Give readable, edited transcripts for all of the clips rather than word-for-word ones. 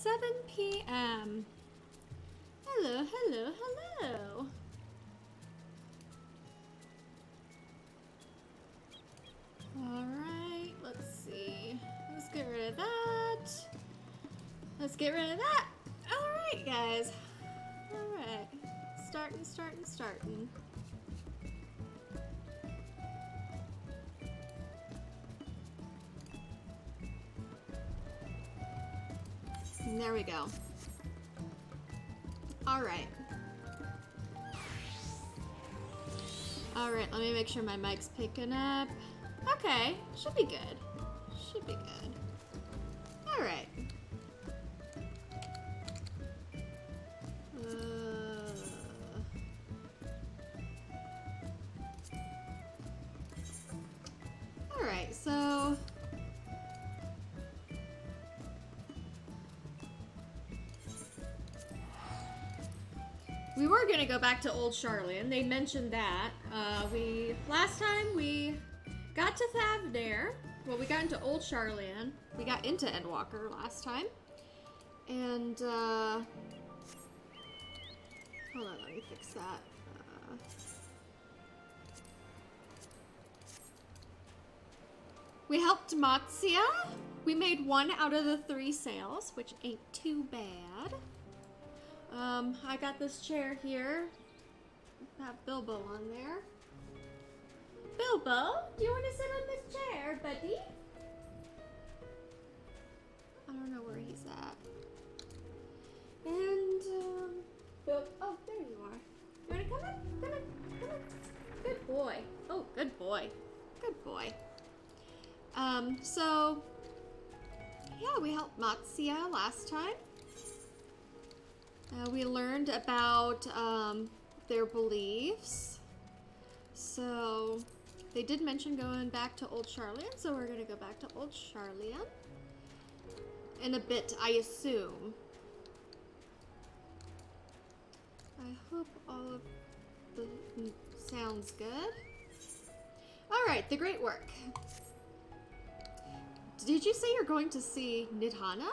7 p.m. Hello, hello, hello. Alright, let's see. Let's get rid of that. Let's get rid of that. Alright, guys. Alright. Starting. And there we go. Alright. Alright, let me make sure my mic's picking up. Okay, should be good. Should be good. Alright. Alright, so... we were gonna go back to Old Sharlyan. They mentioned that. Last time we got to Thavnair. Well, we got into Old Sharlyan. We got into Endwalker last time. And, hold on, let me fix that. We helped Matsia. We made 1 out of the 3 sales, which ain't too bad. I got this chair here. Have Bilbo on there. Bilbo, do you want to sit on this chair, buddy? I don't know where he's at. And, oh, there you are. You want to come in? Come in. Good boy. Oh, good boy. Good boy. So, yeah, we helped Matsia last time. We learned about their beliefs. So they did mention going back to Old Sharlyan, so we're gonna go back to Old Sharlyan in a bit, I assume. I hope all of the sounds good. All right, the great work. Did you say you're going to see Nidhana?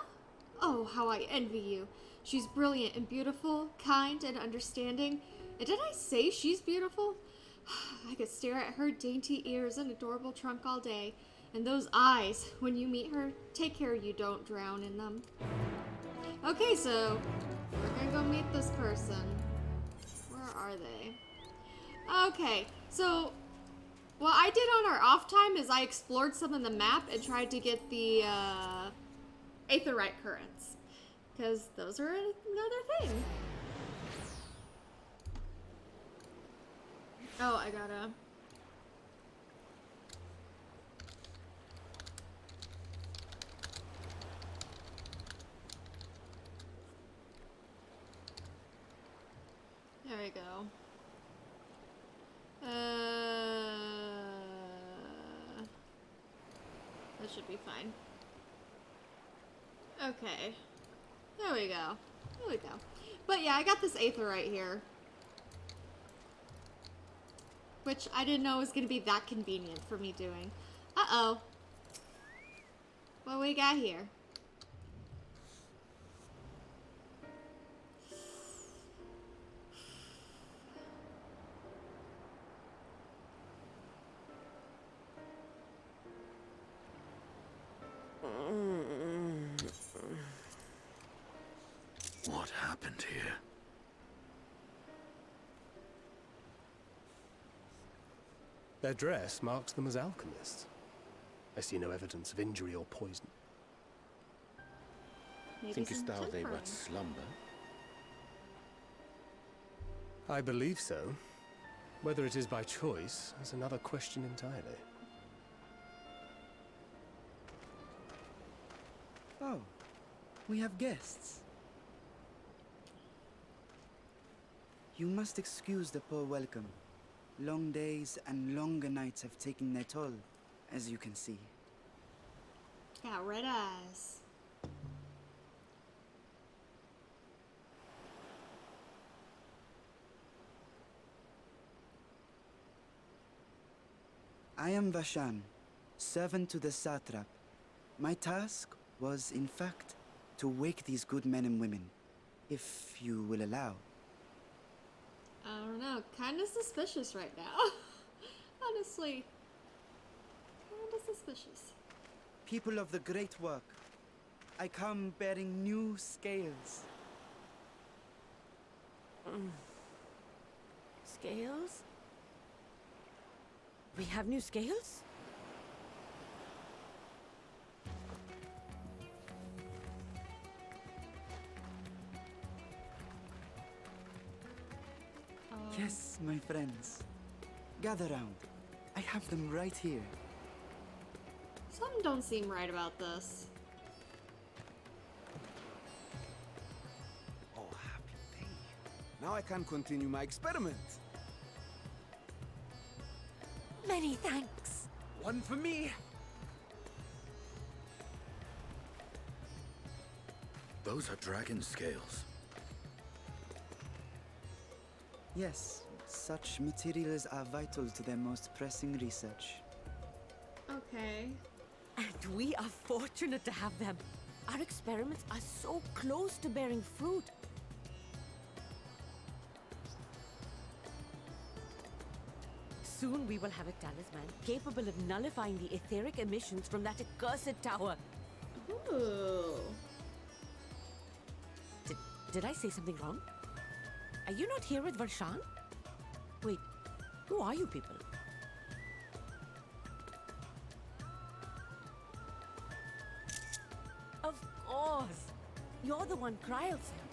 Oh, how I envy you. She's brilliant and beautiful, kind and understanding. And did I say she's beautiful? I could stare at her dainty ears and adorable trunk all day. And those eyes, when you meet her, take care you don't drown in them. Okay, so we're gonna go meet this person. Where are they? Okay, so what I did on our off time is I explored some of the map and tried to get the Aetheryte currents. Because those are another thing. Oh, I gotta... there we go. That should be fine. Okay. There we go. There we go. But yeah, I got this Aetheryte here. Which I didn't know was going to be that convenient for me doing. Uh-oh. What we got here? What happened here? Their dress marks them as alchemists. I see no evidence of injury or poison. Maybe Thinkest some thou they tempering. but slumber? I believe so. Whether it is by choice is another question entirely. Oh, we have guests. You must excuse the poor welcome. Long days and longer nights have taken their toll, as you can see. Got red eyes. I am Vashan, servant to the satrap. My task was, in fact, to wake these good men and women, if you will allow. I don't know. Kind of suspicious right now. Honestly. Kind of suspicious. People of the great work, I come bearing new scales. Scales? We have new scales? Yes, my friends. Gather round. I have them right here. Something don't seem right about this. Oh, happy day. Now I can continue my experiment. Many thanks. One for me. Those are dragon scales. Yes, such materials are vital to their most pressing research. Okay. And we are fortunate to have them. Our experiments are so close to bearing fruit. Soon we will have a talisman capable of nullifying the etheric emissions from that accursed tower. Ooh. Did I say something wrong? Are you not here with Varshan? Wait, who are you people? Of course! You're the one Kryl sent.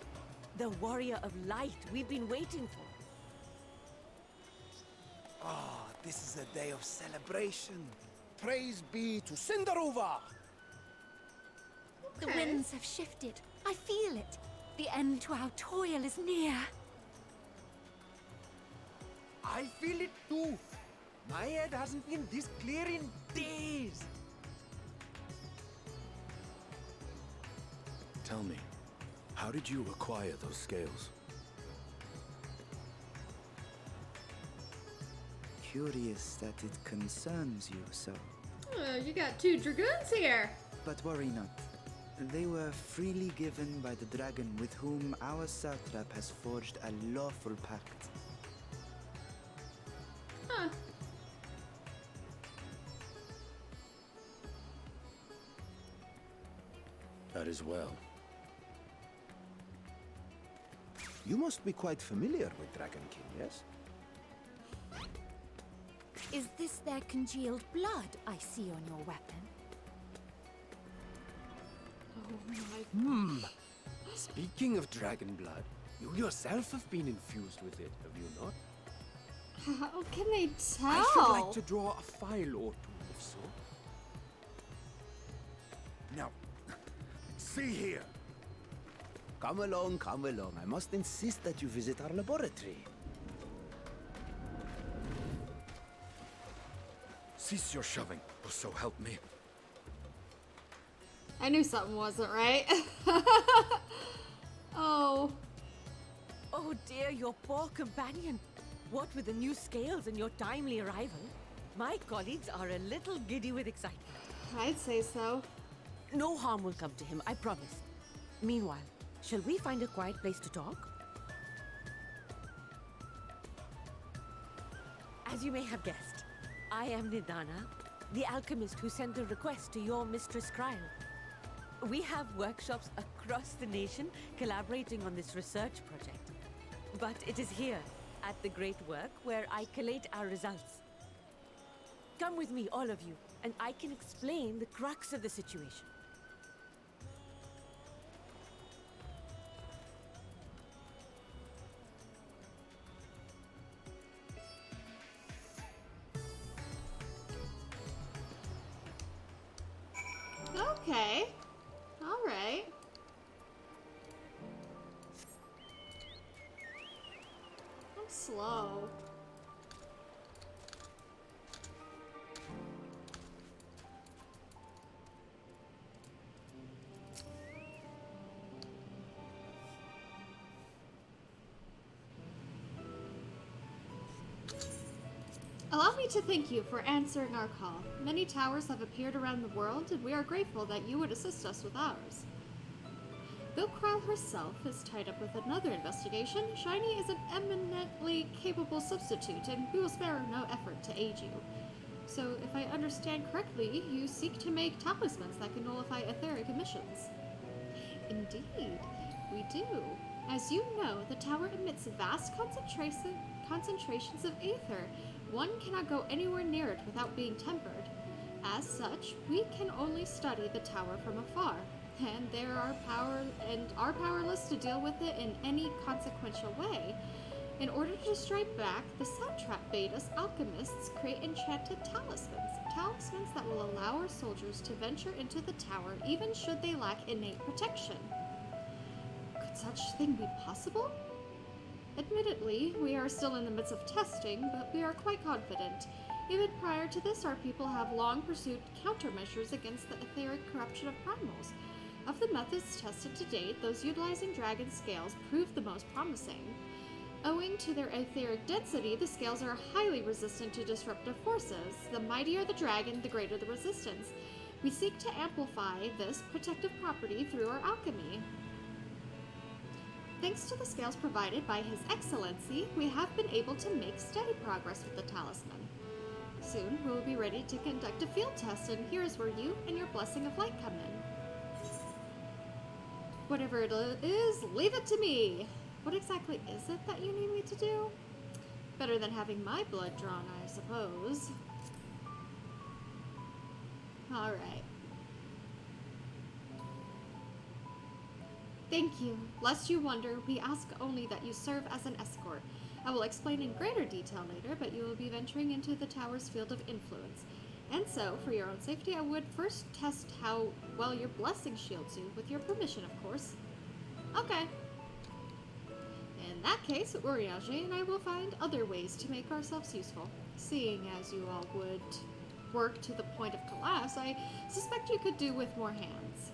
The warrior of light we've been waiting for. Ah, this is a day of celebration. Praise be to Cinderova. The winds have shifted. I feel it. The end to our toil is near. I feel it too. My head hasn't been this clear in days. Tell me, how did you acquire those scales? Curious that it concerns you so. You got two dragoons here. But worry not. They were freely given by the dragon with whom our satrap has forged a lawful pact. Huh. That is well. You must be quite familiar with Dragon King, yes? Is this their congealed blood I see on your weapon? Oh my. Speaking of dragon blood, you yourself have been infused with it, have you not? How can they tell? I should like to draw a file or two, if so. Now, see here. Come along, come along. I must insist that you visit our laboratory. Cease your shoving, or so help me. I knew something wasn't right. Oh. Oh dear, your poor companion. What with the new scales and your timely arrival, my colleagues are a little giddy with excitement. I'd say so. No harm will come to him, I promise. Meanwhile, shall we find a quiet place to talk? As you may have guessed, I am Nidana, the alchemist who sent the request to your Mistress Kryl. We have workshops across the nation collaborating on this research project. But it is here, at the Great Work, where I collate our results. Come with me, all of you, and I can explain the crux of the situation. Okay. All right. I'm slow. Allow me to thank you for answering our call. Many towers have appeared around the world, and we are grateful that you would assist us with ours. Though Kryle herself is tied up with another investigation, Shiny is an eminently capable substitute, and we will spare no effort to aid you. So, if I understand correctly, you seek to make talismans that can nullify etheric emissions. Indeed, we do. As you know, the tower emits vast concentrations of aether. One cannot go anywhere near it without being tempered. As such, we can only study the tower from afar, and are powerless to deal with it in any consequential way. In order to strike back, the Soundtrap bade us alchemists create enchanted talismans that will allow our soldiers to venture into the tower even should they lack innate protection. Could such thing be possible? Admittedly, we are still in the midst of testing, but we are quite confident. Even prior to this, our people have long pursued countermeasures against the etheric corruption of primals. Of the methods tested to date, those utilizing dragon scales proved the most promising. Owing to their etheric density, the scales are highly resistant to disruptive forces. The mightier the dragon, the greater the resistance. We seek to amplify this protective property through our alchemy. Thanks to the scales provided by His Excellency, we have been able to make steady progress with the talisman. Soon, we will be ready to conduct a field test, and here is where you and your blessing of light come in. Whatever it is, leave it to me! What exactly is it that you need me to do? Better than having my blood drawn, I suppose. Alright. Thank you. Lest you wonder, we ask only that you serve as an escort. I will explain in greater detail later, but you will be venturing into the tower's field of influence. And so, for your own safety, I would first test how well your blessing shields you, with your permission, of course. Okay. In that case, Urianger and I will find other ways to make ourselves useful. Seeing as you all would work to the point of collapse, I suspect you could do with more hands.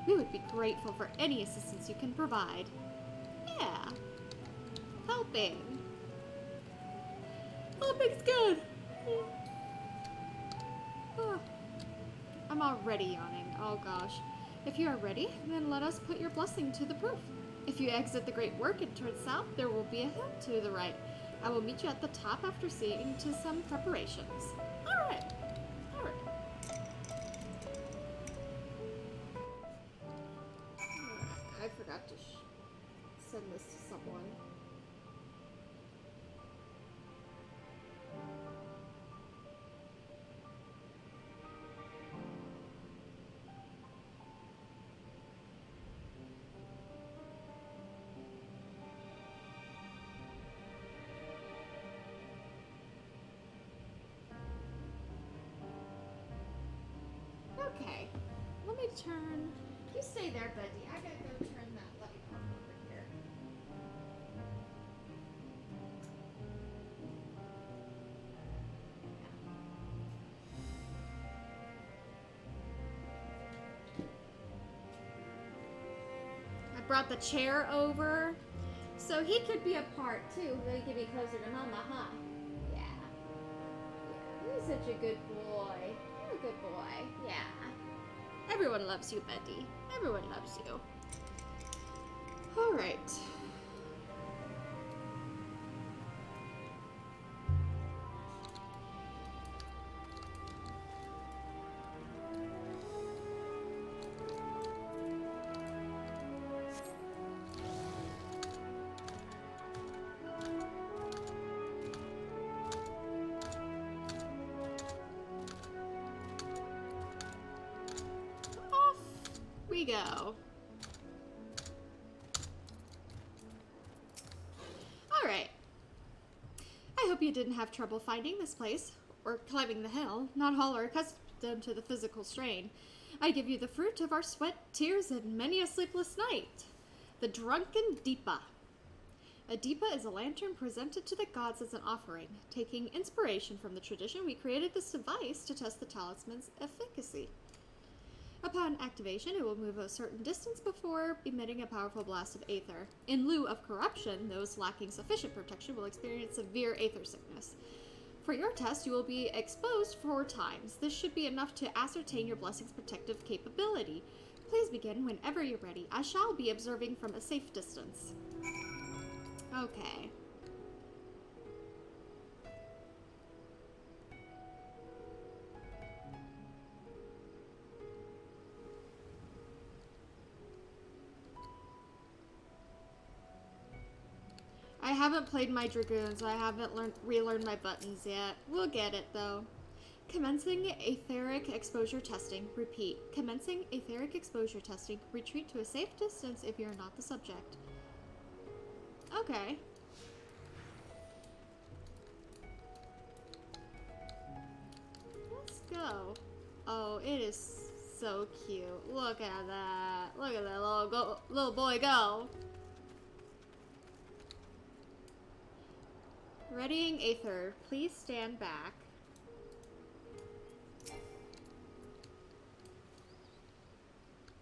We would be grateful for any assistance you can provide. Yeah. Helping. Helping's good. Oh, I'm already yawning. Oh gosh. If you are ready, then let us put your blessing to the proof. If you exit the Great Work and turn south, there will be a hill to the right. I will meet you at the top after seeing to some preparations. Alright. I forgot to send this to someone. Okay, let me turn. You stay there, Betty. I gotta go turn that light on over here. I brought the chair over, so he could be a part too. Really get me closer to Mama, huh? Yeah. You're such a good boy. You're a good boy. Yeah. Everyone loves you, Betty. Everyone loves you. Alright. We go. Alright. I hope you didn't have trouble finding this place, or climbing the hill. Not all are accustomed to the physical strain. I give you the fruit of our sweat, tears, and many a sleepless night. The Drunken Deepa. A Deepa is a lantern presented to the gods as an offering. Taking inspiration from the tradition, we created this device to test the talisman's efficacy. Upon activation, it will move a certain distance before emitting a powerful blast of aether. In lieu of corruption, those lacking sufficient protection will experience severe aether sickness. For your test, you will be exposed 4 times. This should be enough to ascertain your blessing's protective capability. Please begin whenever you're ready. I shall be observing from a safe distance. Okay. I haven't played my Dragoons. I haven't relearned my buttons yet. We'll get it, though. Commencing etheric exposure testing. Repeat. Commencing etheric exposure testing. Retreat to a safe distance if you're not the subject. Okay. Let's go. Oh, it is so cute. Look at that. Look at that little boy go. Readying Aether. Please stand back.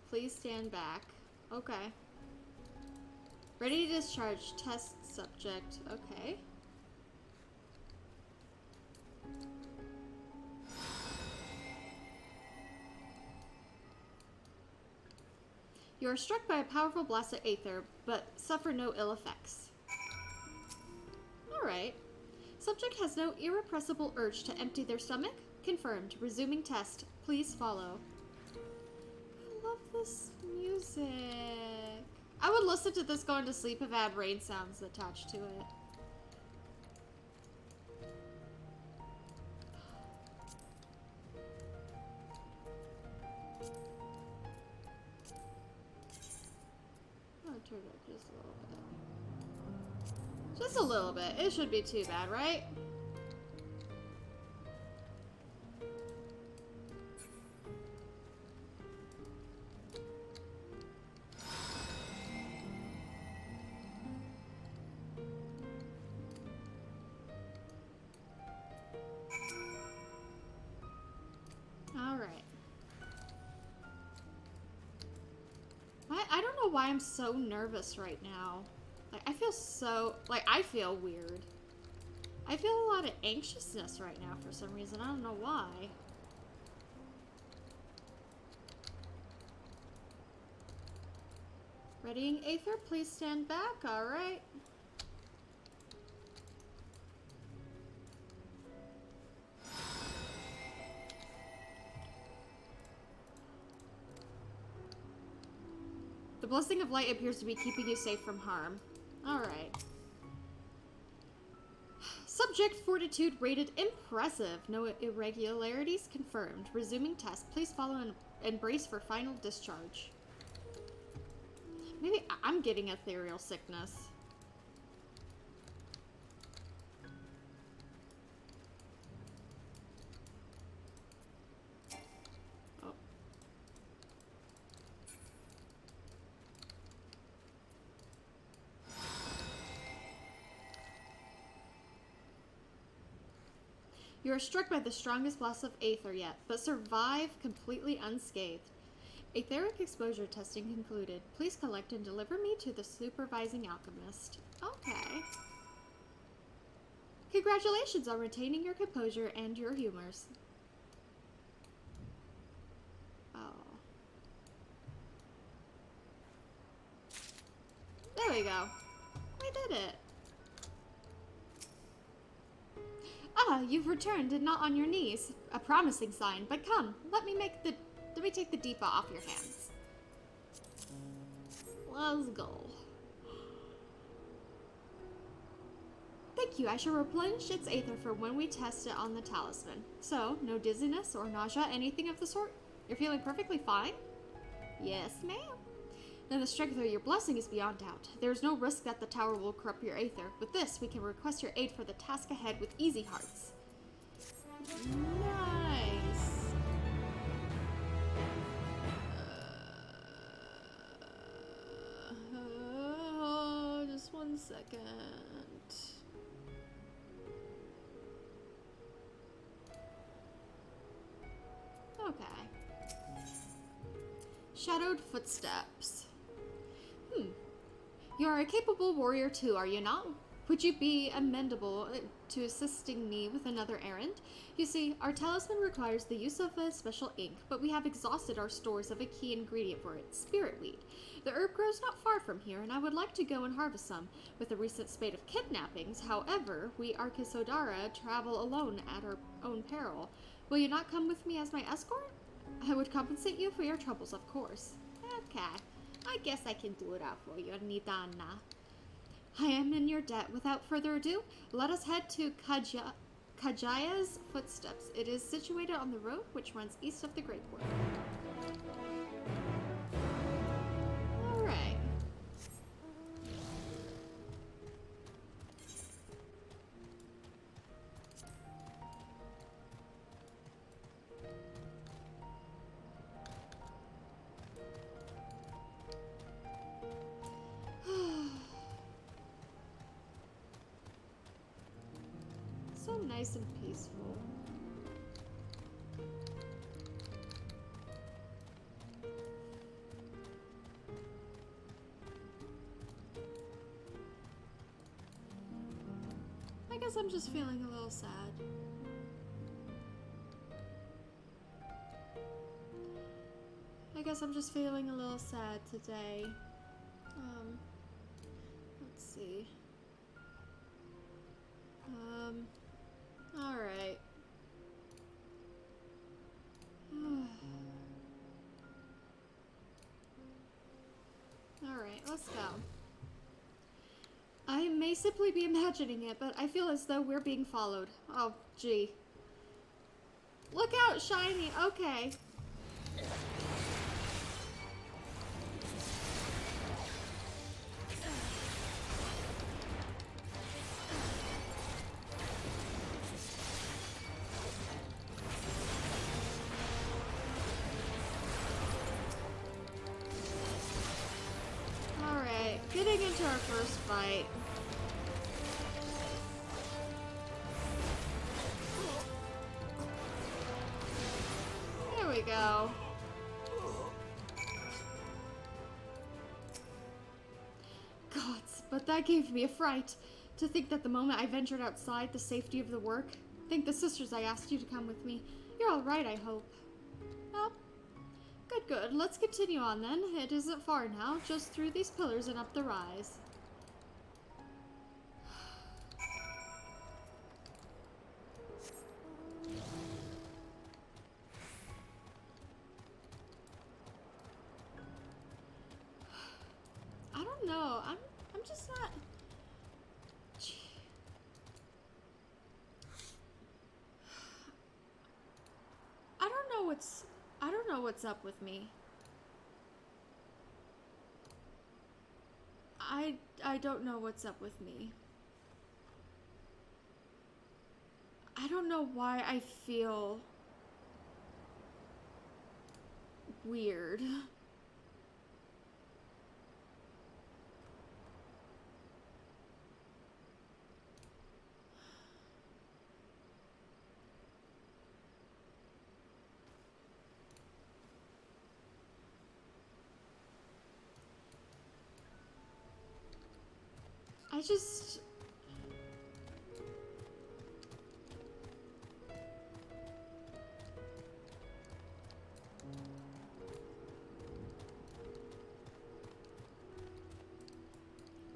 Please stand back. Okay. Ready to discharge. Test subject. Okay. You are struck by a powerful blast of Aether, but suffer no ill effects. Alright. Subject has no irrepressible urge to empty their stomach. Confirmed. Resuming test. Please follow. I love this music. I would listen to this going to sleep if it had rain sounds attached to it. I'm gonna turn it up just a little bit. Just a little bit. It shouldn't be too bad, right? Alright. I don't know why I'm so nervous right now. Like, I feel so... Like, I feel weird. I feel a lot of anxiousness right now for some reason. I don't know why. Readying Aether, please stand back. Alright. The blessing of light appears to be keeping you safe from harm. Alright. Subject fortitude rated impressive. No irregularities confirmed. Resuming test. Please follow and brace for final discharge. Maybe I'm getting ethereal sickness. Oh. You are struck by the strongest blast of Aether yet, but survive completely unscathed. Etheric exposure testing concluded. Please collect and deliver me to the supervising alchemist. Okay. Congratulations on retaining your composure and your humors. Oh. There we go. We did it. Ah, you've returned and not on your knees. A promising sign, but come, let me take the Deepa off your hands. Let's go. Thank you, I shall replenish its Aether for when we test it on the talisman. So, no dizziness or nausea, anything of the sort? You're feeling perfectly fine? Yes, ma'am. Then the strength of your blessing is beyond doubt. There is no risk that the tower will corrupt your Aether. With this, we can request your aid for the task ahead with easy hearts. Nice. Just 1 second. Okay. Shadowed footsteps. You are a capable warrior too, are you not? Would you be amenable to assisting me with another errand? You see, our talisman requires the use of a special ink, but we have exhausted our stores of a key ingredient for it, spirit weed. The herb grows not far from here, and I would like to go and harvest some. With the recent spate of kidnappings, however, we Arkasodara travel alone at our own peril. Will you not come with me as my escort? I would compensate you for your troubles, of course. Okay, I guess I can do it out for you, Nidana. I am in your debt. Without further ado, let us head to Kajaya's Footsteps. It is situated on the road which runs east of the Great Port. Alright. So nice and peaceful. I guess I'm just feeling a little sad. I guess I'm just feeling a little sad today. Let's see. Alright. Alright, let's go. I may simply be imagining it, but I feel as though we're being followed. Oh, gee. Look out, shiny! Okay. Getting into our first fight. There we go. Gods, but that gave me a fright. To think that the moment I ventured outside the safety of the work, thank the sisters I asked you to come with me. You're alright, I hope. Well, good. Let's continue on then. It isn't far now, just through these pillars and up the rise. I don't know. I'm just not. I don't know what's up with me. I don't know what's up with me. I don't know why I feel weird. I just...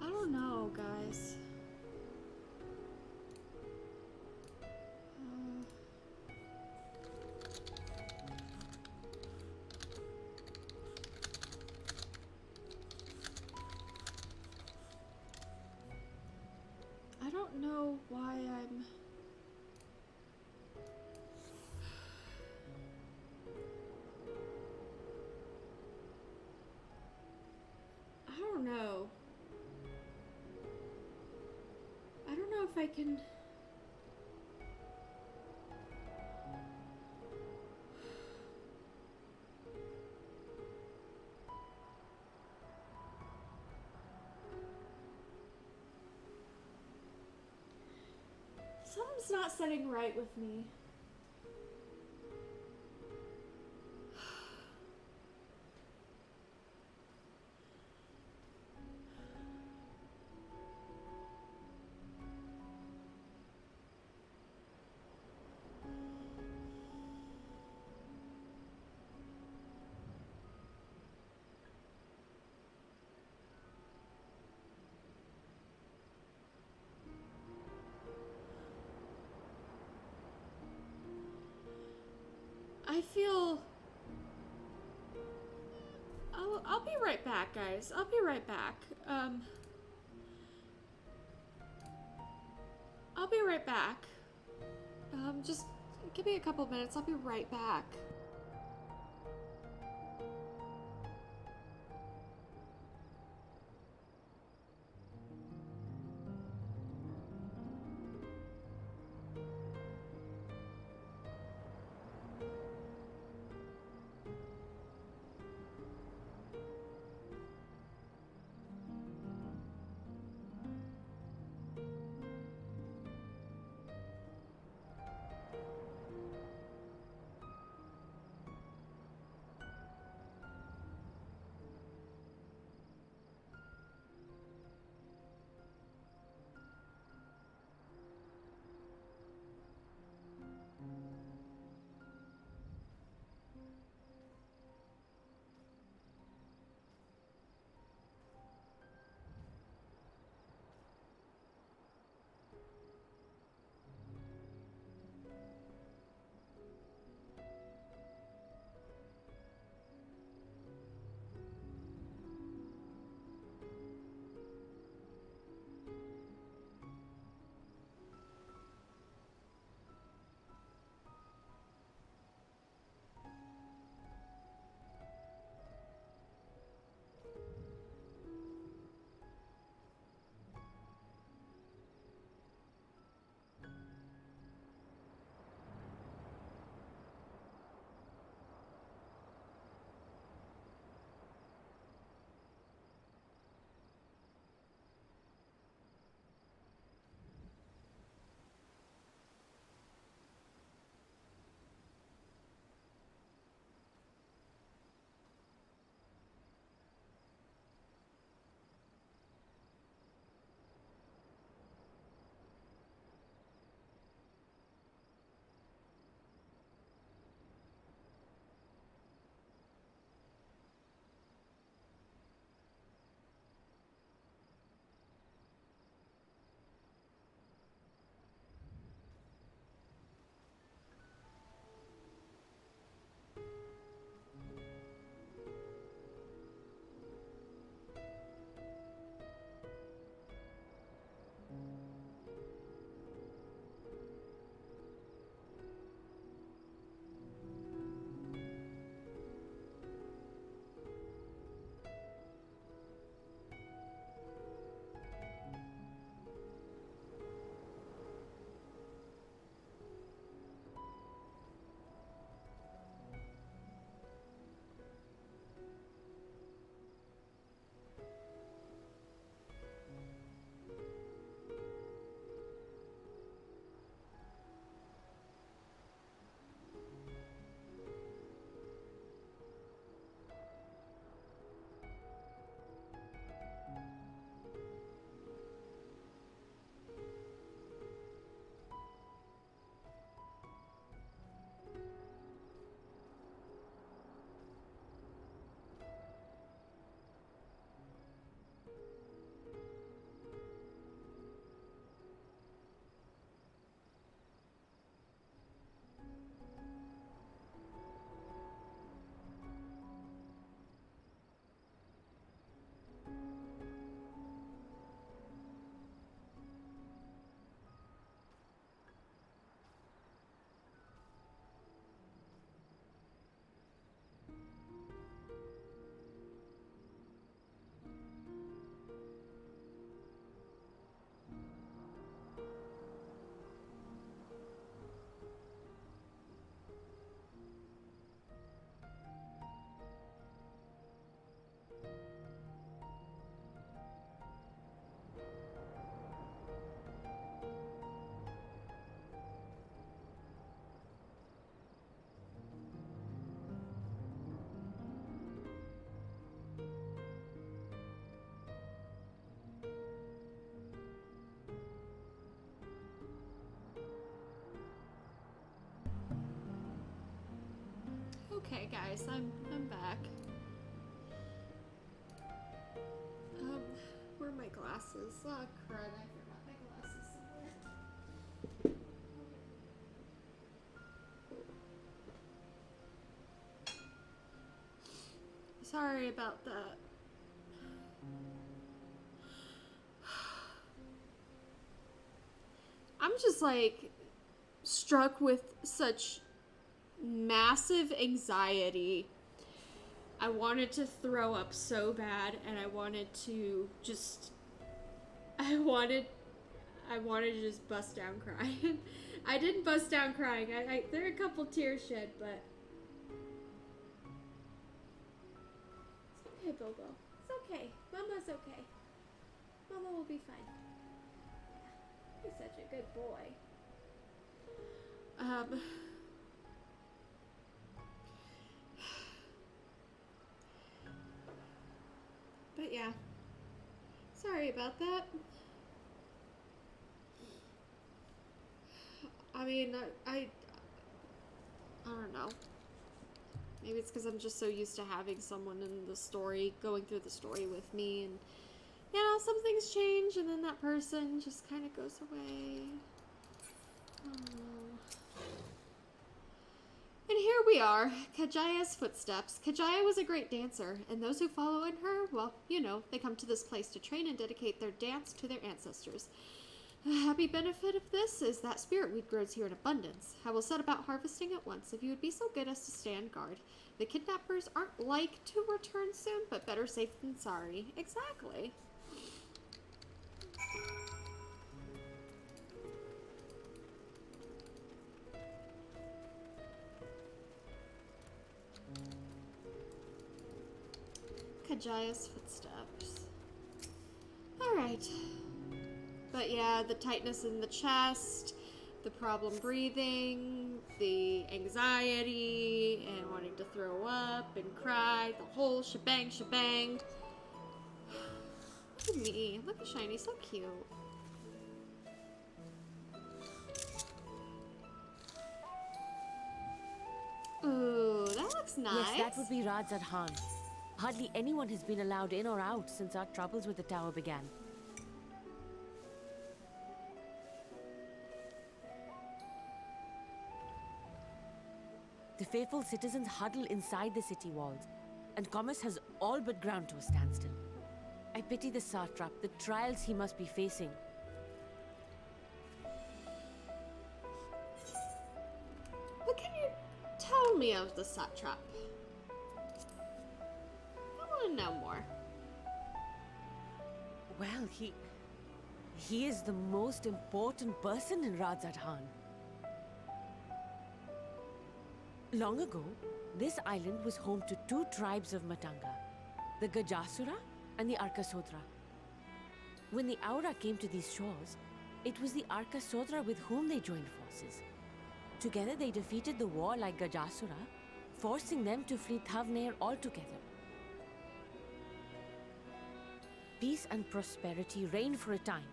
I don't know, guys. I don't know why I'm... I don't know. I don't know if I can... Something's not setting right with me. feel... I'll be right back, guys. I'll be right back. I'll be right back. Just give me a couple minutes. I'll be right back. Okay, guys, I'm back. Where are my glasses? Oh, crud, I forgot my glasses somewhere. Sorry about that. I'm just like struck with such massive anxiety. I wanted to throw up so bad, and I wanted to just I wanted to just bust down crying. I didn't bust down crying. There are a couple tears shed, but it's okay, Bobo. It's okay. Mama's okay. Mama will be fine. Yeah, he's such a good boy. But yeah. Sorry about that. I mean, I don't know. Maybe it's because I'm just so used to having someone in the story, going through the story with me, and, you know, some things change, and then that person just kind of goes away. Oh. And here we are, Kajaya's footsteps. Kajaya was a great dancer, and those who follow in her, well, you know, they come to this place to train and dedicate their dance to their ancestors. A happy benefit of this is that spirit weed grows here in abundance. I will set about harvesting at once if you would be so good as to stand guard. The kidnappers aren't like to return soon, but better safe than sorry. Exactly. Kajaya's footsteps. Alright. But yeah, the tightness in the chest, the problem breathing, the anxiety, and wanting to throw up and cry, the whole shebang. Look at me. Look at Shiny, so cute. Ooh, that looks nice. Yes, that would be Radzad Khan. Hardly anyone has been allowed in or out since our troubles with the tower began. The faithful citizens huddle inside the city walls, and commerce has all but ground to a standstill. I pity the satrap, the trials he must be facing. What can you tell me of the satrap? I want to know more. Well, he is the most important person in Radzad Khan. Long ago, this island was home to two tribes of Matanga, the Gajasura and the Arkasodra. When the Aura came to these shores, it was the Arkasodra with whom they joined forces. Together they defeated the warlike Gajasura, forcing them to flee Thavnair altogether. Peace and prosperity reigned for a time,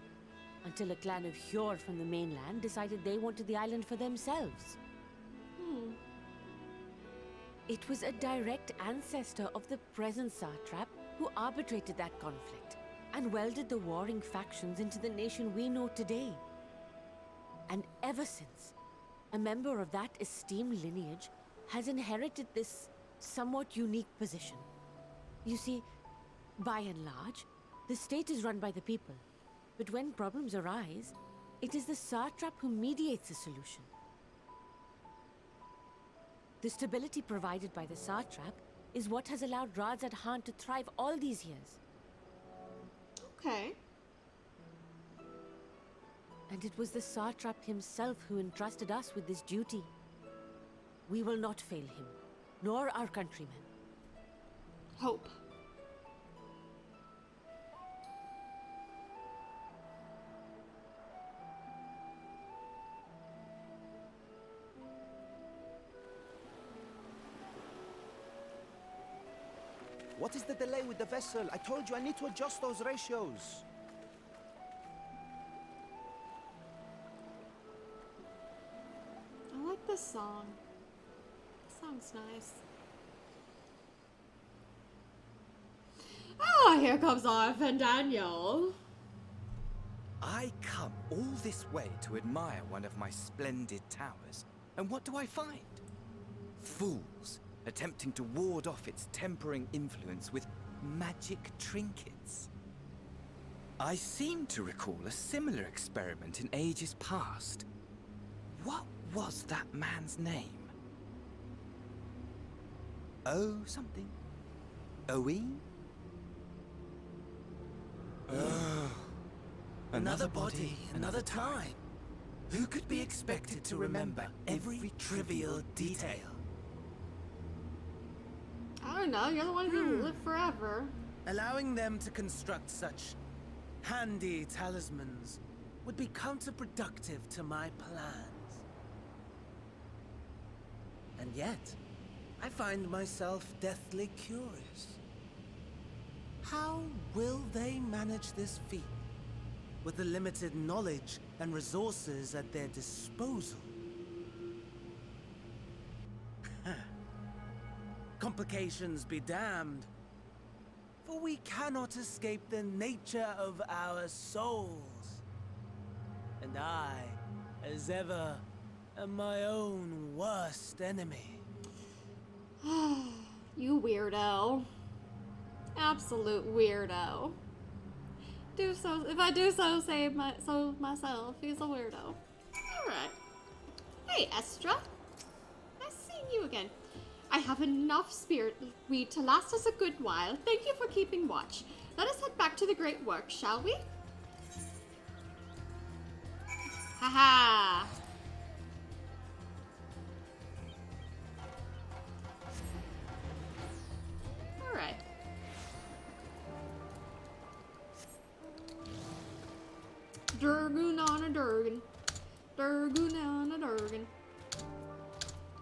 until a clan of Hjor from the mainland decided they wanted the island for themselves. It was a direct ancestor of the present satrap who arbitrated that conflict and welded the warring factions into the nation we know today. And ever since, a member of that esteemed lineage has inherited this somewhat unique position. You see, by and large, the state is run by the people, but when problems arise, it is the satrap who mediates a solution. The stability provided by the satrap is what has allowed Radzad Khan to thrive all these years. Okay. And it was the satrap himself who entrusted us with this duty. We will not fail him, nor our countrymen. Hope. What is the delay with the vessel? I told you I need to adjust those ratios. I like this song. This song's nice. Oh, here comes Arf and Daniel. I come all this way to admire one of my splendid towers, and what do I find? Fools attempting to ward off its tempering influence with magic trinkets. I seem to recall a similar experiment in ages past. What was that man's name? Oh, something. Owen? Another body, another time. Who could be expected to remember every trivial detail? I don't know, you're the one who lived forever. Allowing them to construct such handy talismans would be counterproductive to my plans. And yet, I find myself deathly curious. How will they manage this feat with the limited knowledge and resources at their disposal? Complications be damned, for we cannot escape the nature of our souls. And I, as ever, am my own worst enemy. You weirdo. Absolute weirdo. If I do so say so myself, he's a weirdo. Alright. Hey, Estra. Nice seeing you again. I have enough spirit weed to last us a good while. Thank you for keeping watch. Let us head back to the great work, shall we? Haha. Alright. Durgun on a Durgan. Durgun on a Durgan.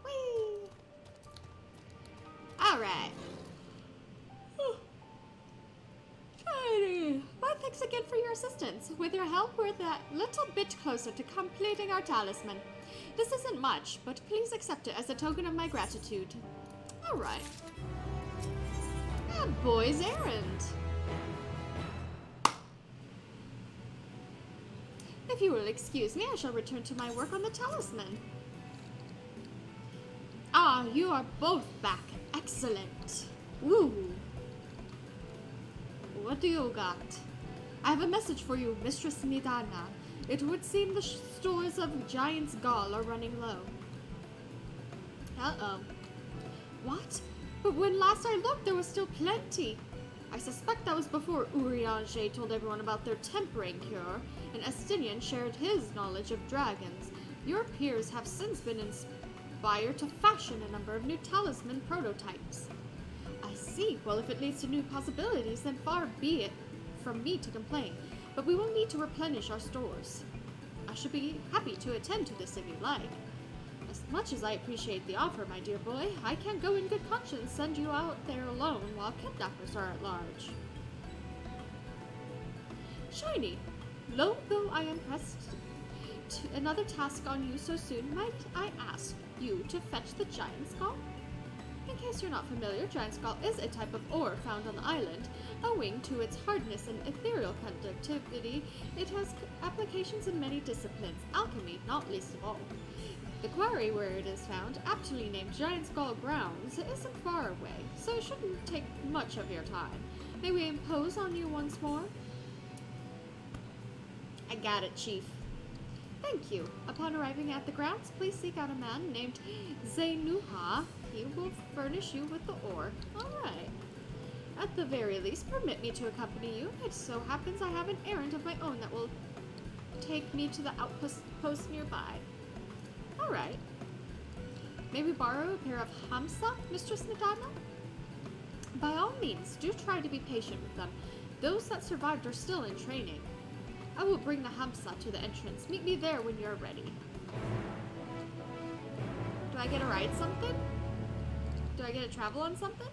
Whee! Alright. Shiny! Well, thanks again for your assistance. With your help, we're that little bit closer to completing our talisman. This isn't much, but please accept it as a token of my gratitude. Alright. A boy's errand. If you will excuse me, I shall return to my work on the talisman. Ah, you are both back. Excellent. Ooh. What do you got? I have a message for you, Mistress Nidana. It would seem the stores of Giant's Gall are running low. Uh-oh. What? But when last I looked, there was still plenty. I suspect that was before Urianger told everyone about their tempering cure, and Estinian shared his knowledge of dragons. Your peers have since been inspired to fashion a number of new talisman prototypes. I see. Well, if it leads to new possibilities, then far be it from me to complain. But we will need to replenish our stores. I should be happy to attend to this if you like. As much as I appreciate the offer, my dear boy, I can't go in good conscience send you out there alone while kidnappers are at large. Shiny, lo though I am pressed to another task on you so soon, might I ask you to fetch the Giant Skull? In case you're not familiar, Giant Skull is a type of ore found on the island. Owing to its hardness and ethereal conductivity, it has applications in many disciplines, alchemy not least of all. The quarry where it is found, aptly named Giant Skull Grounds, isn't far away, so it shouldn't take much of your time. May we impose on you once more? I got it, Chief. Thank you. Upon arriving at the grounds, please seek out a man named Zainuha. He will furnish you with the ore. Alright. At the very least, permit me to accompany you. It so happens I have an errand of my own that will take me to the outpost nearby. Alright. May we borrow a pair of hamsa, Mistress Nidana? By all means, do try to be patient with them. Those that survived are still in training. I will bring the hamsa to the entrance. Meet me there when you're ready. Do I get to ride something? Do I get to travel on something?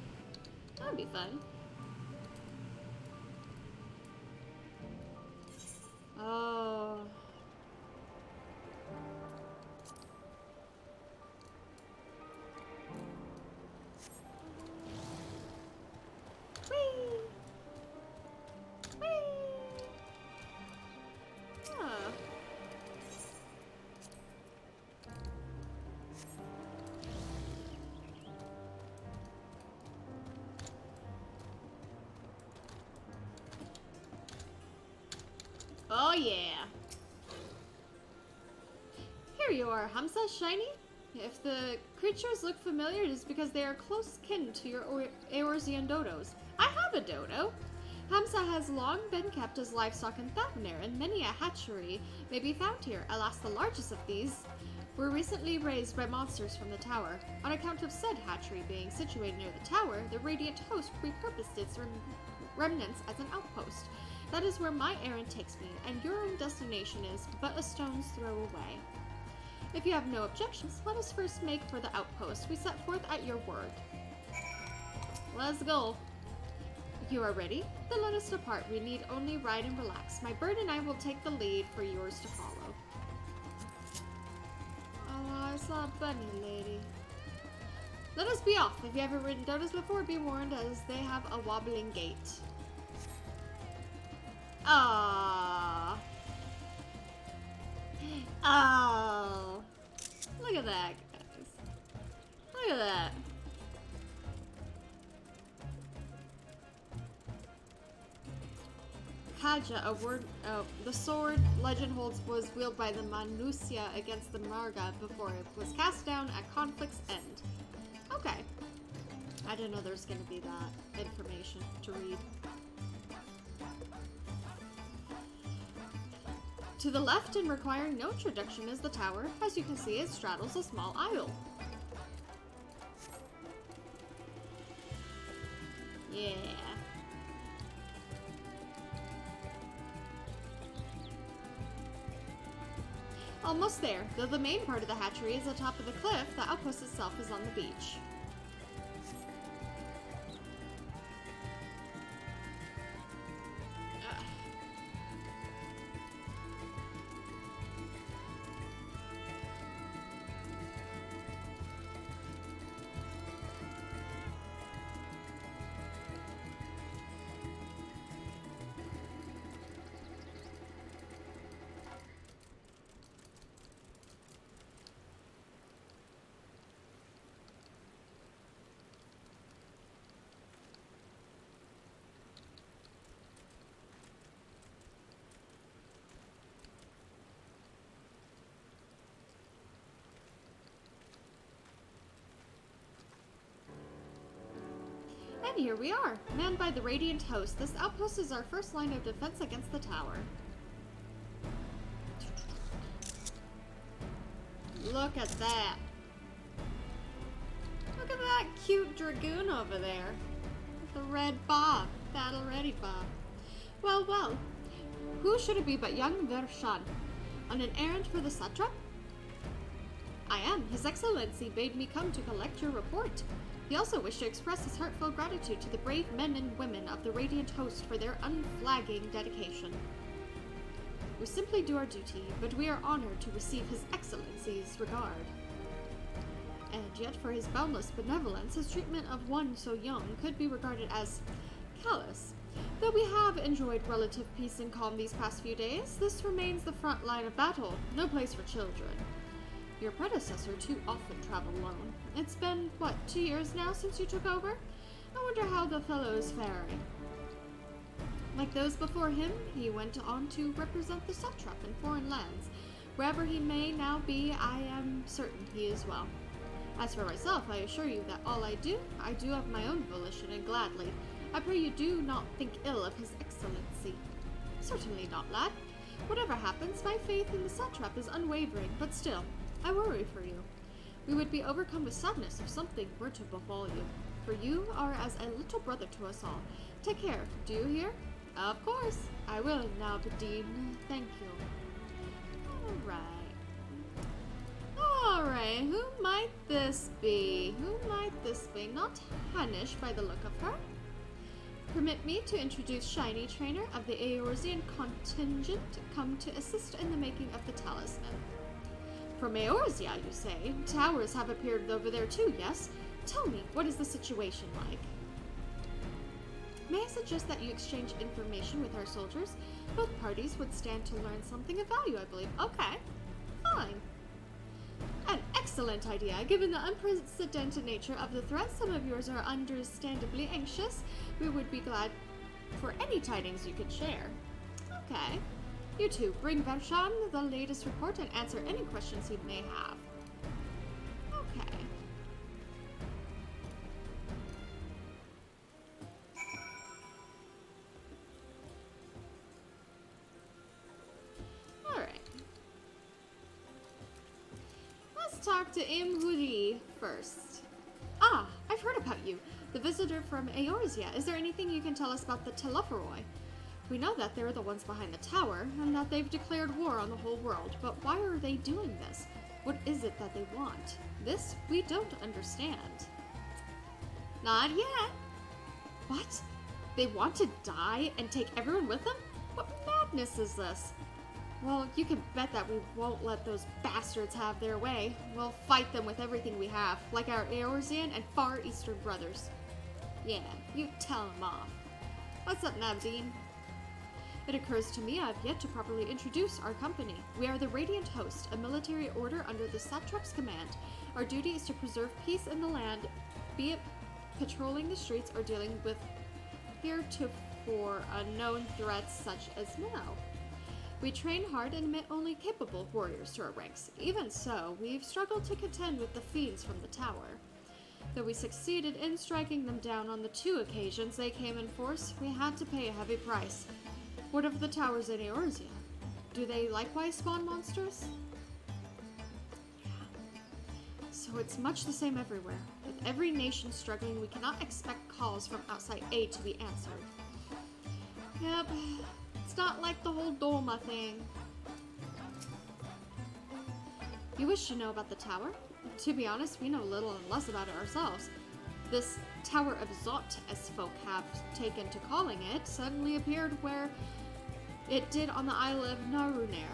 That'd be fun. Oh. Whee! Whee! Huh. Oh yeah. Here you are, Hamza, Shiny. If the creatures look familiar, it is because they are close kin to your Eorzean dodos. I have a dodo. Hamza has long been kept as livestock in Thavnir, and many a hatchery may be found here. Alas, the largest of these were recently raised by monsters from the tower. On account of said hatchery being situated near the tower, the Radiant Host repurposed its remnants as an outpost. That is where my errand takes me, and your own destination is but a stone's throw away. If you have no objections, let us first make for the outpost. We set forth at your word. Let's go. You are ready? Then let us depart. We need only ride and relax. My bird and I will take the lead for yours to follow. Oh, I saw a bunny lady. Let us be off. If you haven't ridden dodos before, be warned as they have a wobbling gait. Ah. Oh. Look at that, guys. Look at that. Kaja, a word, the sword legend holds was wielded by the Manusia against the Marga before it was cast down at conflict's end. Okay. I didn't know there was going to be that information to read. To the left and requiring no introduction is the tower. As you can see, it straddles a small isle. Yeah. Almost there. Though the main part of the hatchery is atop of the cliff, the outpost itself is on the beach. And here we are, manned by the Radiant Host. This outpost is our first line of defense against the tower. Look at that. Look at that cute dragoon over there. With the red bob. Battle ready bob. Well, well. Who should it be but young Vershan? On an errand for the satrap? I am. His Excellency bade me come to collect your report. He also wished to express his heartfelt gratitude to the brave men and women of the Radiant Host for their unflagging dedication. We simply do our duty, but we are honored to receive His Excellency's regard. And yet, for his boundless benevolence, his treatment of one so young could be regarded as callous. Though we have enjoyed relative peace and calm these past few days, this remains the front line of battle, no place for children. Your predecessor too often traveled alone. It's been, what, 2 years now since you took over? I wonder how the fellow is faring. Like those before him, he went on to represent the satrap in foreign lands. Wherever he may now be, I am certain he is well. As for myself, I assure you that all I do of my own volition and gladly. I pray you do not think ill of His Excellency. Certainly not, lad. Whatever happens, my faith in the satrap is unwavering, but still, I worry for you. We would be overcome with sadness if something were to befall you. For you are as a little brother to us all. Take care, do you hear? Of course, I will now, Badine. Thank you. Alright, who might this be? Who might this be? Not Hanish by the look of her. Permit me to introduce Shiny Trainer of the Eorzean contingent come to assist in the making of the talisman. From Eorzea, you say? Towers have appeared over there too, yes? Tell me, what is the situation like? May I suggest that you exchange information with our soldiers? Both parties would stand to learn something of value, I believe. Okay, fine. An excellent idea. Given the unprecedented nature of the threat, some of yours are understandably anxious. We would be glad for any tidings you could share. Okay. You two, bring Vershan the latest report and answer any questions he may have. Okay. Alright. Let's talk to Imhuri first. Ah, I've heard about you. The visitor from Eorzea. Is there anything you can tell us about the Telophoroi? We know that they're the ones behind the tower, and that they've declared war on the whole world, but why are they doing this? What is it that they want? This we don't understand. Not yet. What? They want to die and take everyone with them? What madness is this? Well, you can bet that we won't let those bastards have their way. We'll fight them with everything we have, like our Eorzean and Far Eastern brothers. Yeah, you tell them off. What's up, Navdeen? It occurs to me I've yet to properly introduce our company. We are the Radiant Host, a military order under the Satrap's command. Our duty is to preserve peace in the land, be it patrolling the streets or dealing with heretofore unknown threats such as now. We train hard and admit only capable warriors to our ranks. Even so, we've struggled to contend with the fiends from the tower. Though we succeeded in striking them down on the 2 occasions they came in force, we had to pay a heavy price. What of the towers in Eorzea? Do they likewise spawn monsters? Yeah. So it's much the same everywhere. With every nation struggling, we cannot expect calls from outside aid to be answered. Yep. It's not like the whole Doma thing. You wish to know about the tower? To be honest, we know little and less about it ourselves. This Tower of Zot, as folk have taken to calling it, suddenly appeared where it did on the Isle of Narunair.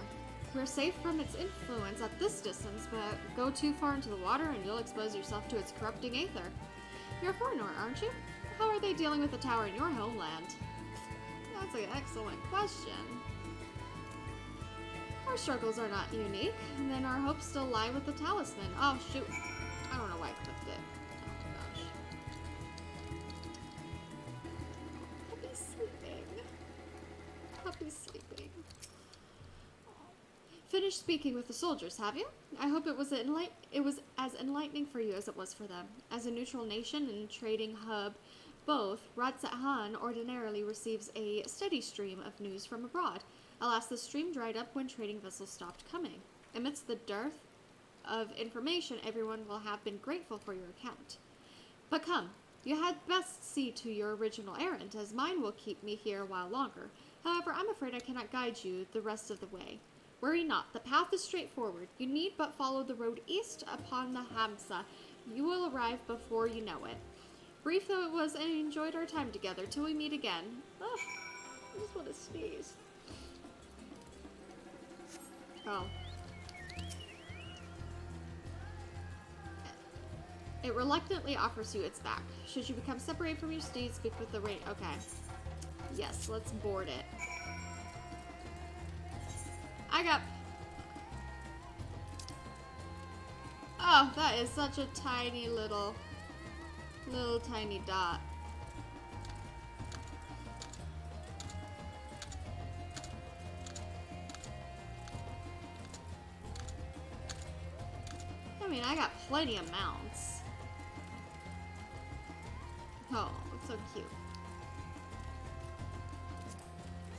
We're safe from its influence at this distance, but go too far into the water and you'll expose yourself to its corrupting aether. You're a foreigner, aren't you? How are they dealing with the tower in your homeland? That's an excellent question. Our struggles are not unique, and then our hopes still lie with the talisman. Oh shoot. I don't know why I clicked it. Oh my gosh. Puppy's sleeping. Puppy's sleeping. Finished speaking with the soldiers, have you? I hope it was as enlightening for you as it was for them. As a neutral nation and trading hub, both, Ratsat-Han ordinarily receives a steady stream of news from abroad. Alas, the stream dried up when trading vessels stopped coming. Amidst the dearth of information, everyone will have been grateful for your account. But come, you had best see to your original errand, as mine will keep me here a while longer. However, I'm afraid I cannot guide you the rest of the way. Worry not, the path is straightforward. You need but follow the road east upon the Hamsa. You will arrive before you know it. Brief though it was, I enjoyed our time together. Till we meet again. Ugh, I just want to sneeze. Oh. It reluctantly offers you its back. Should you become separated from your steed, speak with the rate. Okay. Yes, let's board it. I got... Oh, that is such a tiny little tiny dot. I mean, I got plenty of mounts. Oh, it's so cute.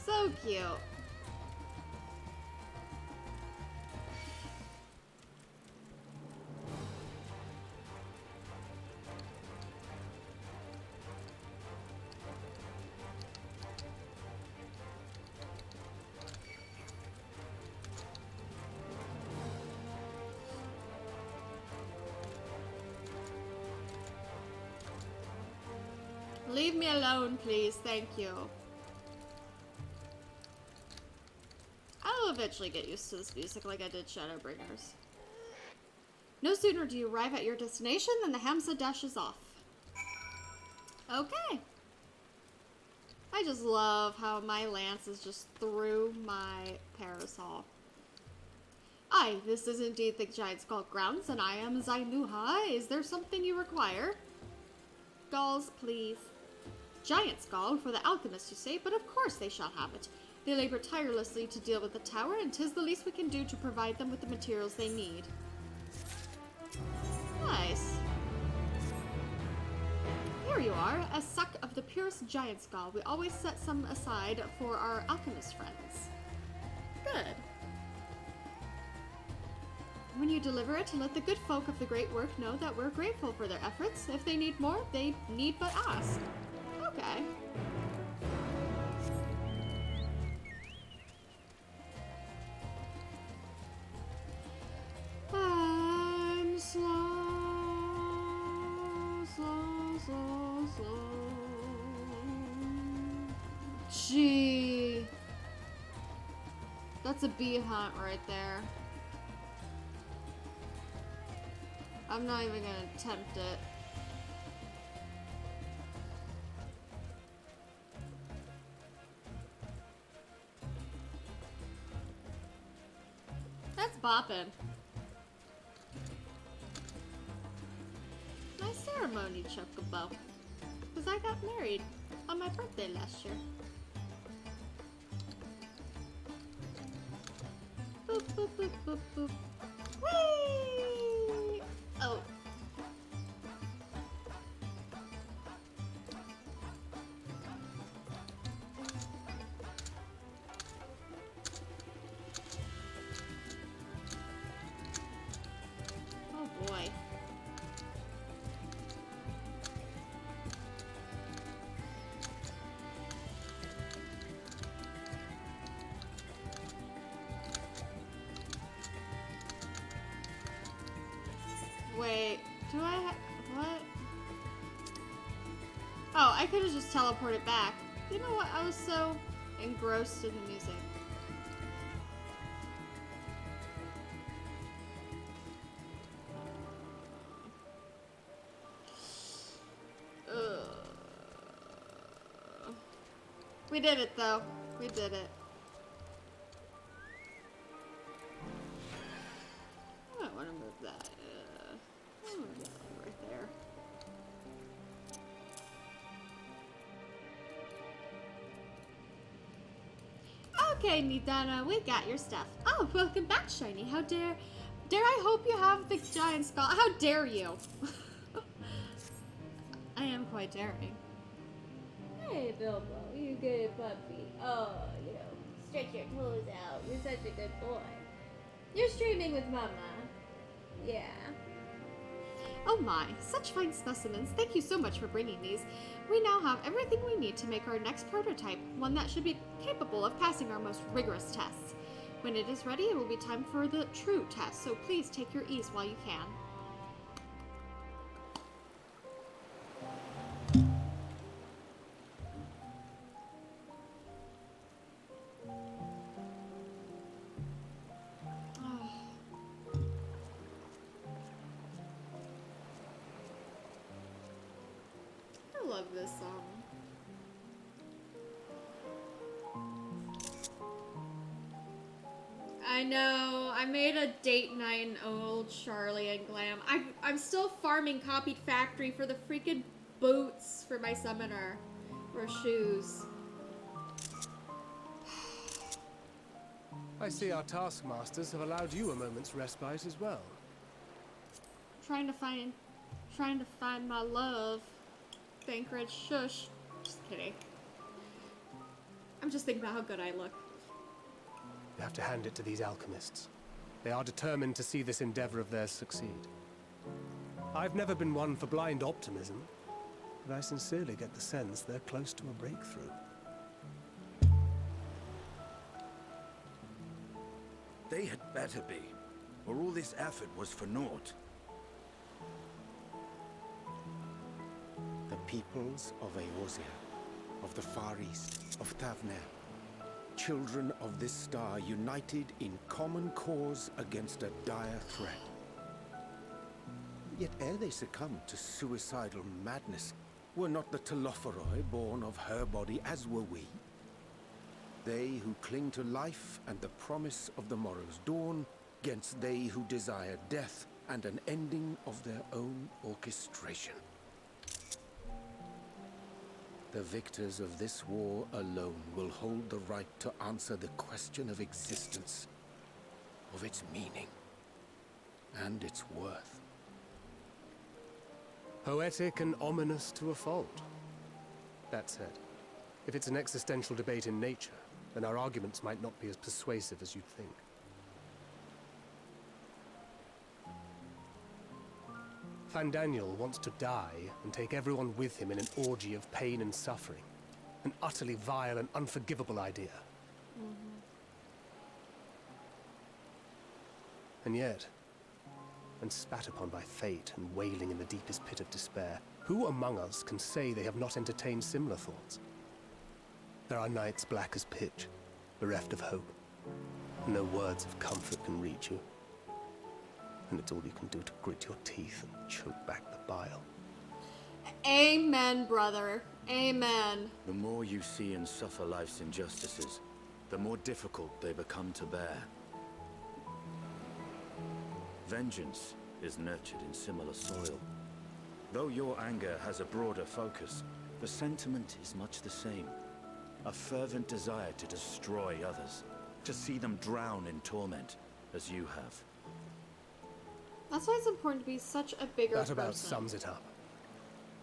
So cute. Leave me alone, please. Thank you. I'll eventually get used to this music like I did Shadowbringers. No sooner do you arrive at your destination than the Hamsa dashes off. Okay. I just love how my lance is just through my parasol. Aye, this is indeed the Giant Skull grounds, and I am Zainuha. Is there something you require? Skulls, please. Giant skull for the alchemist, you say, but of course they shall have it. They labor tirelessly to deal with the tower, and 'tis the least we can do to provide them with the materials they need. Nice. Here you are, a suck of the purest giant skull. We always set some aside for our alchemist friends. Good. When you deliver it, let the good folk of the great work know that we're grateful for their efforts. If they need more, they need but ask. Okay. I'm slow. Gee. That's a bee hunt right there. I'm not even gonna attempt it. That's bopping. My ceremony, Chocobo. Because I got married on my birthday last year. Boop, boop, boop, boop, boop. Whee! Oh. Oh boy. Wait, do I what? Oh, I could have just teleported back. You know what? I was so engrossed in the music. Ugh. We did it, though. We did it. I want to move that. I'll move that right there. Okay, Nidana, we got your stuff. Oh, welcome back, Shiny. How dare I hope you have the giant skull. How dare you? I am quite daring. Hey, Bilbo, you good puppy. Oh, you know, stretch your toes out. You're such a good boy. You're streaming with Mama. Yeah. Oh my, such fine specimens. Thank you so much for bringing these. We now have everything we need to make our next prototype, one that should be capable of passing our most rigorous tests. When it is ready, it will be time for the true test, so please take your ease while you can. I love this song. I know, I made a date night in old Sharlyan glam. I'm still farming copied factory for the freaking boots for my summoner. Or shoes. I see our taskmasters have allowed you a moment's respite as well. Trying to find my love. Bankridge, shush. Just kidding. I'm just thinking about how good I look. You have to hand it to these alchemists. They are determined to see this endeavor of theirs succeed. I've never been one for blind optimism, but I sincerely get the sense they're close to a breakthrough. They had better be, or all this effort was for naught. The peoples of Eorzea, of the Far East, of Thavner, children of this star united in common cause against a dire threat. Yet ere they succumbed to suicidal madness, were not the Telophoroi born of her body as were we? They who cling to life and the promise of the morrow's dawn, against they who desire death and an ending of their own orchestration. The victors of this war alone will hold the right to answer the question of existence, of its meaning, and its worth. Poetic and ominous to a fault. That said, if it's an existential debate in nature, then our arguments might not be as persuasive as you'd think. Fandaniel wants to die and take everyone with him in an orgy of pain and suffering. An utterly vile and unforgivable idea. And yet, when spat upon by fate and wailing in the deepest pit of despair, who among us can say they have not entertained similar thoughts? There are nights black as pitch, bereft of hope, and no words of comfort can reach you. And it's all you can do to grit your teeth and choke back the bile. Amen, brother. Amen. The more you see and suffer life's injustices, the more difficult they become to bear. Vengeance is nurtured in similar soil. Though your anger has a broader focus, the sentiment is much the same. A fervent desire to destroy others, to see them drown in torment, as you have. That's why it's important to be such a bigger person. That about sums it up.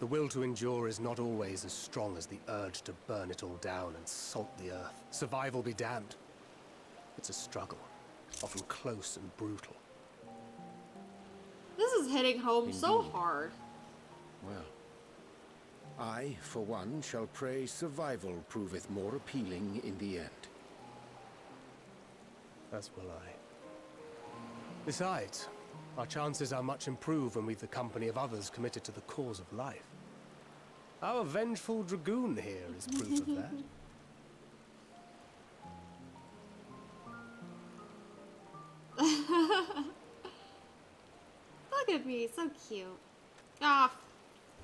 The will to endure is not always as strong as the urge to burn it all down and salt the earth. Survival be damned. It's a struggle, often close and brutal. This is hitting home so hard. Well, I, for one, shall pray survival proveth more appealing in the end. As will I. Besides, our chances are much improved when we've the company of others committed to the cause of life. Our vengeful dragoon here is proof of that. Look at me, so cute. Ah,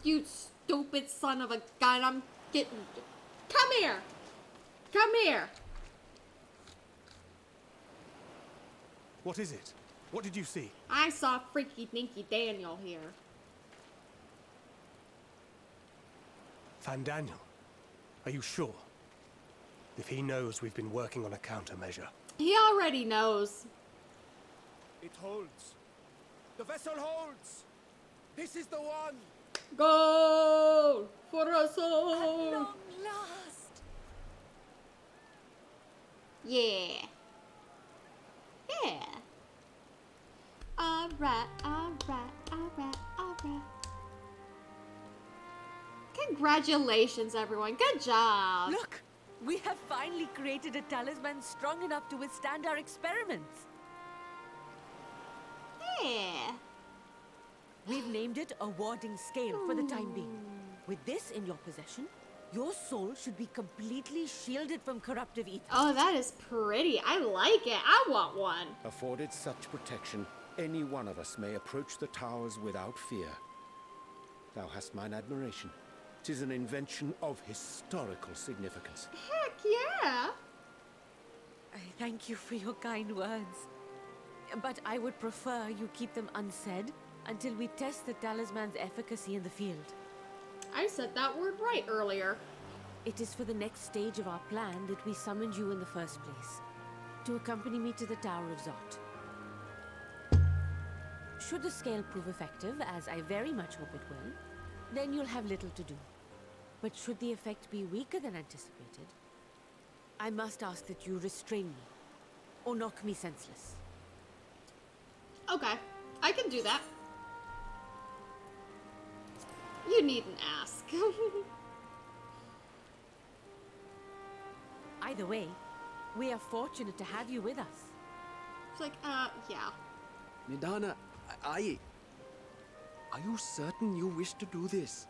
you stupid son of a gun, I'm getting... Come here! Come here! What is it? What did you see? I saw Freaky Dinky Daniel here. Fandaniel, are you sure? If he knows we've been working on a countermeasure. He already knows. It holds. The vessel holds. This is the one. Go for a soul. At long last. Yeah. Yeah. Alright, alright, alright, alright. Congratulations, everyone. Good job. Look! We have finally created a talisman strong enough to withstand our experiments. Yeah. We've named it a warding scale for the time being. With this in your possession, your soul should be completely shielded from corruptive ether. Oh, that is pretty. I like it. I want one. Afforded such protection, any one of us may approach the towers without fear. Thou hast mine admiration. 'Tis an invention of historical significance. Heck yeah. I thank you for your kind words. But I would prefer you keep them unsaid until we test the talisman's efficacy in the field. I said that word right earlier. It is for the next stage of our plan that we summoned you in the first place, to accompany me to the Tower of Zot. Should the scale prove effective, as I very much hope it will, then you'll have little to do. But should the effect be weaker than anticipated, I must ask that you restrain me, or knock me senseless. Okay, I can do that. You needn't ask. Either way, we are fortunate to have you with us. It's like, yeah. Nidana, are you certain you wish to do this?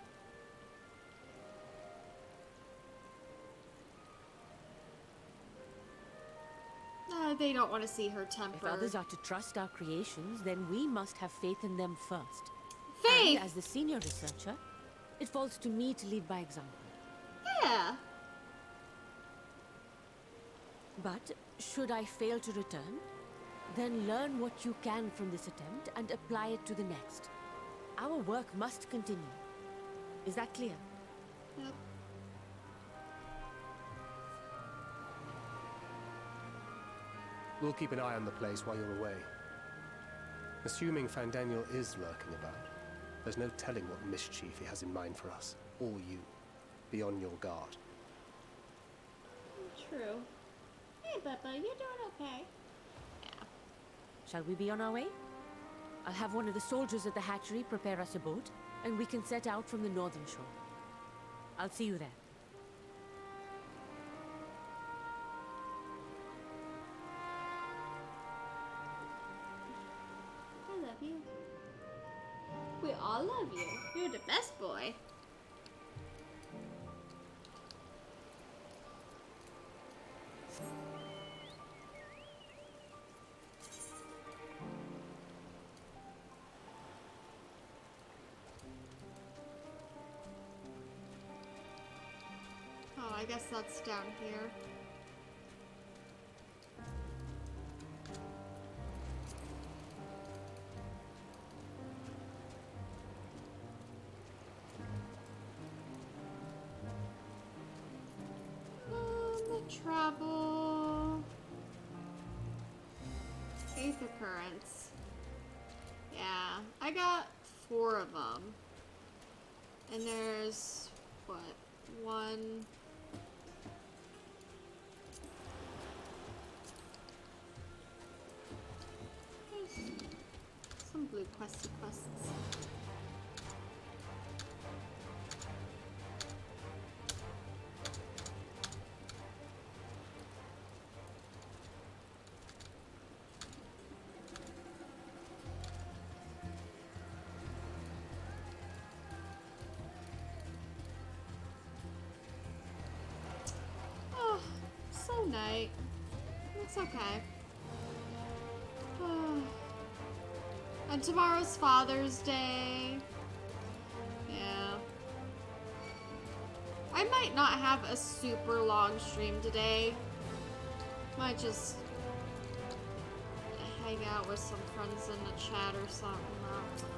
They don't want to see her temper. If others are to trust our creations, then we must have faith in them first. Faith? And as the senior researcher, it falls to me to lead by example. Yeah. But should I fail to return, then learn what you can from this attempt and apply it to the next. Our work must continue. Is that clear? Yep. We'll keep an eye on the place while you're away. Assuming Fandaniel is lurking about, there's no telling what mischief he has in mind for us, or you. Be on your guard. True. Hey, Bubba, you doing okay? Yeah. Shall we be on our way? I'll have one of the soldiers at the hatchery prepare us a boat, and we can set out from the northern shore. I'll see you there. I love you. We all love you. You're the best boy. Oh, I guess that's down here. Travel. Aether currents. Yeah, I got 4 of them. And there's, what, 1... There's some blue questy quests. Night. It's okay. And tomorrow's Father's Day. Yeah. I might not have a super long stream today. Might just hang out with some friends in the chat or something. I don't know.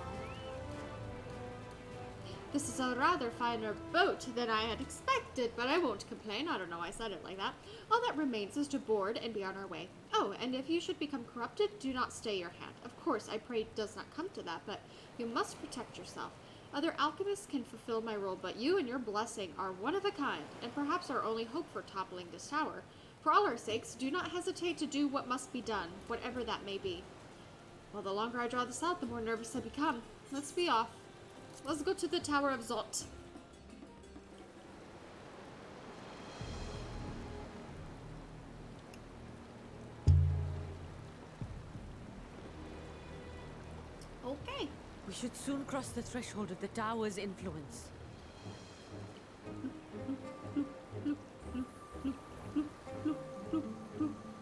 This is a rather finer boat than I had expected, but I won't complain. I don't know why I said it like that. All that remains is to board and be on our way. Oh, and if you should become corrupted, do not stay your hand. Of course, I pray it does not come to that, but you must protect yourself. Other alchemists can fulfill my role, but you and your blessing are one of a kind, and perhaps our only hope for toppling this tower. For all our sakes, do not hesitate to do what must be done, whatever that may be. Well, the longer I draw this out, the more nervous I become. Let's be off. Let's go to the Tower of Zot. Okay. We should soon cross the threshold of the tower's influence.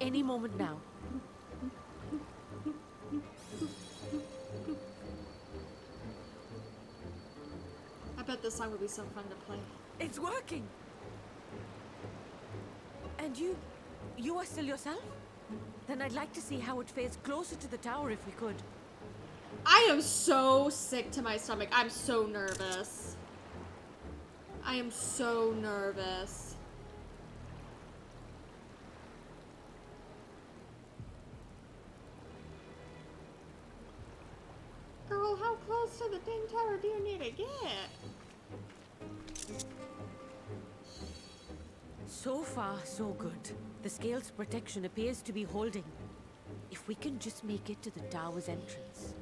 Any moment now. I bet this song would be so fun to play. It's working! And you are still yourself? Then I'd like to see how it fares closer to the tower if we could. I am so sick to my stomach. I'm so nervous. I am so nervous. Girl, how close to the dang tower do you need to get? So far, so good. The scale's protection appears to be holding. If we can just make it to the tower's entrance.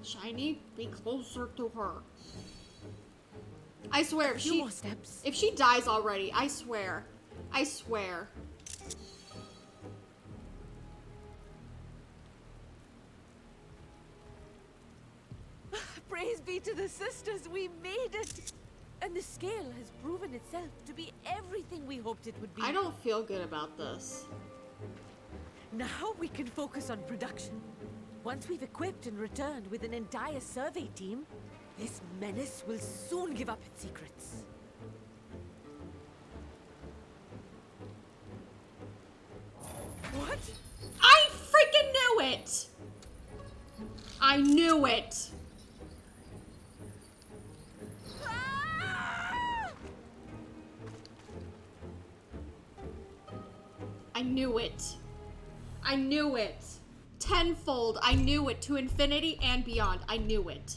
Shiny, be closer to her. I swear, A few more steps. if she dies already, I swear. I swear. Praise be to the sisters, we made it! And the scale has proven itself to be everything we hoped it would be. I don't feel good about this. Now we can focus on production. Once we've equipped and returned with an entire survey team, this menace will soon give up its secrets. What? I freaking knew it! I knew it! I knew it. I knew it. Tenfold. I knew it. To infinity and beyond. I knew it.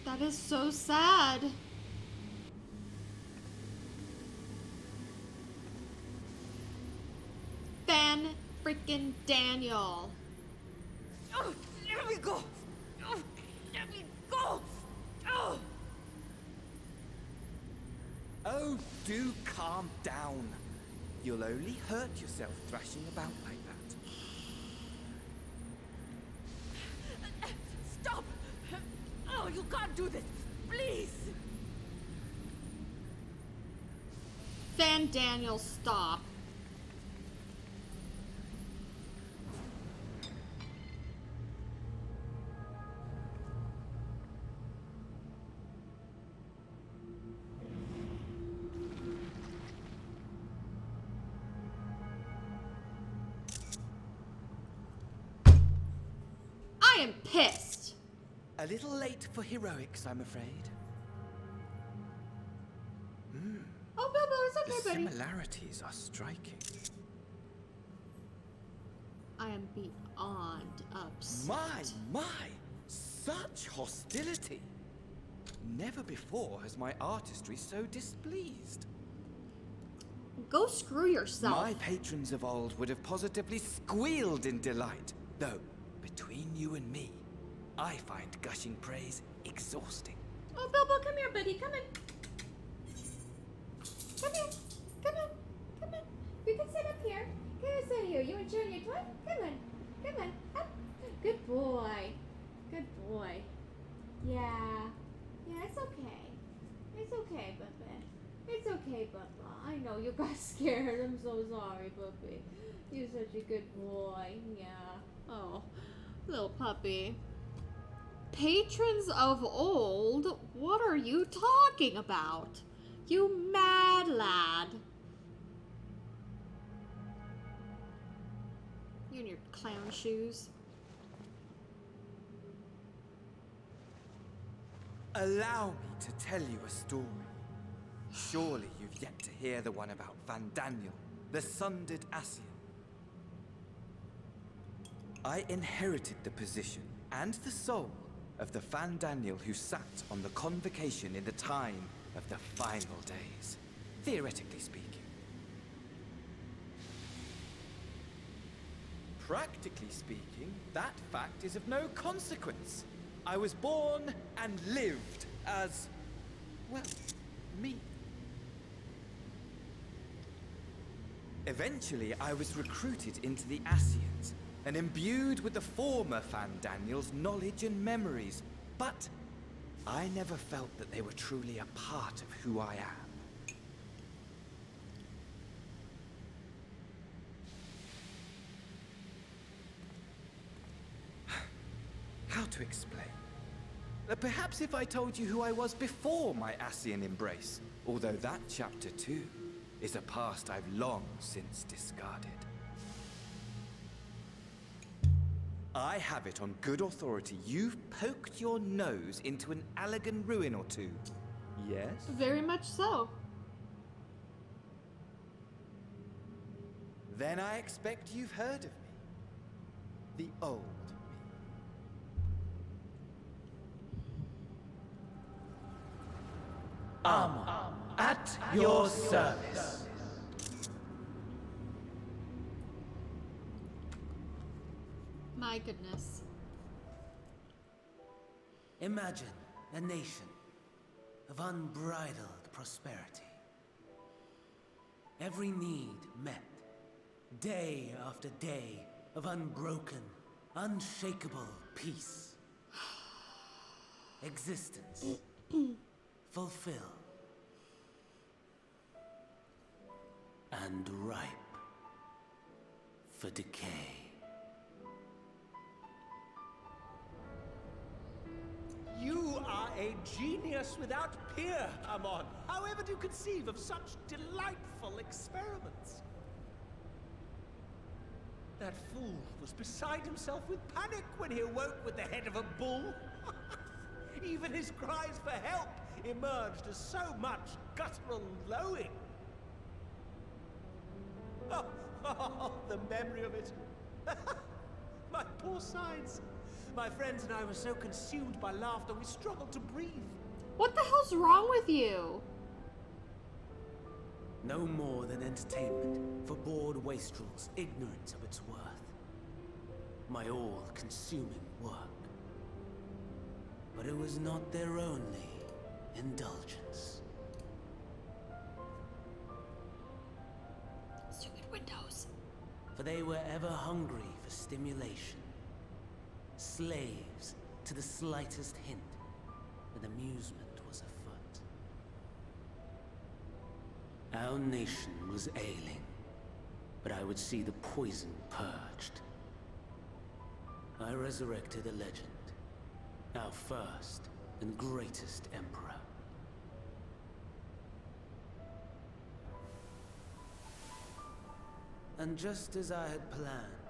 That is so sad. Fan freaking Daniel. Oh, let me go! Oh, let me go! Oh! Oh, do calm down. You'll only hurt yourself thrashing about like that. Stop! Oh, you can't do this! Please! Fan Daniel, stop. I am pissed. A little late for heroics, I'm afraid. Oh, Bilbo, it's The okay, buddy. similarities are striking. I am beyond upset. My! Such hostility! Never before has my artistry so displeased. Go screw yourself. My patrons of old would have positively squealed in delight. Though, between you and me, I find gushing praise exhausting. Oh, Bilbo, come here, buddy. Come in. Come here. Come on. Come on. You can sit up here. Can I sit here? You enjoying your toy? Come on. Come on. Up. Good boy. Good boy. Yeah. Yeah, it's okay. It's okay, Bubba. It's okay, Bubba. I know you got scared. I'm so sorry, Bubby. You're such a good boy. Yeah. Oh, little puppy. Patrons of old? What are you talking about? You mad lad. You and your clown shoes. Allow me to tell you a story. Surely you've yet to hear the one about Van Daniel, the sundered Ascian. I inherited the position and the soul of the Van Daniel who sat on the convocation in the time of the final days, theoretically speaking. Practically speaking, that fact is of no consequence. I was born and lived as, well, me. Eventually, I was recruited into the Ascians and imbued with the former Van Daniel's knowledge and memories, but I never felt that they were truly a part of who I am. How to explain? Perhaps if I told you who I was before my Ascian embrace, although that chapter too is a past I've long since discarded. I have it on good authority you've poked your nose into an Allegan ruin or two. Yes? Very much so. Then I expect you've heard of me. The old me. At your service. My goodness. Imagine a nation of unbridled prosperity. Every need met, day after day of unbroken, unshakable peace. Existence fulfilled and ripe for decay. You are a genius without peer, Amon. How ever do you conceive of such delightful experiments? That fool was beside himself with panic when he awoke with the head of a bull. Even his cries for help emerged as so much guttural lowing. Oh, the memory of it. My poor sides. My friends and I were so consumed by laughter we struggled to breathe. What the hell's wrong with you? No more than entertainment for bored wastrels ignorant of its worth. My all-consuming work. But it was not their only indulgence. Stupid windows. For they were ever hungry for stimulation. Slaves to the slightest hint that amusement was afoot. Our nation was ailing, but I would see the poison purged. I resurrected a legend, our first and greatest emperor. And just as I had planned,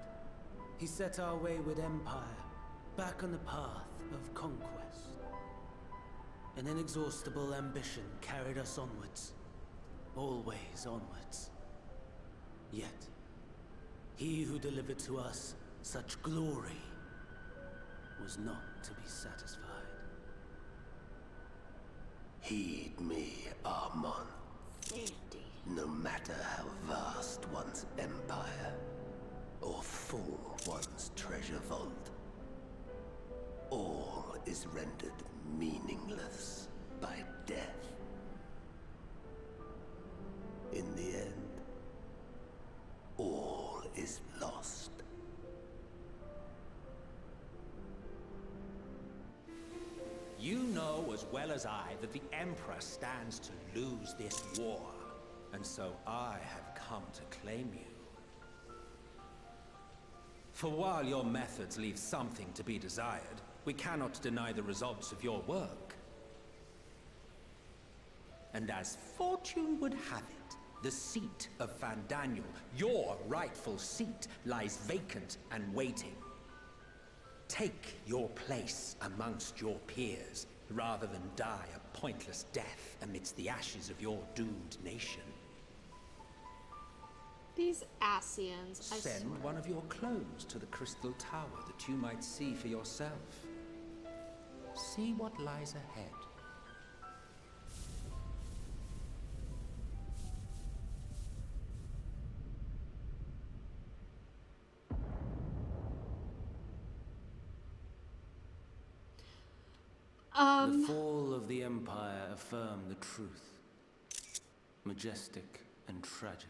he set our wayward empire back on the path of conquest. An inexhaustible ambition carried us onwards, always onwards. Yet, he who delivered to us such glory was not to be satisfied. Heed me, Armon. No matter how vast one's empire, or full one's treasure vault, all is rendered meaningless by death. In the end, all is lost. You know as well as I that the Emperor stands to lose this war, and so I have come to claim you. For while your methods leave something to be desired, we cannot deny the results of your work. And as fortune would have it, the seat of Van Daniel, your rightful seat, lies vacant and waiting. Take your place amongst your peers, rather than die a pointless death amidst the ashes of your doomed nation. These Asians, I Send swear. one of your clones to the Crystal Tower that you might see for yourself. See what lies ahead. The fall of the Empire affirmed the truth. Majestic and tragic,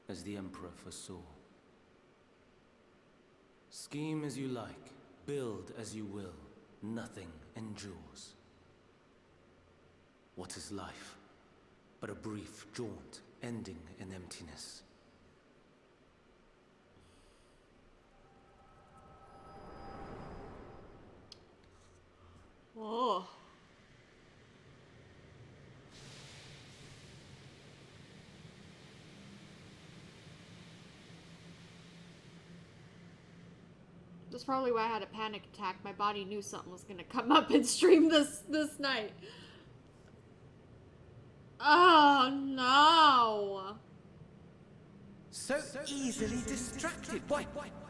as the Emperor foresaw. Scheme as you like, build as you will, nothing endures. What is life but a brief jaunt ending in emptiness? Oh. That's probably why I had a panic attack. My body knew something was gonna come up and stream this night. Oh no! So easily distracted. Why,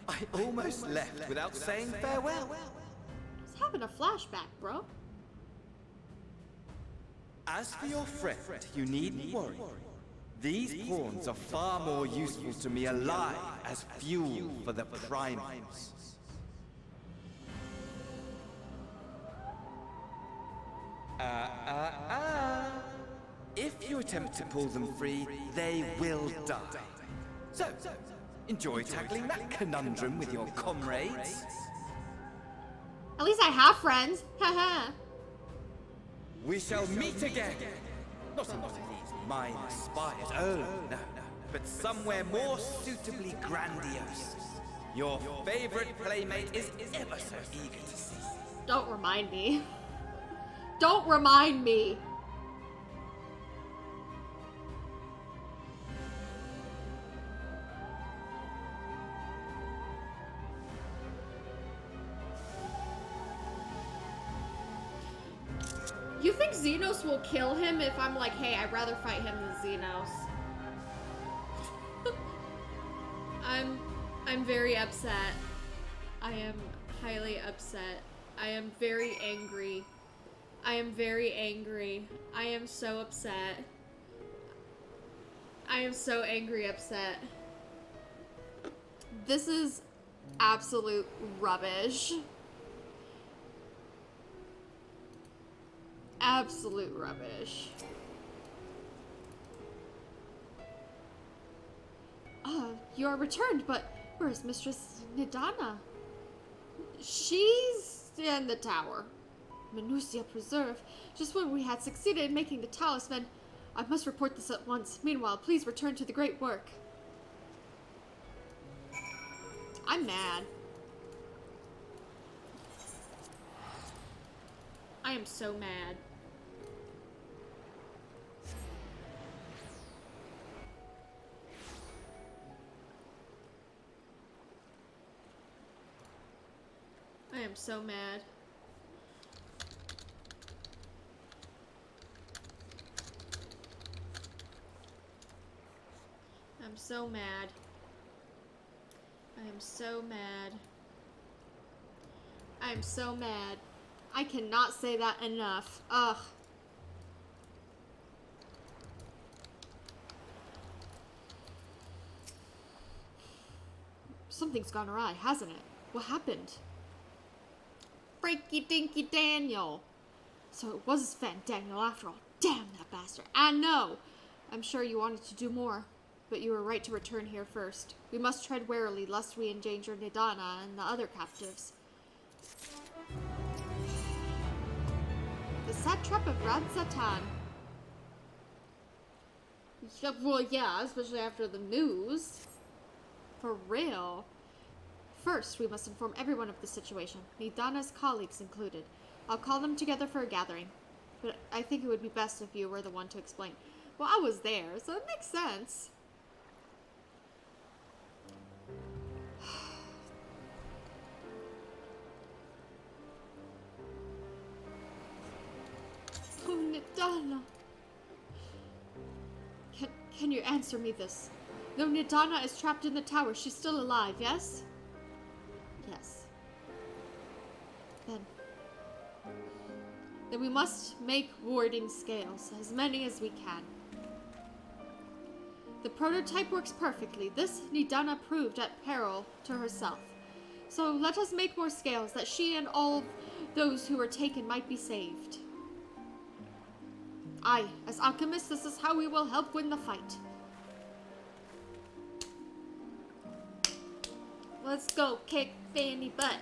I almost left without saying farewell. I was having a flashback, bro. As for your friend, you needn't worry. These pawns are far more useful to me alive as fuel for the primals. If you attempt to pull them free, they will die. So, enjoy tackling that conundrum with your comrades. At least I have friends. Haha. We shall meet again. Not in one of these minor spires, oh no, but somewhere more suitably grandiose. Your favorite playmate is ever so eager to see. Don't remind me. Don't remind me. You think Xenos will kill him if I'm like, hey, I'd rather fight him than Xenos? I'm very upset. I am highly upset. I am very angry. I am very angry. I am so upset. I am so angry upset. This is absolute rubbish. Absolute rubbish. You are returned, but where's Mistress Nidana? She's in the tower. Minucia Preserve. Just when we had succeeded in making the talisman. I must report this at once. Meanwhile, please return to the great work. I'm mad. I am so mad. I am so mad. I'm so mad. I am so mad. I am so mad. I cannot say that enough. Ugh. Something's gone awry, hasn't it? What happened? Freaky Dinky Daniel. So it was Van Daniel after all. Damn that bastard. I know. I'm sure you wanted to do more, but you were right to return here first. We must tread warily lest we endanger Nidana and the other captives. The satrap of Radzatan. Yeah, well, yeah, especially after the news. For real. First, we must inform everyone of the situation, Nidana's colleagues included. I'll call them together for a gathering, but I think it would be best if you were the one to explain. Well, I was there, so it makes sense. Oh, Nidana. Can you answer me this? Though Nidana is trapped in the tower, she's still alive, yes? Yes. Then we must make warding scales, as many as we can. The prototype works perfectly. This Nidana proved at peril to herself. So let us make more scales, that she and all those who were taken might be saved. Aye, as alchemists, this is how we will help win the fight. Let's go kick Fanny butt.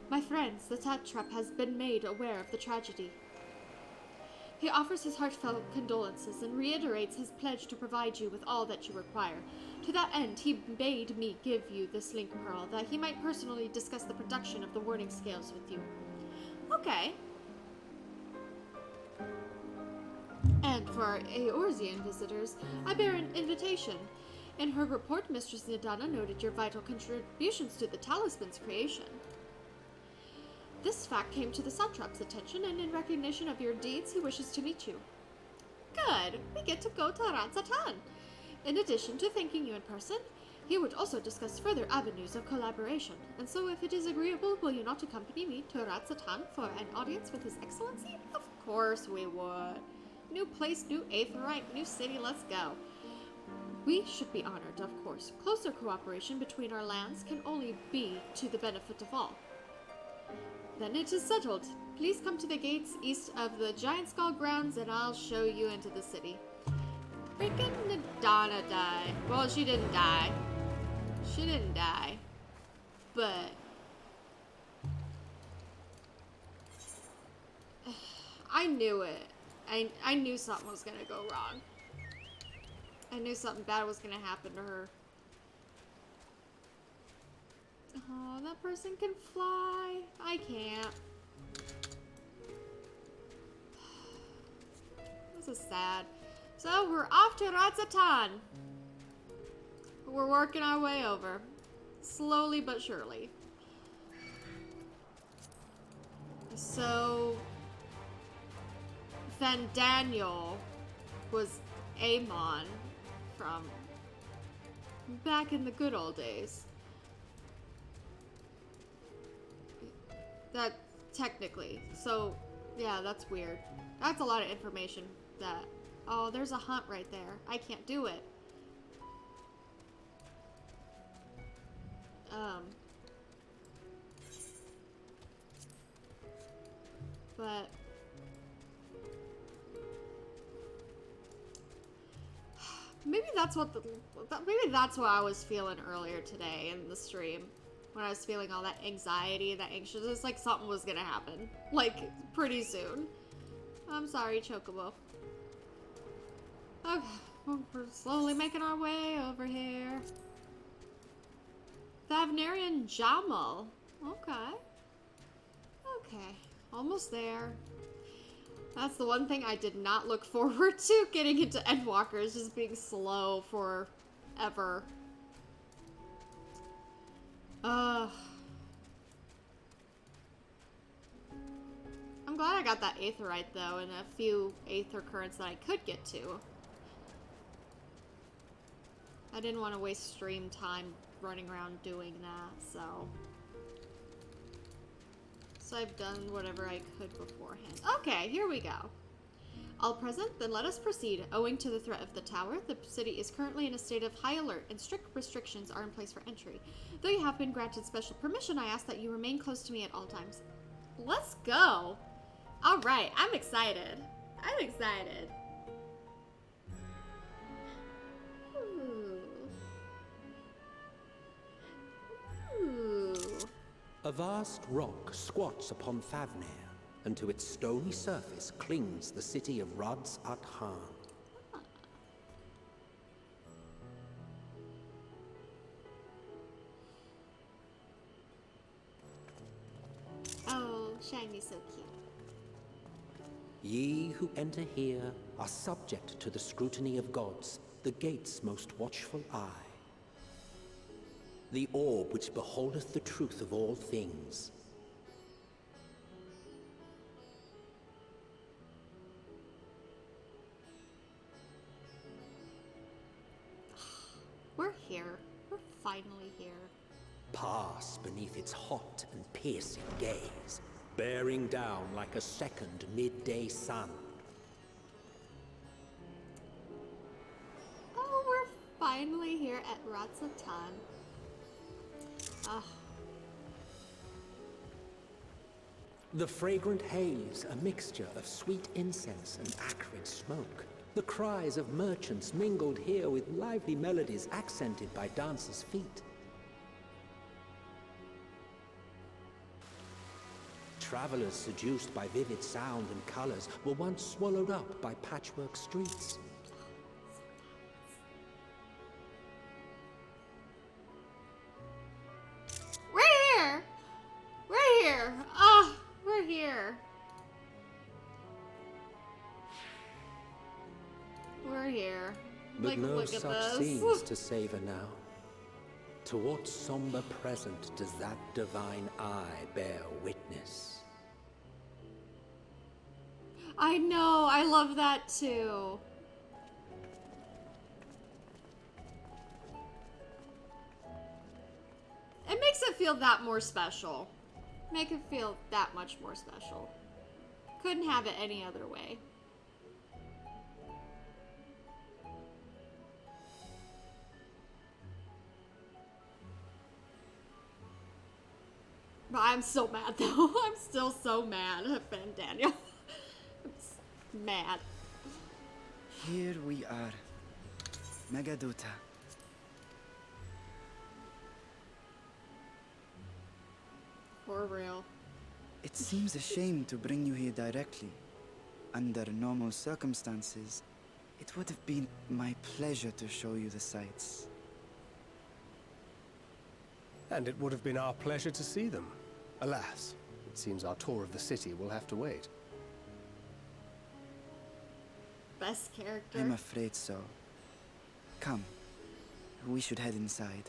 My friends, the satrap has been made aware of the tragedy. He offers his heartfelt condolences and reiterates his pledge to provide you with all that you require. To that end, he bade me give you this link pearl, that he might personally discuss the production of the warding scales with you. Okay. And for our Eorzean visitors, I bear an invitation. In her report, Mistress Nidana noted your vital contributions to the talisman's creation. This fact came to the satrap's attention, and in recognition of your deeds, he wishes to meet you. Good! We get to go to Radzatan! In addition to thanking you in person, he would also discuss further avenues of collaboration. And so, if it is agreeable, will you not accompany me to Radzatan for an audience with His Excellency? Of course we would. New place, new aetheryte, new city, let's go. We should be honored, of course. Closer cooperation between our lands can only be to the benefit of all. Then it is settled. Please come to the gates east of the Giant Skull grounds and I'll show you into the city. Freaking Nidana died. Well, she didn't die. She didn't die. But I knew it. I knew something was gonna go wrong. I knew something bad was gonna happen to her. Oh, that person can fly. I can't. This is sad. So we're off to Razatan. We're working our way over. Slowly but surely. So Daniel was Amon from back in the good old days. That technically. So yeah, that's weird. That's a lot of information that... Oh, there's a hunt right there. I can't do it. But... Maybe that's what I was feeling earlier today in the stream. When I was feeling all that anxiety, that anxiousness, like something was gonna happen. Like, pretty soon. I'm sorry, Chocobo. Okay, we're slowly making our way over here. Thavnarian Jamal. Okay. Okay, almost there. That's the one thing I did not look forward to, getting into Endwalker, is just being slow forever. I'm glad I got that Aetherite, though, and a few Aether Currents that I could get to. I didn't want to waste stream time running around doing that, so... So I've done whatever I could beforehand. Okay, here we go. All present, then let us proceed. Owing to the threat of the tower, the city is currently in a state of high alert, and strict restrictions are in place for entry. Though you have been granted special permission, I ask that you remain close to me at all times. Let's go! Alright, I'm excited. I'm excited. Ooh. A vast rock squats upon Thavnir, and to its stony surface clings the city of Radz-at-Han. Oh, shiny, so cute. Ye who enter here are subject to the scrutiny of gods, the gate's most watchful eye. The orb which beholdeth the truth of all things. We're here. We're finally here. Pass beneath its hot and piercing gaze, bearing down like a second midday sun. Oh, we're finally here at Razatan. Ah. The fragrant haze, a mixture of sweet incense and acrid smoke. The cries of merchants mingled here with lively melodies accented by dancers' feet. Travelers seduced by vivid sound and colors were once swallowed up by patchwork streets. We're here! We're here! Ah, we're here. We're here. But Like, no look at such this. scenes to savor now. To what somber present does that divine eye bear witness? I know, I love that too. It makes it feel that more special. Make it feel that much more special. Couldn't have it any other way. But I'm so mad though. I'm still so mad at Daniel. I'm mad. Here we are. Megadota. For real. It seems a shame to bring you here directly. Under normal circumstances, it would have been my pleasure to show you the sights. And it would have been our pleasure to see them. Alas, it seems our tour of the city will have to wait. best character. I'm afraid so. Come, we should head inside.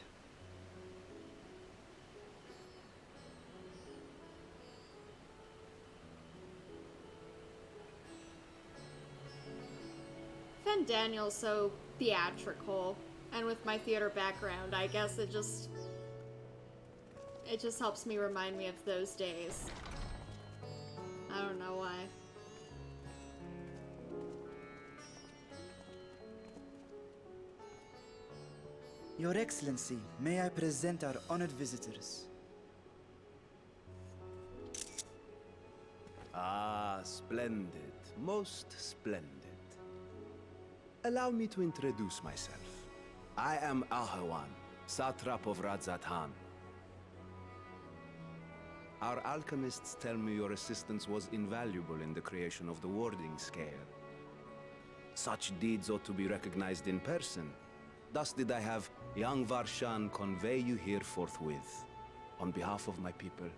Daniel's so theatrical, and with my theater background, I guess it just helps me remind me of those days. I don't know why. Your Excellency, may I present our honored visitors? Ah, splendid. Most splendid. Allow me to introduce myself. I am Ahawan, satrap of Radzat-Han. Our alchemists tell me your assistance was invaluable in the creation of the warding scale. Such deeds ought to be recognized in person. Thus did I have young Varshan convey you here forthwith. On behalf of my people,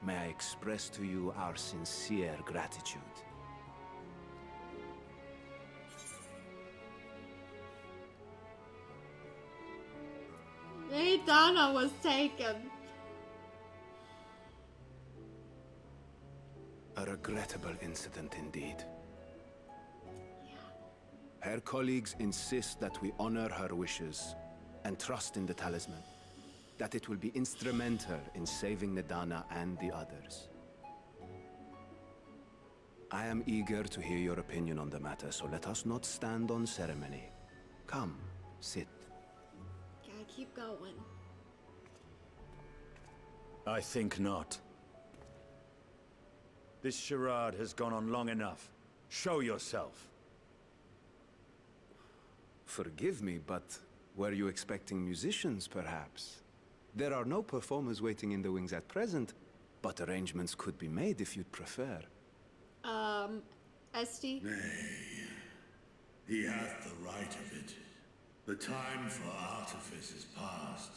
may I express to you our sincere gratitude. Donna was taken. A regrettable incident indeed. Her colleagues insist that we honor her wishes and trust in the talisman, that it will be instrumental in saving Nidana and the others. I am eager to hear your opinion on the matter, so let us not stand on ceremony. Come, sit. Gotta keep going. I think not. This charade has gone on long enough. Show yourself. Forgive me, but were you expecting musicians, perhaps? There are no performers waiting in the wings at present, but arrangements could be made if you'd prefer. Esty? Nay, he hath the right of it. The time for artifice is past.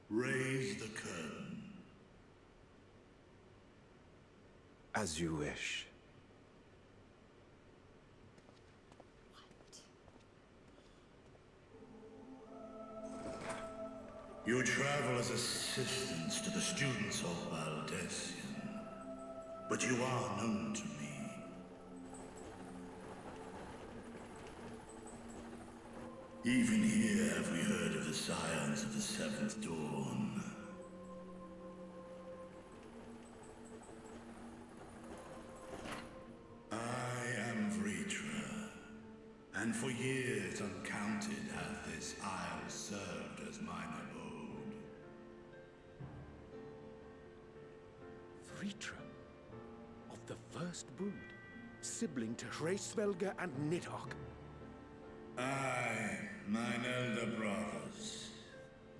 Raise the curtain. As you wish. You travel as assistants to the students of Valdesian, but you are known to me. Even here have we heard of the scions of the Seventh Dawn. I am Vritra, and for years uncounted hath this isle served as mine abode. Vritra, of the first brood, sibling to Hraesvelga and Nidhogg. I, mine elder brothers,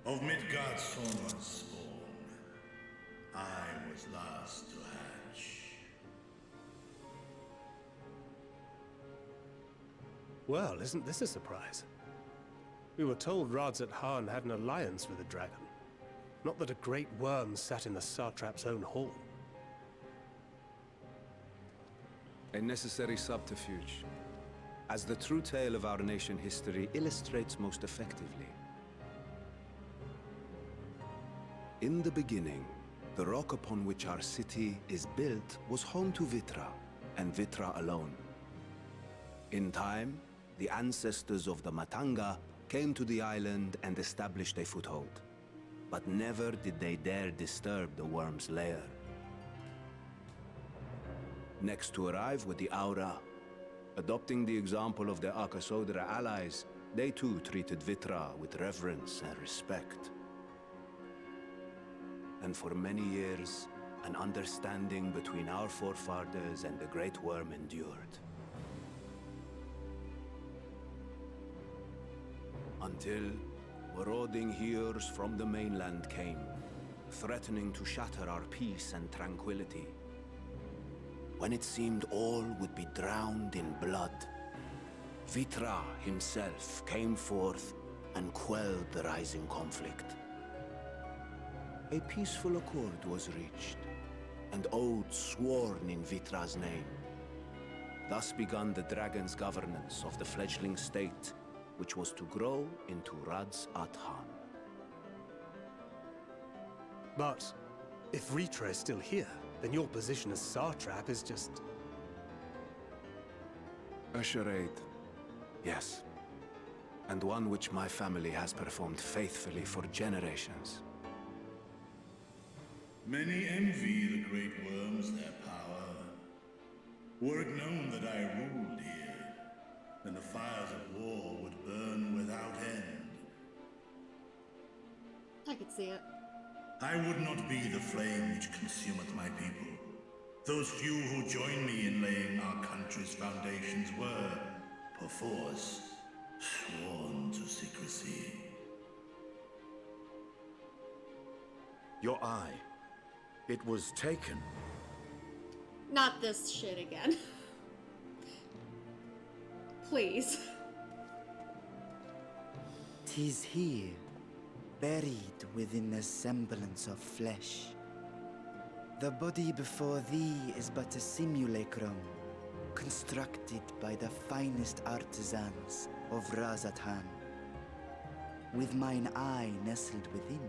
of Midgard's Sonar's spawn, I was last to hatch. Well, isn't this a surprise? We were told Radzat-Han had an alliance with the dragon. Not that a great worm sat in the satrap's own hall. A necessary subterfuge, as the true tale of our nation history illustrates most effectively. In the beginning, the rock upon which our city is built was home to Vitra, and Vitra alone. In time, the ancestors of the Matanga came to the island and established a foothold. But never did they dare disturb the worm's lair. Next to arrive were the Aura. Adopting the example of their Akasodra allies, they too treated Vitra with reverence and respect. And for many years, an understanding between our forefathers and the Great Worm endured. Until marauding heroes from the mainland came, threatening to shatter our peace and tranquility. When it seemed all would be drowned in blood, Vitra himself came forth and quelled the rising conflict. A peaceful accord was reached, and oaths sworn in Vitra's name. Thus began the dragon's governance of the fledgling state, which was to grow into Radz Athan. But if Ritra is still here, then your position as Satrap is just... A charade, yes. And one which my family has performed faithfully for generations. Many envy the great worms their power. Were it known that I ruled here, then the fires of war would burn without end. I could see it. I would not be the flame which consumeth my people. Those few who joined me in laying our country's foundations were, perforce, sworn to secrecy. Your eye. It was taken. Not this shit again. Please. 'Tis here, buried within the semblance of flesh. The body before thee is but a simulacrum, constructed by the finest artisans of Razathan. With mine eye nestled within,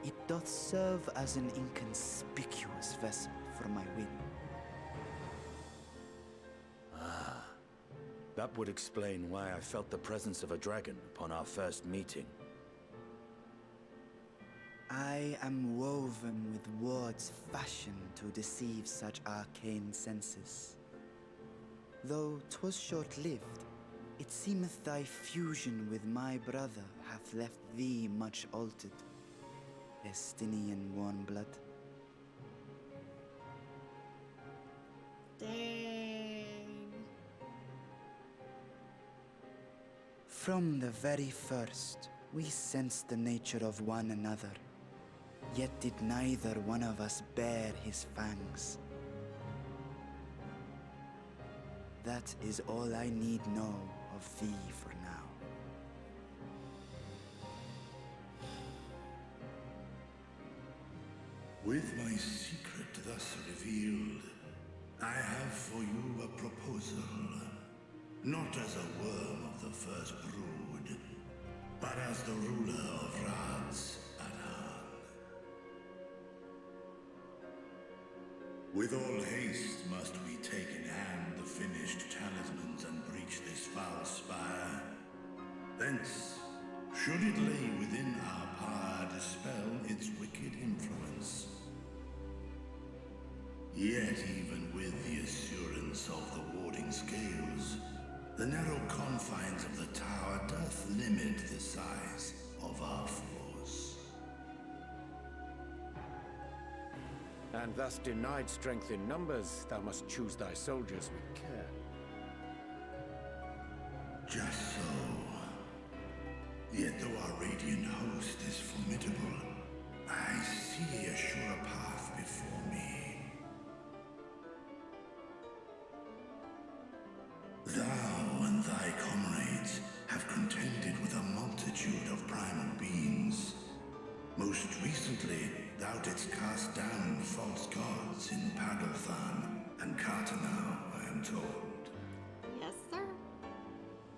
it doth serve as an inconspicuous vessel for my will. That would explain why I felt the presence of a dragon upon our first meeting. I am woven with words fashioned to deceive such arcane senses. Though 'twas short-lived, it seemeth thy fusion with my brother hath left thee much altered. Estinian warm blood. Dang. From the very first, we sensed the nature of one another. Yet did neither one of us bare his fangs. That is all I need know of thee for now. With my secret thus revealed, I have for you a proposal. Not as a worm of the first brood, but as the ruler of Radz Athan. With all haste must we take in hand the finished talismans and breach this foul spire. Thence, should it lay within our power, dispel its wicked influence. Yet even with the assurance of the warding scales, the narrow confines of the tower doth limit the size of our force. And thus denied strength in numbers, thou must choose thy soldiers with care. Just so. Yet though our radiant host is formidable, I see a sure path before me. Thou and thy comrades have contended with a multitude of primal beings. Most recently, thou didst cast down false gods in Padalthan and Cartanau, I am told. Yes, sir.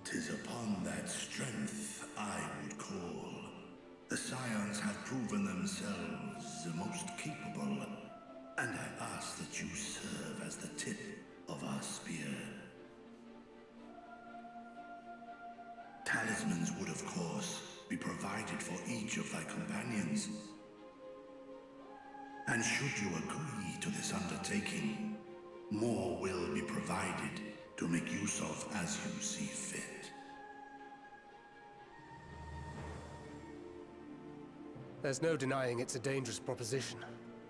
'Tis upon that strength I would call. The Scions have proven themselves the most capable, and I ask that you serve as the tip of our spear. Talismans would, of course, be provided for each of thy companions. And should you agree to this undertaking, more will be provided to make use of as you see fit. There's no denying it's a dangerous proposition,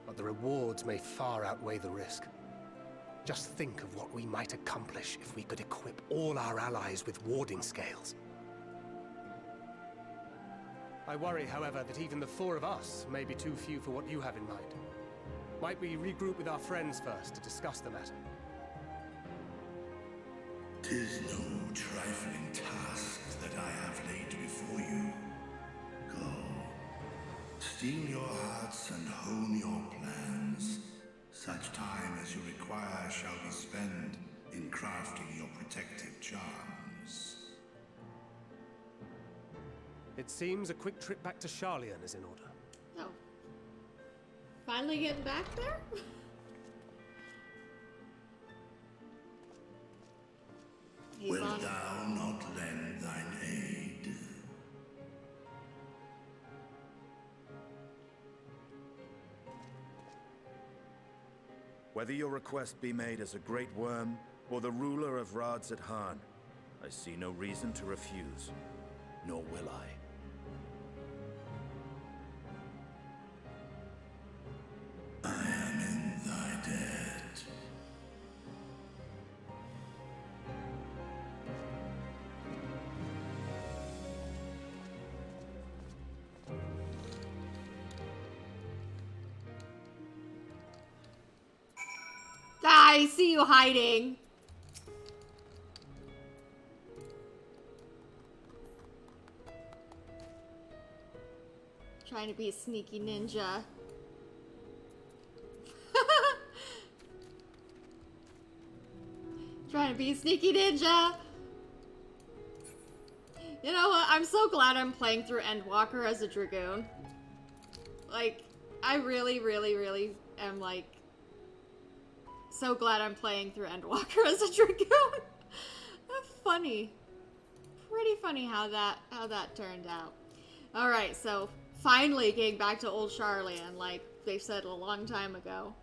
but the rewards may far outweigh the risk. Just think of what we might accomplish if we could equip all our allies with warding scales. I worry, however, that even the four of us may be too few for what you have in mind. Might we regroup with our friends first to discuss the matter? 'Tis no trifling task that I have laid before you. Go. Steel your hearts and hone your plans. Such time as you require shall be spent in crafting your protective charms. It seems a quick trip back to Sharlyan is in order. Oh. Finally getting back there? Wilt thou not lend thine aid? Whether your request be made as a great worm or the ruler of Rads at Han, I see no reason to refuse, nor will I. I am in thy debt. I see you hiding. Trying to be a sneaky ninja. Trying to be a sneaky ninja. You know what? I'm so glad I'm playing through Endwalker as a Dragoon. Like, I really, really, really am like so glad I'm playing through Endwalker as a Dragoon. That's funny. Pretty funny how that turned out. Alright, so finally getting back to old Sharlyan, like they said a long time ago.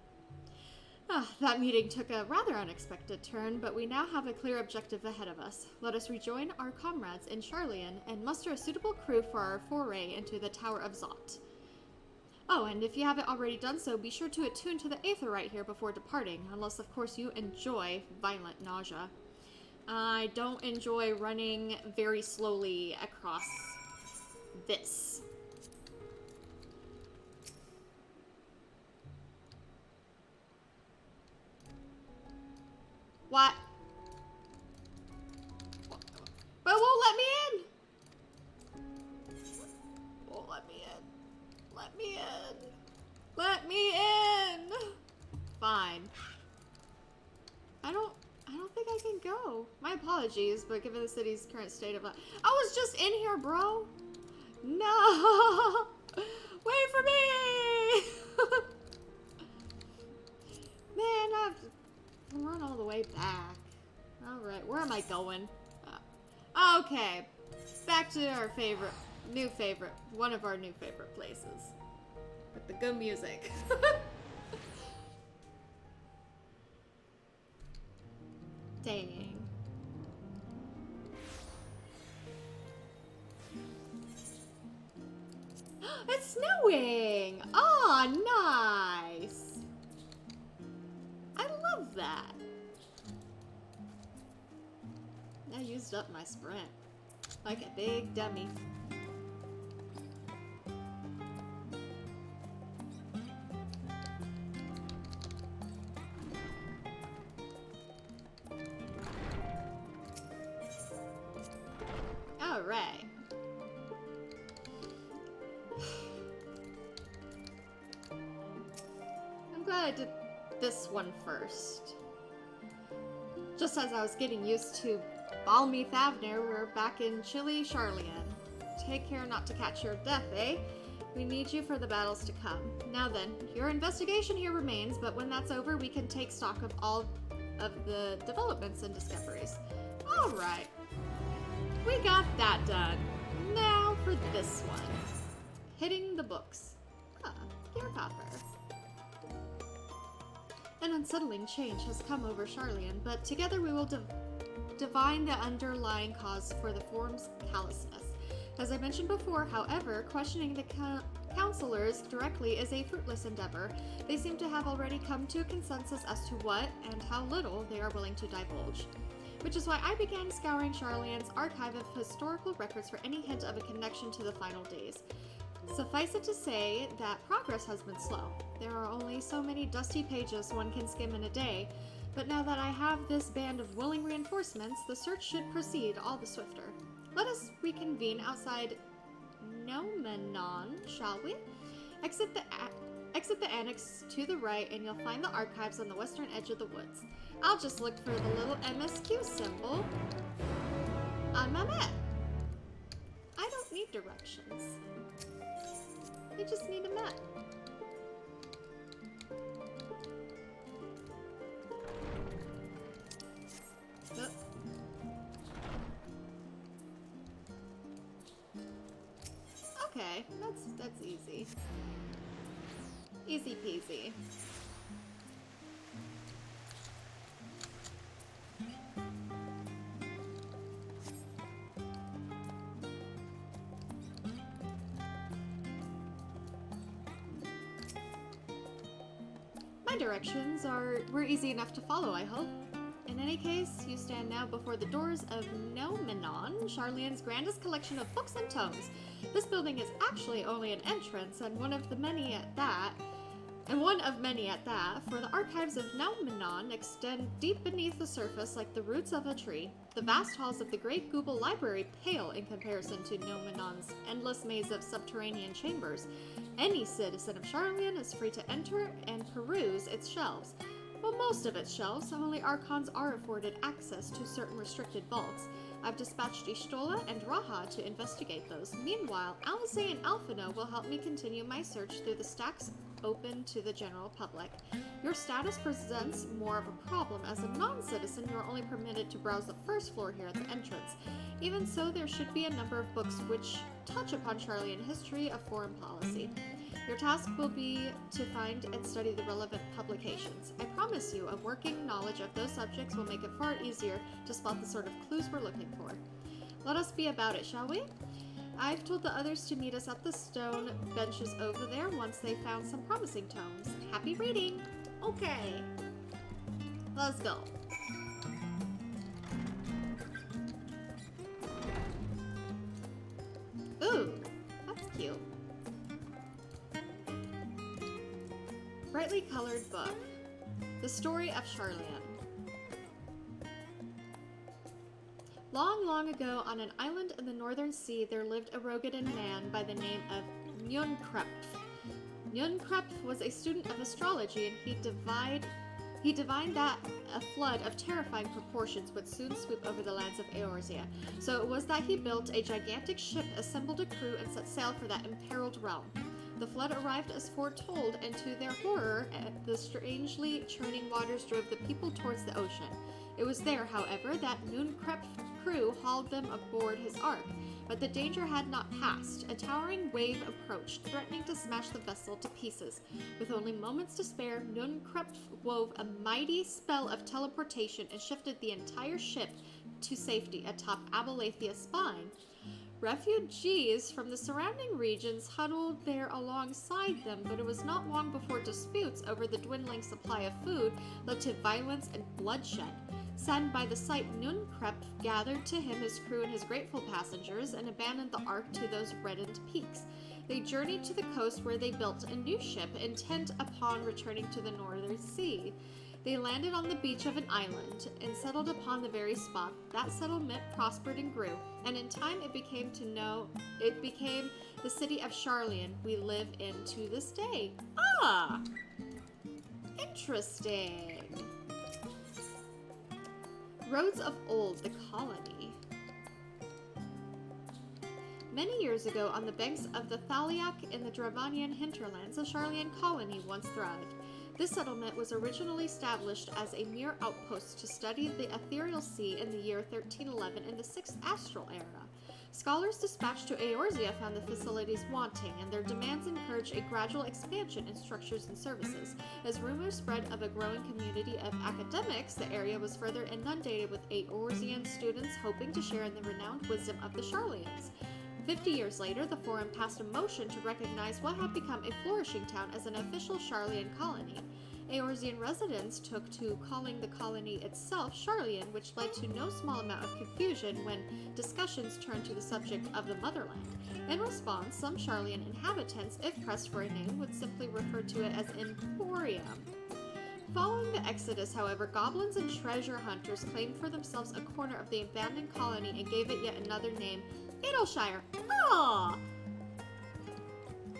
That meeting took a rather unexpected turn, but we now have a clear objective ahead of us. Let us rejoin our comrades in Sharlyan and muster a suitable crew for our foray into the Tower of Zot. Oh, and if you haven't already done so, be sure to attune to the Aether right here before departing, unless of course you enjoy violent nausea. I don't enjoy running very slowly across this. What? But it won't let me in! Won't let me in. Let me in. Let me in! Fine. I don't think I can go. My apologies, but given the city's current state of... I was just in here, bro! No! Wait for me! Man, I have to run all the way back. Alright, where am I going? Okay. Back to our one of our new favorite places. With the good music. Dang. It's snowing! Oh, nice! I love that. I used up my sprint. Like a big dummy. Alright. I'm glad I did this one first. Just as I was getting used to Balmeath Avner, we're back in chilly Sharlyan. Take care not to catch your death, eh? We need you for the battles to come. Now then, your investigation here remains, but when that's over, we can take stock of all of the developments and discoveries. Alright. We got that done. Now for this one. Hitting the books. Gear copper. An unsettling change has come over Sharlyan, but together we will divine the underlying cause for the form's callousness. As I mentioned before, however, questioning the counselors directly is a fruitless endeavor. They seem to have already come to a consensus as to what and how little they are willing to divulge. Which is why I began scouring Sharlyan's archive of historical records for any hint of a connection to the final days. Suffice it to say that progress has been slow. There are only so many dusty pages one can skim in a day, but now that I have this band of willing reinforcements, the search should proceed all the swifter. Let us reconvene outside Nomenon, shall we? Exit Exit the annex to the right and you'll find the archives on the western edge of the woods. I'll just look for the little MSQ symbol on my map. I don't need directions. I just need a map. Oh. Okay, that's easy. Easy peasy. My directions were easy enough to follow, I hope. In any case, you stand now before the doors of Nomenon, Sharlyan's grandest collection of books and tomes. This building is actually only an entrance, and one of many at that, for the archives of Nomenon extend deep beneath the surface like the roots of a tree. The vast halls of the Great Google Library pale in comparison to Nomenon's endless maze of subterranean chambers. Any citizen of Sharlyan is free to enter and peruse its shelves. Well, most of its shelves, only Archons are afforded access to certain restricted vaults. I've dispatched Ishtola and Raha to investigate those. Meanwhile, Alice and Alphino will help me continue my search through the stacks open to the general public. Your status presents more of a problem. As a non-citizen, you are only permitted to browse the first floor here at the entrance. Even so, there should be a number of books which touch upon Sharlayan history of foreign policy. Your task will be to find and study the relevant publications. I promise you, a working knowledge of those subjects will make it far easier to spot the sort of clues we're looking for. Let us be about it, shall we? I've told the others to meet us at the stone benches over there once they found some promising tomes. Happy reading! Okay. Let's go. Ooh, that's cute. Brightly colored book. The Story of Sharlyan. Long, long ago, on an island in the northern sea, there lived a Rogadan man by the name of Njunkrepf. Njunkrepf was a student of astrology, and he divined that a flood of terrifying proportions would soon sweep over the lands of Eorzea. So it was that he built a gigantic ship, assembled a crew, and set sail for that imperiled realm. The flood arrived as foretold, and to their horror, the strangely churning waters drove the people towards the ocean. It was there, however, that Njunkrepf's crew hauled them aboard his ark. But the danger had not passed. A towering wave approached, threatening to smash the vessel to pieces. With only moments to spare, Njunkrepf wove a mighty spell of teleportation and shifted the entire ship to safety atop Abalathia's spine. Refugees from the surrounding regions huddled there alongside them, but it was not long before disputes over the dwindling supply of food led to violence and bloodshed. Saddened by the sight, Njunkrepf gathered to him his crew and his grateful passengers and abandoned the ark to those reddened peaks. They journeyed to the coast where they built a new ship, intent upon returning to the Northern Sea. They landed on the beach of an island and settled upon the very spot. That settlement prospered and grew, and in time it became the city of Sharlyan we live in to this day. Ah! Interesting. Roads of Old, the colony. Many years ago, on the banks of the Thaliak in the Dravanian hinterlands, a Sharlayan colony once thrived. This settlement was originally established as a mere outpost to study the ethereal sea in the year 1311 in the 6th Astral Era. Scholars dispatched to Eorzea found the facilities wanting, and their demands encouraged a gradual expansion in structures and services. As rumors spread of a growing community of academics, the area was further inundated with Eorzean students hoping to share in the renowned wisdom of the Sharlayans. 50 years later, the Forum passed a motion to recognize what had become a flourishing town as an official Sharlayan colony. Eorzean residents took to calling the colony itself Sharlyan, which led to no small amount of confusion when discussions turned to the subject of the motherland. In response, some Sharlayan inhabitants, if pressed for a name, would simply refer to it as Emporium. Following the Exodus, however, goblins and treasure hunters claimed for themselves a corner of the abandoned colony and gave it yet another name, Edelshire. Ah!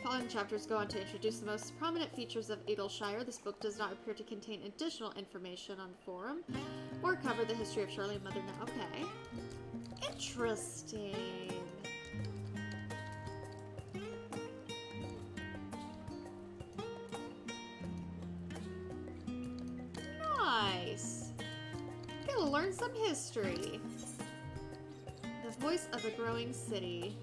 following chapters go on to introduce the most prominent features of Eagleshire. This book does not appear to contain additional information on the forum or cover the history of Sharlyan Mother now. Okay. Interesting. Nice. Gonna learn some history. The voice of a growing city.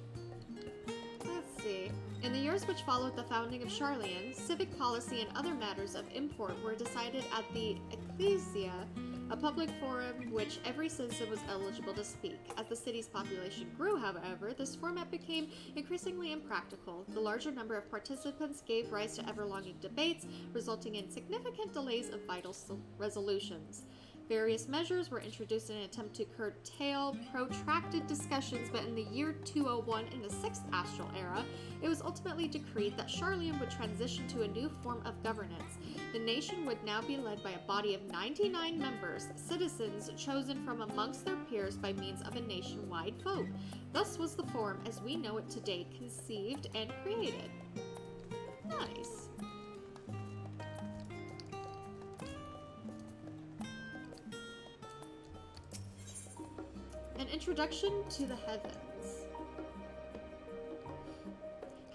Let's see. In the years which followed the founding of Sharlyan, civic policy and other matters of import were decided at the Ecclesia, a public forum which every citizen was eligible to speak. As the city's population grew, however, this format became increasingly impractical. The larger number of participants gave rise to ever-longing debates, resulting in significant delays of vital resolutions. Various measures were introduced in an attempt to curtail protracted discussions, but in the year 201, in the 6th Astral Era, it was ultimately decreed that Sharlyan would transition to a new form of governance. The nation would now be led by a body of 99 members, citizens chosen from amongst their peers by means of a nationwide vote. Thus was the forum as we know it today conceived and created. Nice. An introduction to the heavens.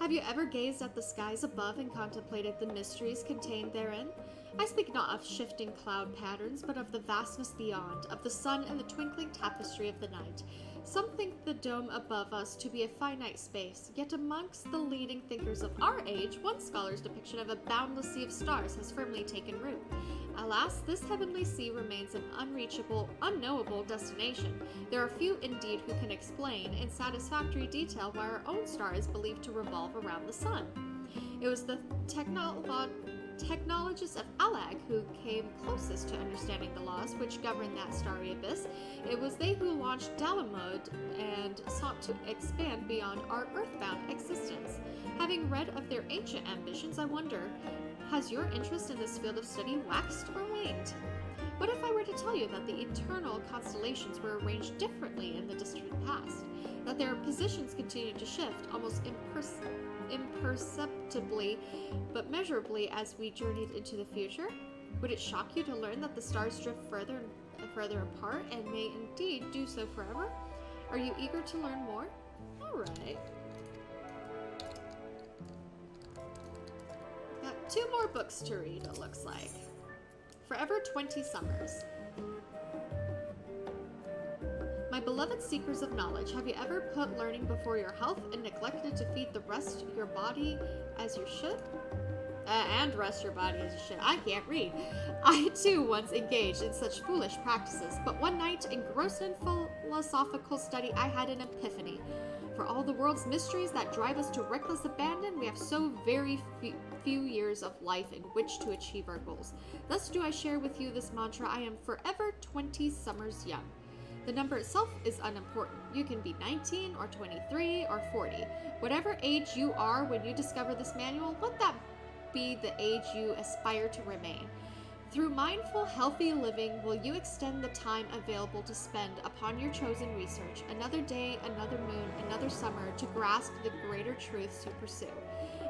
Have you ever gazed at the skies above and contemplated the mysteries contained therein? I speak not of shifting cloud patterns, but of the vastness beyond, of the sun and the twinkling tapestry of the night. Some think the dome above us to be a finite space, yet amongst the leading thinkers of our age, one scholar's depiction of a boundless sea of stars has firmly taken root. Alas, this heavenly sea remains an unreachable, unknowable destination. There are few indeed who can explain in satisfactory detail why our own star is believed to revolve around the sun. It was the technologists of Alag who came closest to understanding the laws which govern that starry abyss. It was they who launched Dalamud and sought to expand beyond our earthbound existence. Having read of their ancient ambitions, I wonder, has your interest in this field of study waxed or waned? What if I were to tell you that the eternal constellations were arranged differently in the distant past? That their positions continued to shift, almost imperceptibly but measurably as we journeyed into the future? Would it shock you to learn that the stars drift further and further apart and may indeed do so forever? Are you eager to learn more? Alright. Got 2 more books to read, it looks like. Forever 20 Summers. My beloved seekers of knowledge, have you ever put learning before your health and neglected to feed the rest of your body as you should? And rest your body as you should. I can't read. I too once engaged in such foolish practices, but one night, engrossed in philosophical study, I had an epiphany. For all the world's mysteries that drive us to reckless abandon, we have so very few years of life in which to achieve our goals. Thus do I share with you this mantra: I am forever 20 summers young. The number itself is unimportant. You can be 19 or 23 or 40. Whatever age you are when you discover this manual, let that be the age you aspire to remain. Through mindful, healthy living will you extend the time available to spend upon your chosen research, another day, another moon, another summer, to grasp the greater truths to pursue.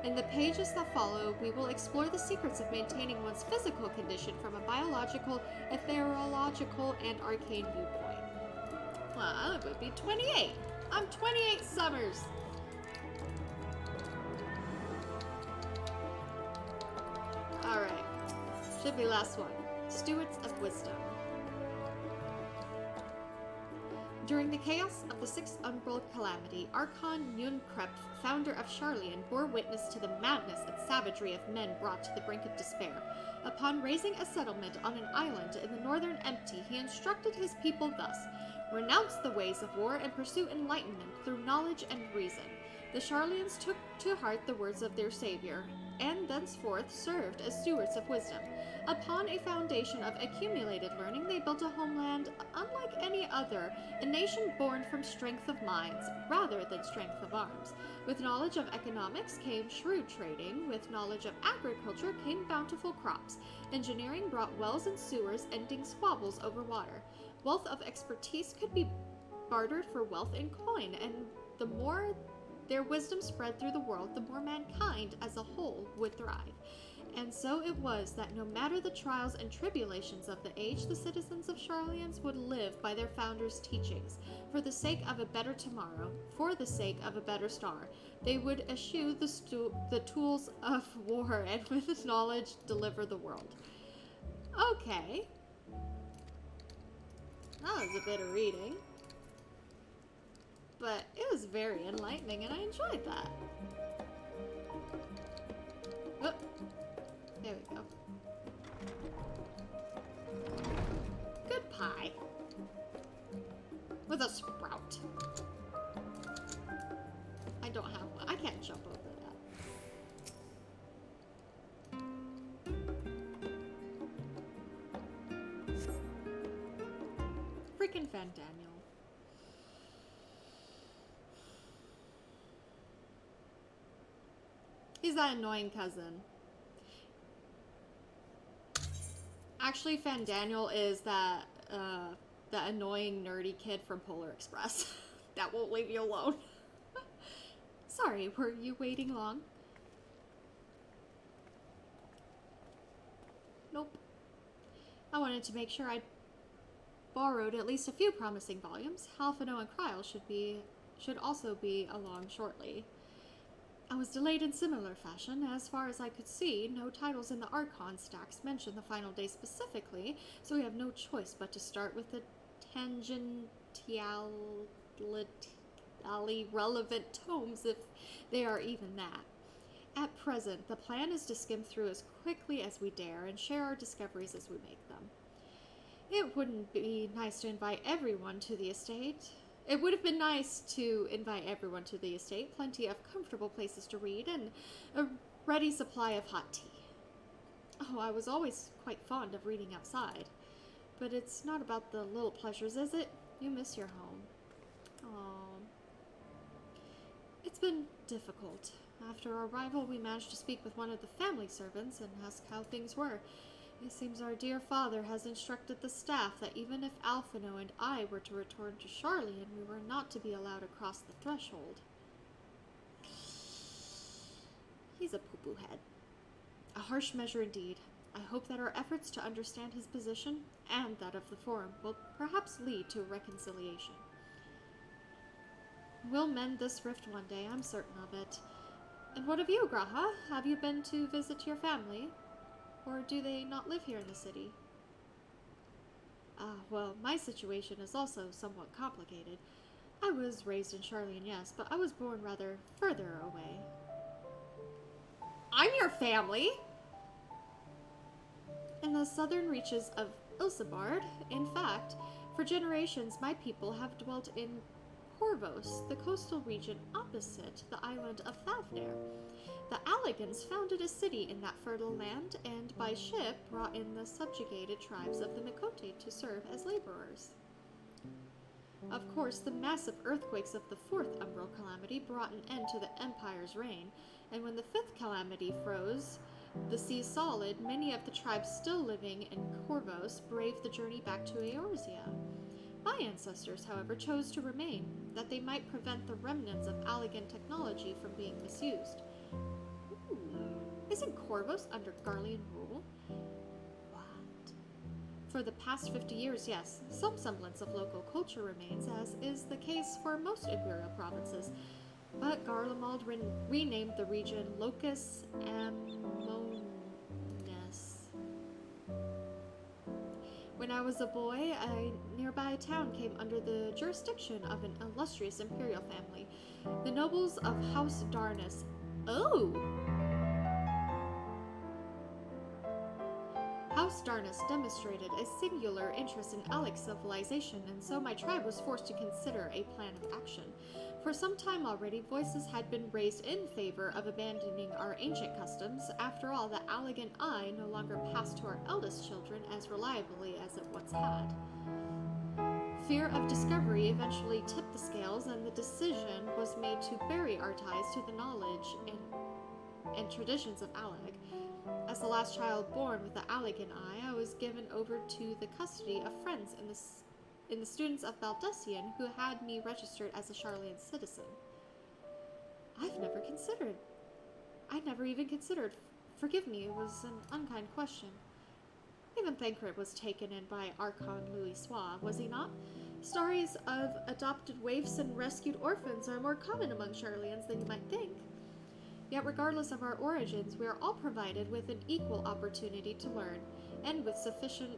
In the pages that follow, we will explore the secrets of maintaining one's physical condition from a biological, ethereological, and arcane viewpoint. Well, I would be 28. I'm 28 summers. Alright. Should be last one. Stewards of Wisdom. During the chaos of the 6th Umbral Calamity, Archon Nunkrep, founder of Sharlyan, bore witness to the madness and savagery of men brought to the brink of despair. Upon raising a settlement on an island in the northern Empty, he instructed his people thus: renounce the ways of war and pursue enlightenment through knowledge and reason. The Sharlyans took to heart the words of their savior, and thenceforth served as stewards of wisdom. Upon a foundation of accumulated learning, they built a homeland unlike any other, a nation born from strength of minds rather than strength of arms. With knowledge of economics came shrewd trading. With knowledge of agriculture came bountiful crops. Engineering brought wells and sewers, ending squabbles over water. Wealth of expertise could be bartered for wealth in coin, and the more their wisdom spread through the world, the more mankind as a whole would thrive. And so it was that no matter the trials and tribulations of the age, the citizens of Sharlyans would live by their founders' teachings. For the sake of a better tomorrow, for the sake of a better star, they would eschew the tools of war and with knowledge deliver the world. Okay. That was a bit of reading. But it was very enlightening and I enjoyed that. Oh. There we go. Good pie. With a sprout. I don't have one. I can't jump over that. Freaking Fandaniel. He's that annoying cousin. Actually, Fandaniel is that annoying nerdy kid from Polar Express that won't leave you alone. Sorry, were you waiting long? Nope. I wanted to make sure I borrowed at least a few promising volumes. Halfino and Kryl should also be along shortly. I was delayed in similar fashion. As far as I could see, no titles in the Archon stacks mention the final day specifically, so we have no choice but to start with the tangentially relevant tomes, if they are even that. At present, the plan is to skim through as quickly as we dare and share our discoveries as we make them. It wouldn't be nice to invite everyone to the estate. It would have been nice to invite everyone to the estate, plenty of comfortable places to read, and a ready supply of hot tea. Oh, I was always quite fond of reading outside. But it's not about the little pleasures, is it? You miss your home. Aww. It's been difficult. After our arrival, we managed to speak with one of the family servants and ask how things were. It seems our dear father has instructed the staff that even if Alphino and I were to return to Sharlyan, we were not to be allowed across the threshold. He's a poo-poo head. A harsh measure indeed. I hope that our efforts to understand his position, and that of the Forum, will perhaps lead to a reconciliation. We'll mend this rift one day, I'm certain of it. And what of you, Graha? Have you been to visit your family? Or do they not live here in the city? Well, my situation is also somewhat complicated. I was raised in Sharlyan, yes, but I was born rather further away. I'm your family! In the southern reaches of Ilsabard, in fact, for generations my people have dwelt in Corvos, the coastal region opposite the island of Thavner. The Alligans founded a city in that fertile land, and by ship brought in the subjugated tribes of the Mikote to serve as laborers. Of course, the massive earthquakes of the fourth Umbral Calamity brought an end to the Empire's reign, and when the fifth Calamity froze the sea solid, many of the tribes still living in Corvos braved the journey back to Eorzea. My ancestors, however, chose to remain, that they might prevent the remnants of Alligan technology from being misused. Isn't Corvos under Garlean rule? What? For the past 50 years, yes, some semblance of local culture remains, as is the case for most imperial provinces. But Garlemald renamed the region Locus Ammonius. When I was a boy, a nearby town came under the jurisdiction of an illustrious imperial family, the nobles of House Darnus. Oh! House Darnus demonstrated a singular interest in Alec civilization, and so my tribe was forced to consider a plan of action. For some time already, voices had been raised in favor of abandoning our ancient customs. After all, the Alligan eye no longer passed to our eldest children as reliably as it once had. Fear of discovery eventually tipped the scales, and the decision was made to bury our ties to the knowledge and traditions of Alec. As the last child born with the Alligan eye, I was given over to the custody of friends in the students of Baldessian who had me registered as a Sharlayan citizen. I'd never even considered. Forgive me, it was an unkind question. Even Thancred was taken in by Archon Louis Sois, was he not? Stories of adopted waifs and rescued orphans are more common among Sharlyans than you might think. Yet regardless of our origins, we are all provided with an equal opportunity to learn, and with sufficient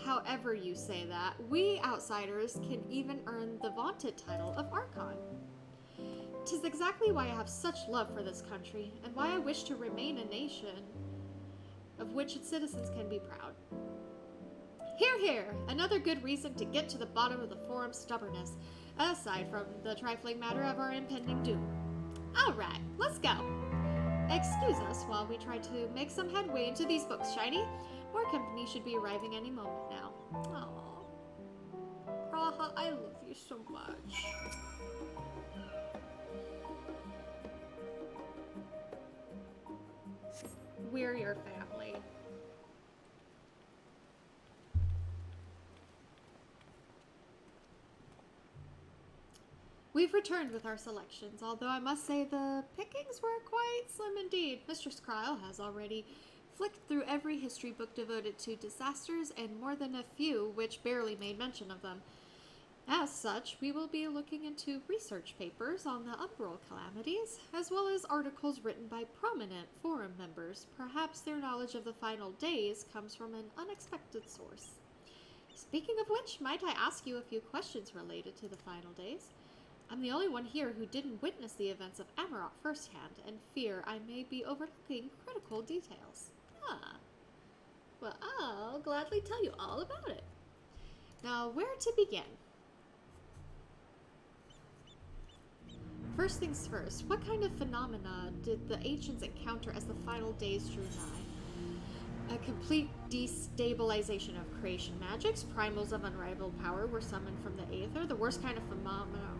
however you say that, we outsiders can even earn the vaunted title of Archon. 'Tis exactly why I have such love for this country, and why I wish to remain a nation of which its citizens can be proud. Hear, hear! Another good reason to get to the bottom of the Forum's stubbornness, aside from the trifling matter of our impending doom. Alright, let's go! Excuse us while we try to make some headway into these books, Shiny. More company should be arriving any moment now. Aww. Raha, I love you so much. We're your family. We've returned with our selections, although I must say the pickings were quite slim indeed. Mistress Kryle has already flicked through every history book devoted to disasters and more than a few which barely made mention of them. As such, we will be looking into research papers on the Umbral calamities, as well as articles written by prominent forum members. Perhaps their knowledge of the final days comes from an unexpected source. Speaking of which, might I ask you a few questions related to the final days? I'm the only one here who didn't witness the events of Amarok firsthand, and fear I may be overlooking critical details. Well, I'll gladly tell you all about it. Now, where to begin? First things first, what kind of phenomena did the ancients encounter as the final days drew nigh? A complete destabilization of creation magics, primals of unrivaled power were summoned from the aether, the worst kind of phenomena.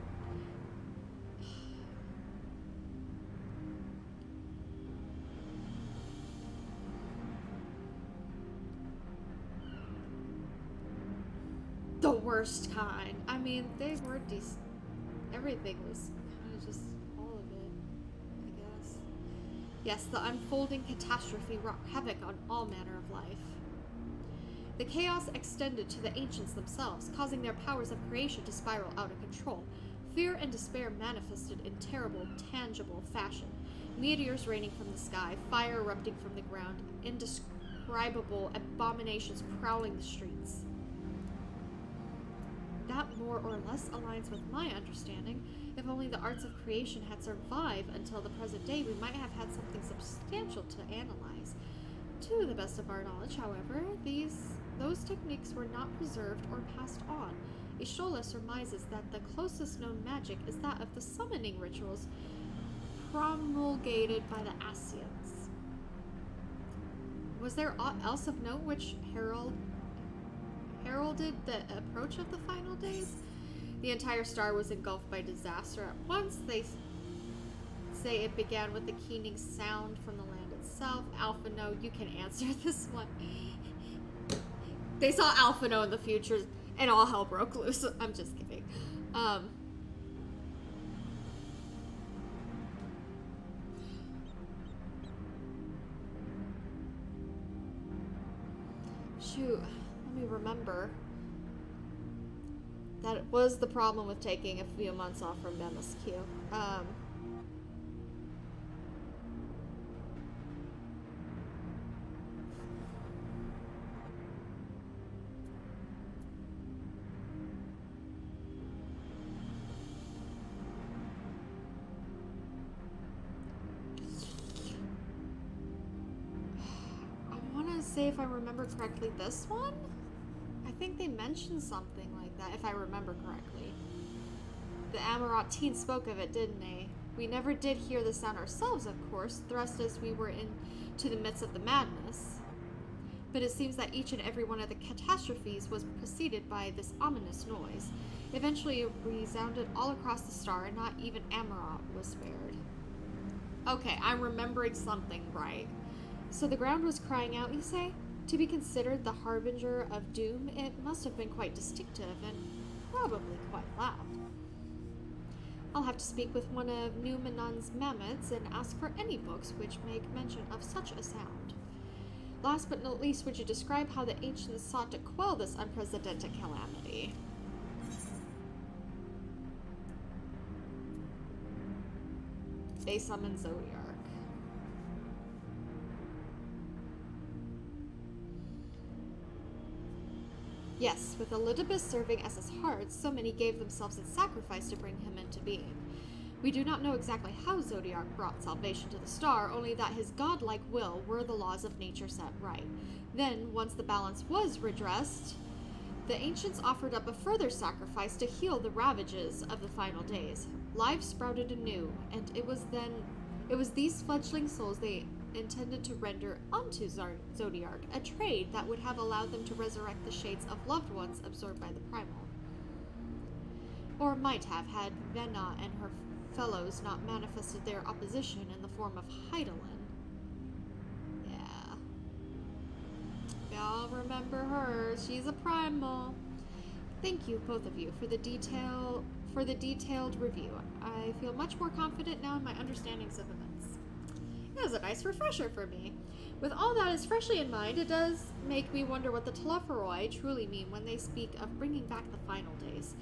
The worst kind. I mean, they were everything was kind of just all of it, I guess. Yes, the unfolding catastrophe wrought havoc on all manner of life. The chaos extended to the ancients themselves, causing their powers of creation to spiral out of control. Fear and despair manifested in terrible, tangible fashion. Meteors raining from the sky, fire erupting from the ground, indescribable abominations prowling the streets. That more or less aligns with my understanding. If only the arts of creation had survived until the present day, we might have had something substantial to analyze. To the best of our knowledge, however, those techniques were not preserved or passed on. Ishola surmises that the closest known magic is that of the summoning rituals promulgated by the Asians. Was there aught else of note which heralded the approach of the final days? The entire star was engulfed by disaster at once. They say it began with the keening sound from the land itself. Alphino, you can answer this one. They saw Alphino in the future and all hell broke loose. I'm just kidding. Shoot. Let me remember. That was the problem with taking a few months off from MSQ. I want to say, if I remember correctly, this one? I think they mentioned something like that, if I remember correctly. The Amarok teens spoke of it, didn't they? We never did hear the sound ourselves, of course, thrust as we were into the midst of the madness. But it seems that each and every one of the catastrophes was preceded by this ominous noise. Eventually it resounded all across the star, and not even Amarok was spared. Okay, I'm remembering something right. So the ground was crying out, you say? To be considered the harbinger of doom, it must have been quite distinctive and probably quite loud. I'll have to speak with one of Numenon's mammoths and ask for any books which make mention of such a sound. Last but not least, would you describe how the ancients sought to quell this unprecedented calamity? They summoned Zodiark. Yes, with Elidibus serving as his heart, so many gave themselves in sacrifice to bring him into being. We do not know exactly how Zodiark brought salvation to the star, only that his godlike will were the laws of nature set right. Then, once the balance was redressed, the ancients offered up a further sacrifice to heal the ravages of the final days. Life sprouted anew, and it was these fledgling souls they intended to render unto Zodiark, a trade that would have allowed them to resurrect the shades of loved ones absorbed by the primal. Or might have, had Venna and her fellows not manifested their opposition in the form of Heidelin. Yeah. Y'all remember her. She's a primal. Thank you, both of you, for the detailed review. I feel much more confident now in my understandings of events. It was a nice refresher for me. With all that as freshly in mind, it does make me wonder what the Telophoroi truly mean when they speak of bringing back the final days.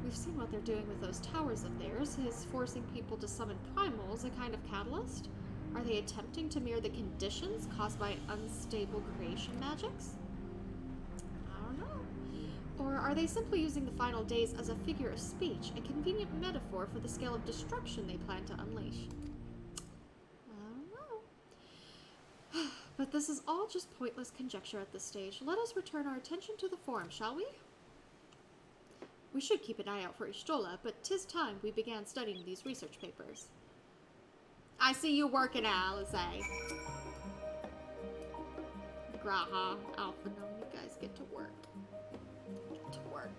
We've seen what they're doing with those towers of theirs. Is forcing people to summon primals a kind of catalyst? Are they attempting to mirror the conditions caused by unstable creation magics? I don't know. Or are they simply using the final days as a figure of speech, a convenient metaphor for the scale of destruction they plan to unleash? I don't know. But this is all just pointless conjecture at this stage. Let us return our attention to the forum, shall we? We should keep an eye out for Ishtola, but 'tis time we began studying these research papers. I see you working, Alizé. Graha, Alphanon, you guys get to work. Get to work.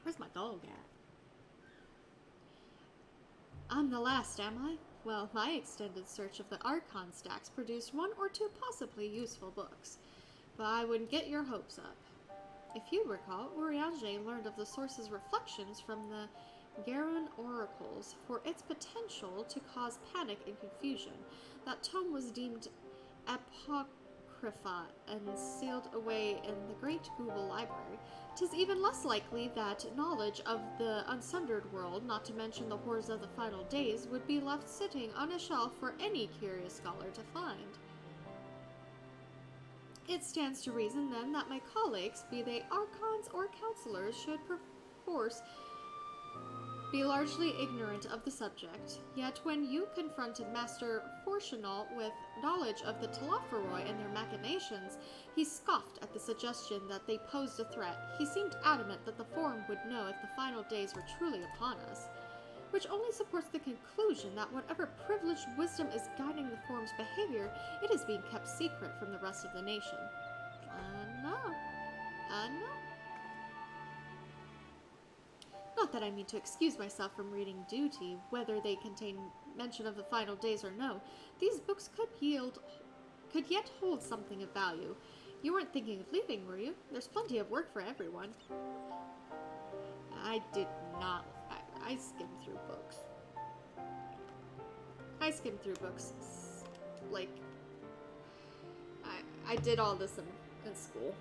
Where's my dog at? I'm the last, am I? Well, my extended search of the Archon stacks produced one or two possibly useful books, but I wouldn't get your hopes up. If you recall, Urianger learned of the source's reflections from the Garon oracles for its potential to cause panic and confusion. That tome was deemed apocrypha and sealed away in the Great Google Library. 'Tis even less likely that knowledge of the unsundered world, not to mention the horrors of the final days, would be left sitting on a shelf for any curious scholar to find. It stands to reason, then, that my colleagues, be they archons or counselors, should perforce be largely ignorant of the subject. Yet when you confronted Master Fortunal with knowledge of the Telophoroi and their machinations, he scoffed at the suggestion that they posed a threat. He seemed adamant that the Forum would know if the final days were truly upon us, which only supports the conclusion that whatever privileged wisdom is guiding the Forum's behavior, it is being kept secret from the rest of the nation. I know. Not that I mean to excuse myself from reading duty, whether they contain mention of the final days or no. These books could yet hold something of value. You weren't thinking of leaving, were you? There's plenty of work for everyone. I did not. I skimmed through books. Like, I did all this in school.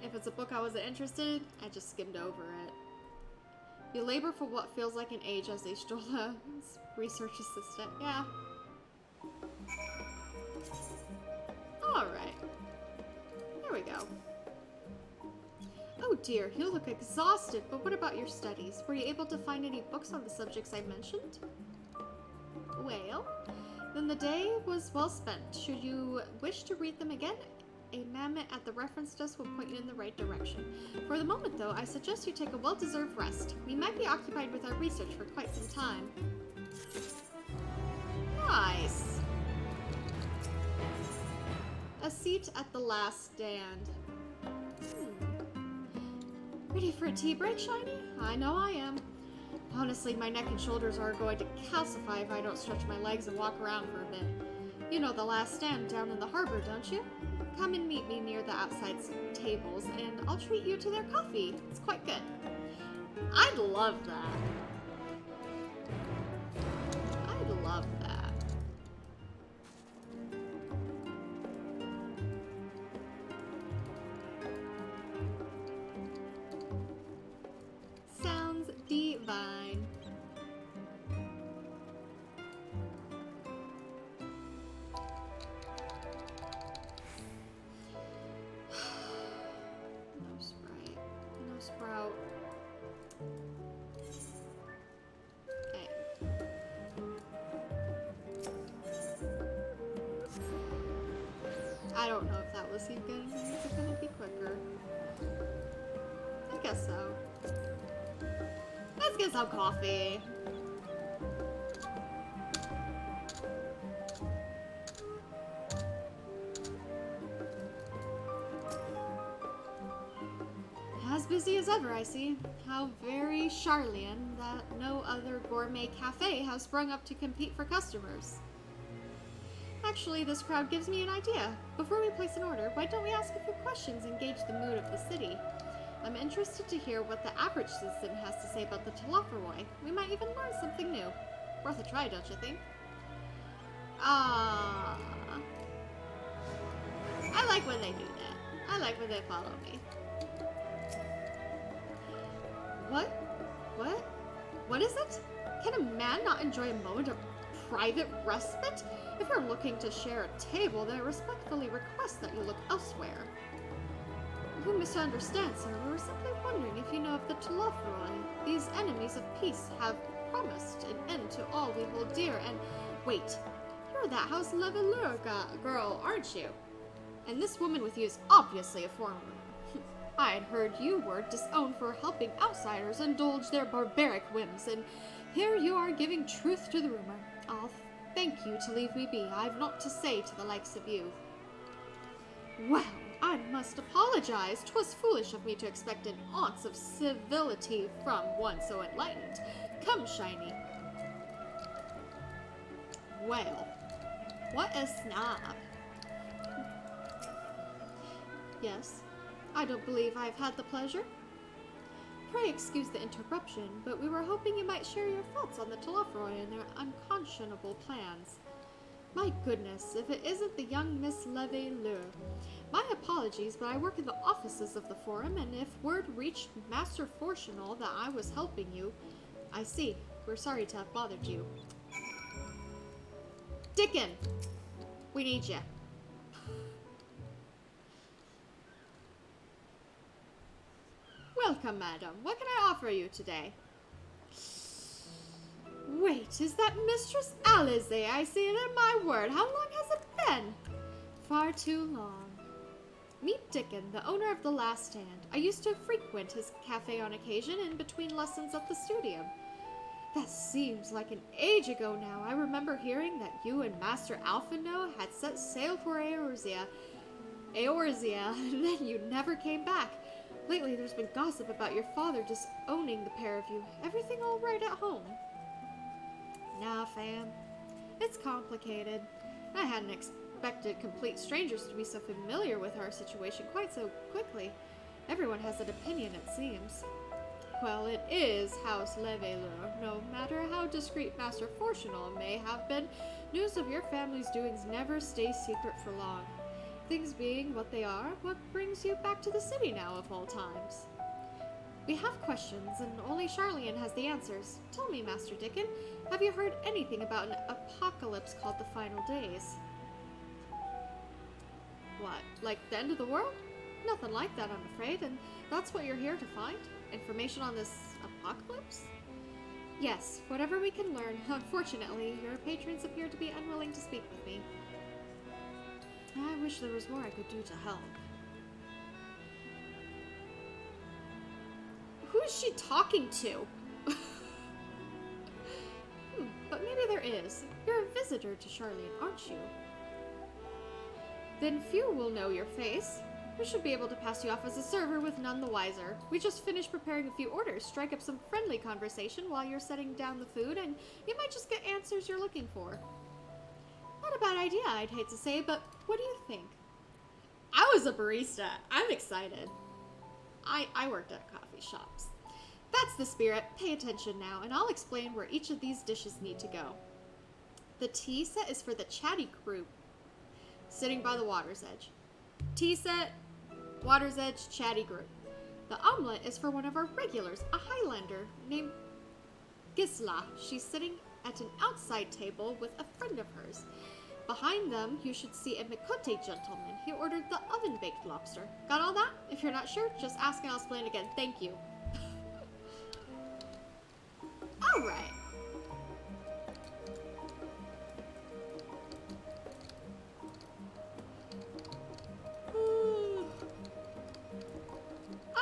If it's a book I wasn't interested in, I just skimmed over it. You labor for what feels like an age as Ishtola's research assistant. Yeah. Alright. There we go. Oh dear, you look exhausted, but what about your studies? Were you able to find any books on the subjects I mentioned? Well, then the day was well spent. Should you wish to read them again, a mammoth at the reference desk will point you in the right direction. For the moment, though, I suggest you take a well-deserved rest. We might be occupied with our research for quite some time. Nice! A seat at the last stand. Ready for a tea break, Shiny? I know I am. Honestly, my neck and shoulders are going to calcify if I don't stretch my legs and walk around for a bit. You know the last stand down in the harbor, don't you? Come and meet me near the outside tables, and I'll treat you to their coffee. It's quite good. I'd love that. I'd love that. Sounds divine. No Sprite. No Sprout. Okay. I don't know if that was even gonna be quicker. I guess so. Let's get some coffee. As busy as ever, I see. How very Sharlyan that no other gourmet cafe has sprung up to compete for customers. Actually, this crowd gives me an idea. Before we place an order, why don't we ask a few questions and gauge the mood of the city? I'm interested to hear what the average citizen has to say about the Telophoroi. We might even learn something new. Worth a try, don't you think? Ah. I like when they do that. I like when they follow me. What? What? What is it? Can a man not enjoy a moment of private respite? If you're looking to share a table, then I respectfully request that you look elsewhere. You misunderstand, sir. We were simply wondering if you know of the Telophoroi. These enemies of peace have promised an end to all we hold dear, and... Wait, you're that House Levelure girl, aren't you? And this woman with you is obviously a foreigner. I had heard you were disowned for helping outsiders indulge their barbaric whims, and here you are giving truth to the rumor. I'll thank you to leave me be. I've naught to say to the likes of you. Well, I must apologize. 'Twas foolish of me to expect an ounce of civility from one so enlightened. Come, Shiny. Well, what a snob. Yes, I don't believe I've had the pleasure. Pray excuse the interruption, but we were hoping you might share your thoughts on the Telophoroi and their unconscionable plans. My goodness, if it isn't the young Miss Levelure. My apologies, but I work in the offices of the Forum, and if word reached Master Fortunal that I was helping you... I see. We're sorry to have bothered you. Dickon! We need you. Welcome, madam. What can I offer you today? Wait, is that Mistress Alize I see it in my word? How long has it been? Far too long. Meet Dickon, the owner of the Last Stand. I used to frequent his cafe on occasion in between lessons at the studio. That seems like an age ago now. I remember hearing that you and Master Alphino had set sail for Eorzea, and then you never came back. Lately, there's been gossip about your father disowning the pair of you. Everything all right at home? Nah, fam. It's complicated. I hadn't expected complete strangers to be so familiar with our situation quite so quickly. Everyone has an opinion, it seems. Well, it is House Levelure. No matter how discreet Master Fortunal may have been, news of your family's doings never stays secret for long. Things being what they are, what brings you back to the city now of all times? We have questions, and only Sharlyan has the answers. Tell me, Master Dickon, have you heard anything about an apocalypse called the Final Days? What, like the end of the world? Nothing like that, I'm afraid, and that's what you're here to find? Information on this apocalypse? Yes, whatever we can learn. Unfortunately, your patrons appear to be unwilling to speak with me. I wish there was more I could do to help. Who is she talking to? But maybe there is. You're a visitor to Sharlyan, aren't you? Then few will know your face. We should be able to pass you off as a server with none the wiser. We just finished preparing a few orders. Strike up some friendly conversation while you're setting down the food, and you might just get answers you're looking for. Not a bad idea, I'd hate to say, but what do you think? I was a barista. I'm excited. I worked at coffee shops. That's the spirit. Pay attention now, and I'll explain where each of these dishes need to go. The tea set is for the chatty group, sitting by the water's edge. Tea set, water's edge, chatty group. The omelet is for one of our regulars, a Highlander named Gisla. She's sitting at an outside table with a friend of hers. Behind them, you should see a Mikote gentleman. He ordered the oven-baked lobster. Got all that? If you're not sure, just ask and I'll explain again. Thank you. Alright.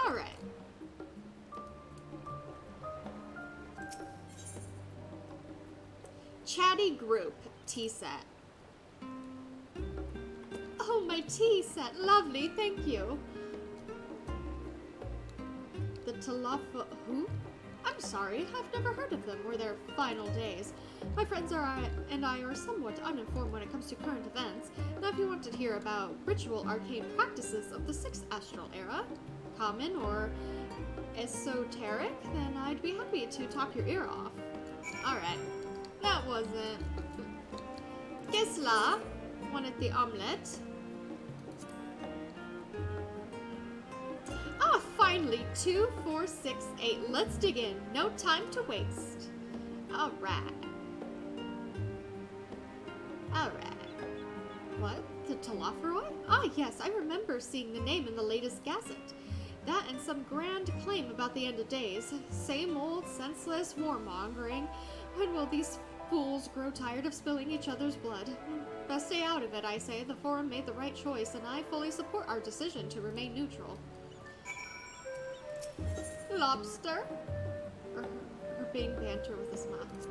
Alright. Chatty group tea set. Oh, my tea set. Lovely, thank you. The Talafa... Who? I'm sorry, I've never heard of them or their final days. My friends and I are somewhat uninformed when it comes to current events. Now, if you want to hear about ritual arcane practices of the 6th Astral Era, common or esoteric, then I'd be happy to talk your ear off. Alright, that wasn't... Gisla wanted the omelette. Ah, finally, 2, 4, 6, 8. Let's dig in. No time to waste. Alright. Alright. What? The Talaferoi? Ah, yes, I remember seeing the name in the latest gazette. That and some grand claim about the end of days. Same old senseless warmongering. When will these fools grow tired of spilling each other's blood? Best stay out of it, I say. The Forum made the right choice, and I fully support our decision to remain neutral. Lobster? Or her being banter with his mouth.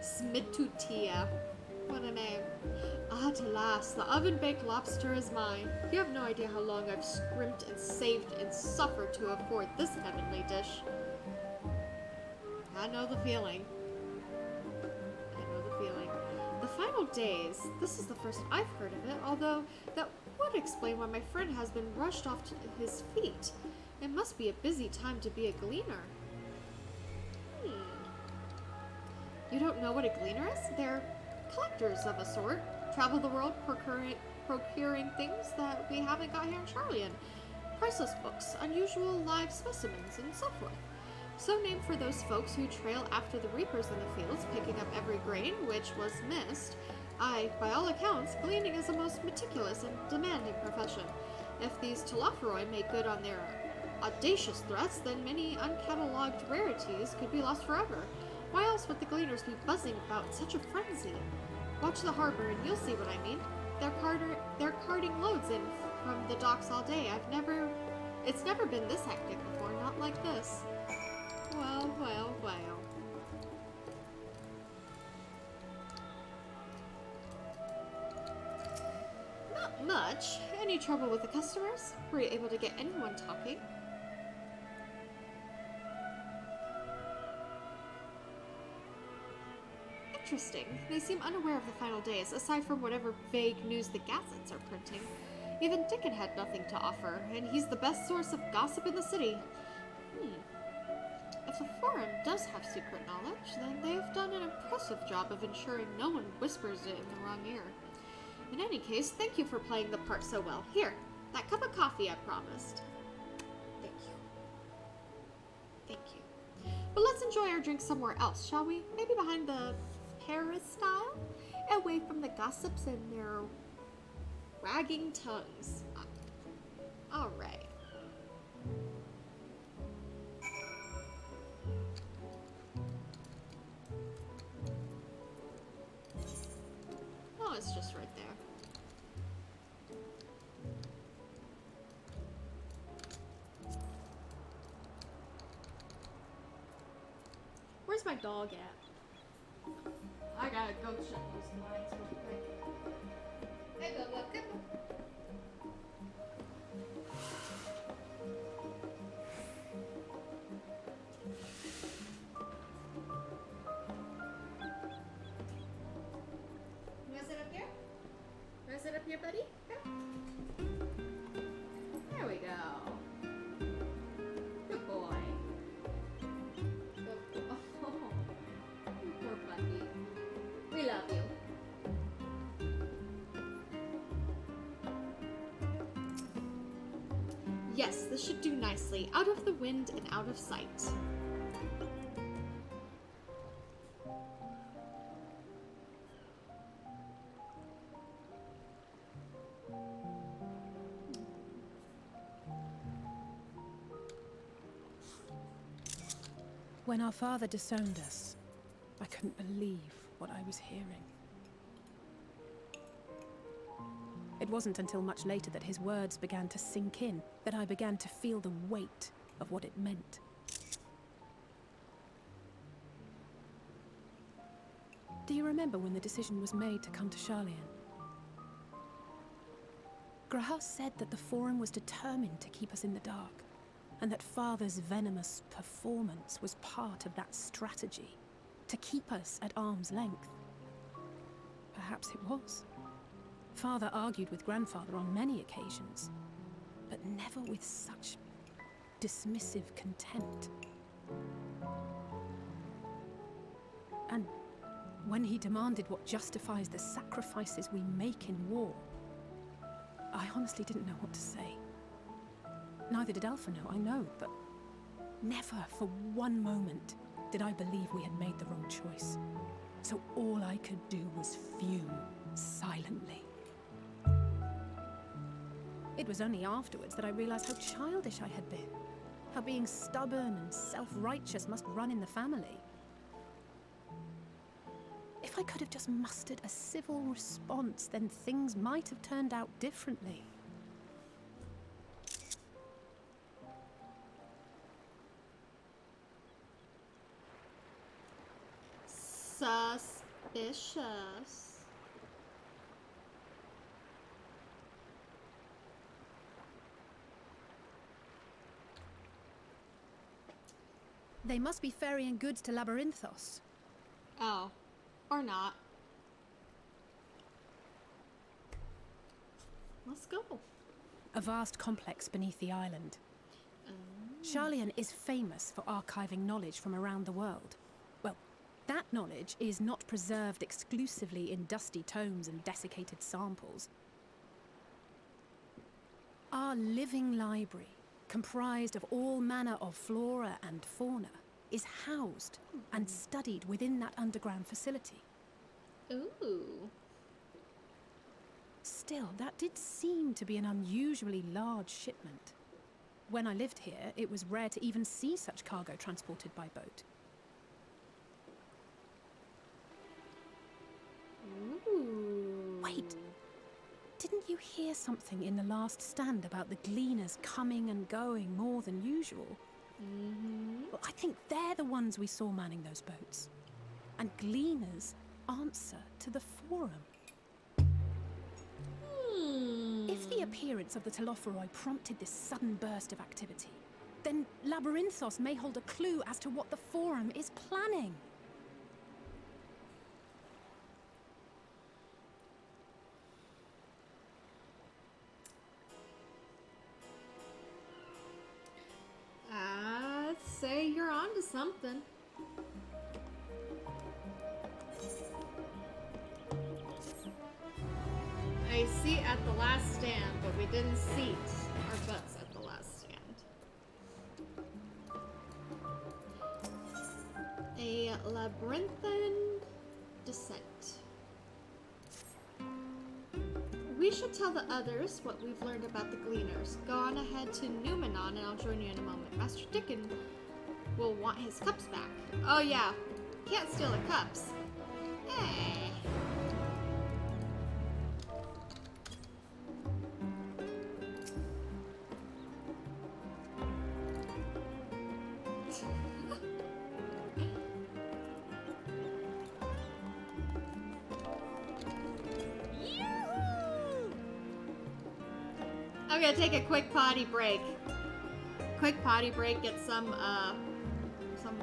Smitutia. What a name. At last, the oven-baked lobster is mine. You have no idea how long I've scrimped and saved and suffered to afford this heavenly dish. I know the feeling. I know the feeling. The final days. This is the first I've heard of it, although that would explain why my friend has been rushed off to his feet. It must be a busy time to be a gleaner. You don't know what a gleaner is? They're collectors of a sort. Travel the world procuring things that we haven't got here in Sharlyan. Priceless books, unusual live specimens, and so forth. So named for those folks who trail after the reapers in the fields, picking up every grain which was missed. By all accounts, gleaning is a most meticulous and demanding profession. If these Talaferoi make good on their audacious threats, then many uncatalogued rarities could be lost forever. Why else would the gleaners be buzzing about such a frenzy? Watch the harbor and you'll see what I mean. They're carting loads in from the docks all day. It's never been this hectic before, not like this. Well, well, well. Not much. Any trouble with the customers? Were you able to get anyone talking? Interesting. They seem unaware of the final days, aside from whatever vague news the gazettes are printing. Even Dickon had nothing to offer, and he's the best source of gossip in the city. If the Forum does have secret knowledge, then they've done an impressive job of ensuring no one whispers it in the wrong ear. In any case, thank you for playing the part so well. Here, that cup of coffee I promised. Thank you. Thank you. But let's enjoy our drink somewhere else, shall we? Maybe behind the peristyle? Away from the gossips and their wagging tongues. Alright. Oh, it's just right there. Where's my dog at? I gotta go check those blinds real quick. Hey, Bubba, come on. Yes, this should do nicely. Out of the wind and out of sight. When our father disowned us, I couldn't believe what I was hearing. It wasn't until much later that his words began to sink in, that I began to feel the weight of what it meant. Do you remember when the decision was made to come to Sharlyan? Graham said that the Forum was determined to keep us in the dark, and that Father's venomous performance was part of that strategy, to keep us at arm's length. Perhaps it was. Father argued with Grandfather on many occasions, but never with such dismissive contempt. And when he demanded what justifies the sacrifices we make in war, I honestly didn't know what to say. Neither did Alpha know, I know, but never for one moment did I believe we had made the wrong choice. So all I could do was fume silently. It was only afterwards that I realized how childish I had been, how being stubborn and self-righteous must run in the family. If I could have just mustered a civil response, then things might have turned out differently. Suspicious. They must be ferrying goods to Labyrinthos. Oh. Or not. Let's go. A vast complex beneath the island. Sharlyan is famous for archiving knowledge from around the world. Well, that knowledge is not preserved exclusively in dusty tomes and desiccated samples. Our living library, comprised of all manner of flora and fauna, is housed and studied within that underground facility. Ooh. Still, that did seem to be an unusually large shipment. When I lived here, it was rare to even see such cargo transported by boat. Ooh. Wait! Didn't you hear something in the last stand about the gleaners coming and going more than usual? Well, I think they're the ones we saw manning those boats. And gleaners answer to the Forum. If the appearance of the Telophoroi prompted this sudden burst of activity, then Labyrinthos may hold a clue as to what the Forum is planning. I'd say you're onto something. I see at the last stand, but we didn't seat our butts at the last stand. A labyrinthine descent. We should tell the others what we've learned about the Gleaners. Go on ahead to Numenon and I'll join you in a moment. Master Dickon will want his cups back. Oh yeah, can't steal the cups. Hey. I'm gonna take a quick potty break. Quick potty break, get some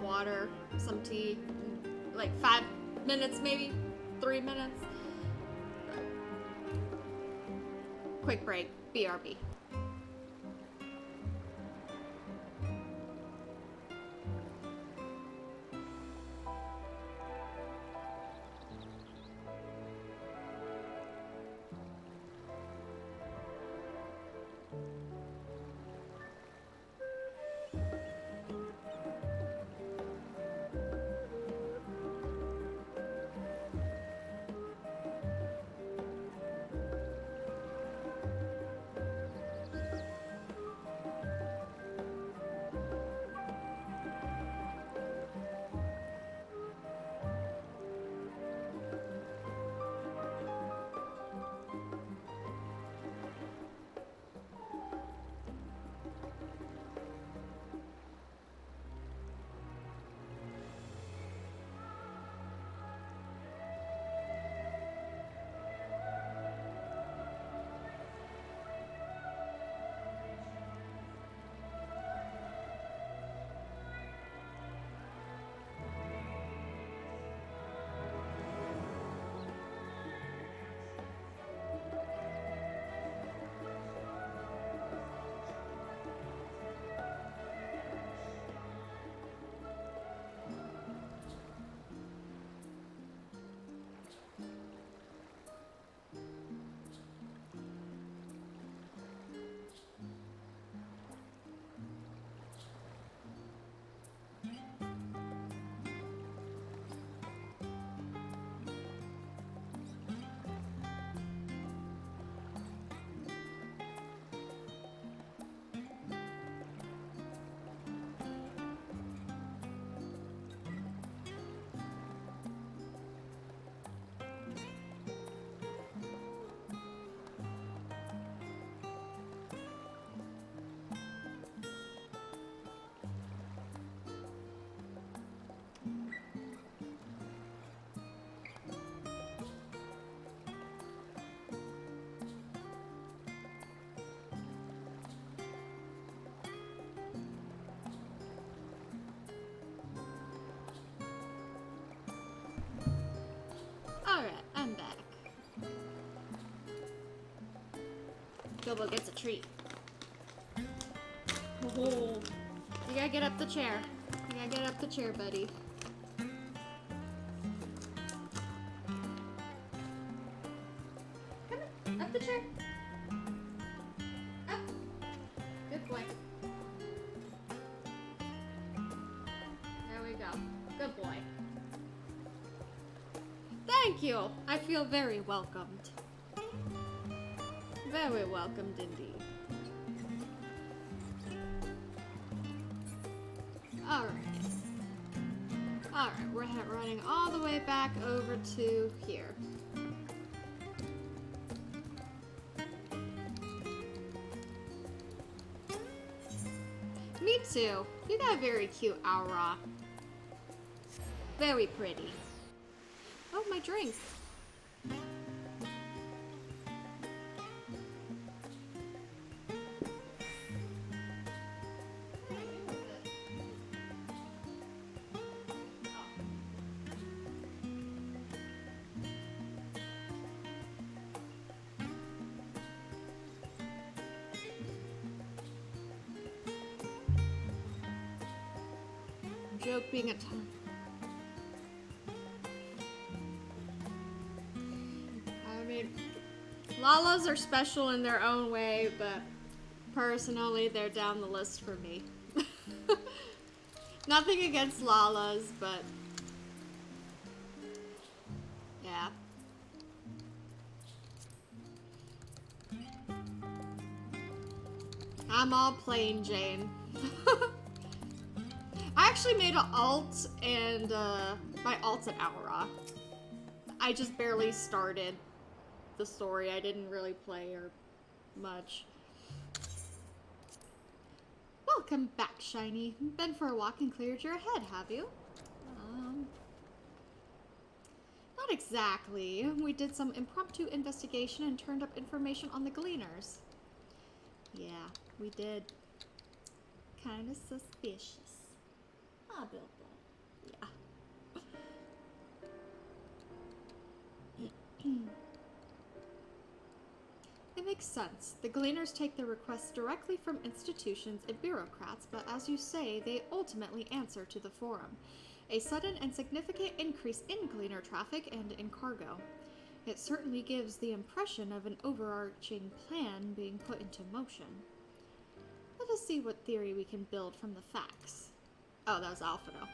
water, some tea, like 5 minutes maybe, 3 minutes. Quick break, BRB. Bilbo gets a treat. Oh, you gotta get up the chair. You gotta get up the chair, buddy. Come on, up the chair. Up. Good boy. There we go. Good boy. Thank you. I feel very welcomed. Very welcomed indeed. Alright. Alright, we're running all the way back over to here. Me too. You got a very cute aura. Very pretty. Oh, my drink. Joke being a ton. I mean, Lalas are special in their own way, but personally, they're down the list for me. Nothing against Lalas, but yeah. I'm all plain Jane. I actually made an alt, and my alt's an Aura. I just barely started the story. I didn't really play or much. Welcome back, Shiny. Been for a walk and cleared your head, have you? Not exactly. We did some impromptu investigation and turned up information on the Gleaners. Yeah, we did. Kinda suspicious. Ah, Bilbo. Yeah. It makes sense. The Gleaners take their requests directly from institutions and bureaucrats, but as you say, they ultimately answer to the Forum. A sudden and significant increase in Gleaner traffic and in cargo. It certainly gives the impression of an overarching plan being put into motion. Let us see what theory we can build from the facts. Oh, that was Alphino.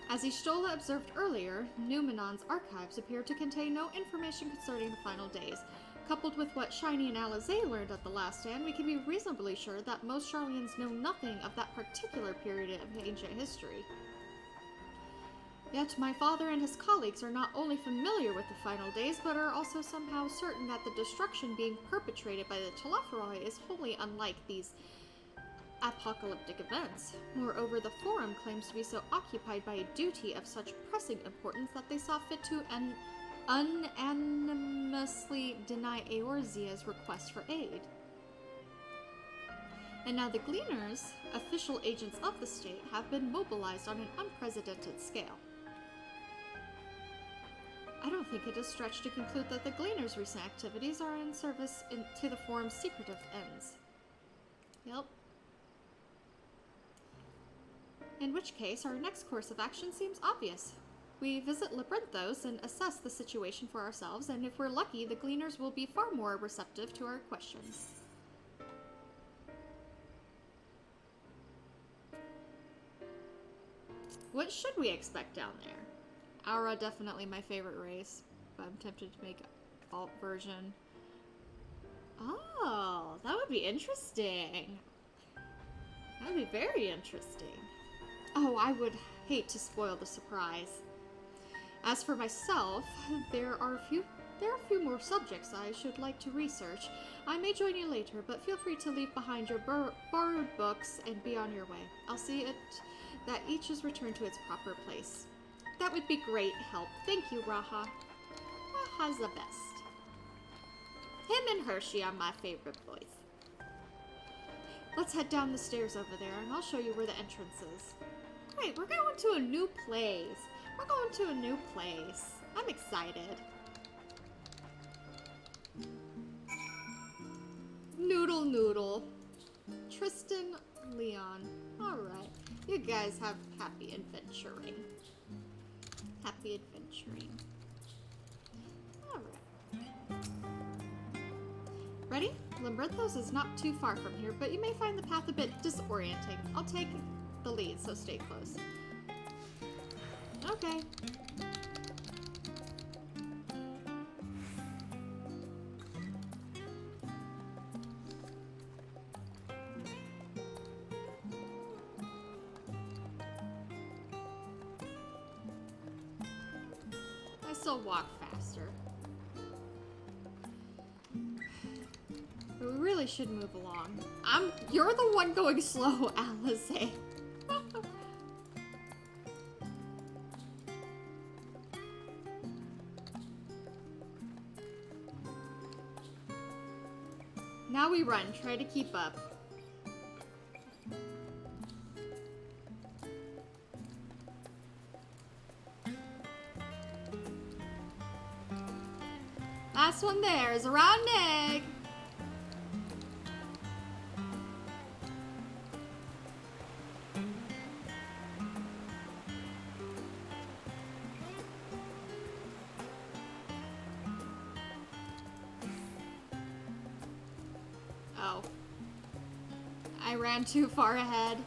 As Y'shtola observed earlier, Numenon's archives appear to contain no information concerning the final days. Coupled with what Shiny and Alizé learned at the last stand, we can be reasonably sure that most Sharlyans know nothing of that particular period of ancient history. Yet my father and his colleagues are not only familiar with the final days, but are also somehow certain that the destruction being perpetrated by the Telophoroi is wholly unlike these apocalyptic events. Moreover, the Forum claims to be so occupied by a duty of such pressing importance that they saw fit to unanimously deny Eorzea's request for aid. And now the Gleaners, official agents of the state, have been mobilized on an unprecedented scale. I don't think it is a stretch to conclude that the Gleaners' recent activities are in service to the Forum's secretive ends. Yep. In which case, our next course of action seems obvious. We visit Labyrinthos and assess the situation for ourselves, and if we're lucky, the Gleaners will be far more receptive to our questions. What should we expect down there? Aura, definitely my favorite race, but I'm tempted to make an alt version. Oh, that would be interesting. That would be very interesting. Oh, I would hate to spoil the surprise. As for myself, there are a few more subjects I should like to research. I may join you later, but feel free to leave behind your borrowed books and be on your way. I'll see it that each is returned to its proper place. That would be great help. Thank you, Raha. Raha's the best. Him and Hershey are my favorite boys. Let's head down the stairs over there, and I'll show you where the entrance is. Great, we're going to a new place. We're going to a new place. I'm excited. little noodle. Tristan, Leon. Alright. You guys have happy adventuring. Happy adventuring. Alright. Ready? Lamberthos is not too far from here, but you may find the path a bit disorienting. I'll take the lead, so stay close. Okay. I still walk faster. But we really should move along. You're the one going slow, Alize. Now we run. Try to keep up. Last one there is a round egg. Oh. I ran too far ahead.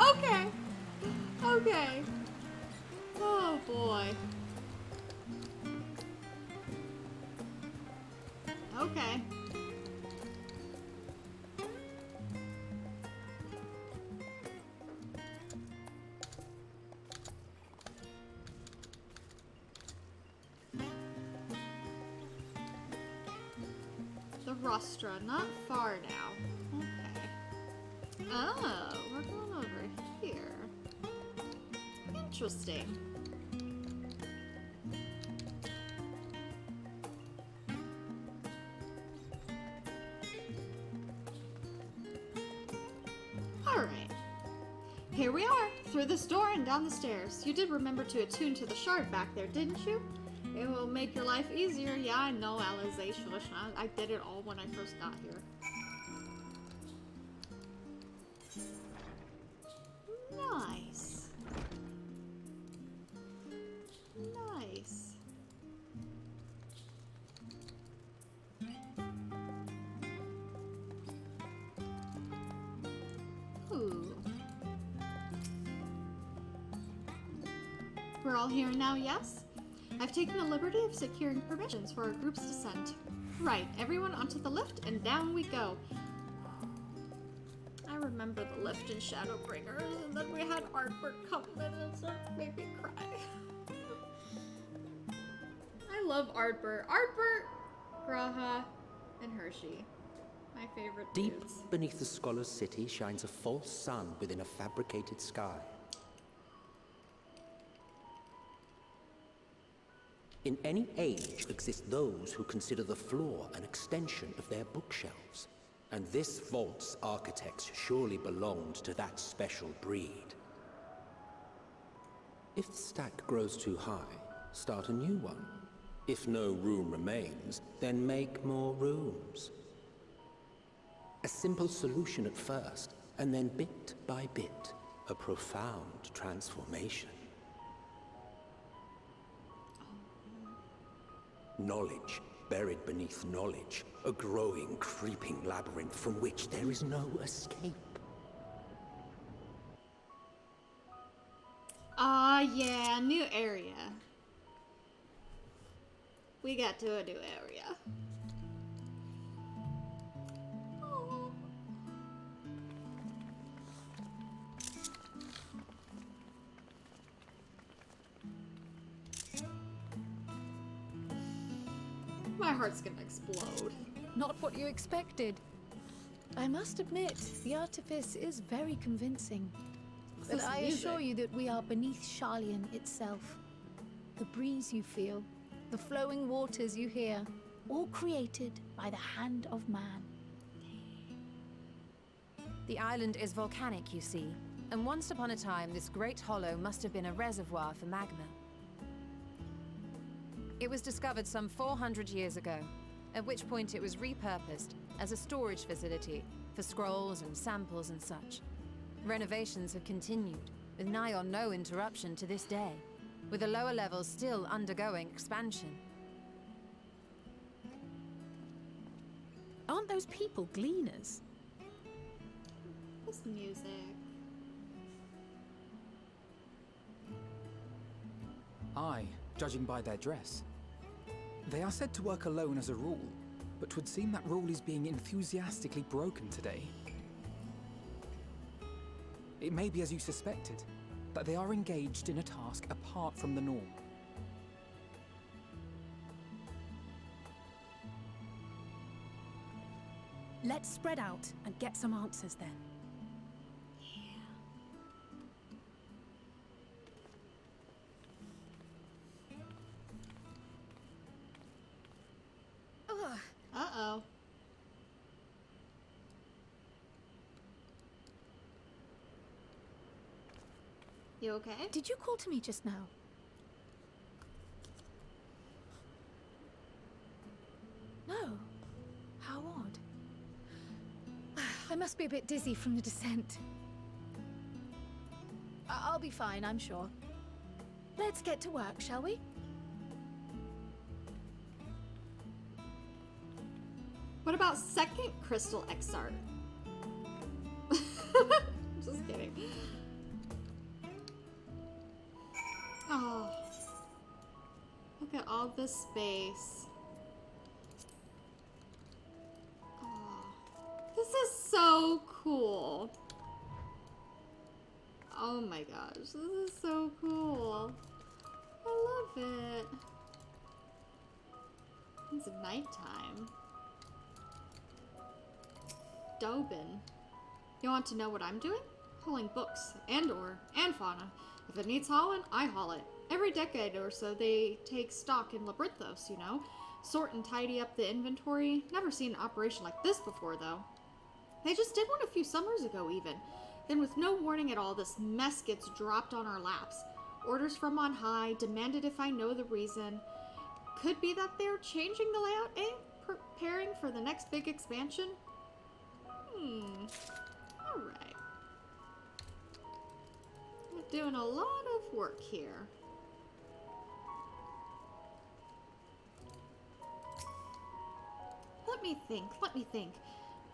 Okay. Okay. Oh boy. Okay. The rostra, not far now. Okay. Oh, we're going over here. Interesting. Alright. Here we are, through this door and down the stairs. You did remember to attune to the shard back there, didn't you? It will make your life easier. Yeah, I know, Alize. I did it all when I first got here. Nice. Nice. Ooh. We're all here now, yes? I've taken the liberty of securing permissions for our group's descent. Right, everyone onto the lift and down we go. I remember the lift in Shadowbringers, and then we had Artbert come in and it made me cry. I love Artbert. Artbert, Graha, and Hershey. My favorite Deep dudes. beneath the scholar's city shines a false sun within a fabricated sky. In any age exist those who consider the floor an extension of their bookshelves. And this vault's architects surely belonged to that special breed. If the stack grows too high, start a new one. If no room remains, then make more rooms. A simple solution at first, and then bit by bit, a profound transformation. Knowledge, buried beneath knowledge, a growing, creeping labyrinth from which there is no escape. Ah, yeah, new area. We got to a new area. Oh. My heart's gonna explode. Not what you expected. I must admit, the artifice is very convincing. But This I music. assure you that we are beneath Sharlyan itself. The breeze you feel, the flowing waters you hear, all created by the hand of man. The island is volcanic, you see. And once upon a time, this great hollow must have been a reservoir for magma. It was discovered some 400 years ago, at which point it was repurposed as a storage facility for scrolls and samples and such. Renovations have continued, with nigh on no interruption to this day, with the lower levels still undergoing expansion. Aren't those people gleaners? This music. Aye, judging by their dress. They are said to work alone as a rule, but 'twould seem that rule is being enthusiastically broken today. It may be as you suspected, that they are engaged in a task apart from the norm. Let's spread out and get some answers then. Uh-oh. You okay? Did you call to me just now? No. How odd. I must be a bit dizzy from the descent. I'll be fine, I'm sure. Let's get to work, shall we? What about second crystal X-art? Just kidding. Oh. Look at all this space. Oh. This is so cool. Oh my gosh, this is so cool. I love it. It's nighttime. Dobin. You want to know what I'm doing? Hauling books, and fauna. If it needs hauling, I haul it. Every decade or so they take stock in Labyrinthos, you know? Sort and tidy up the inventory. Never seen an operation like this before, though. They just did one a few summers ago, even. Then with no warning at all, this mess gets dropped on our laps. Orders from on high, demanded if I know the reason. Could be that they're changing the layout, eh? Preparing for the next big expansion? Alright. We're doing a lot of work here. Let me think.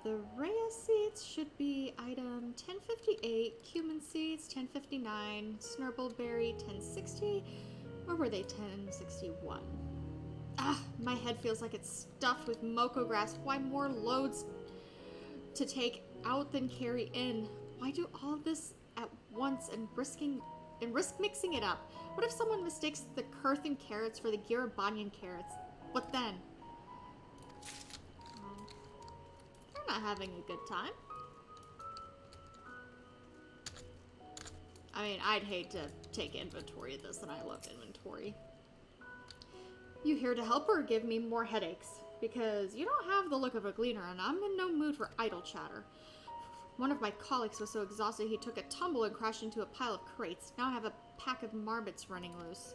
The Rhea seeds should be item 1058, cumin seeds 1059, snurbbleberry 1060, or were they 1061? Ah, my head feels like it's stuffed with moko grass. Why more loads to take out than carry in? Why do all of this at once and risk mixing it up? What if someone mistakes the Kurthan carrots for the Girabanyan carrots? What then? They're not having a good time. I mean, I'd hate to take inventory of this, and I love inventory. You here to help or give me more headaches? Because you don't have the look of a gleaner, and I'm in no mood for idle chatter. One of my colleagues was so exhausted he took a tumble and crashed into a pile of crates. Now I have a pack of marmots running loose.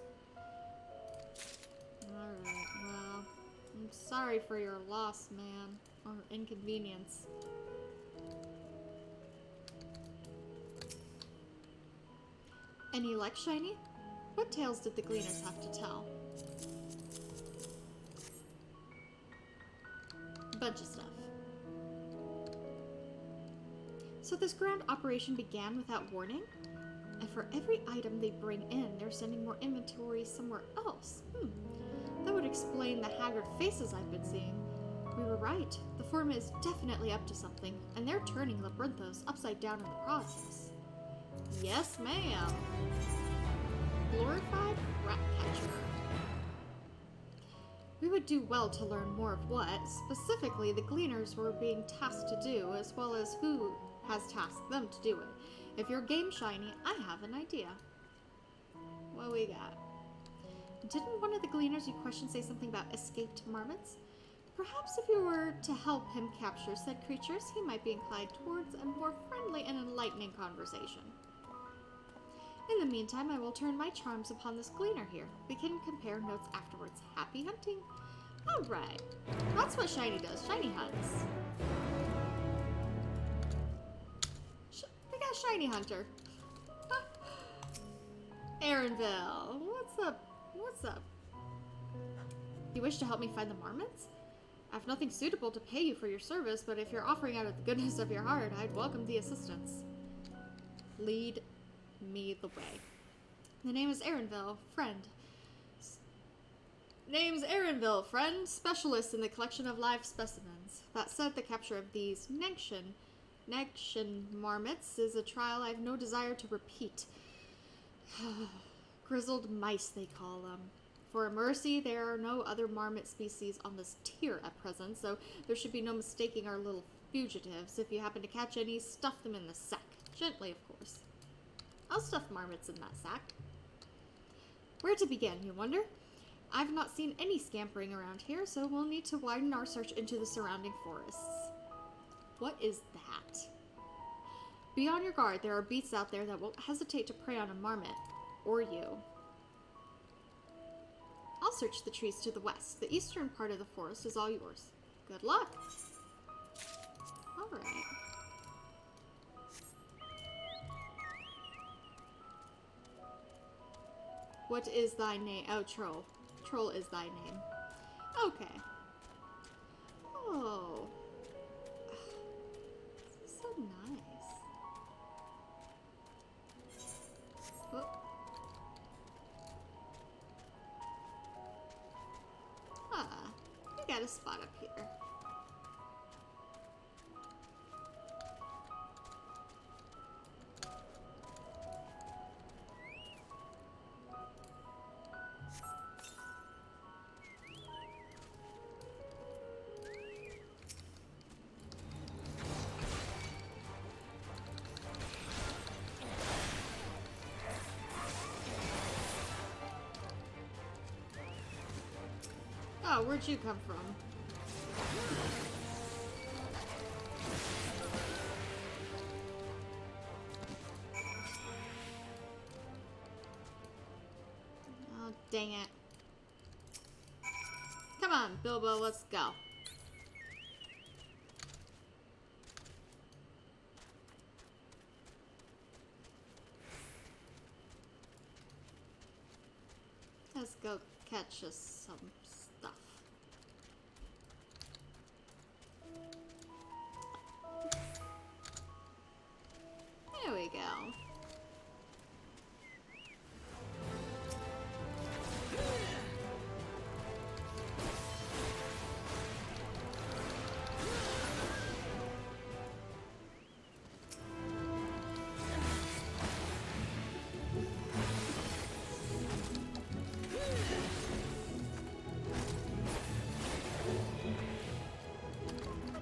Alright, well, I'm sorry for your loss, man. Or inconvenience. Any luck, Shiny? What tales did the gleaners have to tell? Bunch of stuff. So this grand operation began without warning? And for every item they bring in, they're sending more inventory somewhere else. That would explain the haggard faces I've been seeing. We were right. The Forum is definitely up to something, and they're turning Labyrinthos upside down in the process. Yes, ma'am. Glorified rat catcher. We would do well to learn more of what, specifically, the Gleaners were being tasked to do, as well as who has tasked them to do it. If you're game Shiny, I have an idea. What we got? Didn't one of the Gleaners you questioned say something about escaped marmots? Perhaps if you were to help him capture said creatures, he might be inclined towards a more friendly and enlightening conversation. In the meantime, I will turn my charms upon this gleaner here. We can compare notes afterwards. Happy hunting? Alright. That's what Shiny does. Shiny hunts. We got Shiny Hunter. Aaronville. What's up? What's up? You wish to help me find the marmots? I have nothing suitable to pay you for your service, but if you're offering out of the goodness of your heart, I'd welcome the assistance. Lead me the way. The name is Aaronville, friend. Name's Aaronville, friend, specialist in the collection of live specimens. That said, the capture of these Nection marmots is a trial I've no desire to repeat. Grizzled mice, they call them. For a mercy, there are no other marmot species on this tier at present, so there should be no mistaking our little fugitives. If you happen to catch any, stuff them in the sack. Gently, of course. I'll stuff marmots in that sack. Where to begin, you wonder? I've not seen any scampering around here, so we'll need to widen our search into the surrounding forests. What is that? Be on your guard. There are beasts out there that won't hesitate to prey on a marmot. Or you. I'll search the trees to the west. The eastern part of the forest is all yours. Good luck. Alright. What is thy name? Oh, Troll. Troll is thy name. Okay. Oh. This is so nice. Oh. Huh. We got a spot up here. Oh, where'd you come from? Oh, dang it. Come on, Bilbo, let's go. Let's go catch us some stuff. There we go.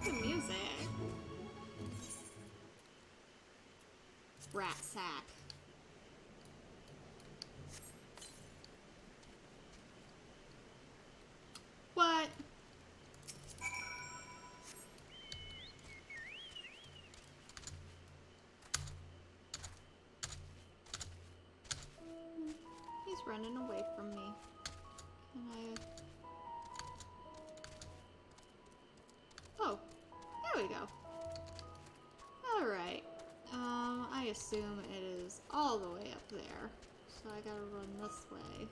The music. Rat sack. What? He's running away from me. Can I... Oh, there we go. Alright. I assume it is all the way up there. So I gotta run this way.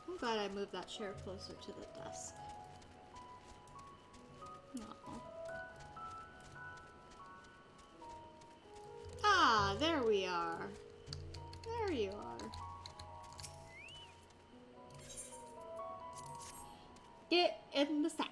I'm glad I moved that chair closer to the desk. Aw. Ah, there we are. There you are. Get in the sack.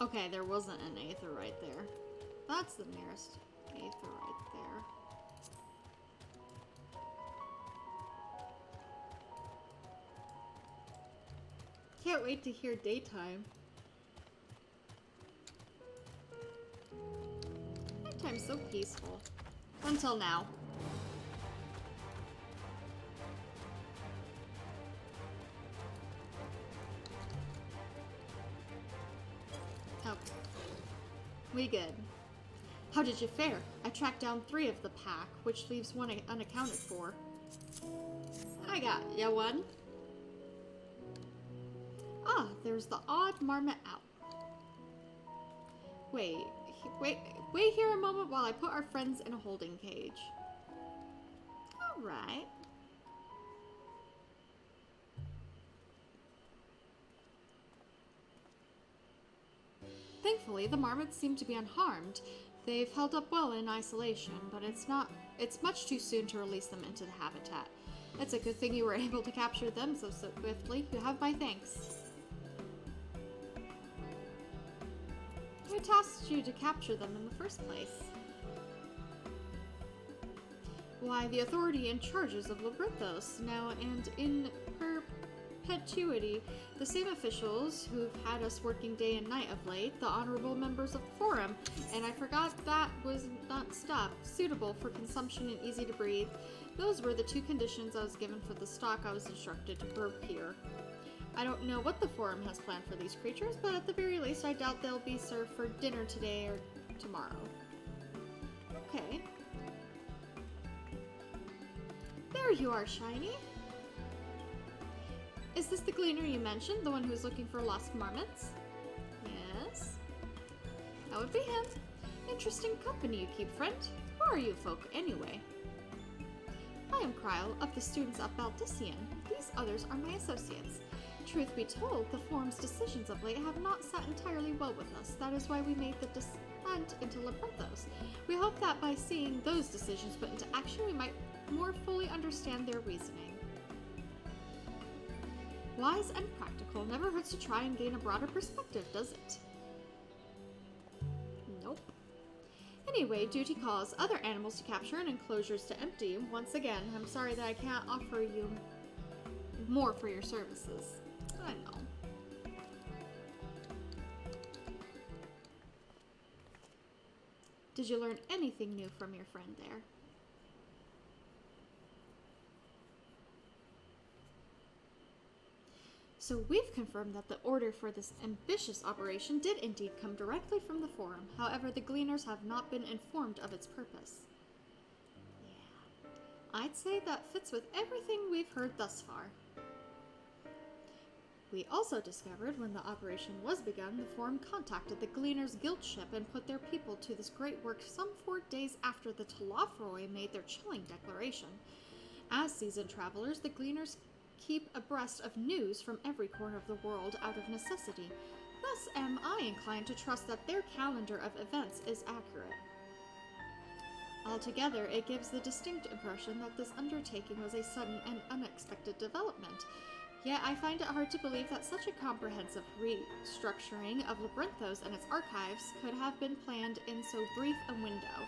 Okay, there wasn't an Aether right there. That's the nearest Aether right there. Can't wait to hear daytime. am so peaceful. Until now. Okay. We good. How did you fare? I tracked down 3 of the pack, which leaves 1 unaccounted for. I got ya one. Ah, there's the odd marmot out. Wait here a moment while I put our friends in a holding cage. Alright. Thankfully, the marmots seem to be unharmed. They've held up well in isolation, but it's much too soon to release them into the habitat. It's a good thing you were able to capture them so swiftly. You have my thanks. Who tasked you to capture them in the first place? Why, the authority in charges of Labyrinthos now and in perpetuity, the same officials who've had us working day and night of late, the honorable members of the Forum, and I forgot that was not stuff suitable for consumption and easy to breathe. Those were the 2 conditions I was given for the stock I was instructed to grow here. I don't know what the Forum has planned for these creatures, but at the very least I doubt they'll be served for dinner today or tomorrow. Okay. There you are, Shiny. Is this the gleaner you mentioned, the one who's looking for lost marmots? Yes. That would be him. Interesting company you keep, friend. Who are you folk, anyway? I am Kryle of the students of Baldician. These others are my associates. Truth be told, the Forum's decisions of late have not sat entirely well with us. That is why we made the descent into Labyrinthos. We hope that by seeing those decisions put into action, we might more fully understand their reasoning. Wise and practical. Never hurts to try and gain a broader perspective, does it? Nope. Anyway, duty calls other animals to capture and enclosures to empty. Once again, I'm sorry that I can't offer you more for your services. I know. Did you learn anything new from your friend there? So we've confirmed that the order for this ambitious operation did indeed come directly from the Forum. However, the Gleaners have not been informed of its purpose. Yeah, I'd say that fits with everything we've heard thus far. We also discovered when the operation was begun, the Forum contacted the Gleaners' guild ship and put their people to this great work some 4 days after the Telophroi made their chilling declaration. As seasoned travelers, the Gleaners keep abreast of news from every corner of the world out of necessity. Thus am I inclined to trust that their calendar of events is accurate. Altogether, it gives the distinct impression that this undertaking was a sudden and unexpected development. Yet I find it hard to believe that such a comprehensive restructuring of Labyrinthos and its archives could have been planned in so brief a window.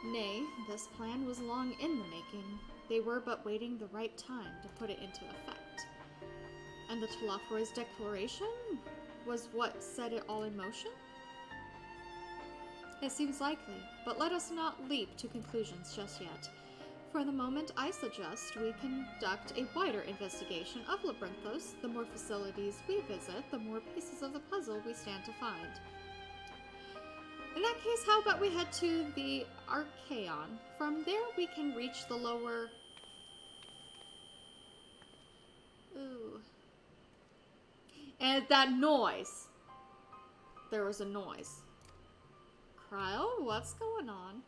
Nay, this plan was long in the making. They were but waiting the right time to put it into effect. And the Telophroi declaration was what set it all in motion? It seems likely, but let us not leap to conclusions just yet. For the moment, I suggest we conduct a wider investigation of Labyrinthos. The more facilities we visit, the more pieces of the puzzle we stand to find. In that case, how about we head to the Archaon? From there, we can reach the lower... Ooh. And that noise! There was a noise. Kryle, what's going on?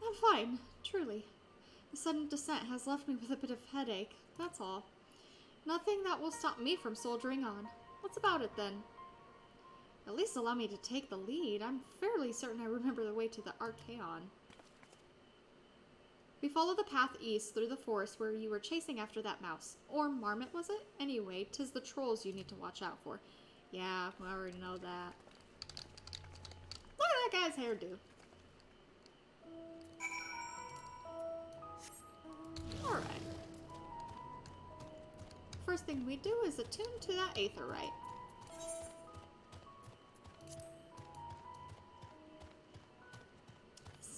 I'm fine, truly. The sudden descent has left me with a bit of headache, that's all. Nothing that will stop me from soldiering on. What's about it, then? At least allow me to take the lead. I'm fairly certain I remember the way to the Archaon. We follow the path east through the forest where you were chasing after that mouse. Or marmot, was it? Anyway, 'tis the trolls you need to watch out for. Yeah, I already know that. Look at that guy's hairdo. Alright. First thing we do is attune to that aetherite.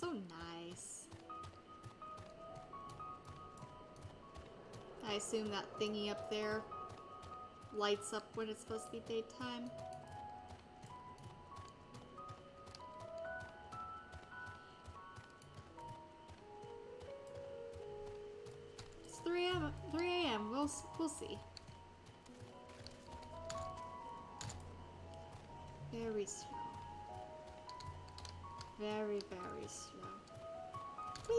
So nice. I assume that thingy up there lights up when it's supposed to be daytime. It's 3 a.m. 3 a.m. We'll see. Very slow. Very, very slow. Whee!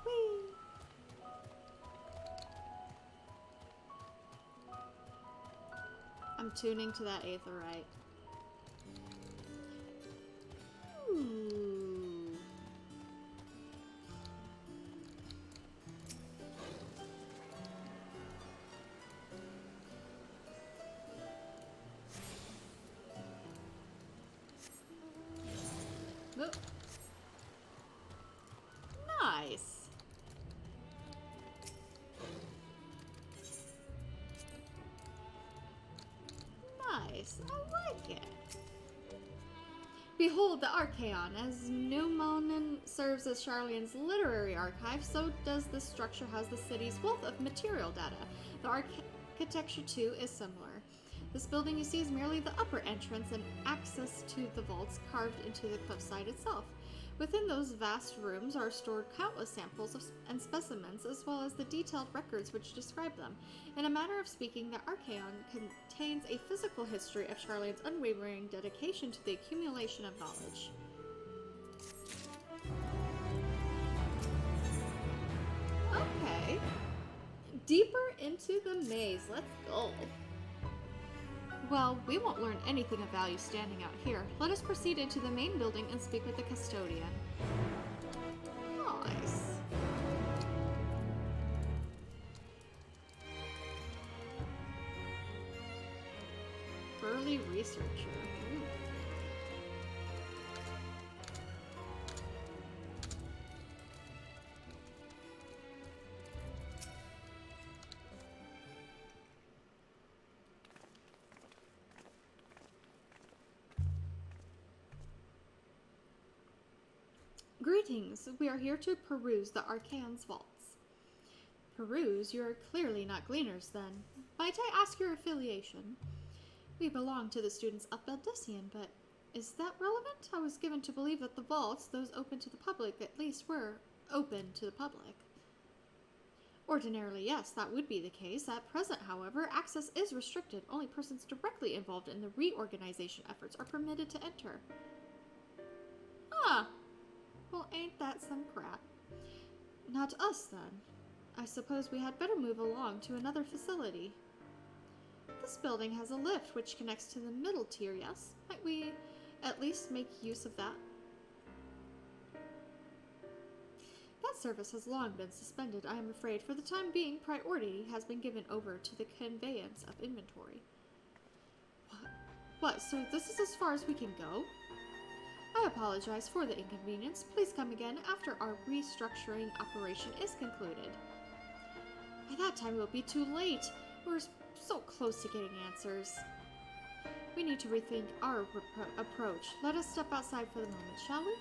Whee! I'm tuning to that aetheryte. Ooh. Oop. Nice. Nice. I like it. Behold the Archaeon. As Neumonen serves as Sharlyan's literary archive, so does this structure house the city's wealth of material data. The architecture, too, is similar. This building you see is merely the upper entrance and access to the vaults carved into the cliffside itself. Within those vast rooms are stored countless samples and specimens, as well as the detailed records which describe them. In a manner of speaking, the Archaeon contains a physical history of Sharlayan's unwavering dedication to the accumulation of knowledge. Okay. Deeper into the maze. Let's go. Well, we won't learn anything of value standing out here. Let us proceed into the main building and speak with the custodian. Nice. Burly researcher. Ooh. Greetings. We are here to peruse the Archaeon's vaults. Peruse? You are clearly not gleaners, then. Might I ask your affiliation? We belong to the students of Beldician, but is that relevant? I was given to believe that the vaults, those open to the public at least, were open to the public. Ordinarily, yes, that would be the case. At present, however, access is restricted. Only persons directly involved in the reorganization efforts are permitted to enter. Ah! Well, ain't that some crap? Not us, then. I suppose we had better move along to another facility. This building has a lift which connects to the middle tier, yes? Might we at least make use of that? That service has long been suspended, I am afraid. For the time being, priority has been given over to the conveyance of inventory. What? So this is as far as we can go? I apologize for the inconvenience. Please come again after our restructuring operation is concluded. By that time, it will be too late. We're so close to getting answers. We need to rethink our approach. Let us step outside for the moment, shall we?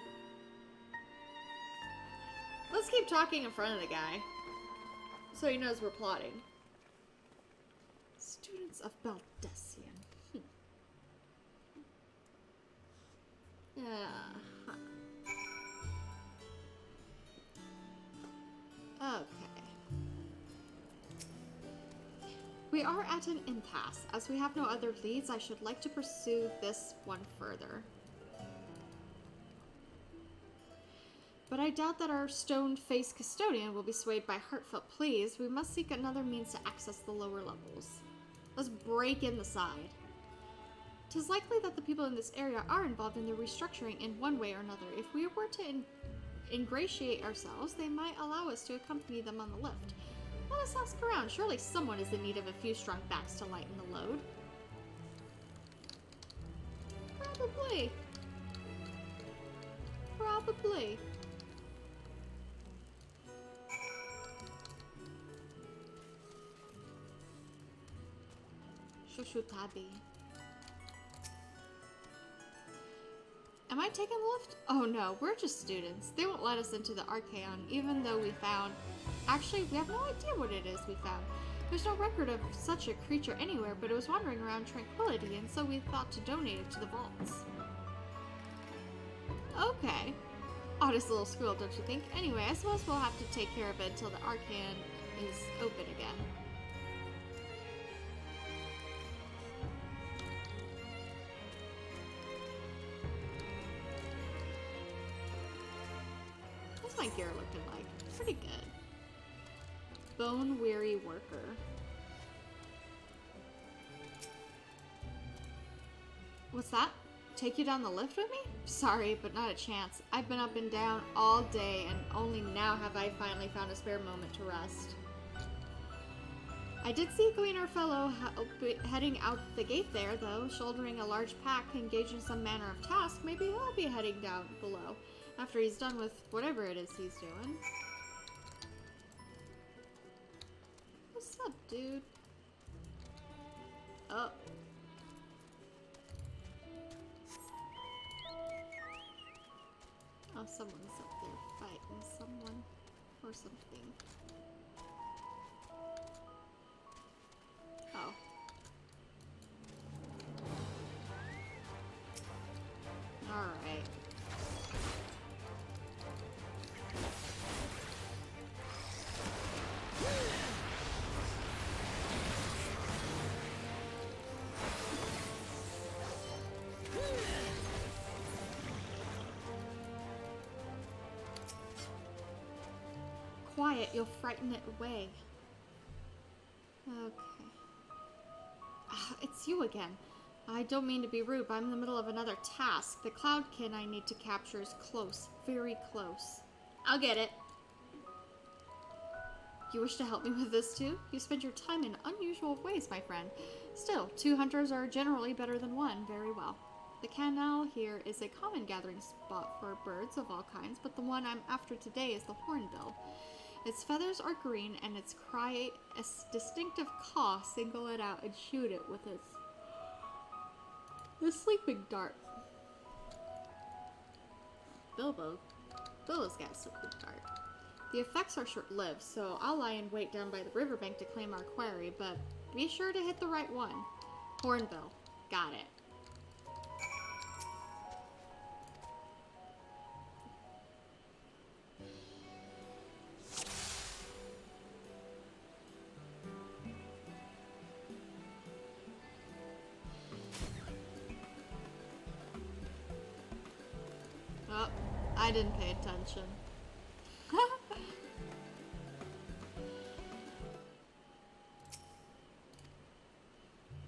Let's keep talking in front of the guy, so he knows we're plotting. Students of Beldician. Okay. We are at an impasse. As we have no other leads, I should like to pursue this one further. But I doubt that our stone-faced custodian will be swayed by heartfelt pleas. We must seek another means to access the lower levels. Let's break in the side. 'Tis likely that the people in this area are involved in the restructuring in one way or another. If we were to ingratiate ourselves, they might allow us to accompany them on the lift. Let us ask around. Surely someone is in need of a few strong backs to lighten the load. Probably. Probably. Shoshutabi. Am I taking the lift? Oh no, we're just students. They won't let us into the Archaeon, even though we found... Actually, we have no idea what it is we found. There's no record of such a creature anywhere, but it was wandering around Tranquility, and so we thought to donate it to the vaults. Okay. Oddest little squirrel, don't you think? Anyway, I suppose we'll have to take care of it until the Archaeon is open again. What's my gear looking like? Pretty good. Bone weary worker. What's that? Take you down the lift with me? Sorry, but not a chance. I've been up and down all day, and only now have I finally found a spare moment to rest. I did see Gleaner Fellow heading out the gate there, though, shouldering a large pack, engaged in some manner of task. Maybe he'll be heading down below after he's done with whatever it is he's doing. What's up, dude? Oh. Oh, someone's up there fighting someone or something. Oh. Alright. Quiet, you'll frighten it away. Okay. It's you again. I don't mean to be rude, but I'm in the middle of another task. The cloudkin I need to capture is close. Very close. I'll get it. You wish to help me with this too? You spend your time in unusual ways, my friend. Still, 2 hunters are generally better than 1. Very well. The canal here is a common gathering spot for birds of all kinds, but the one I'm after today is the hornbill. Its feathers are green, and its cry, a distinctive caw, single it out and shoot it with the sleeping dart. Bilbo's got a sleeping dart. The effects are short-lived, so I'll lie in wait down by the riverbank to claim our quarry, but be sure to hit the right one. Hornbill. Got it. Oh, I didn't pay attention.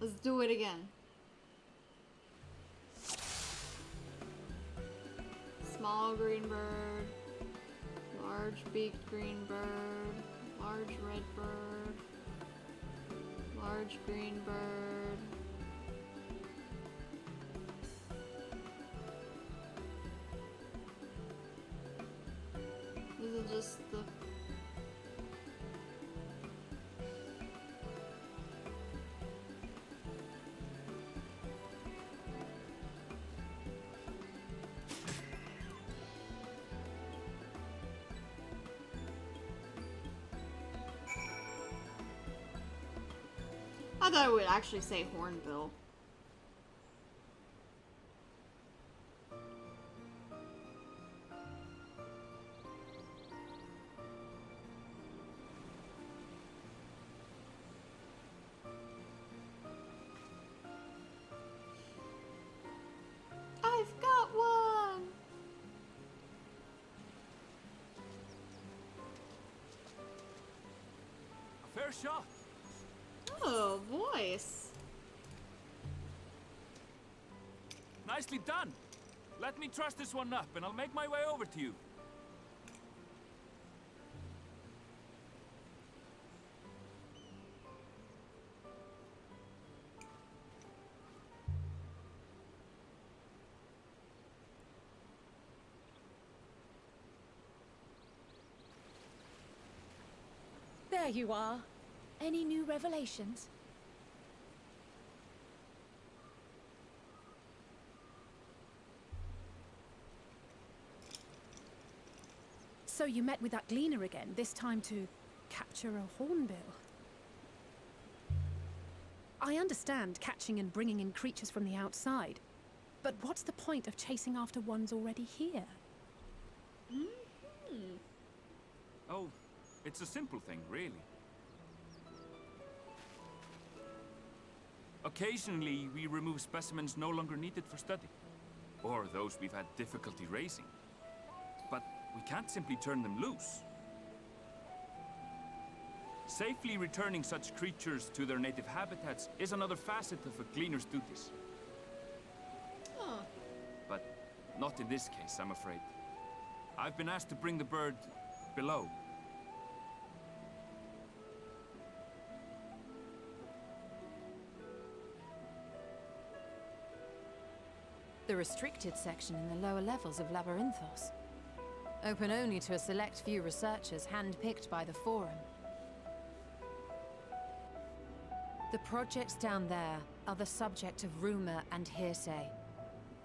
Let's do it again. Small green bird, large beaked green bird, large red bird, large green bird. This is just the... I thought it would actually say hornbill. I've got one! A fair shot. Oh, voice. Nicely done. Let me truss this one up, and I'll make my way over to you. There you are. Any new revelations? So you met with that gleaner again, this time to capture a hornbill. I understand catching and bringing in creatures from the outside, but what's the point of chasing after ones already here? Oh, it's a simple thing, really. Occasionally, we remove specimens no longer needed for study, or those we've had difficulty raising. But we can't simply turn them loose. Safely returning such creatures to their native habitats is another facet of a cleaner's duties. Huh. But not in this case, I'm afraid. I've been asked to bring the bird below. The restricted section in the lower levels of Labyrinthos. Open only to a select few researchers handpicked by the Forum. The projects down there are the subject of rumor and hearsay.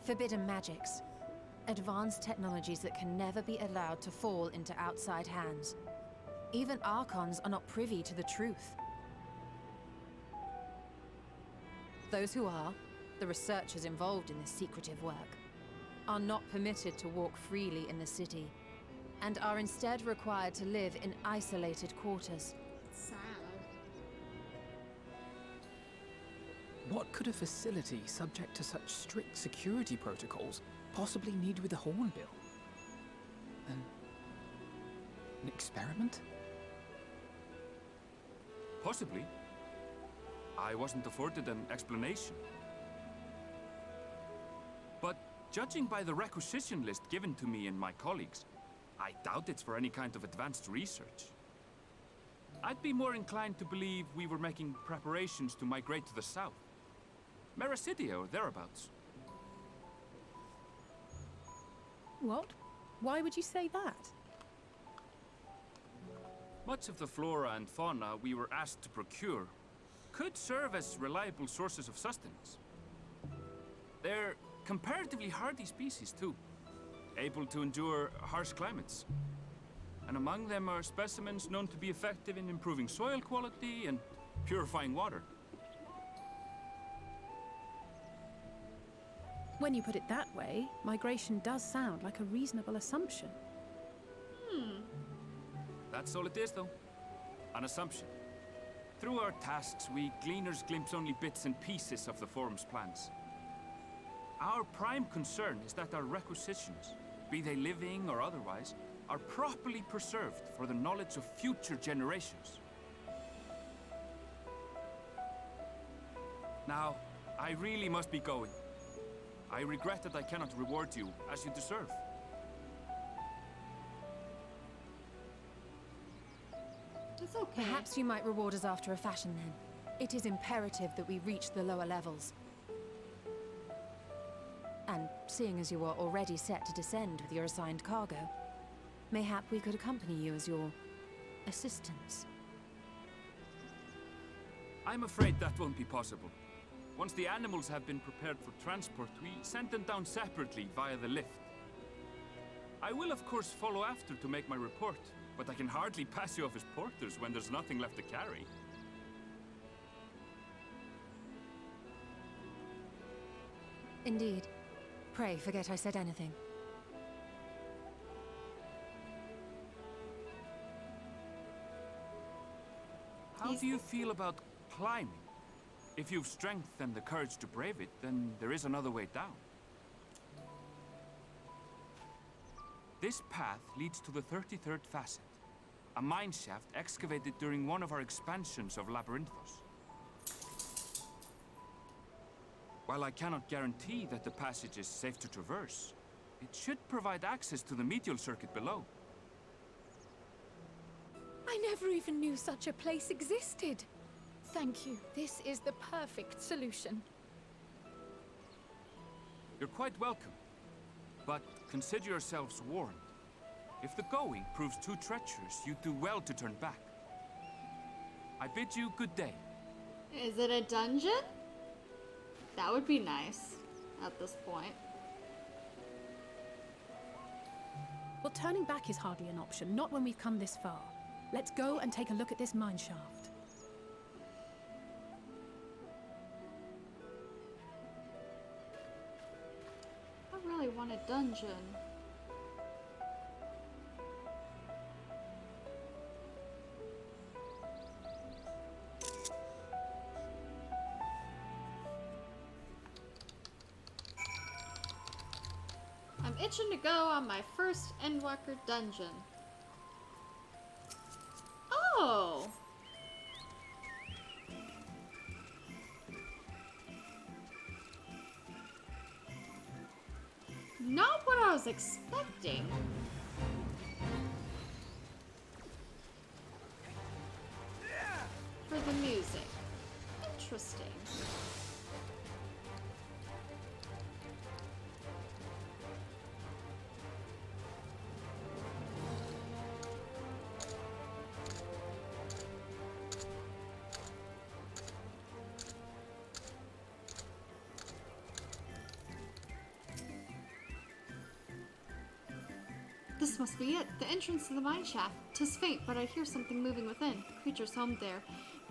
Forbidden magics. Advanced technologies that can never be allowed to fall into outside hands. Even Archons are not privy to the truth. Those who are, the researchers involved in this secretive work, are not permitted to walk freely in the city, and are instead required to live in isolated quarters. Sad. What could a facility subject to such strict security protocols possibly need with a hornbill? An experiment? Possibly. I wasn't afforded an explanation. But judging by the requisition list given to me and my colleagues, I doubt it's for any kind of advanced research. I'd be more inclined to believe we were making preparations to migrate to the south. Mericidia or thereabouts. What? Why would you say that? Much of the flora and fauna we were asked to procure could serve as reliable sources of sustenance. They're comparatively hardy species, too, able to endure harsh climates. And among them are specimens known to be effective in improving soil quality and purifying water. When you put it that way, migration does sound like a reasonable assumption. That's all it is, though. An assumption. Through our tasks, we gleaners glimpse only bits and pieces of the Forum's plans. Our prime concern is that our requisitions, be they living or otherwise, are properly preserved for the knowledge of future generations. Now, I really must be going. I regret that I cannot reward you as you deserve. It's okay. Perhaps you might reward us after a fashion then. It is imperative that we reach the lower levels. And seeing as you are already set to descend with your assigned cargo, mayhap we could accompany you as your assistants. I'm afraid that won't be possible. Once the animals have been prepared for transport, we send them down separately via the lift. I will of course follow after to make my report, but I can hardly pass you off as porters when there's nothing left to carry. Indeed. Pray forget I said anything. How do you feel about climbing? If you've strength and the courage to brave it, then there is another way down. This path leads to the 33rd facet, a mine shaft excavated during one of our expansions of Labyrinthos. While I cannot guarantee that the passage is safe to traverse, it should provide access to the medial circuit below. I never even knew such a place existed. Thank you. This is the perfect solution. You're quite welcome, but consider yourselves warned. If the going proves too treacherous, you do well to turn back. I bid you good day. Is it a dungeon? That would be nice at this point. Well, turning back is hardly an option, not when we've come this far. Let's go and take a look at this mine shaft. I really want a dungeon. I'm itching to go on my first Endwalker dungeon. Oh! Not what I was expecting. For the music. Interesting. This must be it, the entrance to the mine shaft. 'Tis faint, but I hear something moving within. Creatures homed there.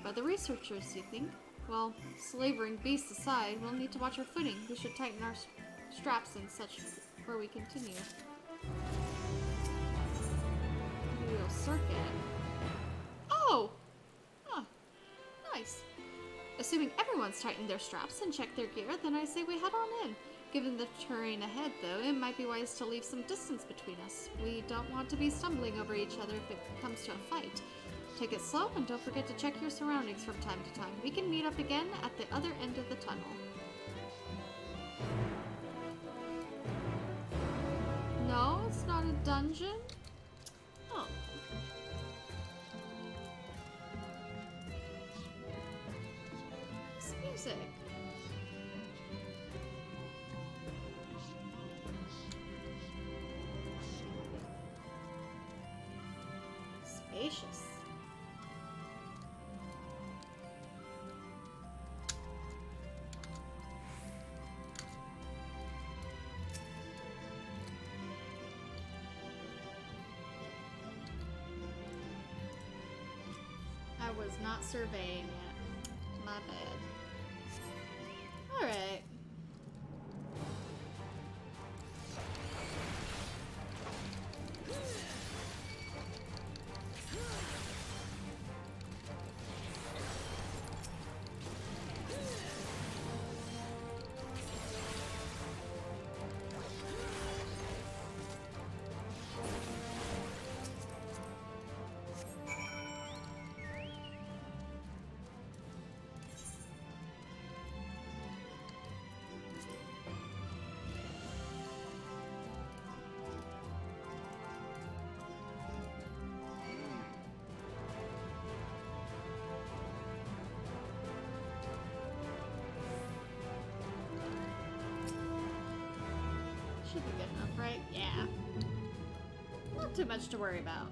By the researchers, you think? Well, slavering beasts aside, we'll need to watch our footing. We should tighten our straps and such before we continue. Wheel circuit. Oh! Huh. Nice. Assuming everyone's tightened their straps and checked their gear, then I say we head on in. Given the terrain ahead, though, it might be wise to leave some distance between us. We don't want to be stumbling over each other if it comes to a fight. Take it slow, and don't forget to check your surroundings from time to time. We can meet up again at the other end of the tunnel. No, it's not a dungeon? Oh. It's music. Spacious. I was not surveying it. My bad. Alright. Should be good enough, right? Yeah. Not too much to worry about.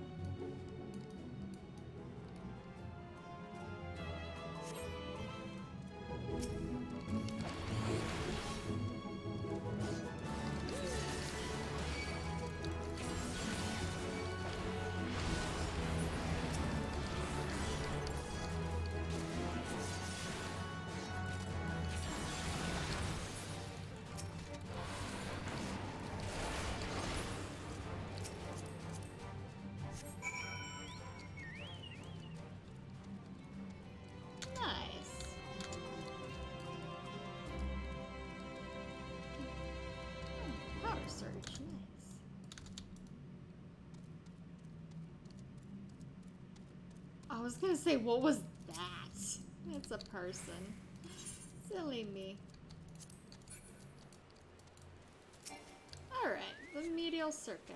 Search, nice. I was gonna say, what was that? It's a person. Silly me. Alright, the medial circuit.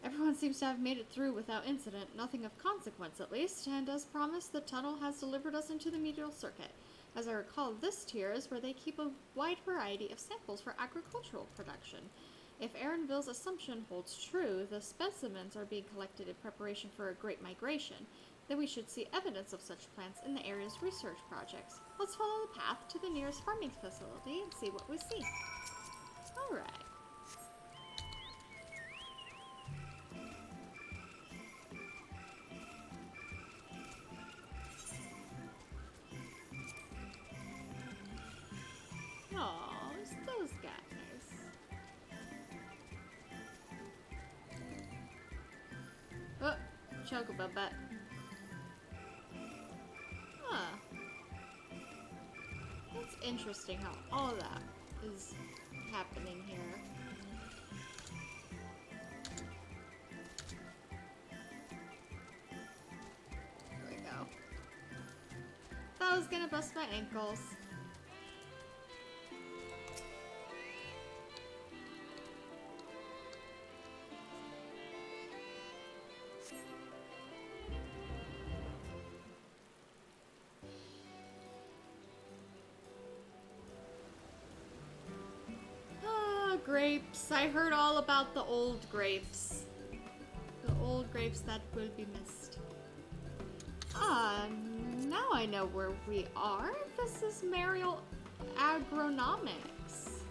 Everyone seems to have made it through without incident, nothing of consequence at least, and as promised, the tunnel has delivered us into the medial circuit. As I recall, this tier is where they keep a wide variety of samples for agricultural production. If Aaronville's assumption holds true, the specimens are being collected in preparation for a great migration, then we should see evidence of such plants in the area's research projects. Let's follow the path to the nearest farming facility and see what we see. Alright. chocobo, but... Huh. It's interesting how all that is happening here. There we go. That was gonna bust my ankles. Grapes. I heard all about the old grapes. The old grapes that will be missed. Now I know where we are. This is Mariel Agronomics.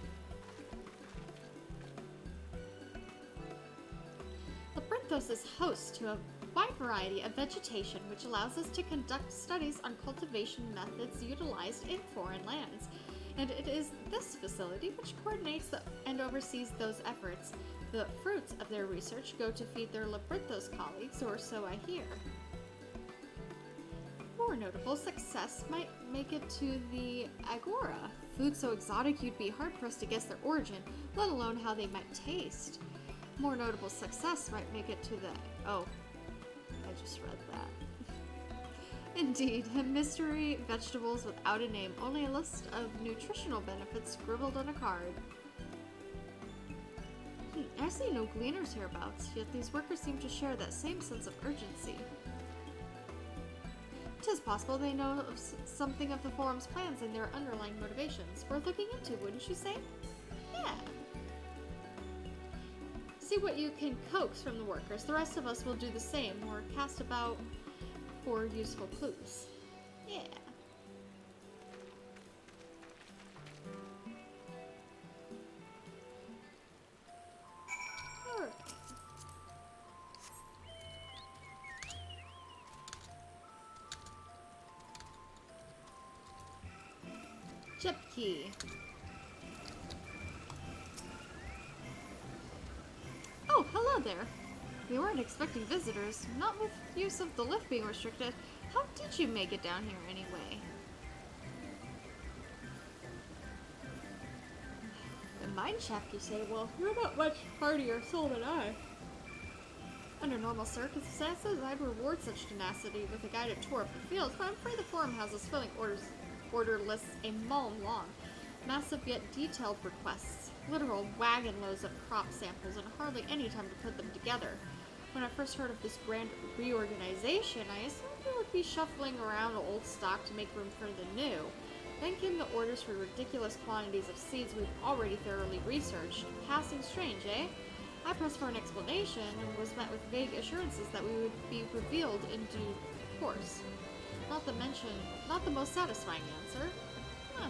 Labyrinthos is host to a wide variety of vegetation, which allows us to conduct studies on cultivation methods utilized in foreign lands. And it is this facility which coordinates and oversees those efforts. The fruits of their research go to feed their Labyrinthos colleagues, or so I hear. More notable success might make it to the Agora. Food so exotic you'd be hard-pressed to guess their origin, let alone how they might taste. More notable success might make it to the... Oh, I just read that. Indeed, mystery vegetables without a name, only a list of nutritional benefits scribbled on a card. I see no gleaners hereabouts, yet these workers seem to share that same sense of urgency. 'Tis possible they know of something of the forum's plans and their underlying motivations. Worth looking into, wouldn't you say? Yeah. See what you can coax from the workers. The rest of us will do the same, or cast about for useful clues. Yeah. Alright. Chip key. Oh, hello there. We weren't expecting visitors, not with use of the lift being restricted. How did you make it down here anyway? The mine shaft, you say? Well, you're not much hardier soul than I. Under normal circumstances, I'd reward such tenacity with a guided tour of the fields, but I'm afraid the forum houses filling order lists a mile long. Massive yet detailed requests. Literal wagon loads of crop samples and hardly any time to put them together. When I first heard of this grand reorganization, I assumed we would be shuffling around old stock to make room for the new. Then came the orders for ridiculous quantities of seeds we've already thoroughly researched. Passing strange, eh? I pressed for an explanation and was met with vague assurances that we would be revealed in due course. Not the most satisfying answer. Huh.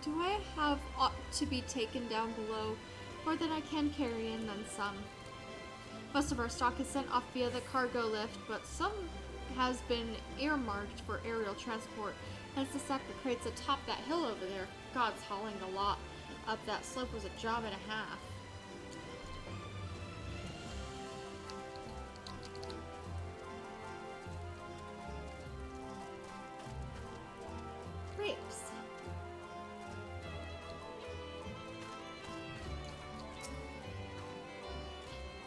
Do I have ought to be taken down below, more than I can carry and then some? Most of our stock is sent off via the cargo lift, but some has been earmarked for aerial transport, hence the stack of crates atop that hill over there. God's hauling the lot up that slope was a job and a half. Grapes.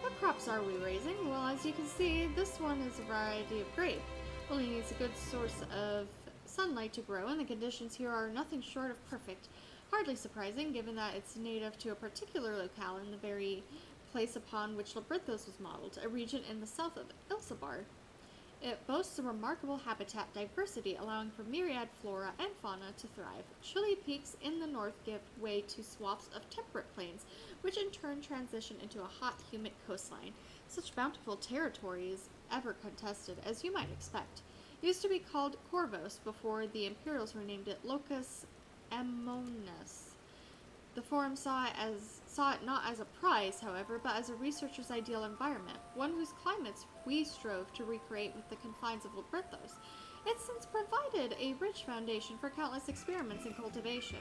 What crops are we raising? Well, as you can see, this one is a variety of grape. Only needs a good source of sunlight to grow, and the conditions here are nothing short of perfect. Hardly surprising, given that it's native to a particular locale in the very place upon which Labyrinthos was modeled, a region in the south of Ilsabar. It boasts a remarkable habitat diversity, allowing for myriad flora and fauna to thrive. Chilly peaks in the north give way to swaths of temperate plains, which in turn transition into a hot, humid coastline. Such bountiful territory is ever contested, as you might expect. It used to be called Corvus before the Imperials renamed it Locus Aemonus. The Forum saw it not as a prize, however, but as a researcher's ideal environment, one whose climates we strove to recreate with the confines of Labrithos. It's since provided a rich foundation for countless experiments and cultivation.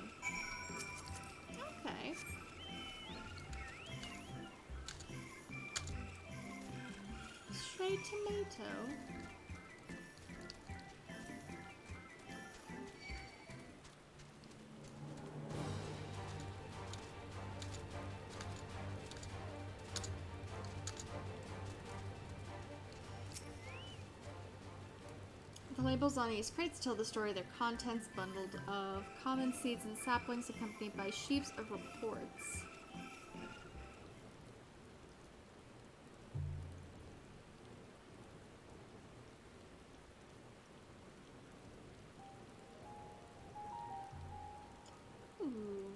Okay. Straight tomato. The labels on these crates tell the story of their contents, bundled of common seeds and saplings accompanied by sheaves of reports. Ooh.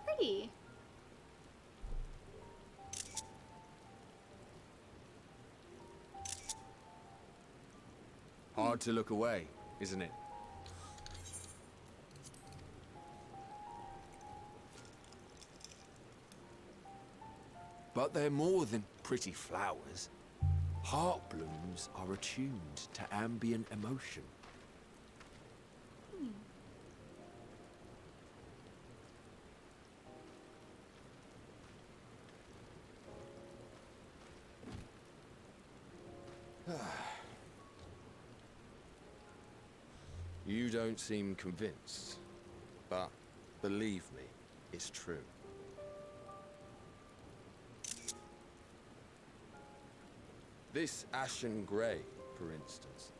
Pretty. Hard to look away, isn't it? But they're more than pretty flowers. Heart blooms are attuned to ambient emotion. You don't seem convinced, but believe me, it's true. This ashen grey, for instance,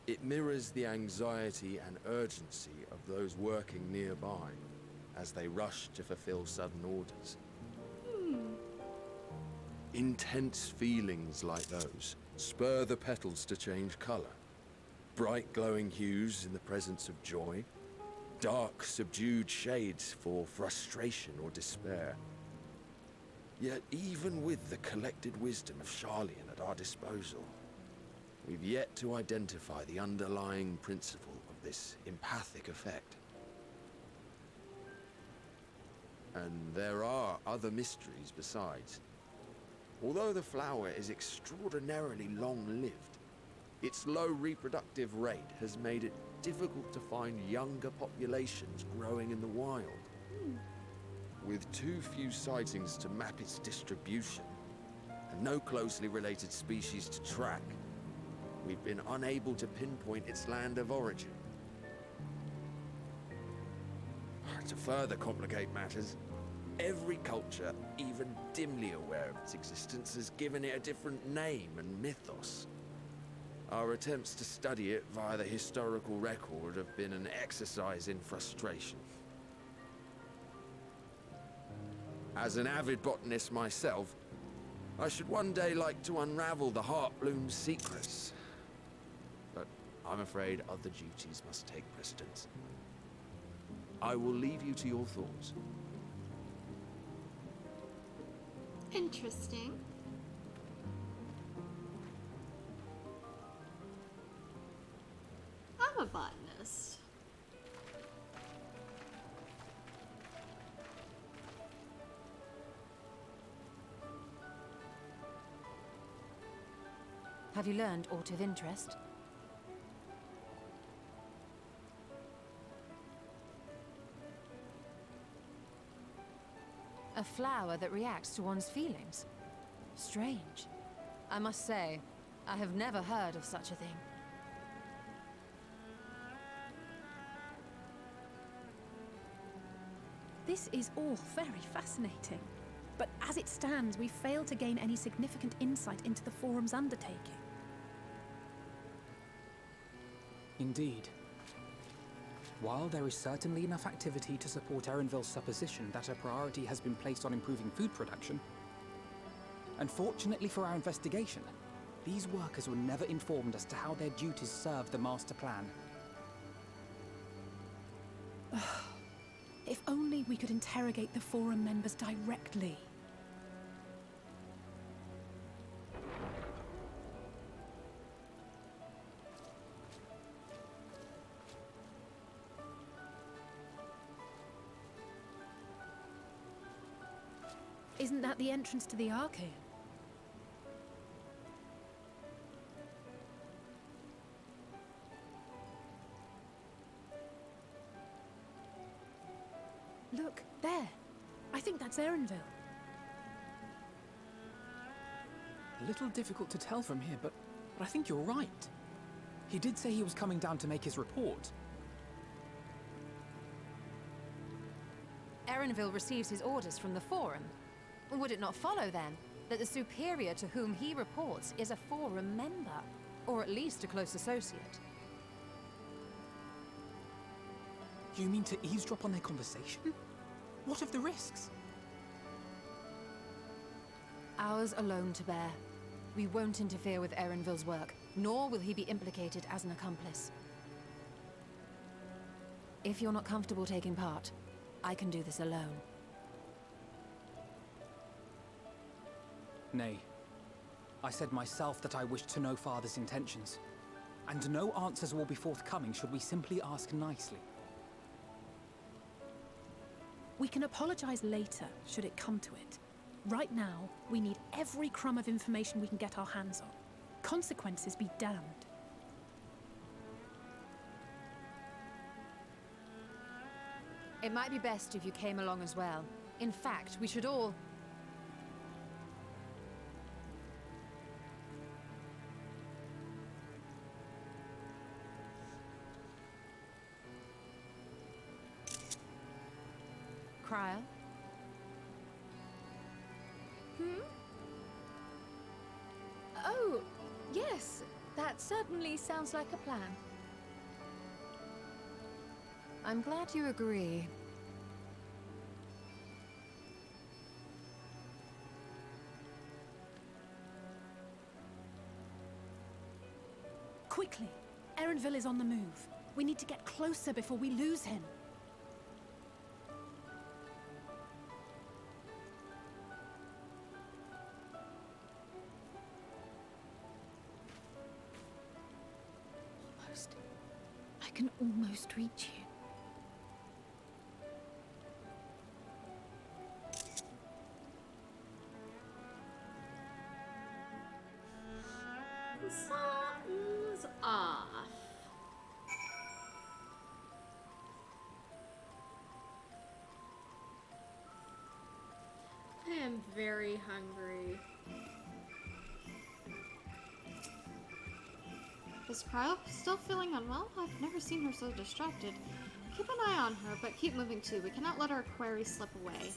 it mirrors the anxiety and urgency of those working nearby as they rush to fulfill sudden orders. Intense feelings like those spur the petals to change colour. Bright glowing hues in the presence of joy, dark subdued shades for frustration or despair. Yet even with the collected wisdom of Sharlyan at our disposal, we've yet to identify the underlying principle of this empathic effect. And there are other mysteries besides. Although the flower is extraordinarily long-lived, its low reproductive rate has made it difficult to find younger populations growing in the wild. With too few sightings to map its distribution, and no closely related species to track, we've been unable to pinpoint its land of origin. To further complicate matters, every culture, even dimly aware of its existence, has given it a different name and mythos. Our attempts to study it via the historical record have been an exercise in frustration. As an avid botanist myself, I should one day like to unravel the Heartbloom's secrets. But I'm afraid other duties must take precedence. I will leave you to your thoughts. Interesting. I'm a botanist. Have you learned aught of interest? A flower that reacts to one's feelings. Strange. I must say, I have never heard of such a thing. This is all very fascinating. But as it stands, we fail to gain any significant insight into the Forum's undertaking. Indeed. While there is certainly enough activity to support Erenville's supposition that a priority has been placed on improving food production, unfortunately for our investigation, these workers were never informed as to how their duties serve the master plan. If only we could interrogate the Forum members directly. Isn't that the entrance to the Archaean? Look, there. I think that's Erenville. A little difficult to tell from here, but I think you're right. He did say he was coming down to make his report. Erenville receives his orders from the Forum. Would it not follow, then, that the superior to whom he reports is a Forum member? Or at least a close associate? You mean to eavesdrop on their conversation? What of the risks? Ours alone to bear. We won't interfere with Erenville's work, nor will he be implicated as an accomplice. If you're not comfortable taking part, I can do this alone. Nay. I said myself that I wished to know Father's intentions. And no answers will be forthcoming should we simply ask nicely. We can apologize later, should it come to it. Right now, we need every crumb of information we can get our hands on. Consequences be damned. It might be best if you came along as well. In fact, we should all... Cryer? Oh, yes. That certainly sounds like a plan. I'm glad you agree. Quickly! Erenville is on the move. We need to get closer before we lose him. Almost. I can almost reach you. Something's off. I am very hungry. Is Kryl still feeling unwell? I've never seen her so distracted. Keep an eye on her, but keep moving too. We cannot let our query slip away.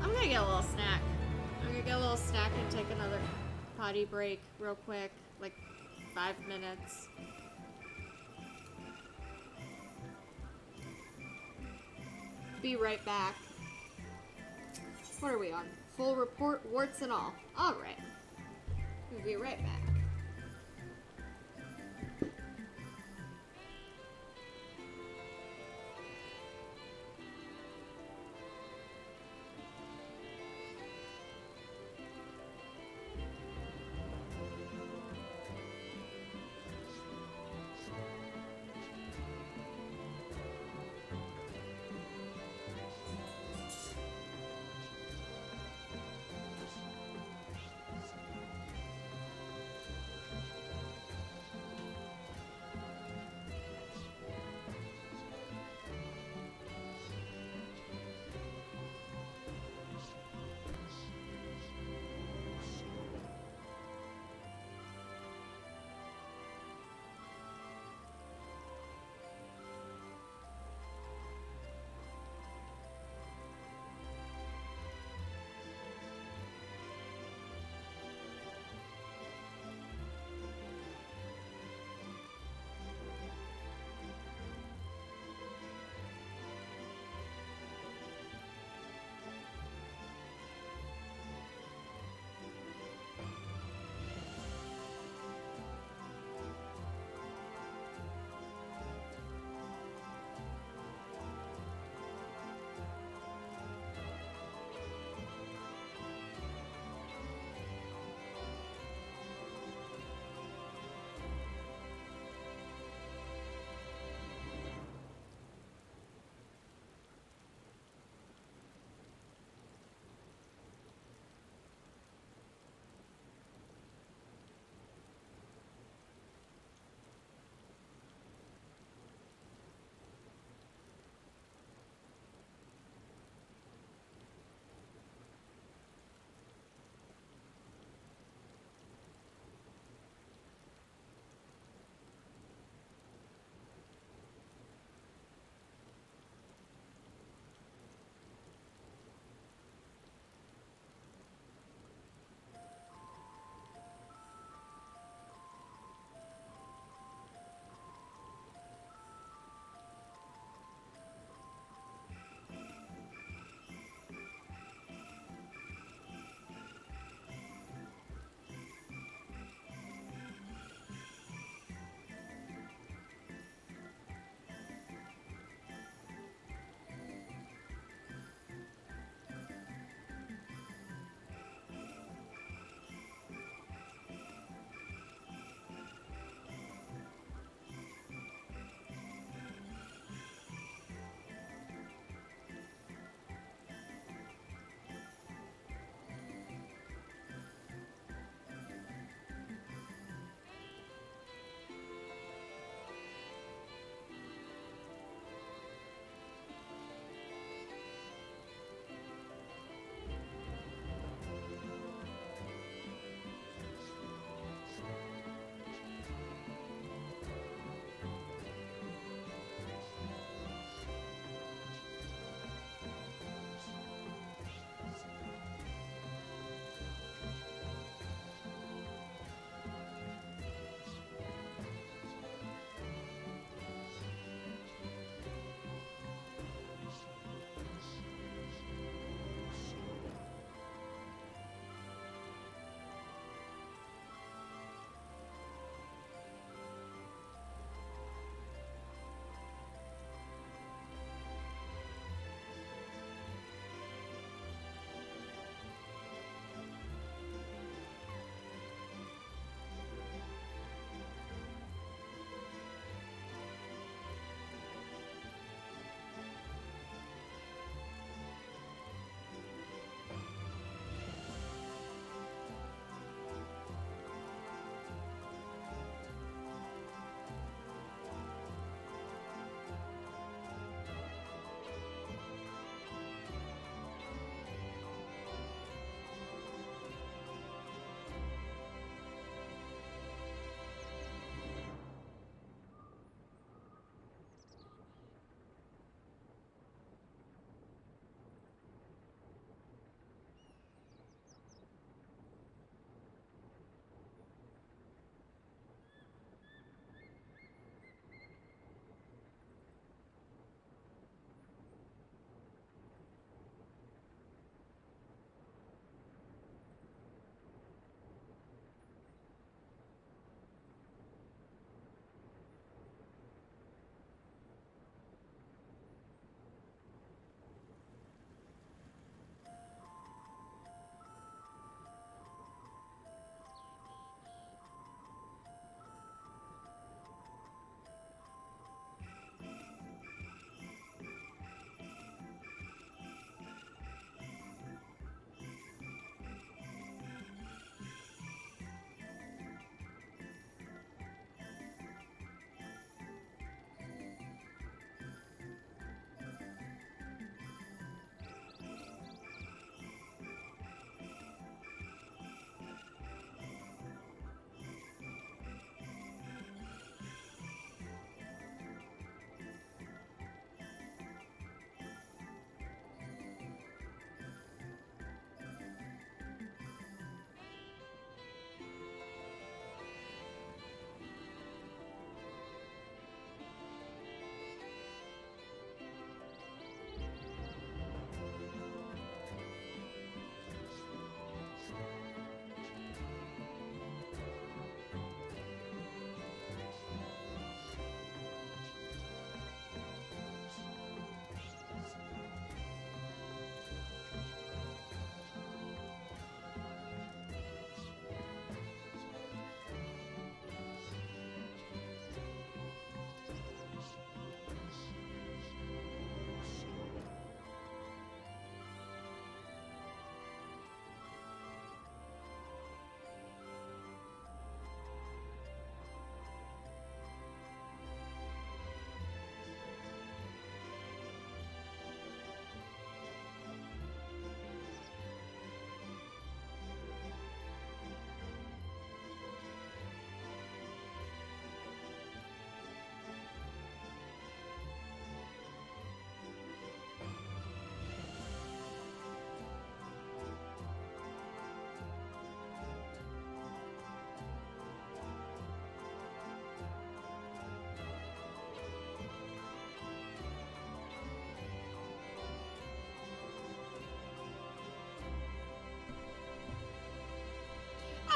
I'm gonna get a little snack. I'm gonna get a little snack and take another potty break real quick, like 5 minutes. Be right back. What are we on? Full report, warts and all. Alright. We'll be right back.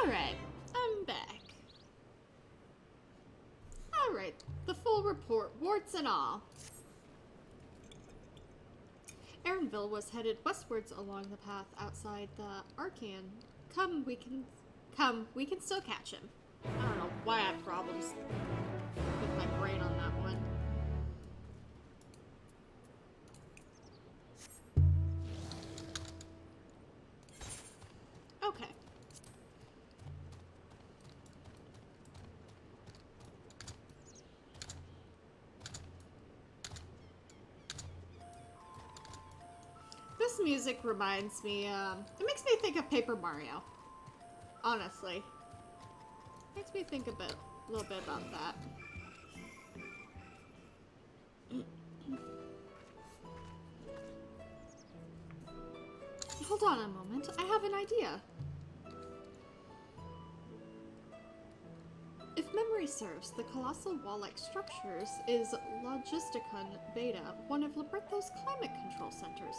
Alright, I'm back. Alright, the full report, warts and all. Erenville was headed westwards along the path outside the Arcan. Come, we can still catch him. I don't know why I have problems with my brain on that one. Okay. This music reminds me, it makes me think of Paper Mario. Honestly. Makes me think a little bit about that. Hold on a moment, I have an idea. If memory serves, the colossal wall-like structures is Logisticon Beta, one of Liberto's climate control centers.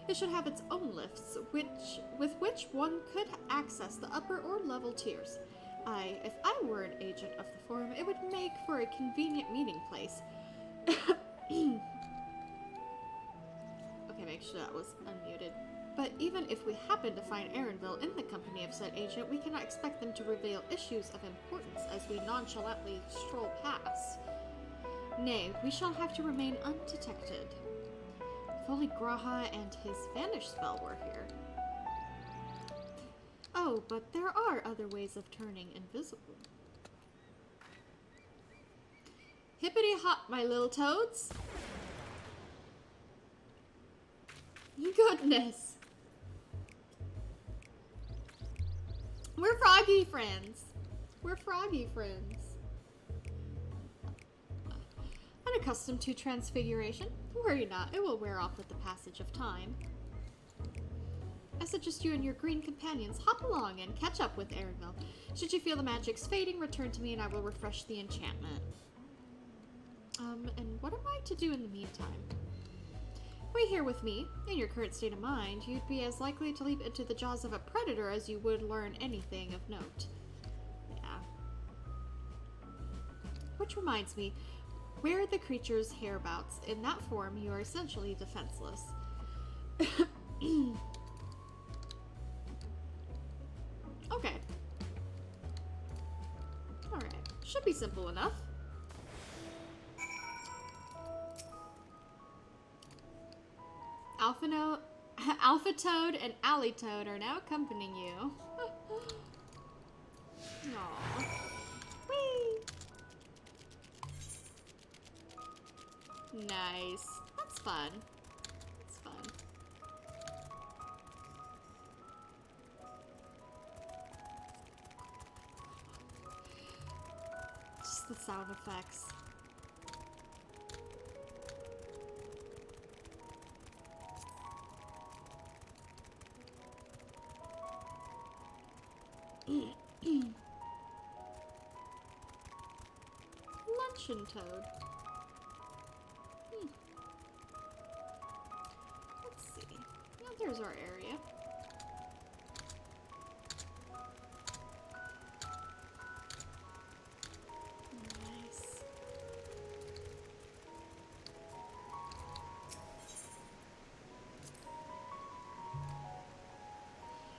It should have its own lifts, with which one could access the upper or level tiers. If I were an agent of the Forum, it would make for a convenient meeting place. Okay, make sure that was unmuted. But even if we happen to find Erenville in the company of said agent, we cannot expect them to reveal issues of importance as we nonchalantly stroll past. Nay, we shall have to remain undetected. If only Graha and his vanish spell were here. Oh, but there are other ways of turning invisible. Hippity hop, my little toads! Goodness! We're froggy friends! We're froggy friends. Unaccustomed to transfiguration? Worry not, it will wear off with the passage of time. I suggest you and your green companions hop along and catch up with Erenville. Should you feel the magic's fading, return to me and I will refresh the enchantment. And what am I to do in the meantime? Wait here with me. In your current state of mind, you'd be as likely to leap into the jaws of a predator as you would learn anything of note. Yeah. Which reminds me, where are the creature's hereabouts? In that form, you are essentially defenseless. Okay. Alright. Should be simple enough. Alpha Toad and Alley Toad are now accompanying you. Aww. Whee! Nice. That's fun. That's fun. Just the sound effects. Luncheon Toad. Let's see. Now there's our area. Nice.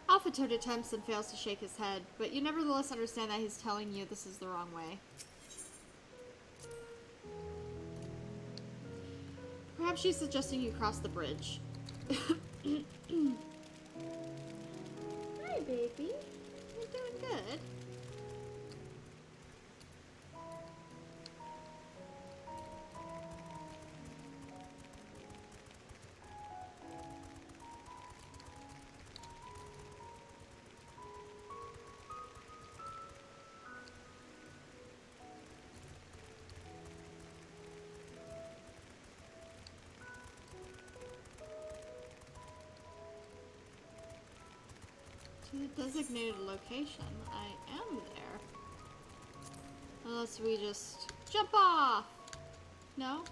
Alpha Toad attempts and fails to shake his head, but you nevertheless understand that he's telling you this is the wrong way. Perhaps she's suggesting you cross the bridge. Hi, baby. You're doing good. To the designated location. I am there. Unless we just jump off. No?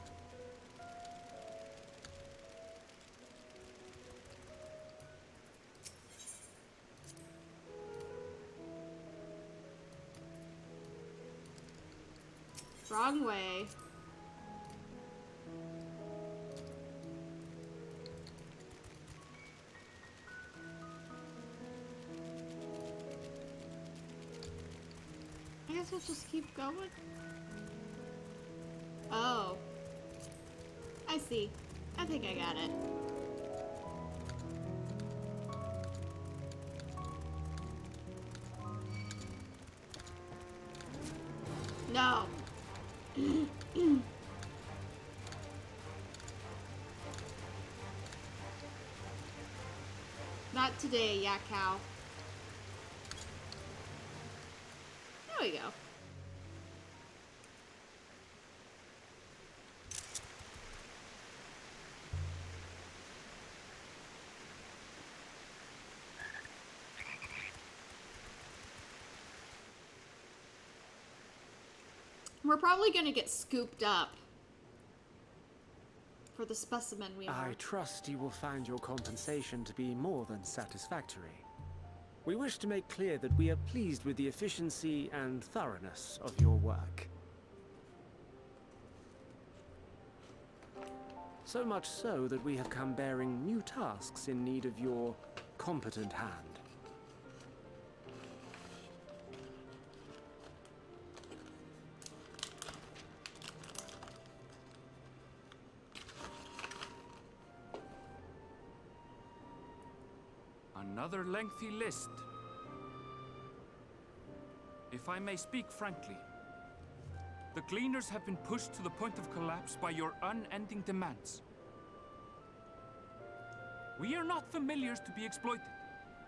Wrong way. I guess we'll just keep going. Oh. I see. I think I got it. No. Not today, yak cow. There we go. We're probably gonna get scooped up for the specimen we are. I trust you will find your compensation to be more than satisfactory. We wish to make clear that we are pleased with the efficiency and thoroughness of your work. So much so that we have come bearing new tasks in need of your competent hand. Another lengthy list. If I may speak frankly, the Gleaners have been pushed to the point of collapse by your unending demands. We are not familiars to be exploited.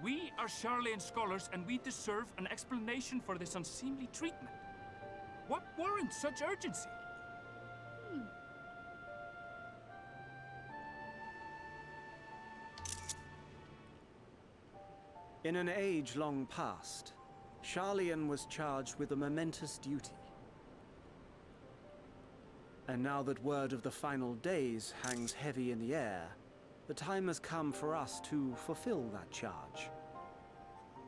We are Sharlyan scholars, and we deserve an explanation for this unseemly treatment. What warrants such urgency? In an age long past, Sharlyan was charged with a momentous duty. And now that word of the final days hangs heavy in the air, the time has come for us to fulfill that charge.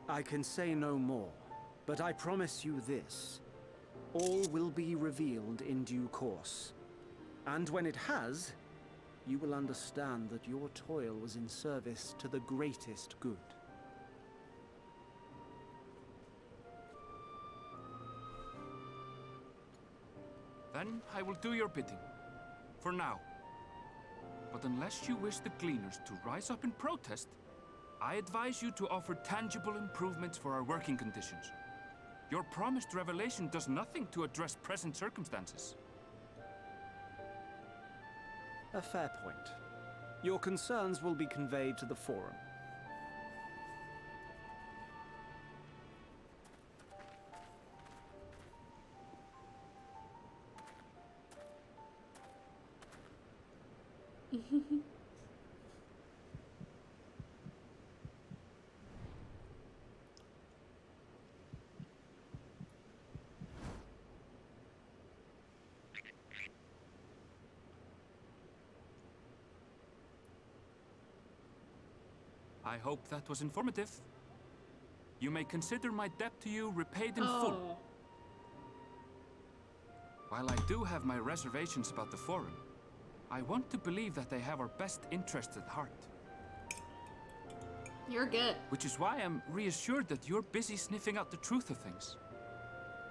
I can say no more, but I promise you this. All will be revealed in due course. And when it has, you will understand that your toil was in service to the greatest good. Then I will do your bidding. For now. But unless you wish the Gleaners to rise up in protest, I advise you to offer tangible improvements for our working conditions. Your promised revelation does nothing to address present circumstances. A fair point. Your concerns will be conveyed to the Forum. I hope that was informative. You may consider my debt to you repaid in full. While I do have my reservations about the Forum, I want to believe that they have our best interests at heart. You're good. Which is why I'm reassured that you're busy sniffing out the truth of things.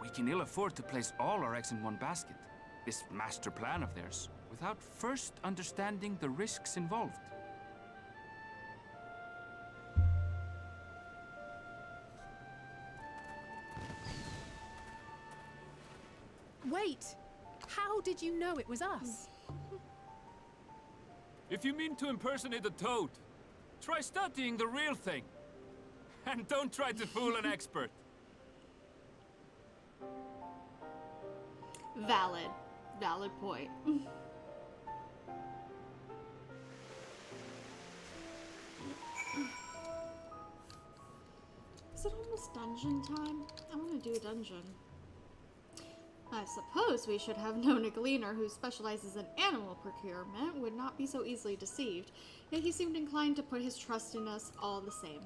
We can ill afford to place all our eggs in one basket, this master plan of theirs, without first understanding the risks involved. Wait! How did you know it was us? If you mean to impersonate a toad, try studying the real thing. And don't try to fool an expert. Valid. Valid point. Is it almost dungeon time? I want to do a dungeon. I suppose we should have known a gleaner who specializes in animal procurement would not be so easily deceived, yet he seemed inclined to put his trust in us all the same.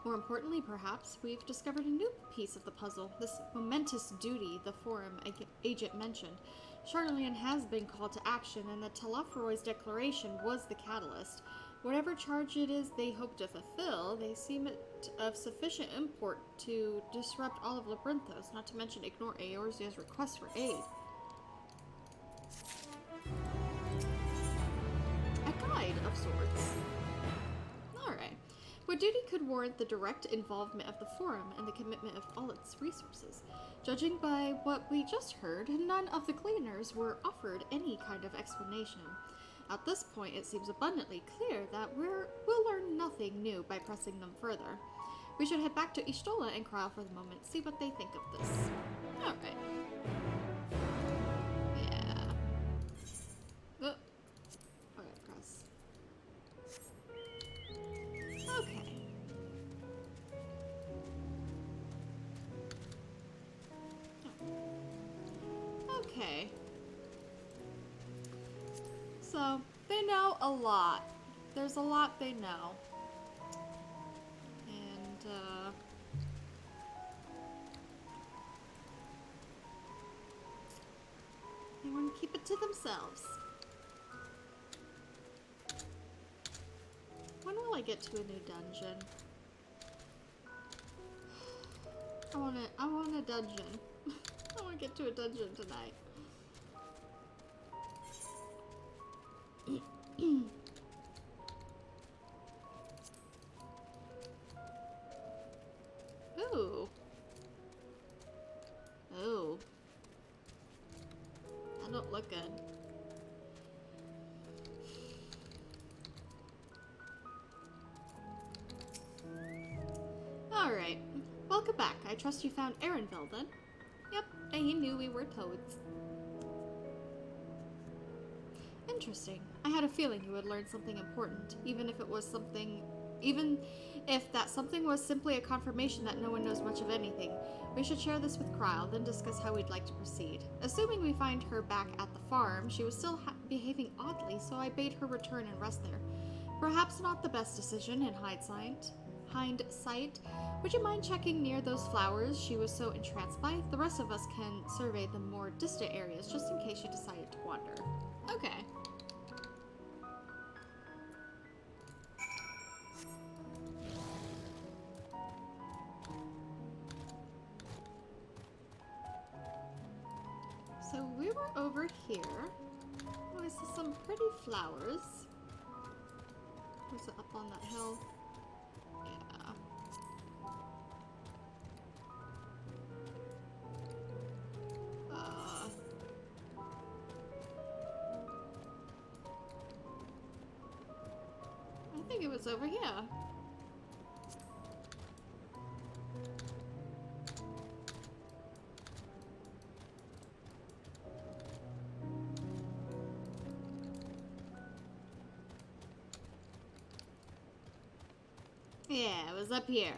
More importantly, perhaps, we've discovered a new piece of the puzzle, this momentous duty the Forum agent mentioned. Sharlyan has been called to action, and the Telophoroid's declaration was the catalyst. Whatever charge it is they hope to fulfill, they seem it of sufficient import to disrupt all of Labyrinthos, not to mention ignore Eorzea's request for aid. A guide of sorts. Alright. What duty could warrant the direct involvement of the Forum and the commitment of all its resources? Judging by what we just heard, none of the cleaners were offered any kind of explanation. At this point, it seems abundantly clear that we'll learn nothing new by pressing them further. We should head back to Y'shtola and Krile for the moment, see what they think of this. Alright. Yeah. Oh. Alright, press. Okay. Okay. So, they know a lot. There's a lot they know. And, they want to keep it to themselves. When will I get to a new dungeon? I want a dungeon. I want to get to a dungeon tonight. Ooh. Oh. That don't look good. Alright. Welcome back. I trust you found Erenville then? Yep, and he knew we were toads. Interesting. I had a feeling you would learn something important, even if that something was simply a confirmation that no one knows much of anything. We should share this with Krile, then discuss how we'd like to proceed. Assuming we find her back at the farm, she was still behaving oddly, so I bade her return and rest there. Perhaps not the best decision in hindsight. Would you mind checking near those flowers she was so entranced by? The rest of us can survey the more distant areas, just in case she decided to wander. Okay. So we were over here. Oh, I see some pretty flowers. Was it up on that hill? Yeah. I think it was over here. Yeah, it was up here.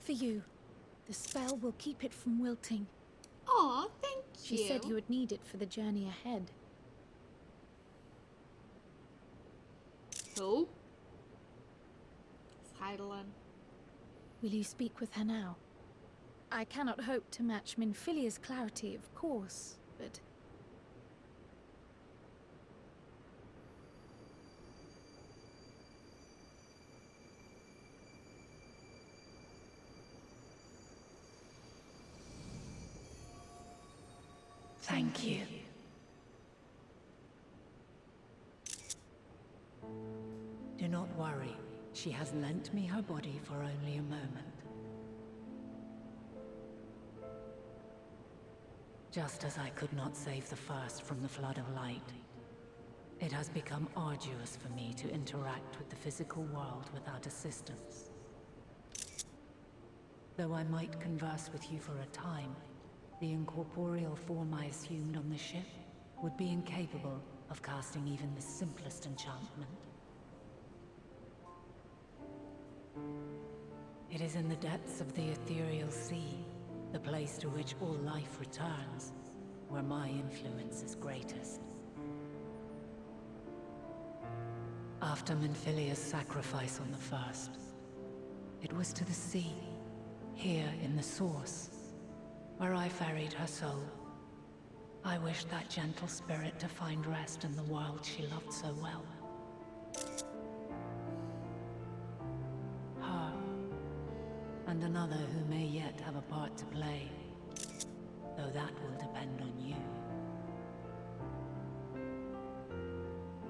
For you. The spell will keep it from wilting. Aw, thank you. She said you would need it for the journey ahead. Who? It's Heidelin. Will you speak with her now? I cannot hope to match Minfilia's clarity, of course, but... Thank you. Do not worry. She has lent me her body for only a moment. Just as I could not save the first from the flood of light, it has become arduous for me to interact with the physical world without assistance. Though I might converse with you for a time, the incorporeal form I assumed on the ship would be incapable of casting even the simplest enchantment. It is in the depths of the ethereal sea, the place to which all life returns, where my influence is greatest. After Minfilia's sacrifice on the first, it was to the sea, here in the source, where I ferried her soul. I wished that gentle spirit to find rest in the world she loved so well. Her, and another who may yet have a part to play, though that will depend on you.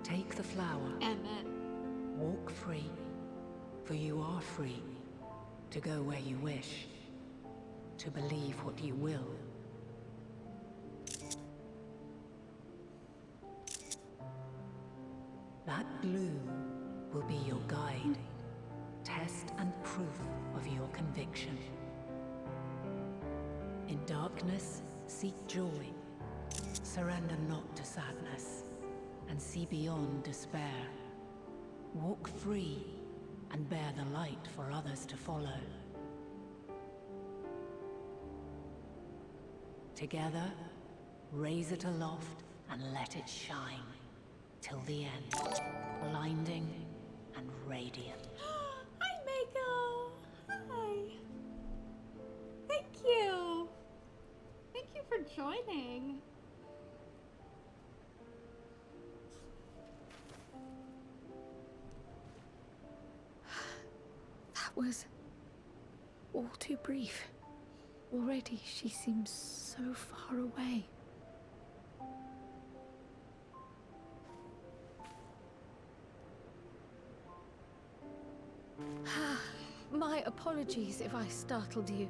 Take the flower. Amen. Walk free, for you are free to go where you wish, to believe what you will. That bloom will be your guide, test and proof of your conviction. In darkness, seek joy. Surrender not to sadness, and see beyond despair. Walk free, and bear the light for others to follow. Together, raise it aloft and let it shine, till the end, blinding and radiant. Hi, Mako! Hi! Thank you! Thank you for joining. That was all too brief. Already she seems so far away. My apologies if I startled you.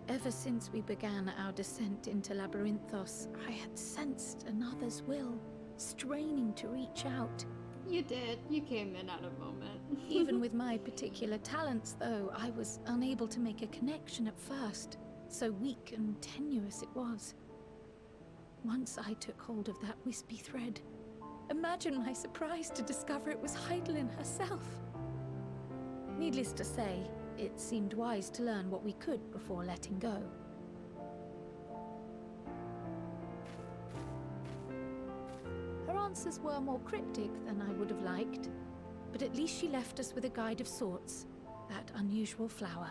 Ever since we began our descent into Labyrinthos, I had sensed another's will, straining to reach out. You did. You came in at a moment. Even with my particular talents, though, I was unable to make a connection at first. So weak and tenuous it was. Once I took hold of that wispy thread, imagine my surprise to discover it was Heidelin herself. Needless to say, it seemed wise to learn what we could before letting go. Her answers were more cryptic than I would have liked, but at least she left us with a guide of sorts, that unusual flower.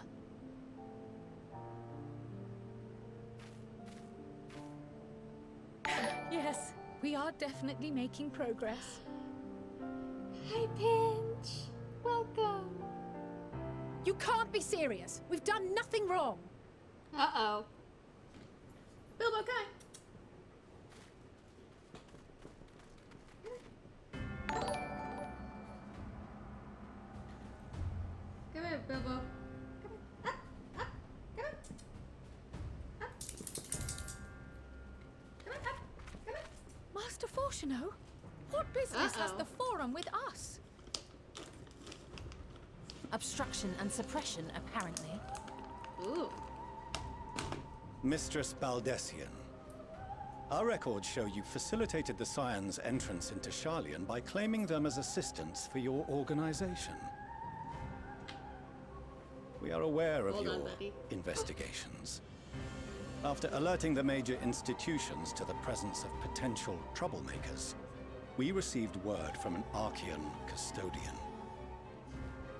Yes, we are definitely making progress. Hi, Pinch. Welcome. You can't be serious. We've done nothing wrong. Uh-oh. Bilbo, come on. Come here, Bilbo. Come on. Up, up. Come on. Up. Come on, up. Come on. Master Fortuno, what business has the Forum with us? Obstruction and suppression, apparently. Ooh. Mistress Baldessian, our records show you facilitated the Scions' entrance into Sharlyan by claiming them as assistants for your organization. We are aware of your investigations. After alerting the major institutions to the presence of potential troublemakers, we received word from an Archean custodian.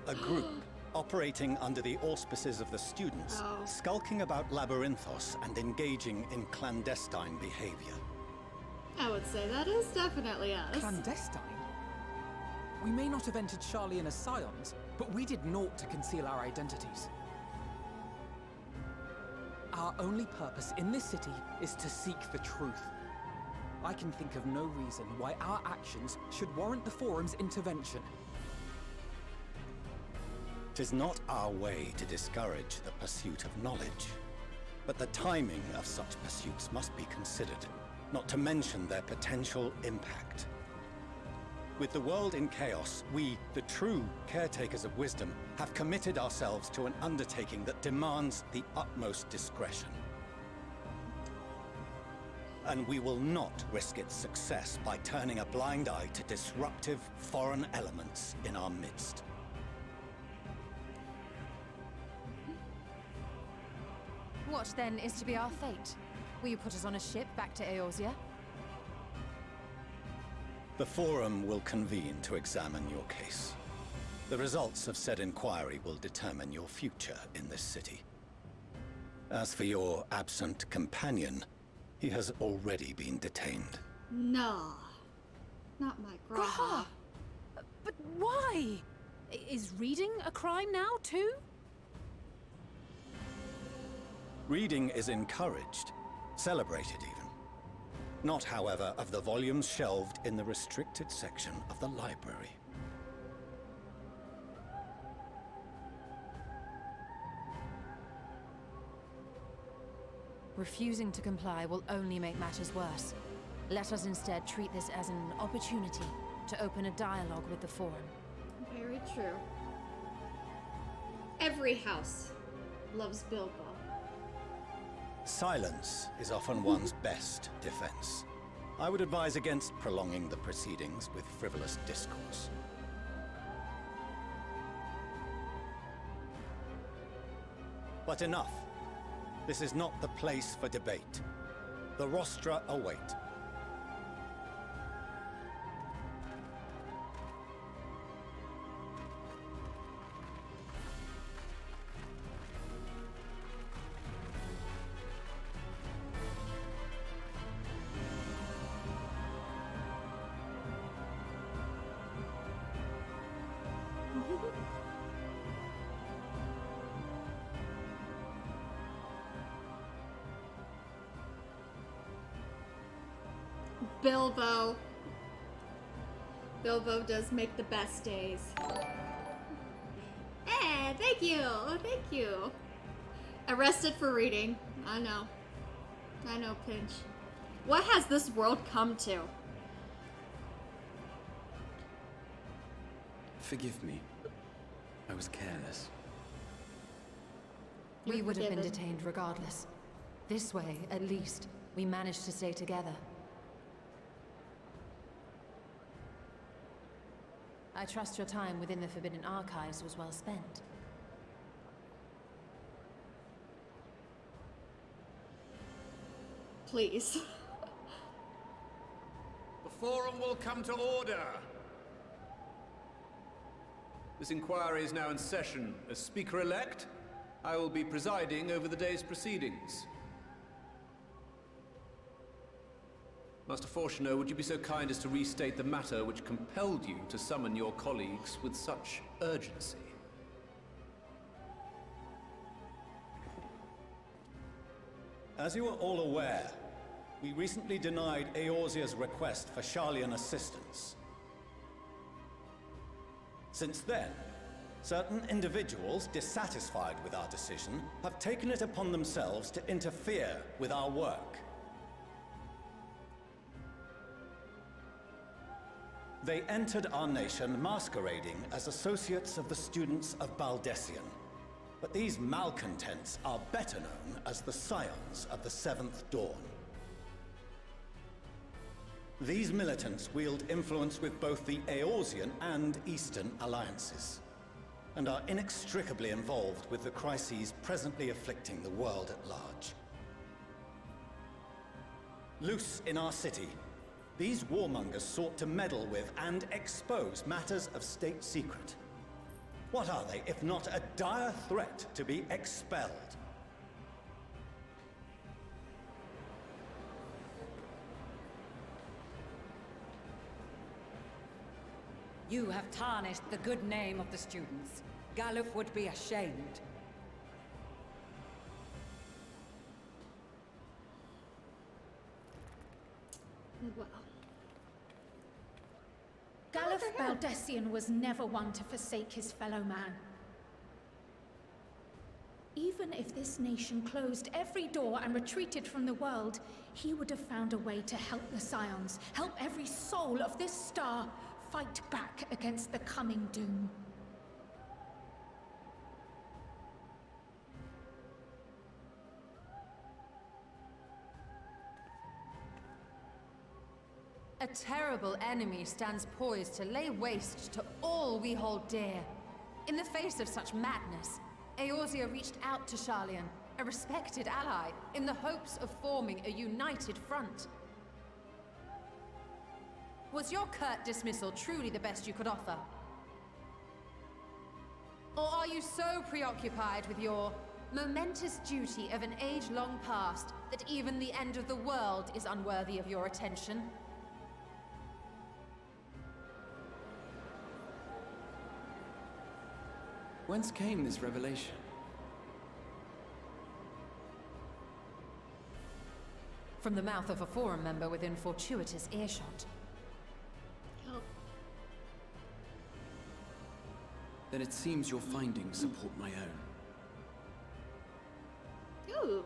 A group operating under the auspices of the students, skulking about Labyrinthos and engaging in clandestine behavior. I would say that is definitely us. Clandestine? We may not have entered Sharlyan as Scions, but we did naught to conceal our identities. Our only purpose in this city is to seek the truth. I can think of no reason why our actions should warrant the Forum's intervention. 'Tis not our way to discourage the pursuit of knowledge. But the timing of such pursuits must be considered, not to mention their potential impact. With the world in chaos, we, the true caretakers of wisdom, have committed ourselves to an undertaking that demands the utmost discretion. And we will not risk its success by turning a blind eye to disruptive foreign elements in our midst. What then is to be our fate? Will you put us on a ship back to Eorzea? The Forum will convene to examine your case. The results of said inquiry will determine your future in this city. As for your absent companion, he has already been detained. No. Not my Graha. But why? Is reading a crime now, too? Reading is encouraged, celebrated even. Not, however, of the volumes shelved in the restricted section of the library. Refusing to comply will only make matters worse. Let us instead treat this as an opportunity to open a dialogue with the Forum. Very true. Every house loves Bilbo. Silence is often one's best defense. I would advise against prolonging the proceedings with frivolous discourse. But enough. This is not the place for debate. The rostra await. Bilbo. Bilbo does make the best days. Hey, thank you. Thank you. Arrested for reading. I know. I know, Pinch. What has this world come to? Forgive me. I was careless. We would have been forgiven. detained regardless. This way, at least, we managed to stay together. I trust your time within the Forbidden Archives was well spent. Please. The Forum will come to order. This inquiry is now in session. As Speaker-elect, I will be presiding over the day's proceedings. Master Fortuner, would you be so kind as to restate the matter which compelled you to summon your colleagues with such urgency? As you are all aware, we recently denied Eorzea's request for Sharlyan assistance. Since then, certain individuals dissatisfied with our decision have taken it upon themselves to interfere with our work. They entered our nation masquerading as associates of the students of Baldessian. But these malcontents are better known as the Scions of the Seventh Dawn. These militants wield influence with both the Eorzean and Eastern alliances, and are inextricably involved with the crises presently afflicting the world at large. Loose in our city, these warmongers sought to meddle with and expose matters of state secret. What are they, if not a dire threat to be expelled? You have tarnished the good name of the students. Galuf would be ashamed. Well. Galuf Baldessian was never one to forsake his fellow man. Even if this nation closed every door and retreated from the world, he would have found a way to help the Scions, help every soul of this star fight back against the coming doom. A terrible enemy stands poised to lay waste to all we hold dear. In the face of such madness, Eorzea reached out to Sharlyan, a respected ally, in the hopes of forming a united front. Was your curt dismissal truly the best you could offer? Or are you so preoccupied with your momentous duty of an age long past that even the end of the world is unworthy of your attention? Whence came this revelation? From the mouth of a Forum member within fortuitous earshot. Then it seems your findings support my own. Ooh.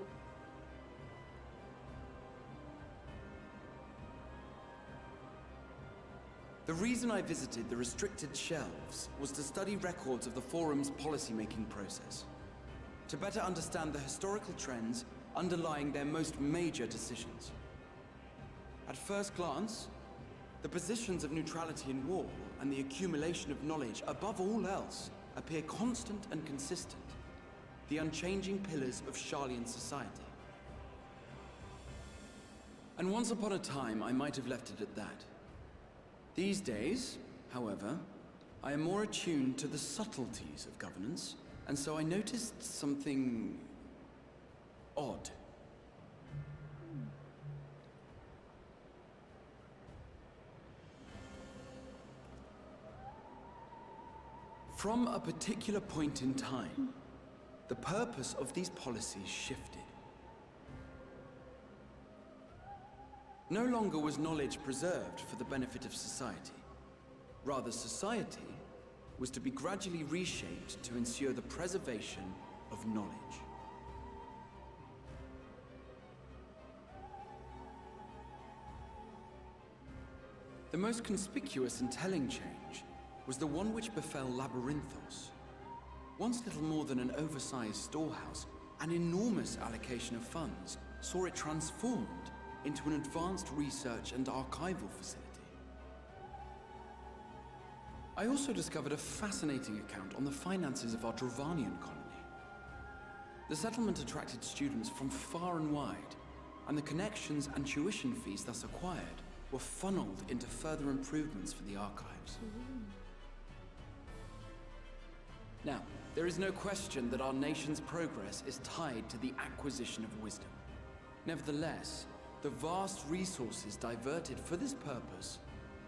The reason I visited the restricted shelves was to study records of the Forum's policymaking process, to better understand the historical trends underlying their most major decisions. At first glance, the positions of neutrality in war and the accumulation of knowledge above all else appear constant and consistent, the unchanging pillars of Sharlyan society. And once upon a time, I might have left it at that. These days, however, I am more attuned to the subtleties of governance, and so I noticed something odd. From a particular point in time, the purpose of these policies shifted. No longer was knowledge preserved for the benefit of society. Rather, society was to be gradually reshaped to ensure the preservation of knowledge. The most conspicuous and telling change was the one which befell Labyrinthos. Once little more than an oversized storehouse, an enormous allocation of funds saw it transformed into an advanced research and archival facility. I also discovered a fascinating account on the finances of our Dravanian colony. The settlement attracted students from far and wide, and the connections and tuition fees thus acquired were funneled into further improvements for the archives. Now, there is no question that our nation's progress is tied to the acquisition of wisdom. Nevertheless, the vast resources diverted for this purpose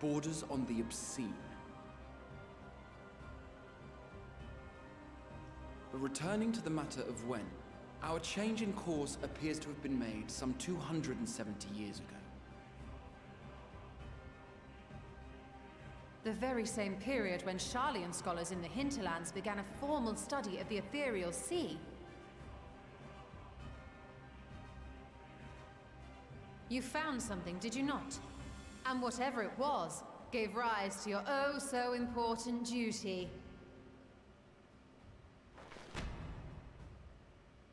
borders on the obscene. But returning to the matter of when, our change in course appears to have been made some 270 years ago. The very same period when Sharlayan scholars in the hinterlands began a formal study of the ethereal sea. You found something, did you not? And whatever it was, gave rise to your oh-so-important duty.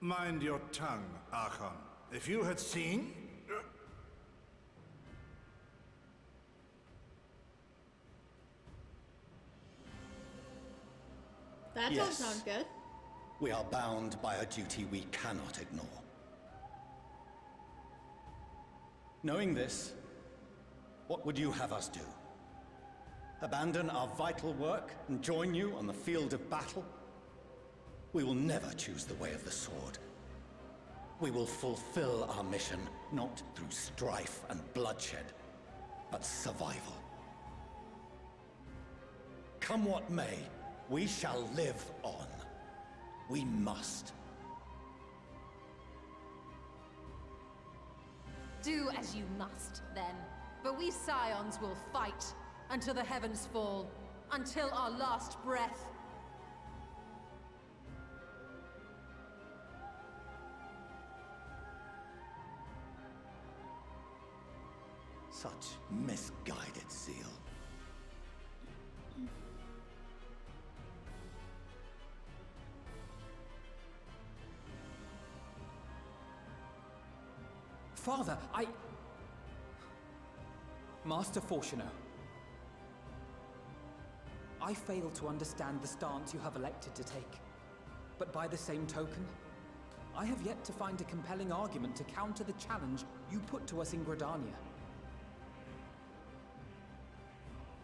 Mind your tongue, Archon. If you had seen... That Yes. don't sound good. We are bound by a duty we cannot ignore. Knowing this, what would you have us do? Abandon our vital work and join you on the field of battle? We will never choose the way of the sword. We will fulfill our mission not through strife and bloodshed, but survival. Come what may, we shall live on. We must. Do as you must, then. But we Scions will fight until the heavens fall, until our last breath. Such misguided zeal. Father, Master Fortuno, I fail to understand the stance you have elected to take. But by the same token, I have yet to find a compelling argument to counter the challenge you put to us in Gridania.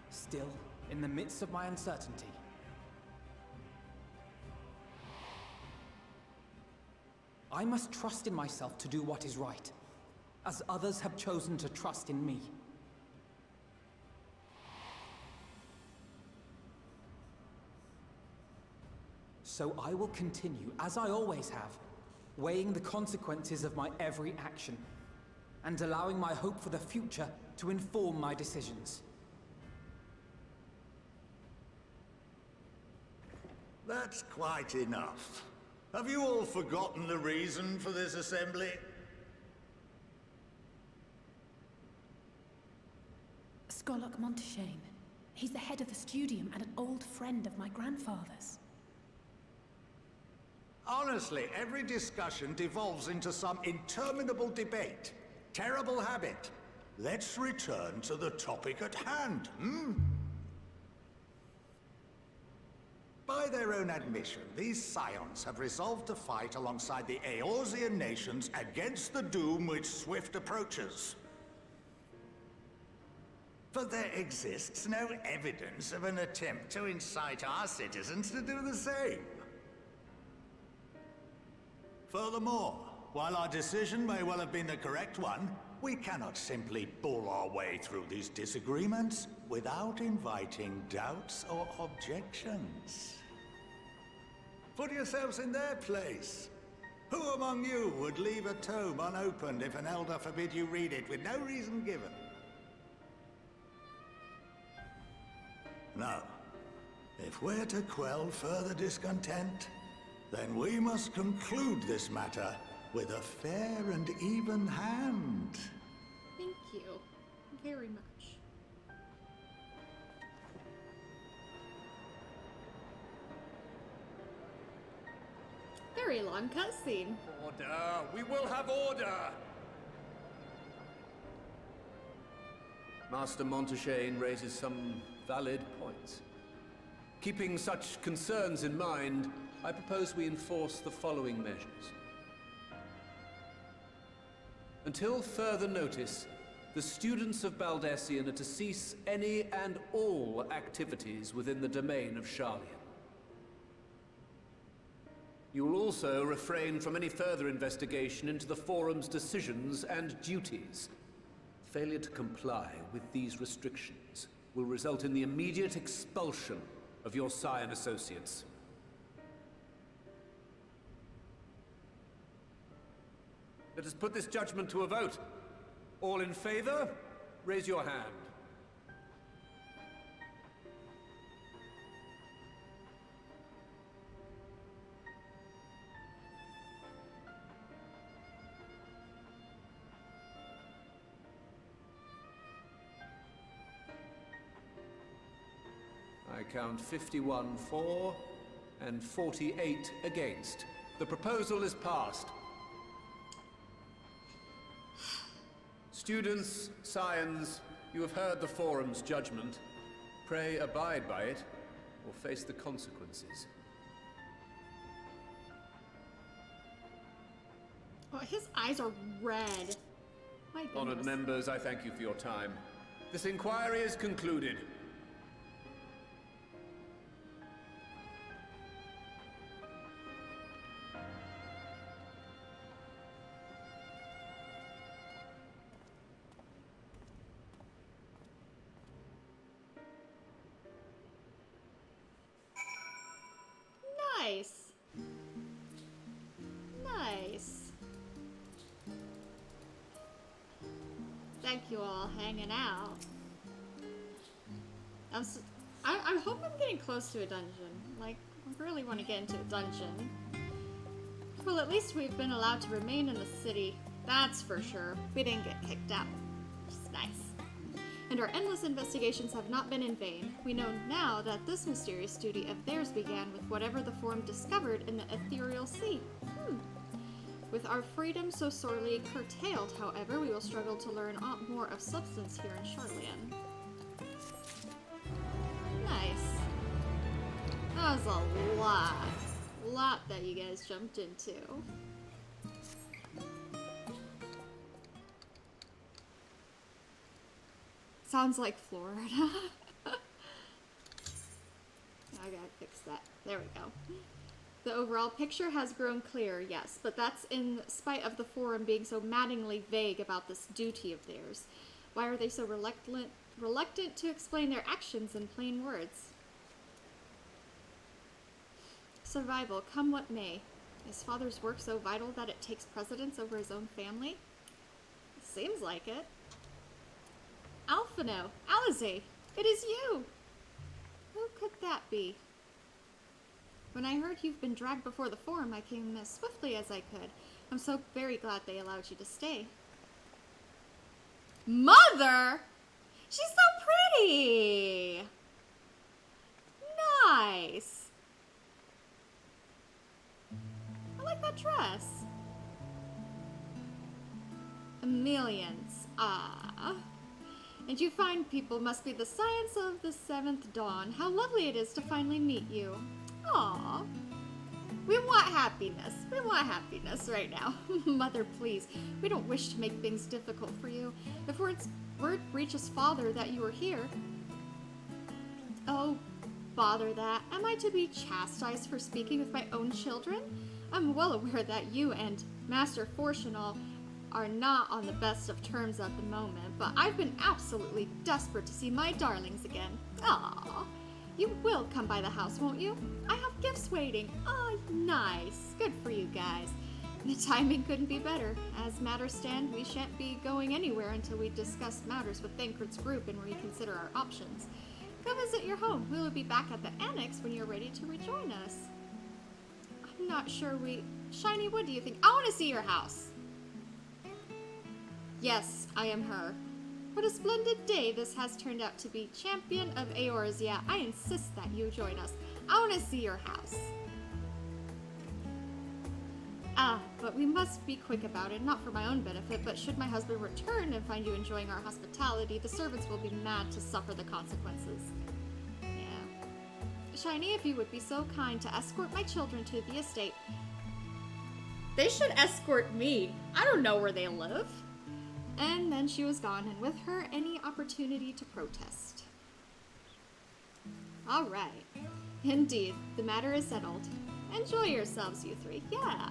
Still, in the midst of my uncertainty, I must trust in myself to do what is right, as others have chosen to trust in me. So I will continue, as I always have, weighing the consequences of my every action, and allowing my hope for the future to inform my decisions. That's quite enough. Have you all forgotten the reason for this assembly? Skolok Monteshane. He's the head of the studium and an old friend of my grandfather's. Honestly, every discussion devolves into some interminable debate. Terrible habit. Let's return to the topic at hand, hmm? By their own admission, these scions have resolved to fight alongside the Eorzean nations against the doom which swift approaches. But there exists no evidence of an attempt to incite our citizens to do the same. Furthermore, while our decision may well have been the correct one, we cannot simply bull our way through these disagreements without inviting doubts or objections. Put yourselves in their place. Who among you would leave a tome unopened if an elder forbid you read it with no reason given? No. If we're to quell further discontent, then we must conclude this matter with a fair and even hand. Thank you very much. Very long cutscene. Order! We will have order! Master Monteshane raises some valid points. Keeping such concerns in mind, I propose we enforce the following measures. Until further notice, the students of Baldessian are to cease any and all activities within the domain of Sharlyan. You will also refrain from any further investigation into the Forum's decisions and duties. Failure to comply with these restrictions will result in the immediate expulsion of your Scion associates. Let us put this judgment to a vote. All in favor, raise your hand. I count 51 for and 48 against. The proposal is passed. Students, Scions, you have heard the Forum's judgment. Pray abide by it, or face the consequences. Oh, his eyes are red. My goodness. Honored members, I thank you for your time. This inquiry is concluded. Nice. Nice. Thank you all hanging out. I hope I'm getting close to a dungeon. Like, I really want to get into a dungeon. Well, at least we've been allowed to remain in the city. That's for sure. We didn't get kicked out. Which is nice. and our endless investigations have not been in vain. We know now that this mysterious duty of theirs began with whatever the Forum discovered in the ethereal sea. With our freedom so sorely curtailed, however, we will struggle to learn more of substance here in Sharlyan. Nice. That was a lot that you guys jumped into. Sounds like Florida. I gotta fix that. There we go. The overall picture has grown clearer, yes, but that's in spite of the Forum being so maddeningly vague about this duty of theirs. Why are they so reluctant to explain their actions in plain words? Survival, come what may. Is Father's work so vital that it takes precedence over his own family? Seems like it. Alphino, Alizé, it is you! Who could that be? When I heard you've been dragged before the Forum, I came as swiftly as I could. I'm so very glad they allowed you to stay. Mother! She's so pretty! Nice! I like that dress. Millions. Ah. And you fine people must be the science of the 7th dawn. How lovely it is to finally meet you. Aww. We want happiness. We want happiness right now. Mother, please. We don't wish to make things difficult for you. If word reaches Father that you are here... Oh, bother that. Am I to be chastised for speaking with my own children? I'm well aware that you and Master Fortunal are not on the best of terms at the moment, but I've been absolutely desperate to see my darlings again. Aww. You will come by the house, won't you? I have gifts waiting. Oh, nice. Good for you guys. The timing couldn't be better. As matters stand, we shan't be going anywhere until we discuss matters with Thancred's group and reconsider our options. Go visit your home. We will be back at the annex when you're ready to rejoin us. I'm not sure Shiny, what do you think? I want to see your house. Yes, I am her. What a splendid day this has turned out to be. Champion of Eorzea, I insist that you join us. I want to see your house. Ah, but we must be quick about it, not for my own benefit, but should my husband return and find you enjoying our hospitality, the servants will be mad to suffer the consequences. Yeah. Shiny, if you would be so kind to escort my children to the estate. They should escort me. I don't know where they live. And then she was gone, and with her, any opportunity to protest. All right. Indeed, the matter is settled. Enjoy yourselves, you three. Yeah.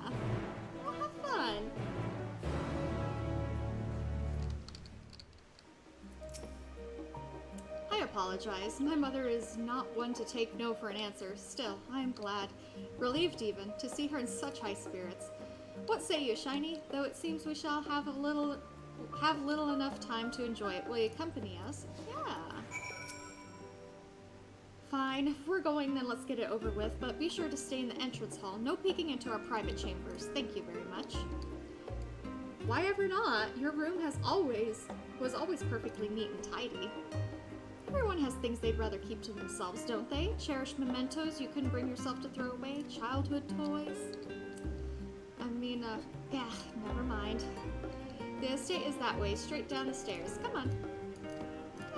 Well, have fun. I apologize. My mother is not one to take no for an answer. Still, I am glad, relieved even, to see her in such high spirits. What say you, Shiny? Though it seems we shall have little enough time to enjoy it. Will you accompany us? Yeah. Fine. If we're going, then let's get it over with, but be sure to stay in the entrance hall. No peeking into our private chambers. Thank you very much. Why ever not? Your room was always perfectly neat and tidy. Everyone has things they'd rather keep to themselves, don't they? Cherished mementos you couldn't bring yourself to throw away? Childhood toys? I mean, yeah, never mind. The estate is that way, straight down the stairs. Come on.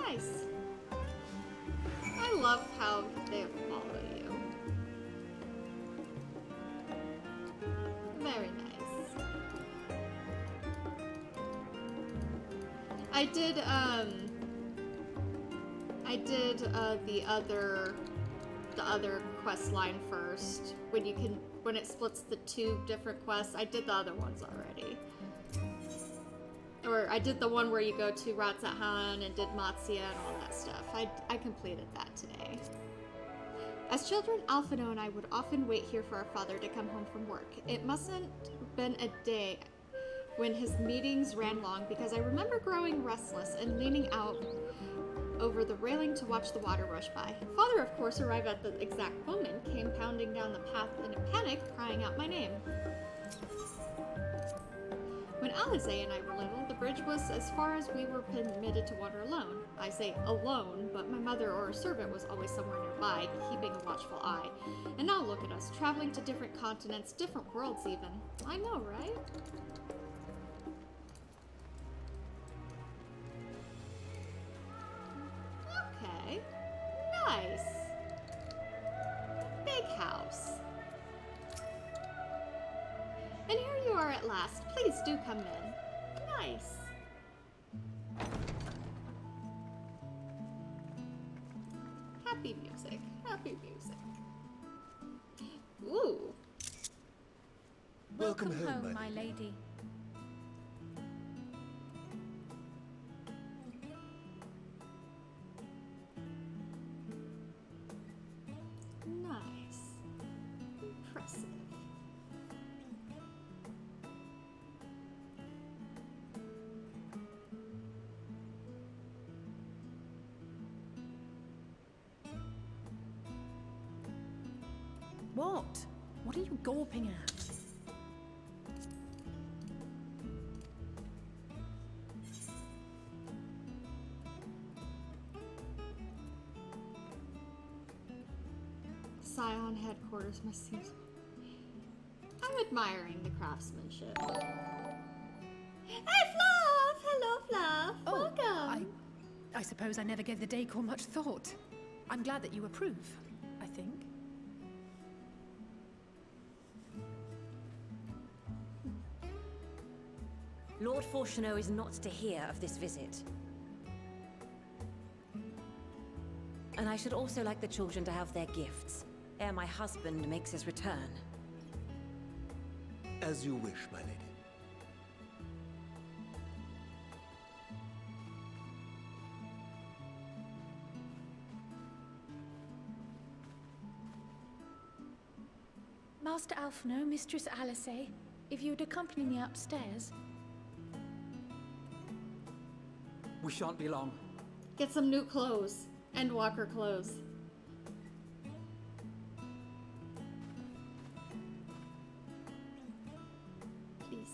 Nice. I love how they follow you. Very nice. I did the other quest line first. When it splits the 2 different quests, I did the other ones already. Or I did the one where you go to Ratzahan and did Matsia and all that stuff. I completed that today. As children, Alphino and I would often wait here for our father to come home from work. It mustn't been a day when his meetings ran long, because I remember growing restless and leaning out over the railing to watch the water rush by. Father, of course, arrived at the exact moment, came pounding down the path in a panic, crying out my name. When Alizé and I were little, the bridge was as far as we were permitted to water alone. I say alone, but my mother or a servant was always somewhere nearby, keeping a watchful eye. And now look at us, traveling to different continents, different worlds even. I know, right? Okay. Nice. Big house. And here you are at last. Please do come in. Nice. Happy music. Happy music. Ooh. Welcome home, my lady. Nice. Impressive. What? What are you gawping at? Scion headquarters must seem... I'm admiring the craftsmanship. Hey, Fluff! Hello, Fluff. Welcome. I suppose I never gave the decor much thought. I'm glad that you approve, I think. Lord Fortuneau is not to hear of this visit. And I should also like the children to have their gifts, ere my husband makes his return. As you wish, my lady. Master Alphino, Mistress Alice, if you would accompany me upstairs. We shan't be long. Get some new clothes. Endwalker clothes. Please.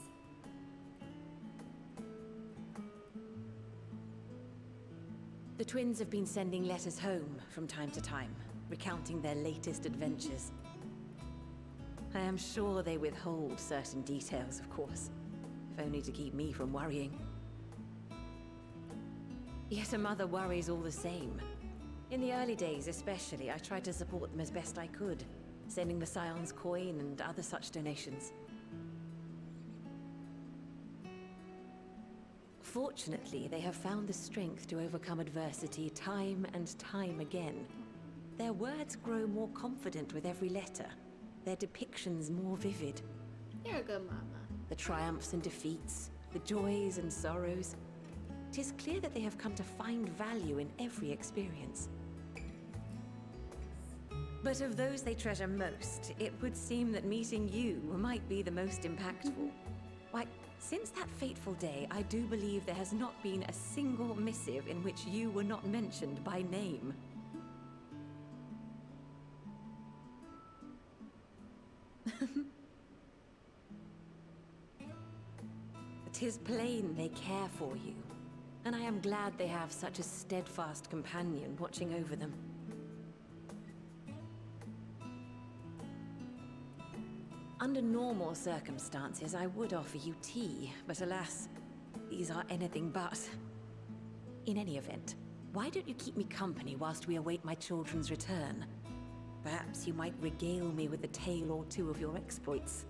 The twins have been sending letters home from time to time, recounting their latest adventures. I am sure they withhold certain details, of course, if only to keep me from worrying. Yet a mother worries all the same. In the early days especially, I tried to support them as best I could, sending the Scion's coin and other such donations. Fortunately, they have found the strength to overcome adversity time and time again. Their words grow more confident with every letter, their depictions more vivid. You're a good mama. The triumphs and defeats, the joys and sorrows. 'Tis clear that they have come to find value in every experience. But of those they treasure most, it would seem that meeting you might be the most impactful. Why, since that fateful day, I do believe there has not been a single missive in which you were not mentioned by name. 'Tis plain they care for you, and I am glad they have such a steadfast companion watching over them. Under normal circumstances, I would offer you tea, but alas, these are anything but. In any event, why don't you keep me company whilst we await my children's return? Perhaps you might regale me with a tale or two of your exploits.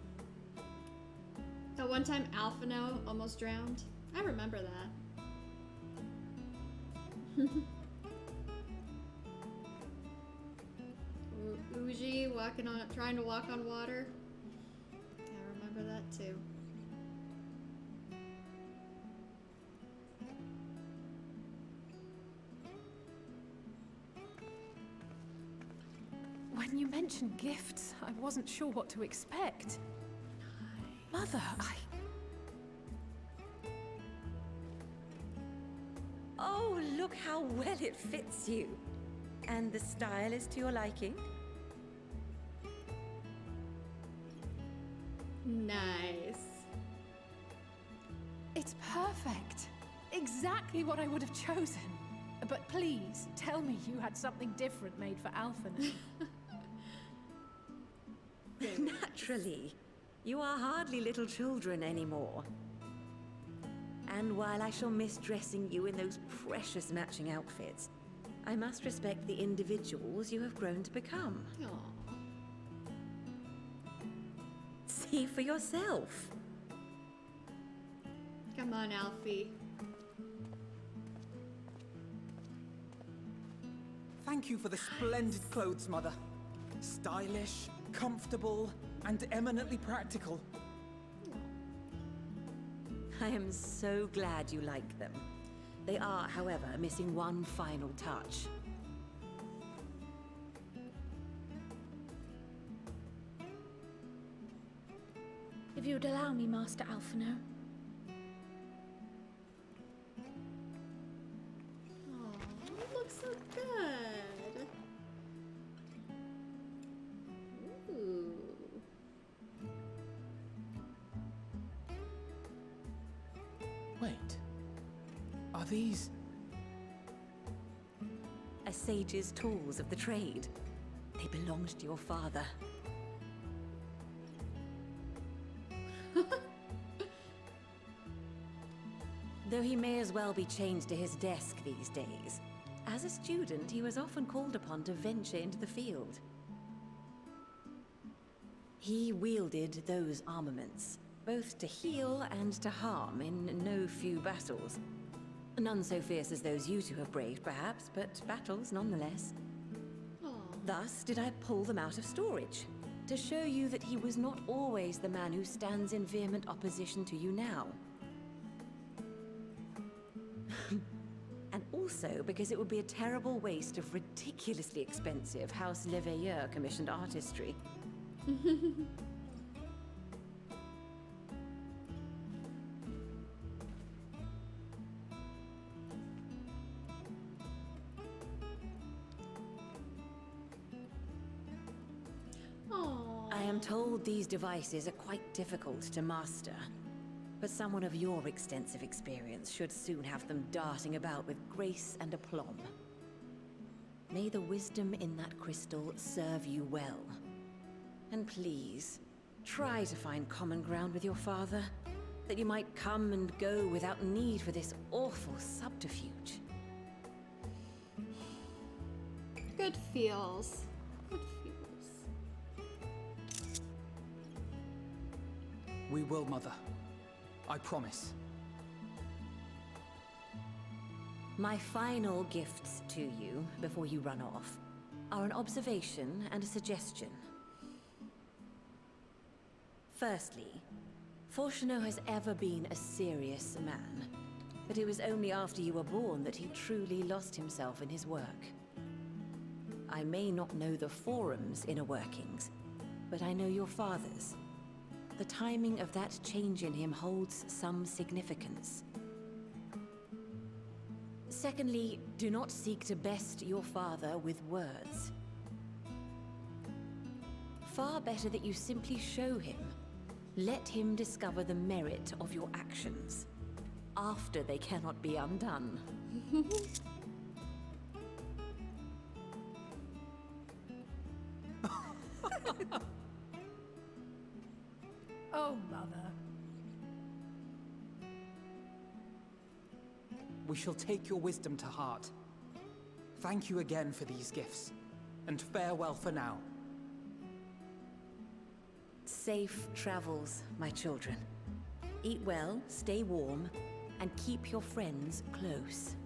That one time Alphino almost drowned. I remember that. Uji trying to walk on water. I remember that too. When you mentioned gifts, I wasn't sure what to expect. Mother, Oh, look how well it fits you. And the style is to your liking? Nice. It's perfect. Exactly what I would have chosen. But please, tell me you had something different made for Alphinaud. Naturally. You are hardly little children anymore. And while I shall miss dressing you in those precious matching outfits, I must respect the individuals you have grown to become. Aw. See for yourself. Come on, Alfie. Thank you for the splendid clothes, Mother. Stylish, comfortable, and eminently practical. I am so glad you like them. They are, however, missing one final touch. If you would allow me, Master Alphinaud. Oh, you look so good. Ooh. Wait. Are these... A sage's tools of the trade. They belonged to your father. Though he may as well be chained to his desk these days. As a student, he was often called upon to venture into the field. He wielded those armaments, both to heal and to harm in no few battles. None so fierce as those you two have braved, perhaps, but battles nonetheless. Thus did I pull them out of storage, to show you that he was not always the man who stands in vehement opposition to you now. And also because it would be a terrible waste of ridiculously expensive House Leveilleur commissioned artistry. I am told these devices are quite difficult to master, but someone of your extensive experience should soon have them darting about with grace and aplomb. May the wisdom in that crystal serve you well. And please, try to find common ground with your father, that you might come and go without need for this awful subterfuge. Good feels. Good feels. We will, Mother. I promise. My final gifts to you, before you run off, are an observation and a suggestion. Firstly, Fortunato has ever been a serious man, but it was only after you were born that he truly lost himself in his work. I may not know the Forum's inner workings, but I know your father's. The timing of that change in him holds some significance. Secondly, do not seek to best your father with words. Far better that you simply show him. Let him discover the merit of your actions, after they cannot be undone. Oh, Mother. We shall take your wisdom to heart. Thank you again for these gifts, and farewell for now. Safe travels, my children. Eat well, stay warm, and keep your friends close.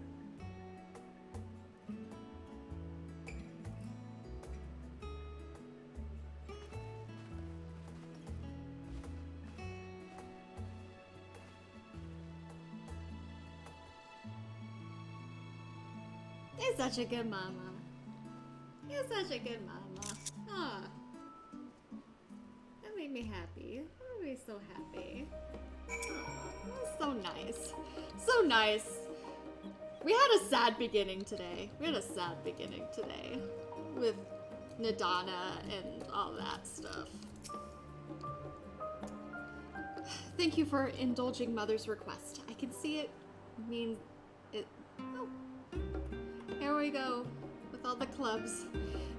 You're such a good mama. You're such a good mama. Ah. That made me happy. That made me so happy. Oh, so nice. So nice. We had a sad beginning today. With Nadana and all that stuff. Thank you for indulging Mother's request. I can see it means it. Oh. There we go, with all the clubs.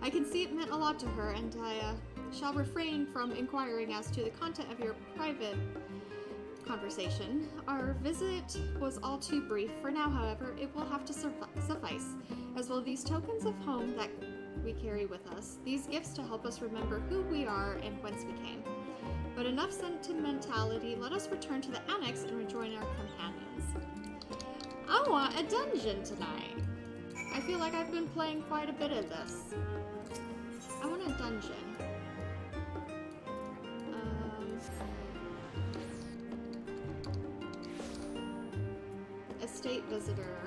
I can see it meant a lot to her, and I shall refrain from inquiring as to the content of your private conversation. Our visit was all too brief. For now, however, it will have to suffice, as will these tokens of home that we carry with us. These gifts to help us remember who we are and whence we came. But enough sentimentality, let us return to the annex and rejoin our companions. I want a dungeon tonight. I feel like I've been playing quite a bit of this. I want a dungeon. Estate visitor.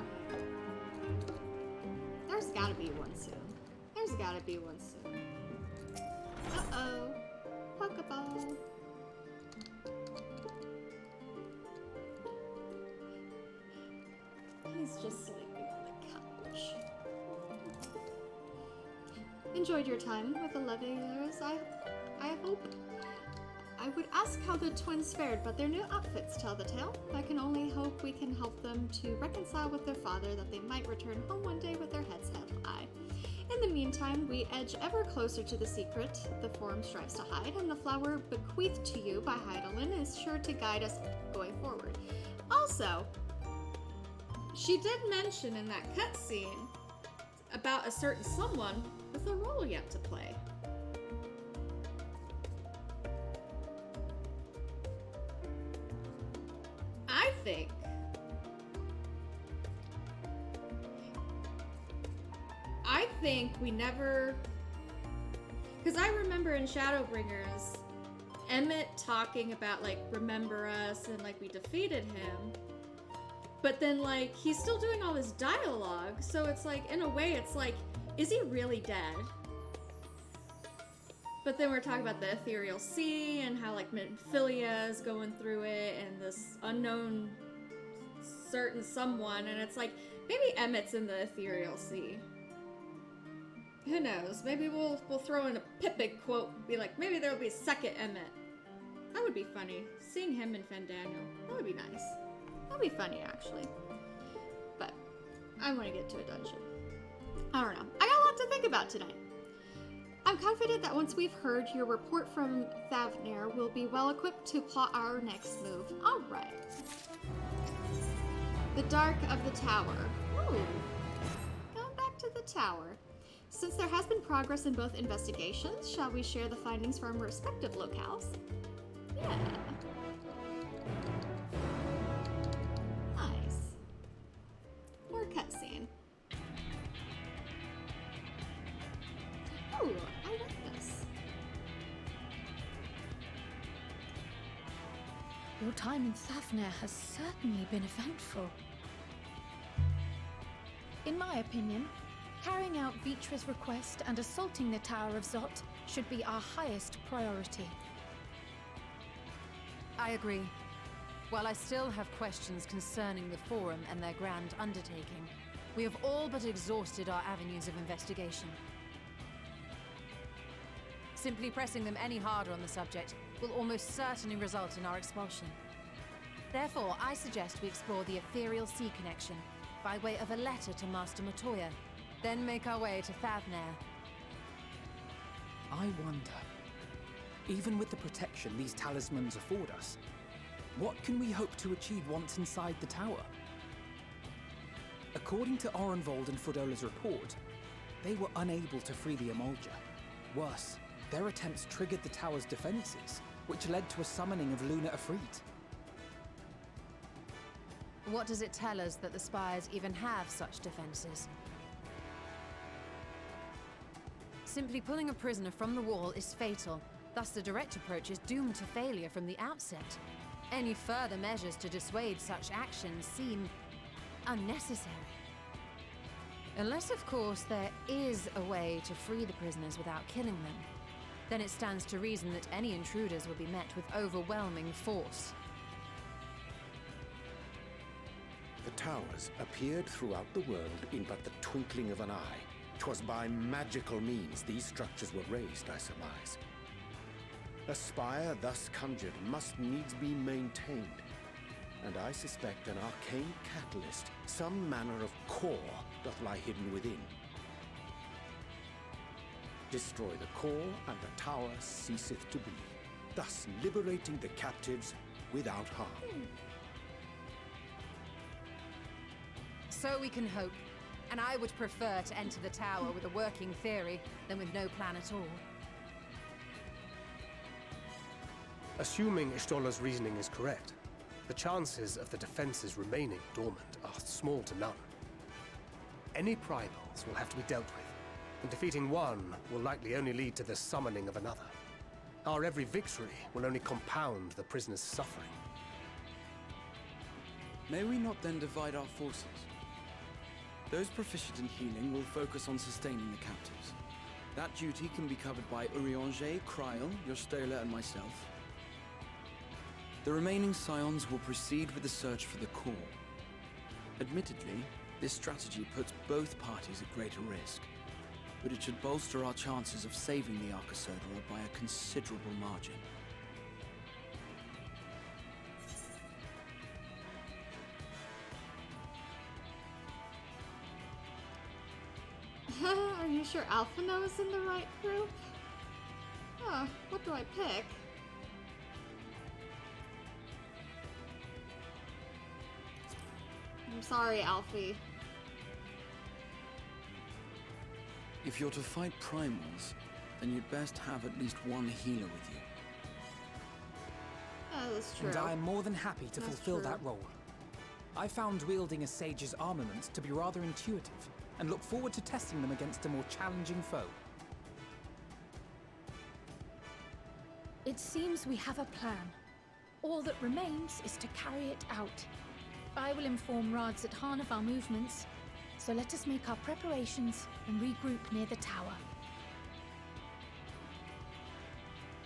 There's gotta be one soon. There's gotta be one soon. Uh-oh. Pokeball. He's just sleeping on the couch. Enjoyed your time with the Levelers, I hope. I would ask how the twins fared, but their new outfits tell the tale. I can only hope we can help them to reconcile with their father, that they might return home one day with their heads held high. In the meantime, we edge ever closer to the secret the Forum strives to hide, and the flower bequeathed to you by Heidelin is sure to guide us going forward. Also, she did mention in that cutscene about a certain someone with a role yet to play. I think we never... Because I remember in Shadowbringers, Emmett talking about, like, remember us, and, like, we defeated him. But then, like, he's still doing all this dialogue, so it's like, in a way, it's like, is he really dead? But then we're talking about the Ethereal Sea, and how, like, Memphilia is going through it, and this unknown certain someone, and it's like, maybe Emmett's in the Ethereal Sea. Who knows? Maybe we'll throw in a Pippin quote and be like, maybe there'll be a second Emmett. That would be funny. Seeing him in Fandaniel. That would be nice. That would be funny, actually. But I want to get to a dungeon. I don't know. I got a lot to think about tonight. I'm confident that once we've heard your report from Thavner, we'll be well equipped to plot our next move. Alright. The Dark of the Tower. Ooh. Going back to the tower. Since there has been progress in both investigations, shall we share the findings from respective locales? Yeah. Nice. More cutscene. Ooh, I like this. Your time in Thavner has certainly been eventful. In my opinion, carrying out Vitra's request and assaulting the Tower of Zot should be our highest priority. I agree. While I still have questions concerning the Forum and their grand undertaking, we have all but exhausted our avenues of investigation. Simply pressing them any harder on the subject will almost certainly result in our expulsion. Therefore, I suggest we explore the Ethereal Sea connection by way of a letter to Master Matoya, then make our way to Thavner. I wonder, even with the protection these talismans afford us, what can we hope to achieve once inside the tower? According to Orenvold and Frodola's report, they were unable to free the Emolja. Worse, their attempts triggered the tower's defenses, which led to a summoning of Luna Afrit. What does it tell us that the Spires even have such defenses? Simply pulling a prisoner from the wall is fatal, thus the direct approach is doomed to failure from the outset. Any further measures to dissuade such actions seem unnecessary. Unless, of course, there is a way to free the prisoners without killing them, then it stands to reason that any intruders will be met with overwhelming force. The towers appeared throughout the world in but the twinkling of an eye. 'Twas by magical means these structures were raised, I surmise. A spire thus conjured must needs be maintained, and I suspect an arcane catalyst, some manner of core, doth lie hidden within. Destroy the core, and the tower ceaseth to be, thus liberating the captives without harm. So we can hope. And I would prefer to enter the tower with a working theory than with no plan at all. Assuming Ishtola's reasoning is correct, the chances of the defenses remaining dormant are small to none. Any primals will have to be dealt with, and defeating one will likely only lead to the summoning of another. Our every victory will only compound the prisoner's suffering. May we not then divide our forces? Those proficient in healing will focus on sustaining the captives. That duty can be covered by Urianger, Kryl, Yostela, and myself. The remaining scions will proceed with the search for the core. Admittedly, this strategy puts both parties at greater risk, but it should bolster our chances of saving the Arcosodora by a considerable margin. Are you sure Alphino is in the right group? What do I pick? I'm sorry, Alfie. If you're to fight primals, then you'd best have at least one healer with you. That's true. And I am more than happy to That's fulfill true. that role. I found wielding a sage's armaments to be rather intuitive, and look forward to testing them against a more challenging foe. It seems we have a plan. All that remains is to carry it out. I will inform Rads at Han of our movements, so let us make our preparations and regroup near the tower.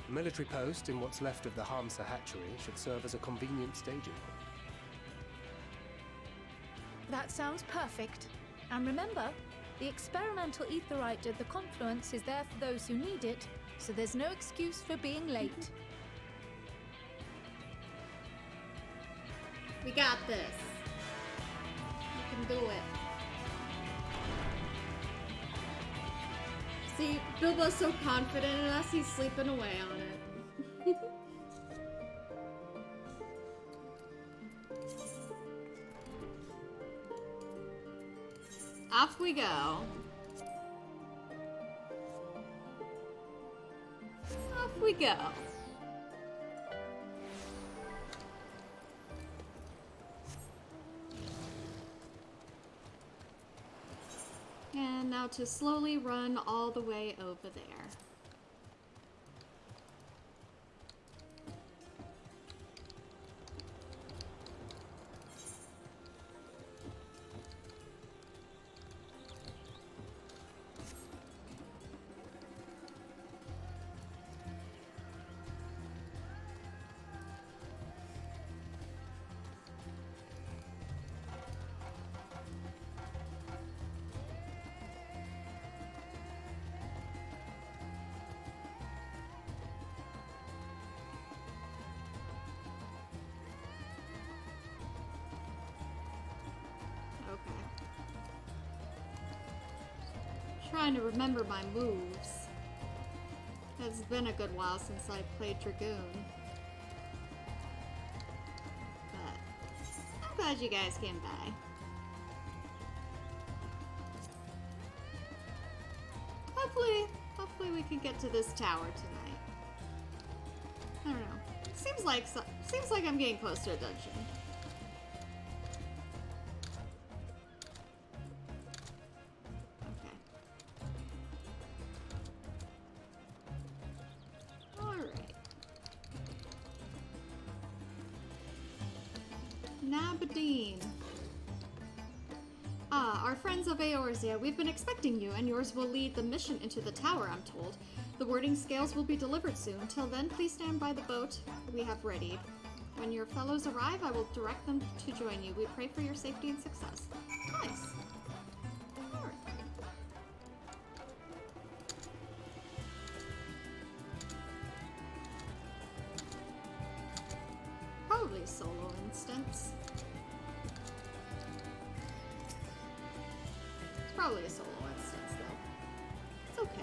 The military post in what's left of the Hamsa hatchery should serve as a convenient staging point. That sounds perfect. And remember, the experimental aetherite at the confluence is there for those who need it, so there's no excuse for being late. We got this. We can do it. See, Bilbo's so confident in us, he's sleeping away on it. Off we go. Off we go. And now to slowly run all the way over there. Trying to remember my moves. It's been a good while since I played Dragoon. But I'm glad you guys came by. Hopefully we can get to this tower tonight. I don't know. Seems like I'm getting close to a dungeon. Nabadine. Our friends of Eorzea, we've been expecting you, and yours will lead the mission into the tower, I'm told. The wording scales will be delivered soon. Till then, please stand by the boat we have readied. When your fellows arrive, I will direct them to join you. We pray for your safety and success. Nice. Alright. Probably solo instance. Probably a solo instance, though. It's okay.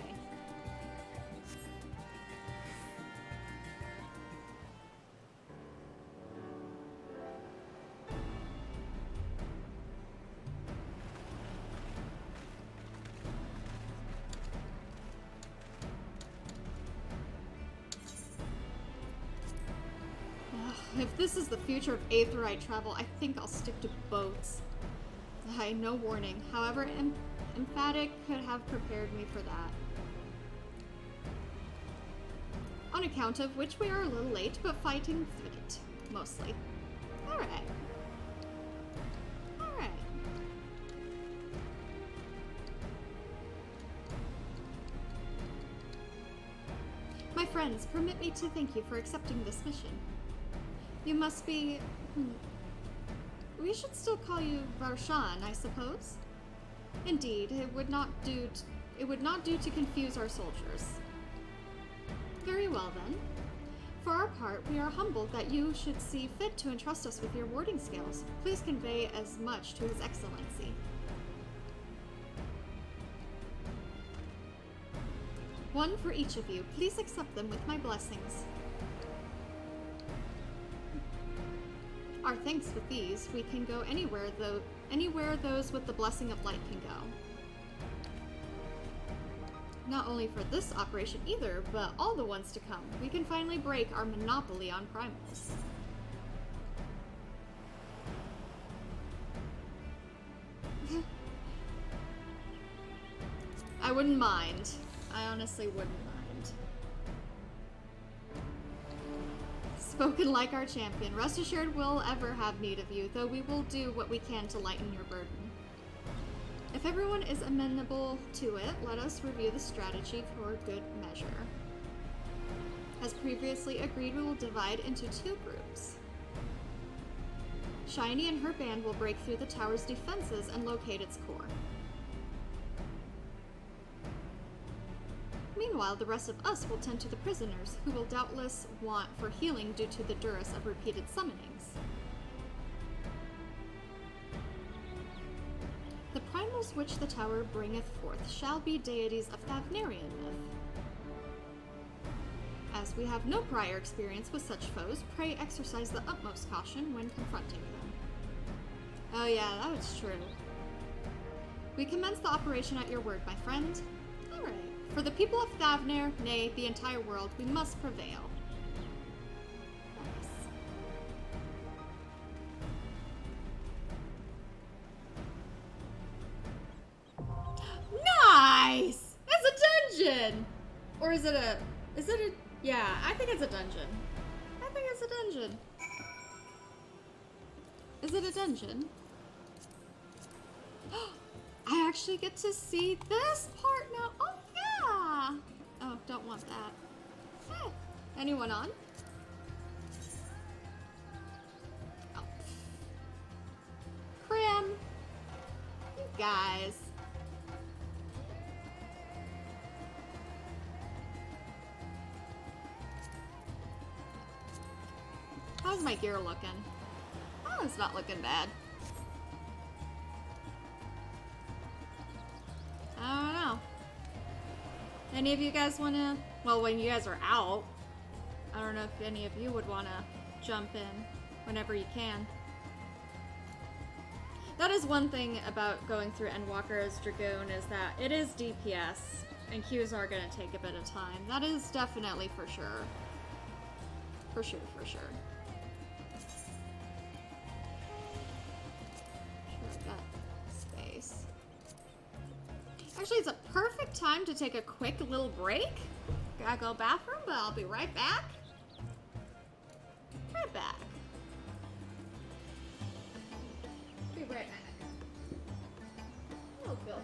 If this is the future of Aetheryte travel, I think I'll stick to boats. No warning. However, emphatic could have prepared me for that. On account of which we are a little late, but fighting fit, mostly. Alright. Alright. My friends, permit me to thank you for accepting this mission. You must be... We should still call you Varshan, I suppose? Indeed, it would not do to confuse our soldiers. Very well then. For our part, we are humbled that you should see fit to entrust us with your warding skills. Please convey as much to His Excellency. One for each of you. Please accept them with my blessings. Our thanks with these, we can go anywhere those with the blessing of light can go. Not only for this operation either, but all the ones to come. We can finally break our monopoly on primals. I wouldn't mind. I honestly wouldn't mind. Spoken like our champion. Rest assured we'll ever have need of you, though we will do what we can to lighten your burden. If everyone is amenable to it, let us review the strategy for good measure. As previously agreed, we will divide into 2 groups. Shiny and her band will break through the tower's defenses and locate its core. Meanwhile, the rest of us will tend to the prisoners, who will doubtless want for healing due to the duress of repeated summonings. The primals which the tower bringeth forth shall be deities of Thavnarian myth. As we have no prior experience with such foes, pray exercise the utmost caution when confronting them. Oh yeah, that was true. We commence the operation at your word, my friend. Alright. For the people of Thavnar, nay, the entire world, we must prevail. Nice! It's a dungeon! Or is it a... Yeah, I think it's a dungeon. I think it's a dungeon. Is it a dungeon? I actually get to see this part now. Oh, yeah! Oh, don't want that. Hey, anyone on? Oh. Prim. You guys. How's my gear looking? Oh, it's not looking bad. I don't know. Any of you guys want to... Well, when you guys are out, I don't know if any of you would want to jump in whenever you can. That is one thing about going through Endwalker as Dragoon, is that it is DPS, and queues are going to take a bit of time. That is definitely for sure. For sure, for sure. I've got space. Actually, it's a perfect time to take a quick little break. Gotta go bathroom, but I'll be right back. Right back. Be right back. Oh, Bill.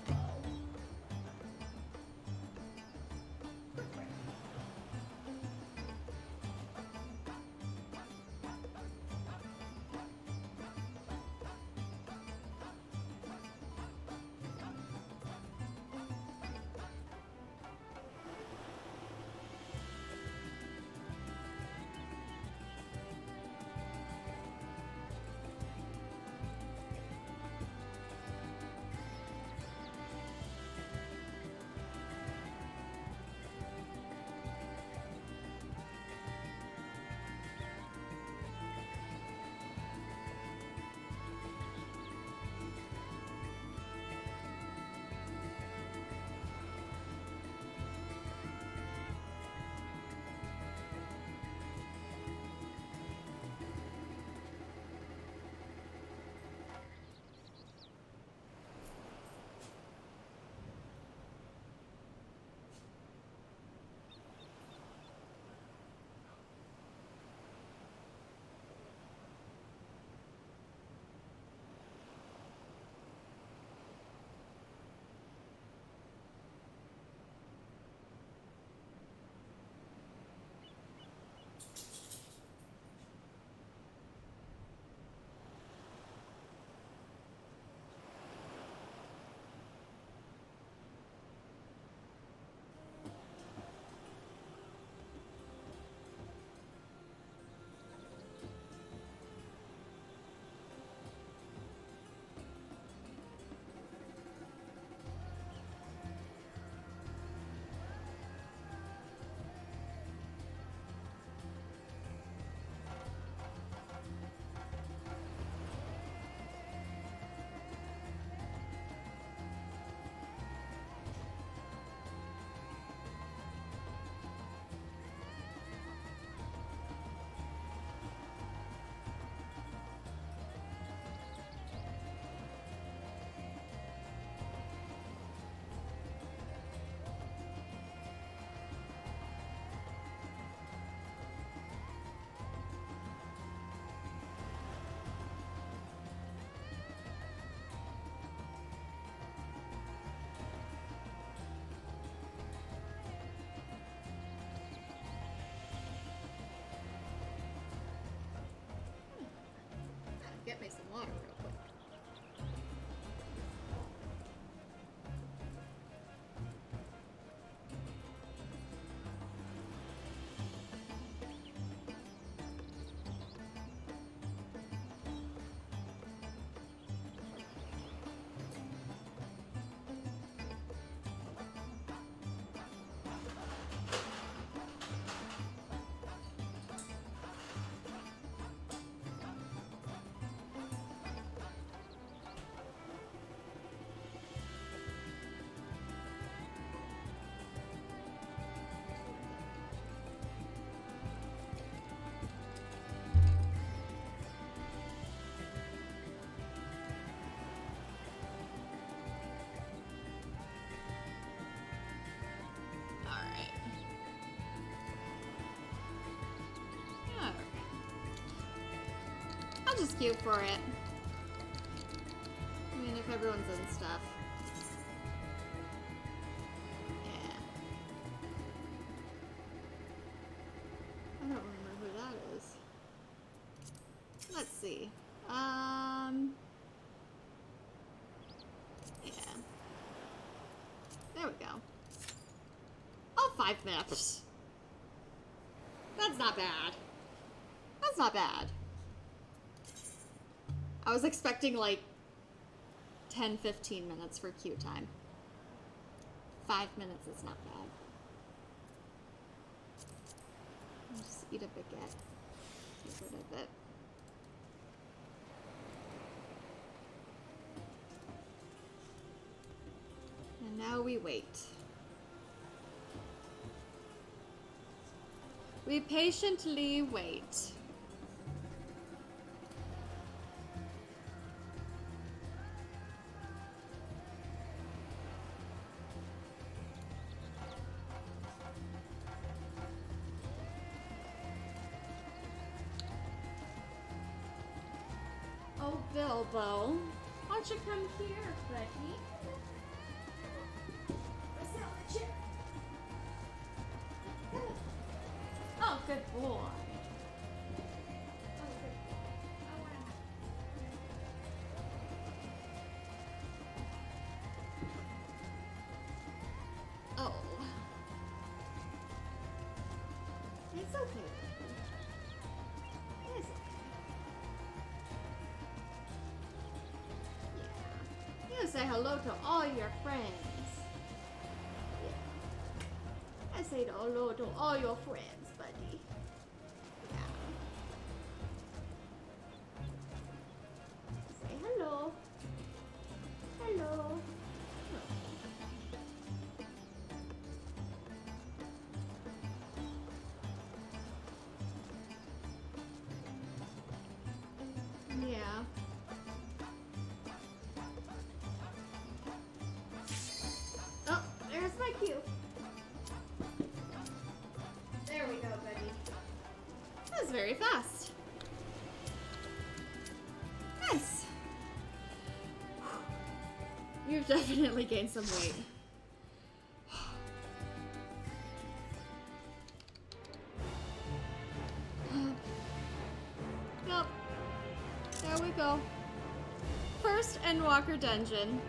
get me some water real quick. I'll just queue for it. I mean, if everyone's in stuff. Yeah. I don't remember who that is. Let's see. Yeah. There we go. Oh, 5 minutes. That's not bad. That's not bad. I was expecting like 10-15 minutes for queue time. 5 minutes is not bad. I'll just eat a baguette. Get rid of it. And now we wait. We patiently wait. Oh, Bilbo, why don't you come here, Becky? Oh, good boy. Oh. It's okay. It's okay. Yeah. You say hello to all your friends. Yeah. I say hello to all your friends, buddy. Yeah. Say hello. Hello. Yeah. Oh, there's my cue. There we go, buddy. That was very fast. Nice. You've definitely gained some weight. Yep. There we go. First Endwalker dungeon.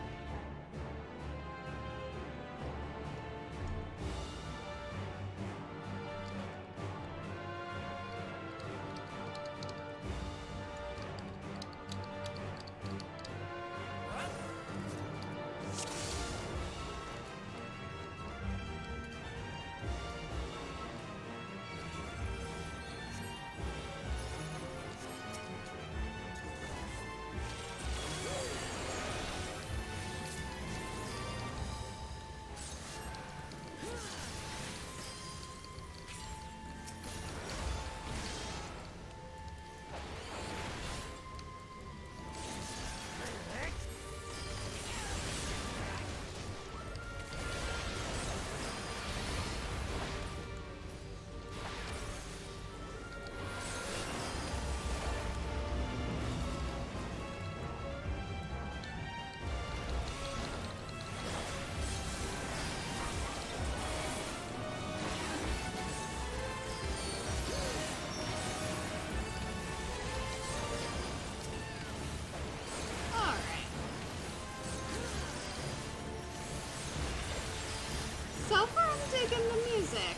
So far, I'm digging the music.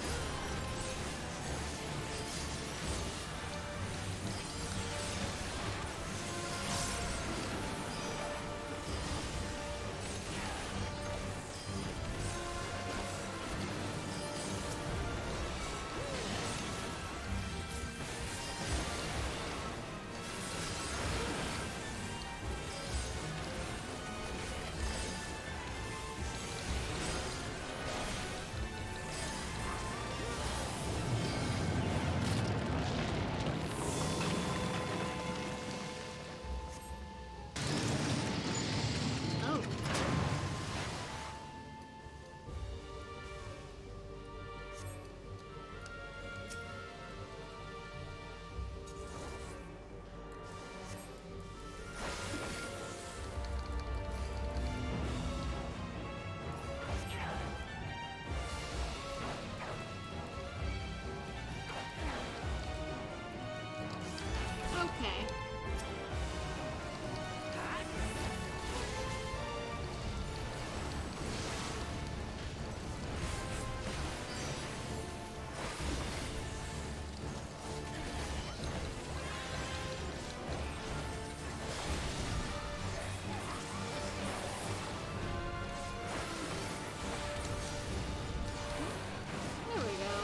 Okay. There we go.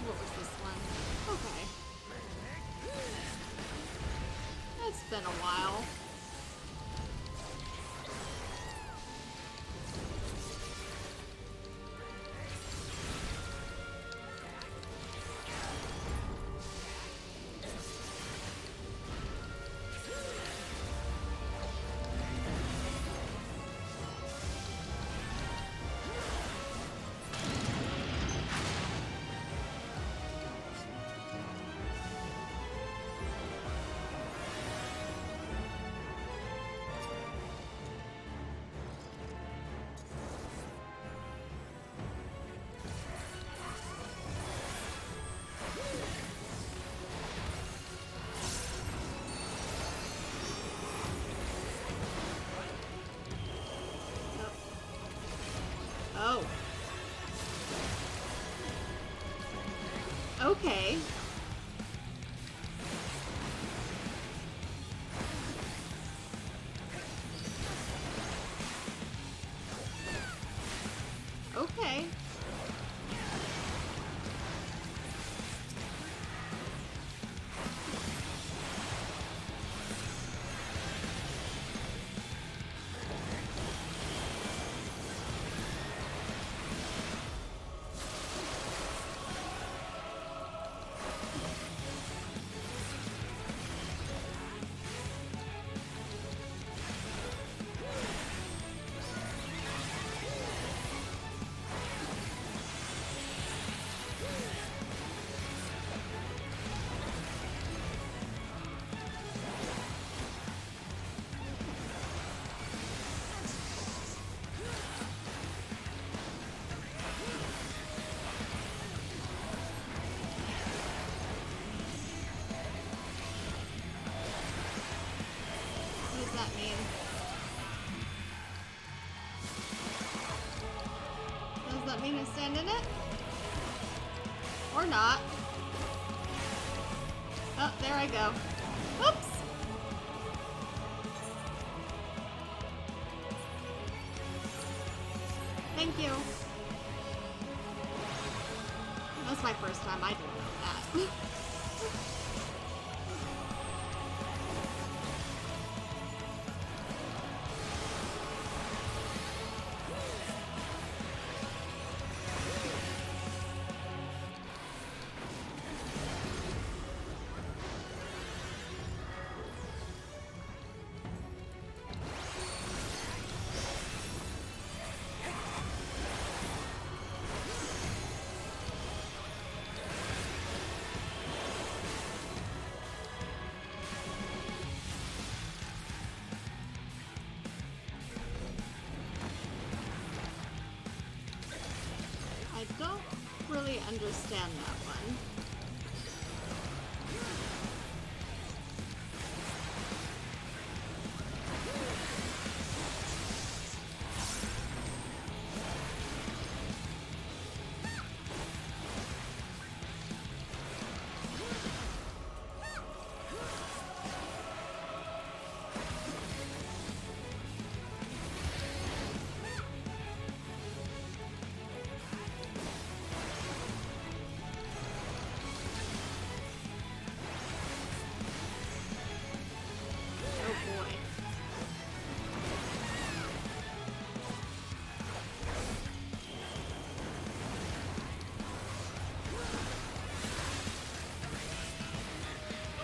What was this one? Okay. It's been a while. Oh. Okay. Okay. What does that mean? Does that mean to stand in it? Or not? Oh, there I go. Whoops! Thank you. That's my first time. I didn't know that. really understand that one.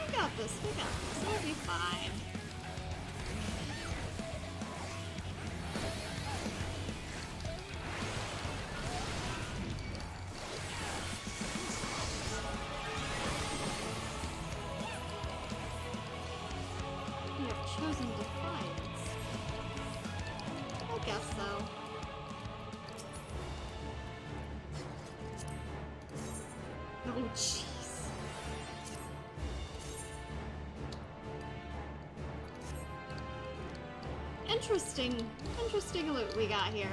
We got this, we'll be fine. You have chosen defiance. I guess so. Oh, jeez. Interesting loot we got here.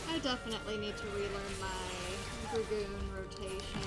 I definitely need to relearn my Dragoon rotation.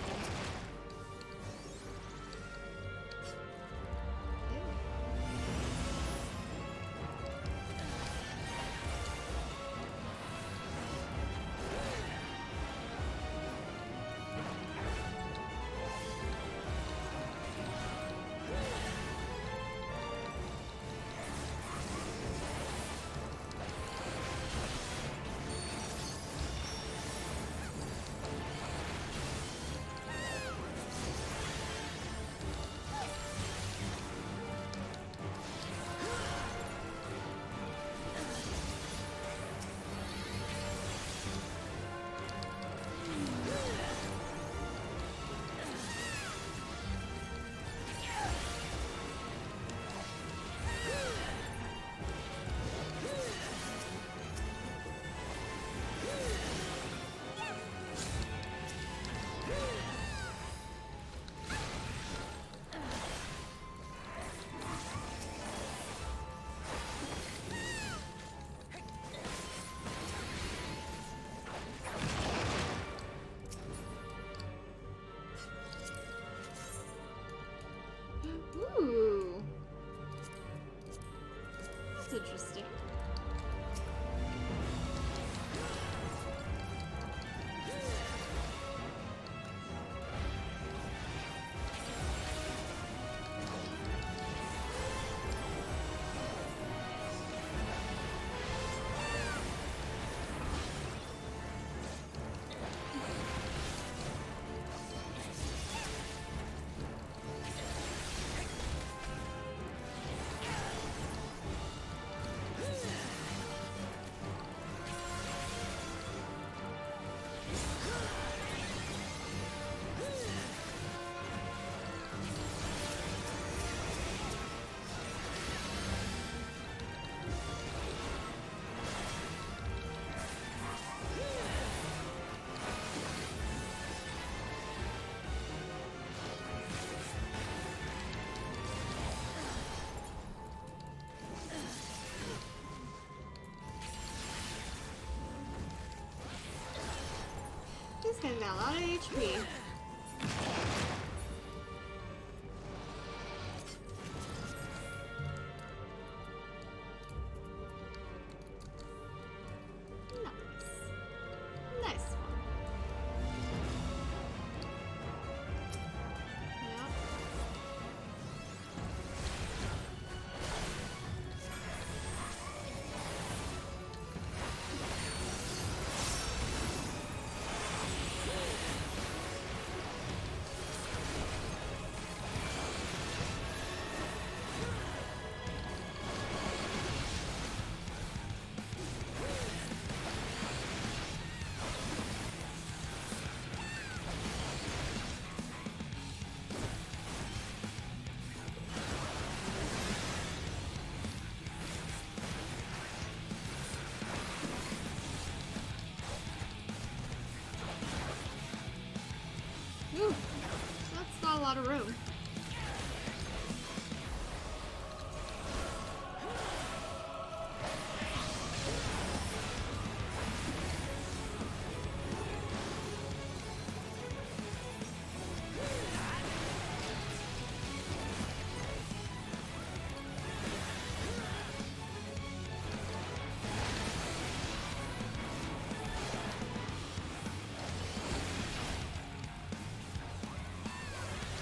Ooh. That's interesting. This guy's got a lot of HP. Ooh, that's not a lot of room.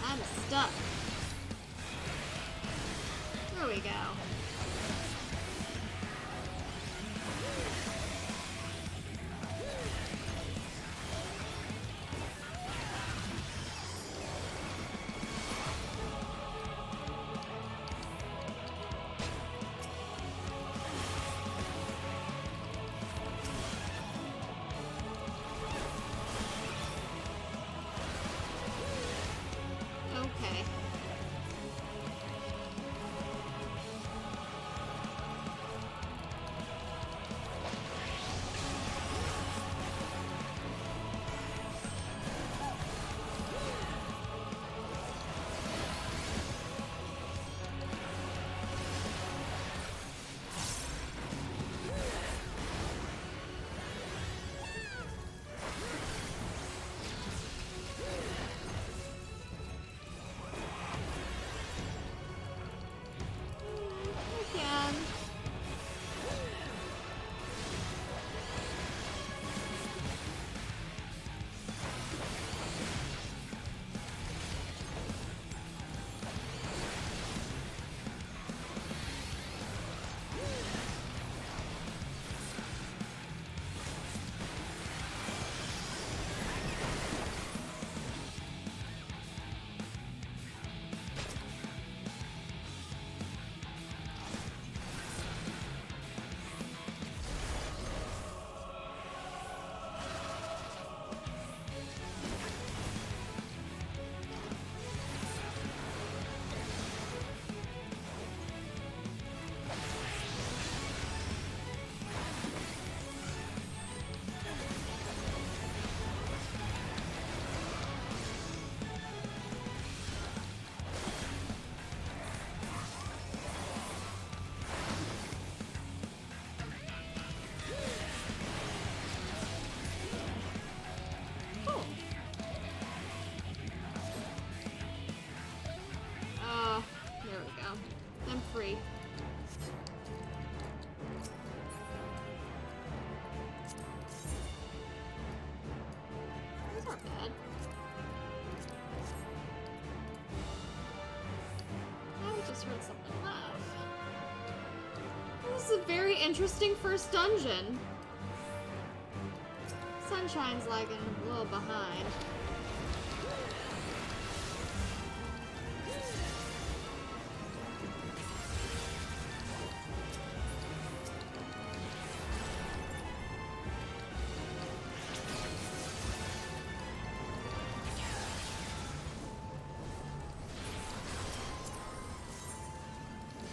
I'm stuck. There we go. Okay. Again. There we go. I'm free. These aren't bad. I just heard something laugh. This is a very interesting first dungeon. Sunshine's lagging a little behind.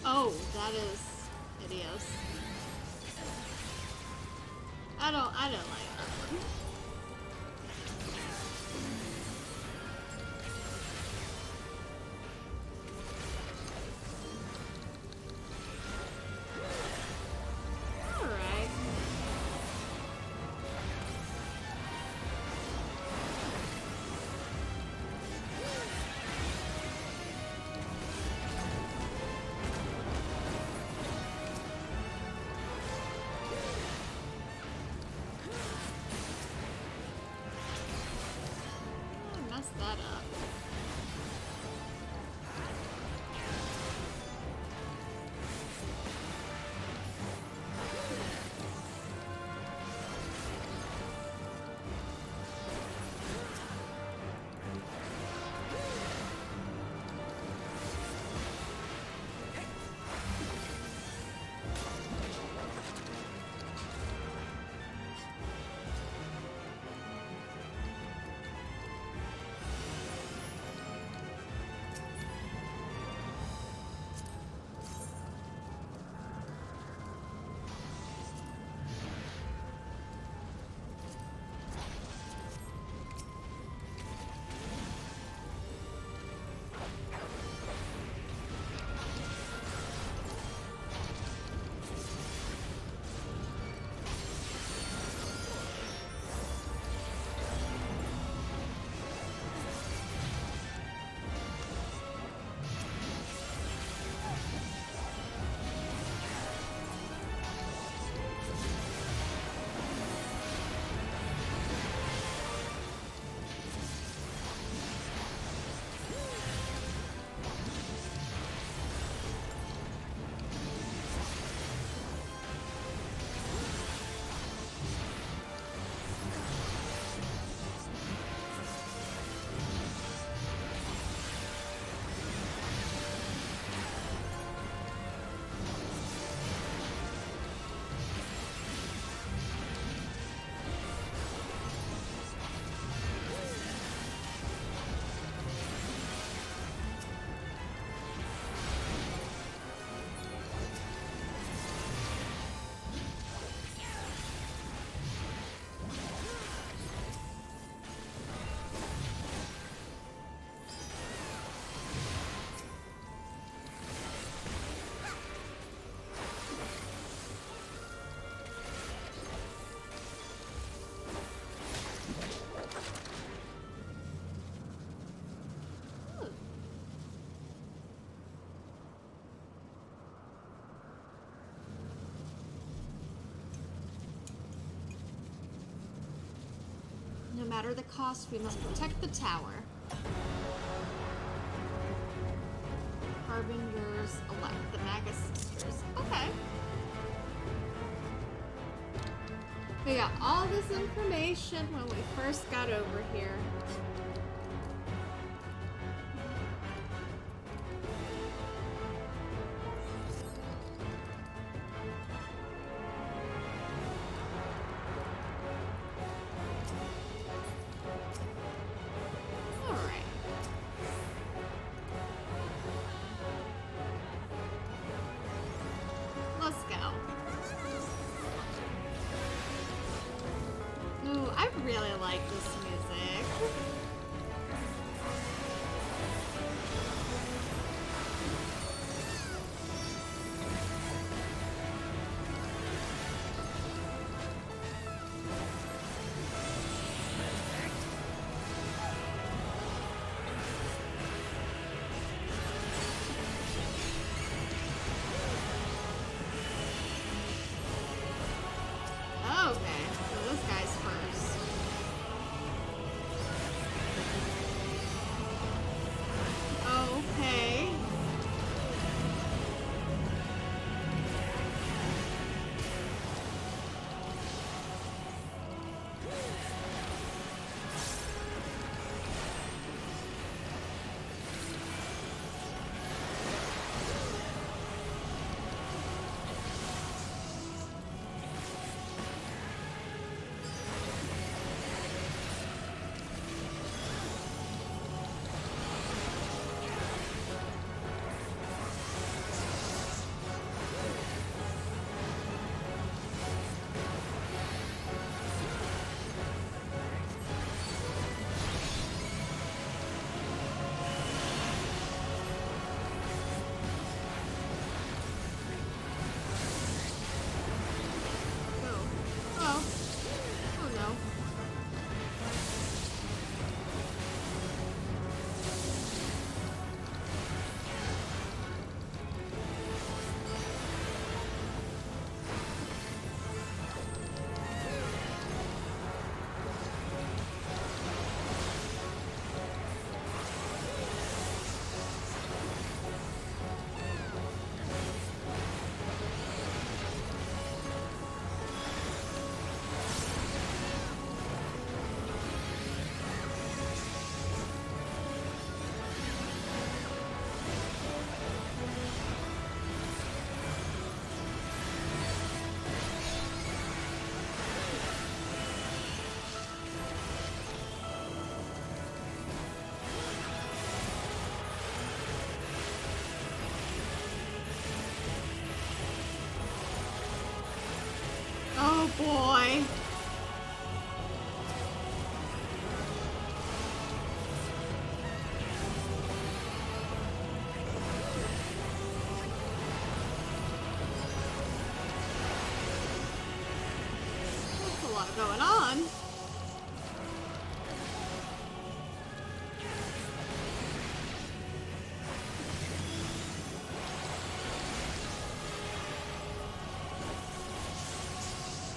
Oh, that is hideous. I don't like that one. Alright. Messed that up. No matter the cost, we must protect the tower. Harbingers elect the Magus sisters. Okay. We got all this information when we first got over here. Let's go. Ooh, I really like this music. Okay, so this guy's first. Okay. Oh boy. That's a lot going on.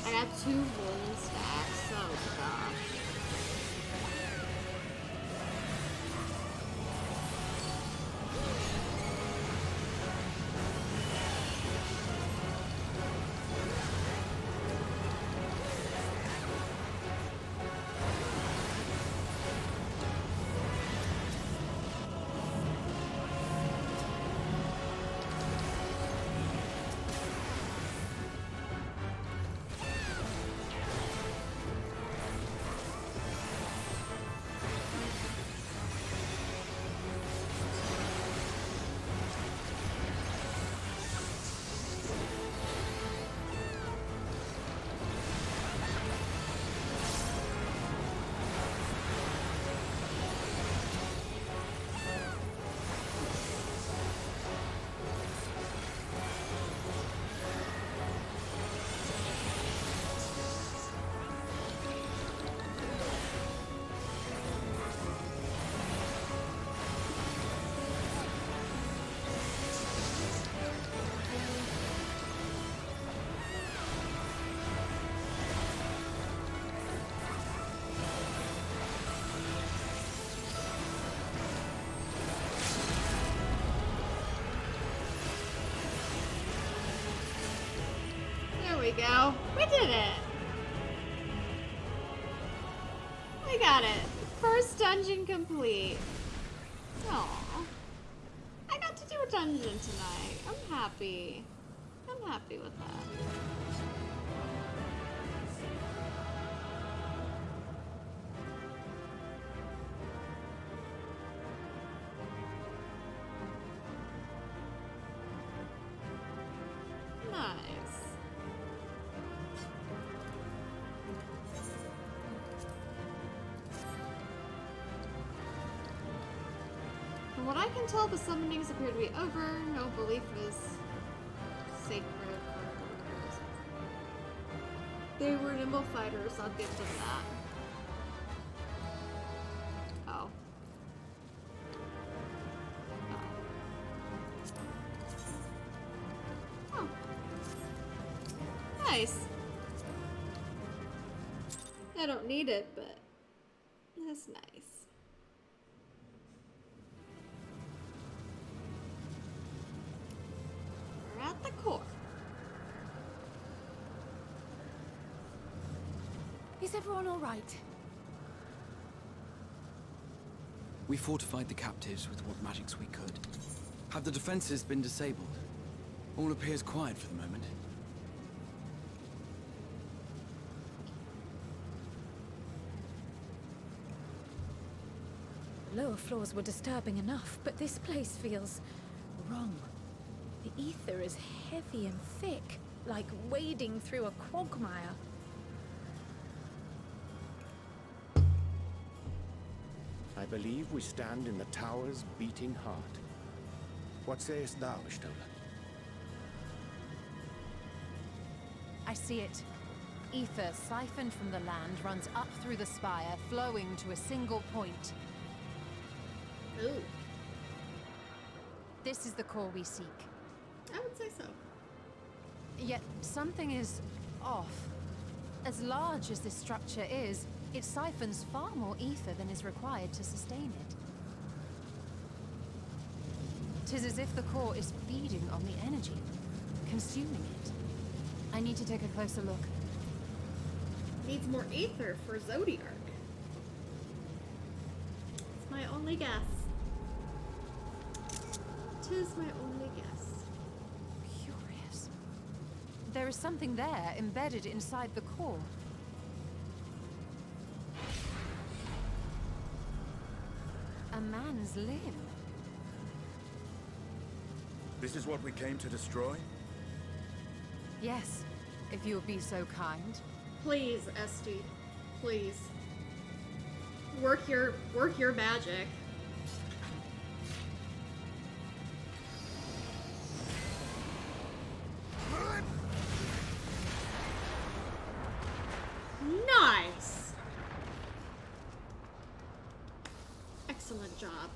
I got 2 rolling stacks. Oh gosh. we go. We did it. We got it. First dungeon complete. Aww. I got to do a dungeon tonight. I'm happy. I'm happy with that. Nice. From what I can tell, the summonings appear to be over. No belief is sacred for warriors. They were nimble fighters. I'll give them that. Oh. Oh. Nice. I don't need it, but that's nice. We're at the core. Is everyone all right? We fortified the captives with what magics we could. Have the defenses been disabled? All appears quiet for the moment. The lower floors were disturbing enough, but this place feels wrong. The ether is heavy and thick, like wading through a quagmire. I believe we stand in the tower's beating heart. What sayest thou, Stola? I see it. Ether siphoned from the land runs up through the spire, flowing to a single point. Ooh. This is the core we seek. I would say so. Yet something is off. As large as this structure is, it siphons far more ether than is required to sustain it. 'Tis as if the core is feeding on the energy, consuming it. I need to take a closer look. Needs more ether for Zodiark. It's my only guess. 'Tis my only guess. Curious. There is something there embedded inside the core. A man's limb. This is what we came to destroy? Yes, if you would be so kind. Please, Esty. Please. Work your magic. Nice. Excellent job.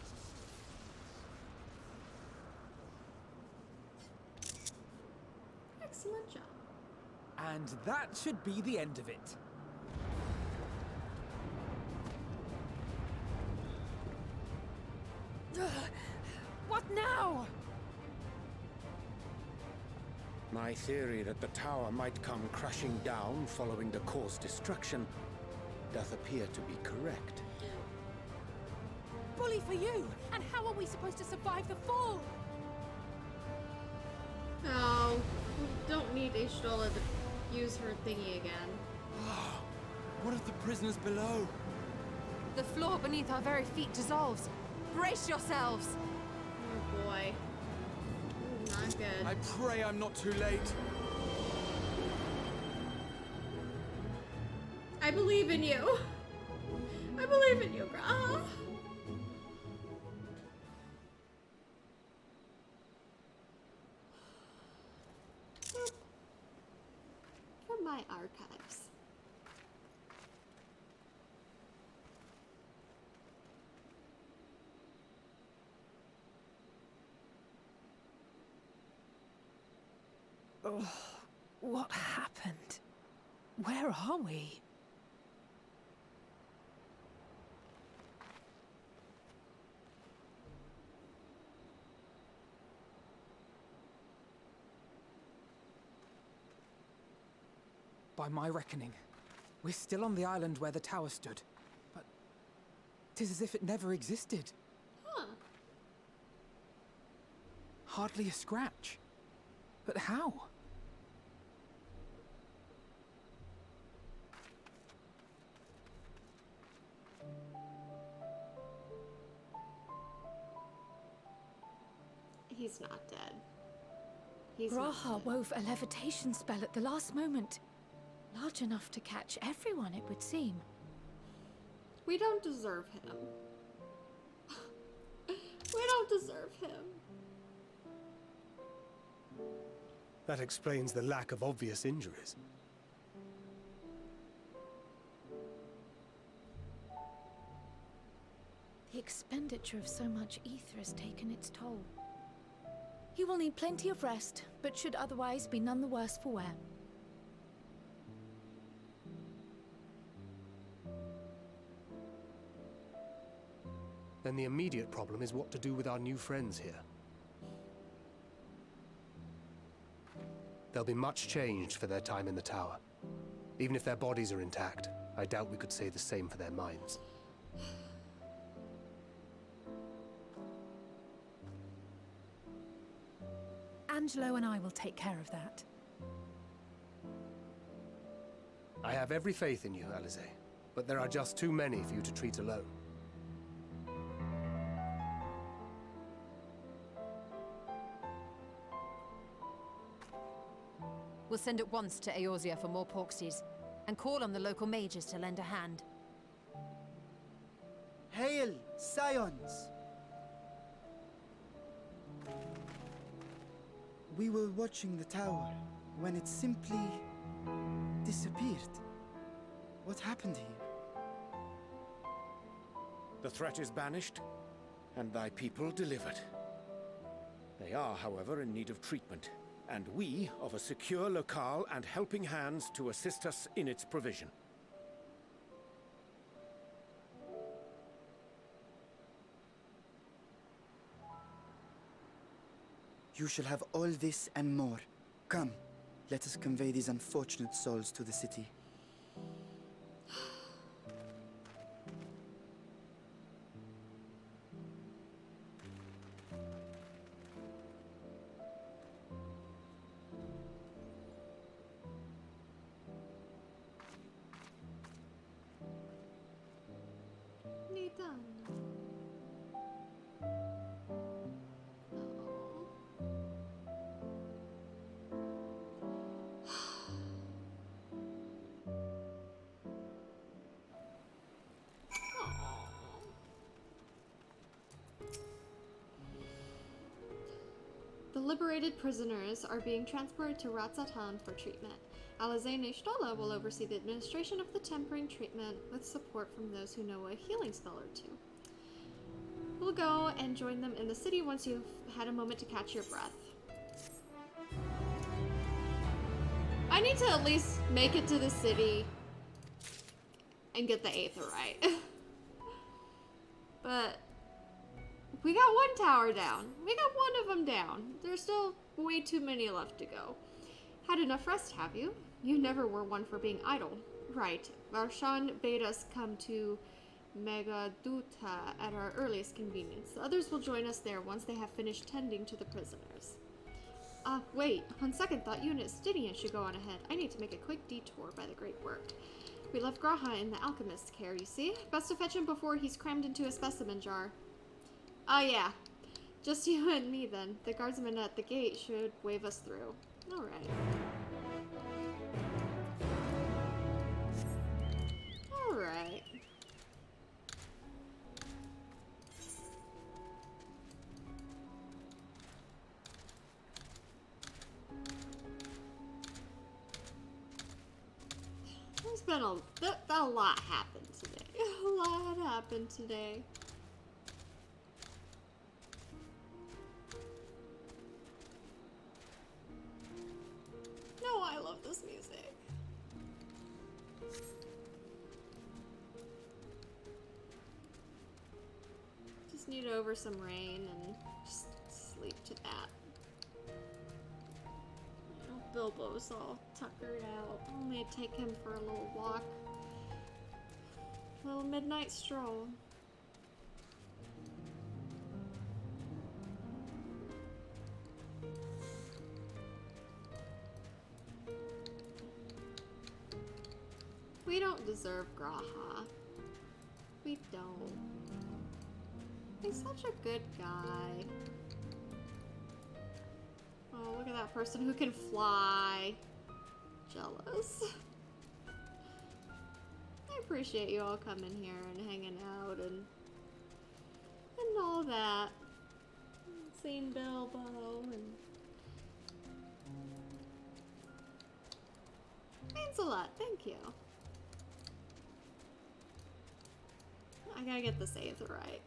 Excellent job. And that should be the end of it. What now? My theory that the tower might come crashing down following the core's destruction doth appear to be correct. Bully for you! And how are we supposed to survive the fall? Oh, we don't need Ishtola to use her thingy again. What of the prisoners below? The floor beneath our very feet dissolves. Brace yourselves! Oh boy. Not good. I pray I'm not too late. I believe in you. I believe in you, Graha. From my archives. Oh, what happened? Where are we? By my reckoning, we're still on the island where the tower stood. But 'tis as if it never existed. Huh. Hardly a scratch. But how? He's not dead. He's not Raha dead. wove a levitation spell at the last moment. Large enough to catch everyone, it would seem. We don't deserve him. We don't deserve him. That explains the lack of obvious injuries. The expenditure of so much ether has taken its toll. He will need plenty of rest, but should otherwise be none the worse for wear. Then the immediate problem is what to do with our new friends here. They'll be much changed for their time in the tower. Even if their bodies are intact, I doubt we could say the same for their minds. Angelo and I will take care of that. I have every faith in you, Alize, but there are just too many for you to treat alone. We'll send at once to Eorzea for more porksies, and call on the local mages to lend a hand. Hail, Scions! We were watching the tower when it simply disappeared. What happened here? The threat is banished, and thy people delivered. They are, however, in need of treatment, and we of a secure locale and helping hands to assist us in its provision. You shall have all this and more. Come, let us convey these unfortunate souls to the city. The liberated prisoners are being transported to Ratzatan for treatment. Alize Neshtala will oversee the administration of the tempering treatment with support from those who know a healing spell or two. We'll go and join them in the city once you've had a moment to catch your breath. I need to at least make it to the city and get the Aetheryte. But we got one tower down. We got one of them down. There's still way too many left to go. Had enough rest, have you? You never were one for being idle. Right. Varshan bade us come to Megaduta at our earliest convenience. The others will join us there once they have finished tending to the prisoners. Wait. On second thought, you and Estidian should go on ahead. I need to make a quick detour by the Great Work. We left Graha in the alchemist's care, you see? Best to fetch him before he's crammed into a specimen jar. Oh yeah. Just you and me then. The guardsmen at the gate should wave us through. Alright. Alright. There's been a lot happened today. A lot happened today. No, I love this music. Just need over some rain and just sleep to that. You know, Bilbo's all tuckered out. I'm gonna take him for a little walk. A little midnight stroll. We don't deserve Graha. We don't. He's such a good guy. Oh, look at that person who can fly. Jealous. I appreciate you all coming here and hanging out and all that. Seeing Bilbo and means a lot. Thank you. I gotta get the saves right.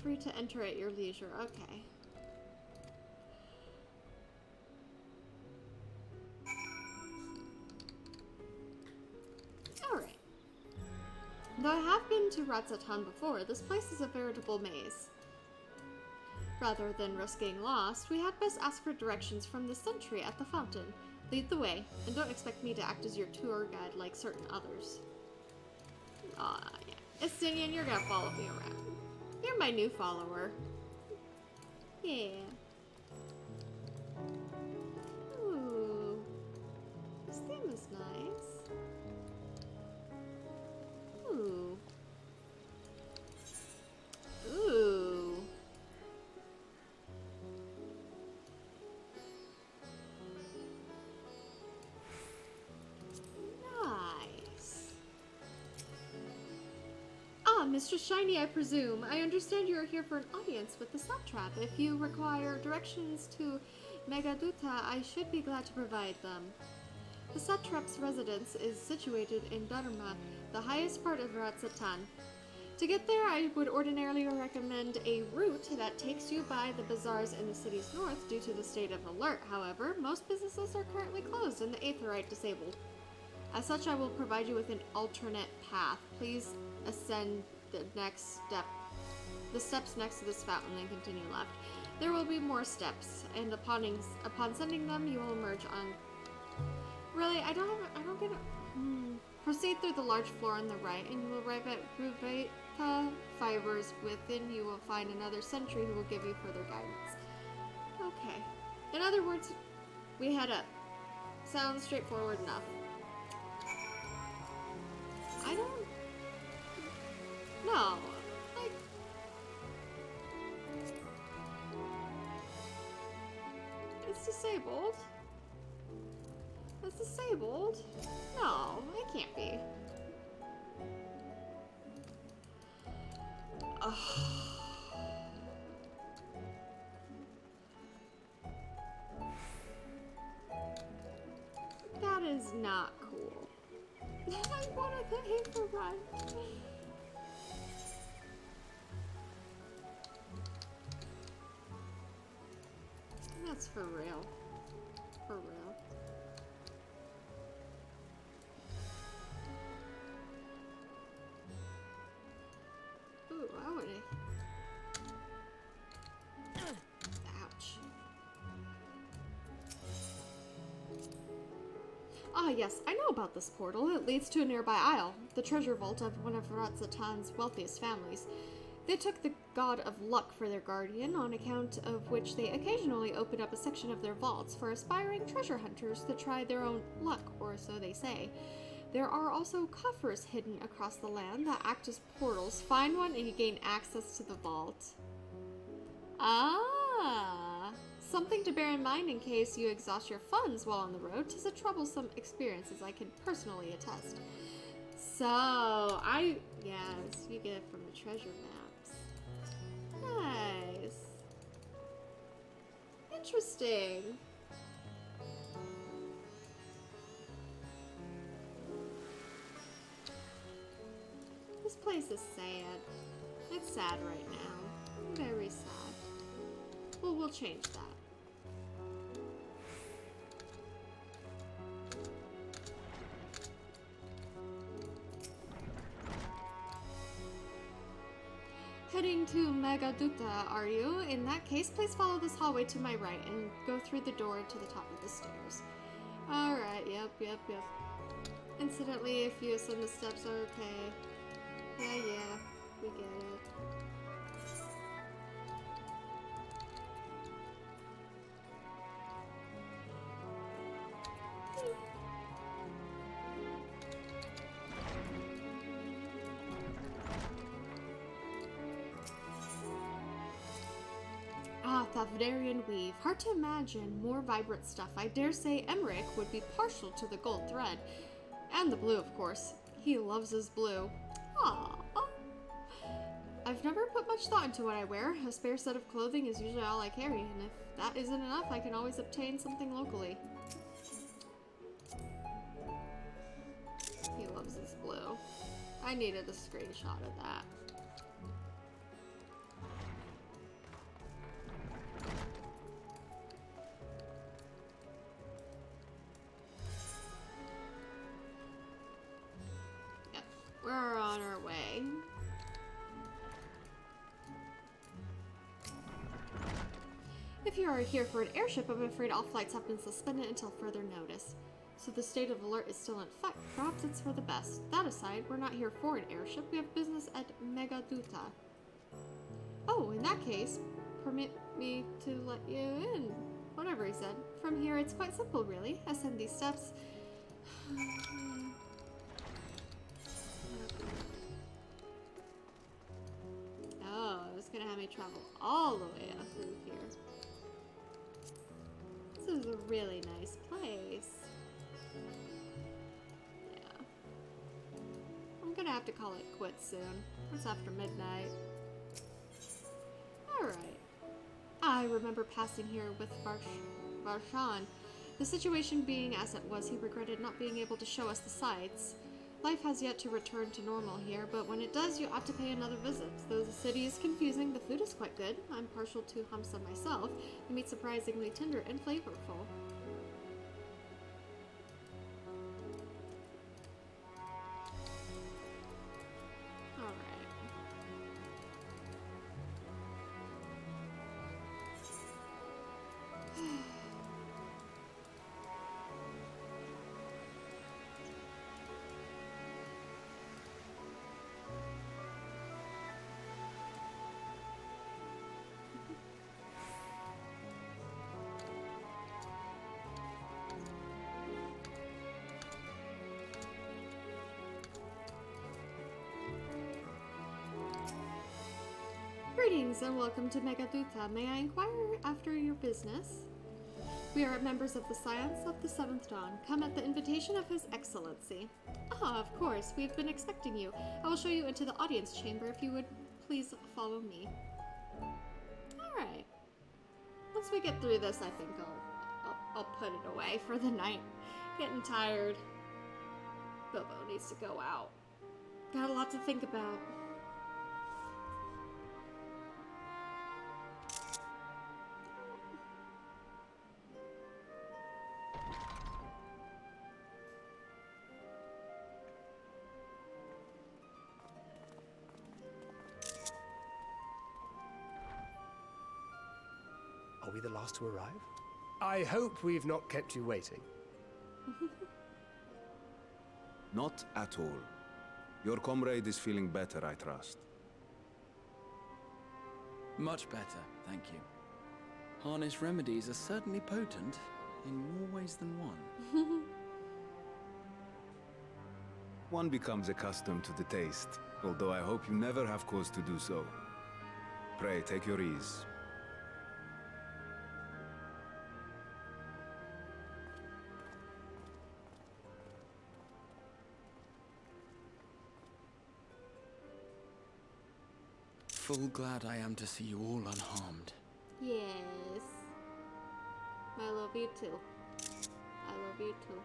Free to enter at your leisure. Okay. Alright. Though I have been to Ratzatan before, this place is a veritable maze. Rather than risking lost, we had best ask for directions from the sentry at the fountain. Lead the way, and don't expect me to act as your tour guide like certain others. Yeah. Estinian, you're gonna follow me around. You're my new follower. Yeah. Ooh. This theme is nice. Ooh. Ooh. Nice. Ah, Mr. Shiny, I presume. I understand you are here for an audience with the satrap. If you require directions to Megaduta, I should be glad to provide them. The satrap's residence is situated in Dharma, the highest part of Ratzatan. To get there, I would ordinarily recommend a route that takes you by the bazaars in the city's north due to the state of alert. However, most businesses are currently closed and the Aetherite disabled. As such, I will provide you with an alternate path. Please ascend the steps next to this fountain and continue left. There will be more steps, and upon sending them, you will emerge on... Really? I don't get it. Proceed through the large floor on the right, and you will arrive at Ruveta Fibers. Within, you will find another sentry who will give you further guidance. Okay. In other words, we head up. Sounds straightforward enough. I don't... No. Like... It's disabled. It's disabled? No, it can't be. Ugh. That is not cool. I wanted the Aether run. That's for real. For real. Ooh, I wanna... Ouch. Ah, yes, I know about this portal. It leads to a nearby isle, the treasure vault of one of Ratzatan's wealthiest families. They took the god of luck for their guardian, on account of which they occasionally open up a section of their vaults for aspiring treasure hunters to try their own luck, or so they say. There are also coffers hidden across the land that act as portals. Find one and you gain access to the vault. Ah! Something to bear in mind in case you exhaust your funds while on the road. 'Tis a troublesome experience, as I can personally attest. So, yes, you get it from the treasure maps. Nice. Interesting. This place is sad. It's sad right now. Very sad. Well, we'll change that. heading to Megaduta, are you? In that case, please follow this hallway to my right and go through the door to the top of the stairs. Alright, yep. Incidentally, if you assume the steps are okay. Yeah, we get it. Ah, Thavdarian weave. Hard to imagine more vibrant stuff. I dare say Emmerich would be partial to the gold thread. And the blue, of course. He loves his blue. Aww. I've never put much thought into what I wear. A spare set of clothing is usually all I carry, and if that isn't enough, I can always obtain something locally. He loves his blue. I needed a screenshot of that. Yep, we're on our way. If you are here for an airship, I'm afraid all flights have been suspended until further notice. So the state of alert is still in effect. Perhaps it's for the best. That aside, we're not here for an airship. We have business at Megaduta. Oh, in that case, permit me to let you in. Whatever he said. From here, it's quite simple, really. Ascend these steps. Oh, it's gonna have me travel all the way up through here. This is a really nice place. Yeah. I'm gonna have to call it quits soon. It's after midnight. Alright. I remember passing here with Varshan. The situation being as it was, he regretted not being able to show us the sights. Life has yet to return to normal here, but when it does, you ought to pay another visit. Though the city is confusing, the food is quite good. I'm partial to Hamsa myself. The meat's surprisingly tender and flavorful. Alright. Greetings and welcome to Megaduta. May I inquire after your business? We are members of the Science of the Seventh Dawn, come at the invitation of His Excellency. Ah, of course, we've been expecting you. I will show you into the audience chamber if you would please follow me. Alright. Once we get through this, I think I'll put it away for the night. Getting tired. Bilbo needs to go out. Got a lot to think about. Are we the last to arrive? I hope we've not kept you waiting. Not at all. Your comrade is feeling better, I trust. Much better, thank you. Harness remedies are certainly potent, in more ways than one. One becomes accustomed to the taste, although I hope you never have cause to do so. Pray, take your ease. Full glad I am to see you all unharmed. Yes. I love you too. I love you too.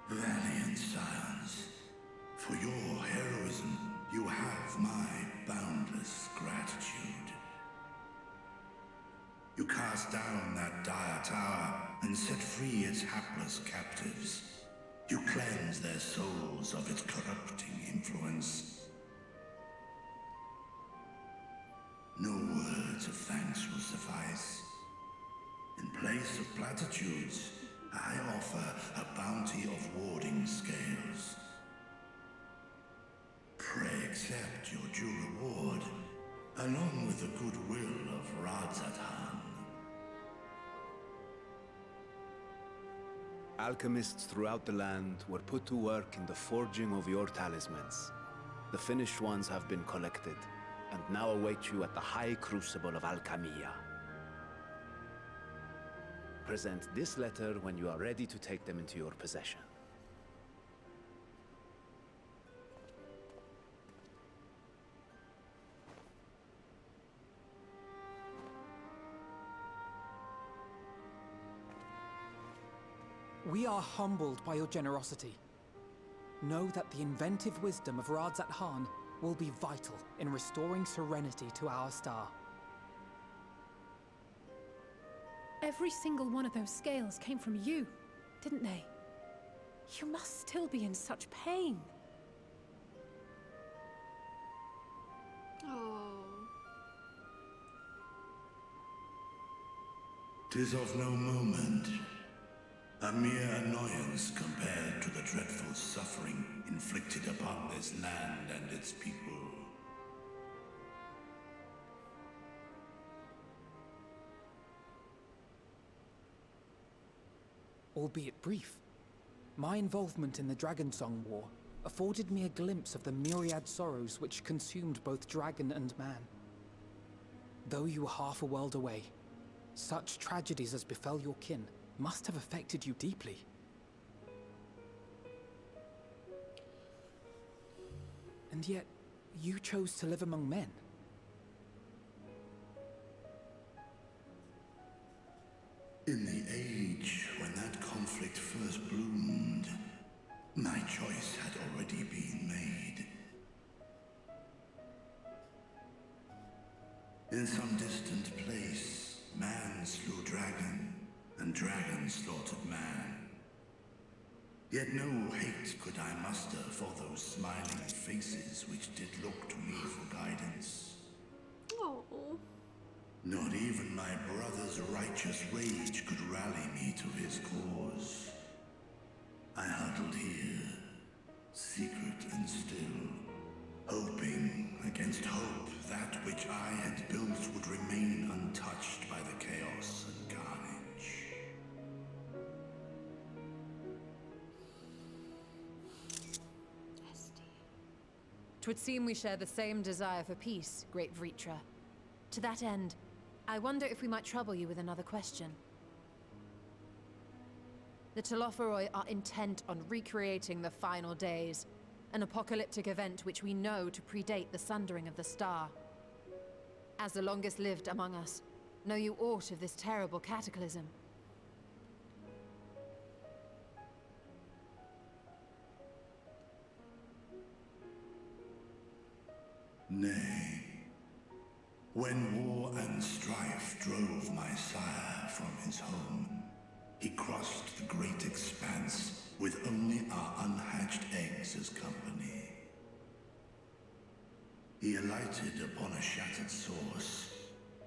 Valiant scions, for your heroism, you have my boundless gratitude. You cast down that dire tower and set free its hapless captives. You cleanse their souls of its corrupting influence. No words of thanks will suffice. In place of platitudes, I offer a bounty of warding scales. Pray accept your due reward, along with the goodwill of Radzat-Han. Alchemists throughout the land were put to work in the forging of your talismans. The finished ones have been collected, and now await you at the High Crucible of Alchemia. Present this letter when you are ready to take them into your possession. We are humbled by your generosity. Know that the inventive wisdom of Radzat-Han will be vital in restoring serenity to our star. Every single one of those scales came from you, didn't they? You must still be in such pain. Oh. 'Tis of no moment. A mere annoyance compared to the dreadful suffering inflicted upon this land and its people. Albeit brief, my involvement in the Dragonsong War afforded me a glimpse of the myriad sorrows which consumed both dragon and man. Though you were half a world away, such tragedies as befell your kin must have affected you deeply. And yet, you chose to live among men. In the age when that conflict first bloomed, my choice had already been made. In some distant place, man slew dragon, and dragon slaughtered man. Yet no hate could I muster for those smiling faces which did look to me for guidance. Oh. Not even my brother's righteous rage could rally me to his cause. I huddled here, secret and still, hoping against hope that which I had built would remain untouched by the chaos and carnage. Twould seem we share the same desire for peace, great Vritra. To that end, I wonder if we might trouble you with another question. The Telophoroi are intent on recreating the final days, an apocalyptic event which we know to predate the sundering of the star. As the longest lived among us, know you aught of this terrible cataclysm? Nay. When war and strife drove my sire from his home, he crossed the great expanse with only our unhatched eggs as company. He alighted upon a shattered source,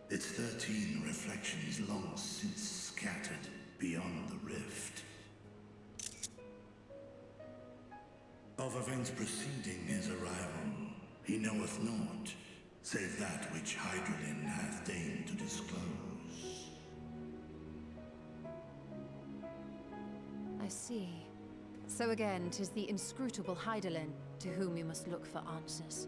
its 13 reflections long since scattered beyond the rift. Of events preceding his arrival, he knoweth naught, save that which Hydralin hath deigned to disclose. I see. So again, 'tis the inscrutable Hydaelyn to whom we must look for answers.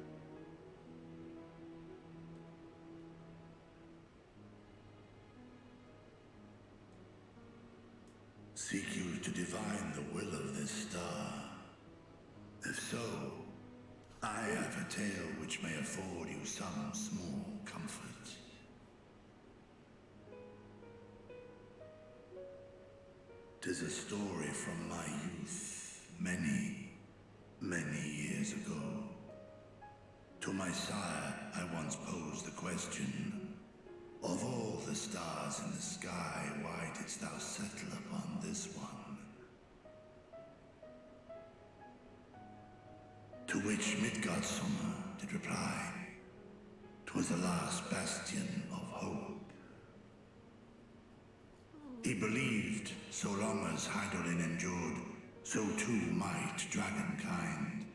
Seek you to divine the will of this star? If so, I have a tale which may afford you some small comfort. 'Tis a story from my youth, many, many years ago. To my sire, I once posed the question, of all the stars in the sky, why didst thou settle upon this one? To which Midgardsormr did reply, 'Twas the last bastion of hope. He believed so long as Hydaelyn endured, so too might dragonkind.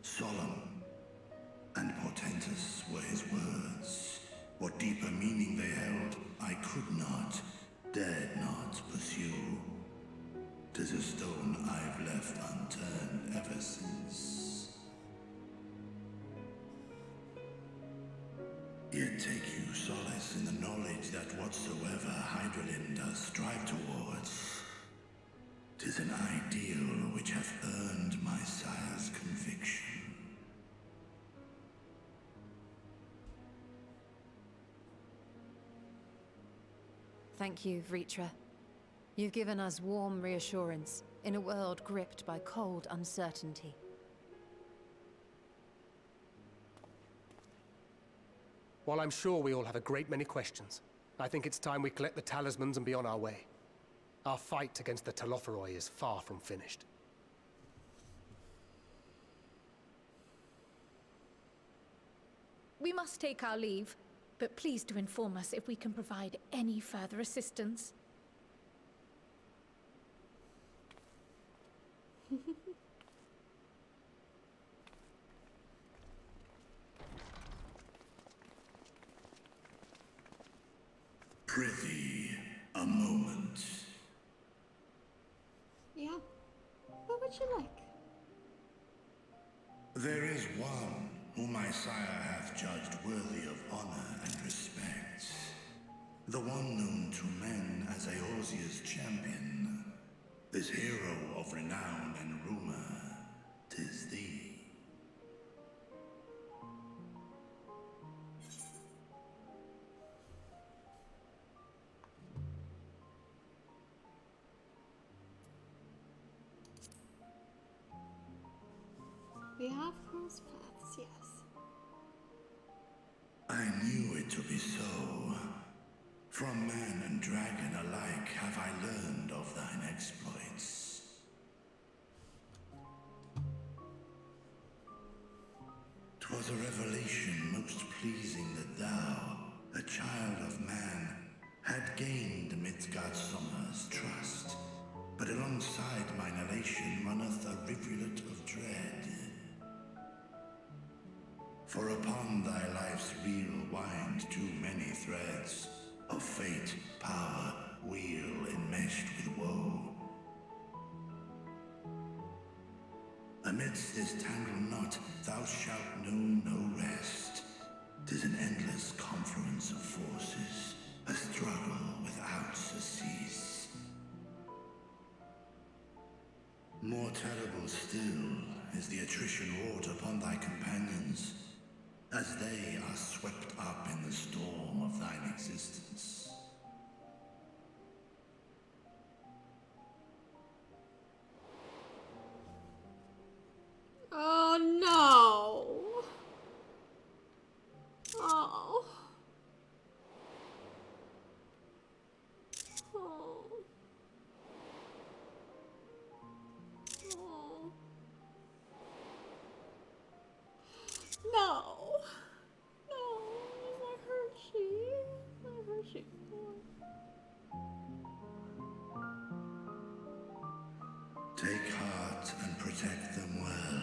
Solemn and portentous were his words. What deeper meaning they held, I could not, dared not pursue. 'Tis a stone I've left unturned ever since. Yet take you solace in the knowledge that whatsoever Hydaelyn does strive towards, 'tis an ideal which hath earned my sire's conviction. Thank you, Vritra. You've given us warm reassurance in a world gripped by cold uncertainty. While I'm sure we all have a great many questions, I think it's time we collect the talismans and be on our way. Our fight against the Telophoroi is far from finished. We must take our leave, but please do inform us if we can provide any further assistance. Prithee, a moment. Yeah. What would you like? There is one whom my sire hath judged worthy of honor and respect. The one known to men as Eorzea's champion. This hero of renown and rumor, 'tis thee. We have crossed paths, yes. I knew it to be so. From man and dragon alike have I learned of thine exploits. 'Twas a revelation most pleasing that thou, a child of man, had gained Midgardsormr's trust. But alongside mine elation runneth a rivulet of dread. For upon thy life's reel wind too many threads of fate, power, wheel enmeshed with woe. Amidst this tangled knot thou shalt know no rest. 'Tis an endless confluence of forces, a struggle without surcease. More terrible still is the attrition wrought upon thy companions, as they are swept up in the storm of thine existence. Oh no! Oh. Oh. Oh. No. No, my Hershey. My Hershey. Take heart and protect them well.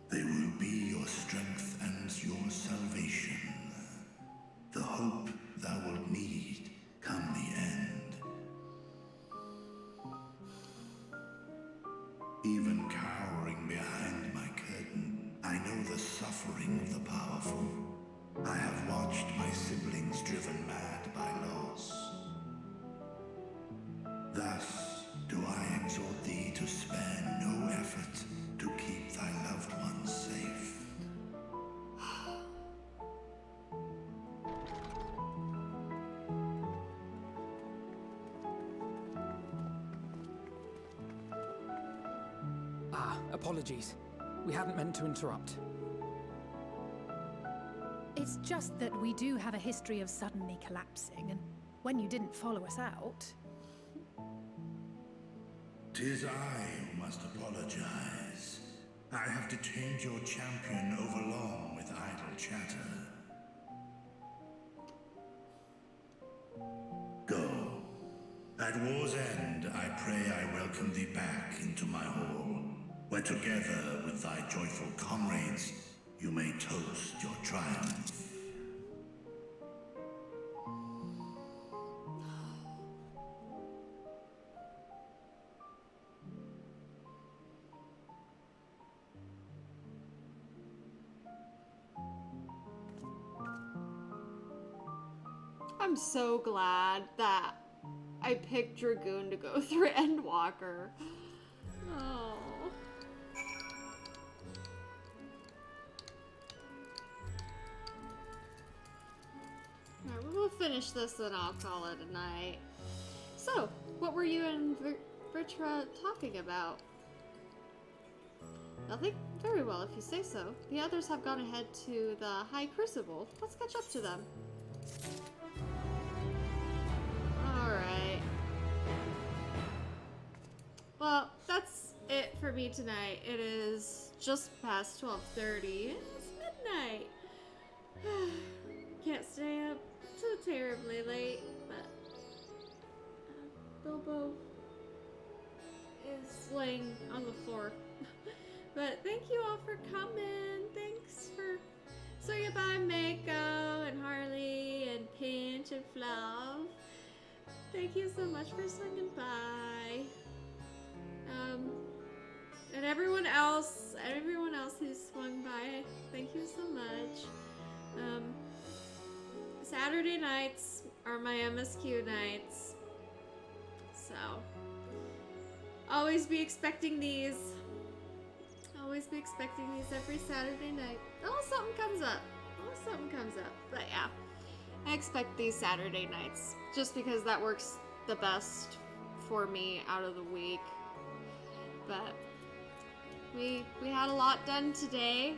They will be your strength and your salvation. The hope thou wilt need come the end. Even cowering behind my curtain, I know the suffering of the powerful. I have watched my siblings driven mad by loss. Thus do I exhort thee to spare no effort to keep thy loved ones safe. Apologies. We hadn't meant to interrupt. It's just that we do have a history of suddenly collapsing, and when you didn't follow us out... 'Tis I who must apologize. I have detained your champion overlong with idle chatter. Go. At war's end, I pray I welcome thee back into my hall, where together with thy joyful comrades, you may toast your triumph. I'm so glad that I picked Dragoon to go through Endwalker. Oh. Alright, we'll finish this and I'll call it a night. So, what were you and Vritra talking about? Nothing? Very well, if you say so. The others have gone ahead to the High Crucible. Let's catch up to them. Alright. Well, that's it for me tonight. It is just past 12:30. It's midnight. Can't stay up too terribly late, but Bilbo is laying on the floor. But thank you all for coming. Thanks for swinging by Mako and Harley and Pinch and Fluff. Thank you so much for swinging by. And everyone else who's swung by, thank you so much. Saturday nights are my MSQ nights, so always be expecting these. Always be expecting these every Saturday night. Unless something comes up. But yeah, I expect these Saturday nights just because that works the best for me out of the week. But we had a lot done today.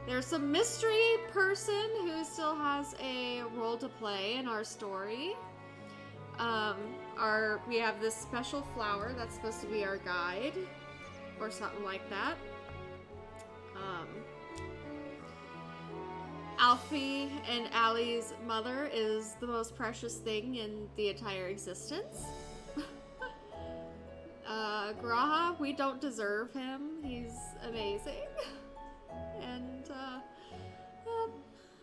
There's some mystery person who still has a role to play in our story. We have this special flower that's supposed to be our guide, or something like that. Alfie and Allie's mother is the most precious thing in the entire existence. Graha, we don't deserve him. He's amazing. And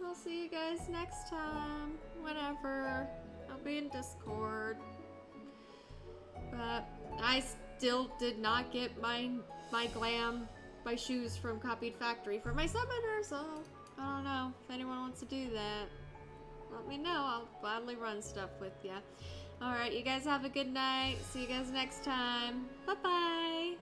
I'll see you guys next time. Whenever. I'll be in Discord. But I still did not get my shoes from Copied Factory for my summoner, so I don't know if anyone wants to do that. Let me know. I'll gladly run stuff with ya. Alright, you guys have a good night. See you guys next time. Bye-bye.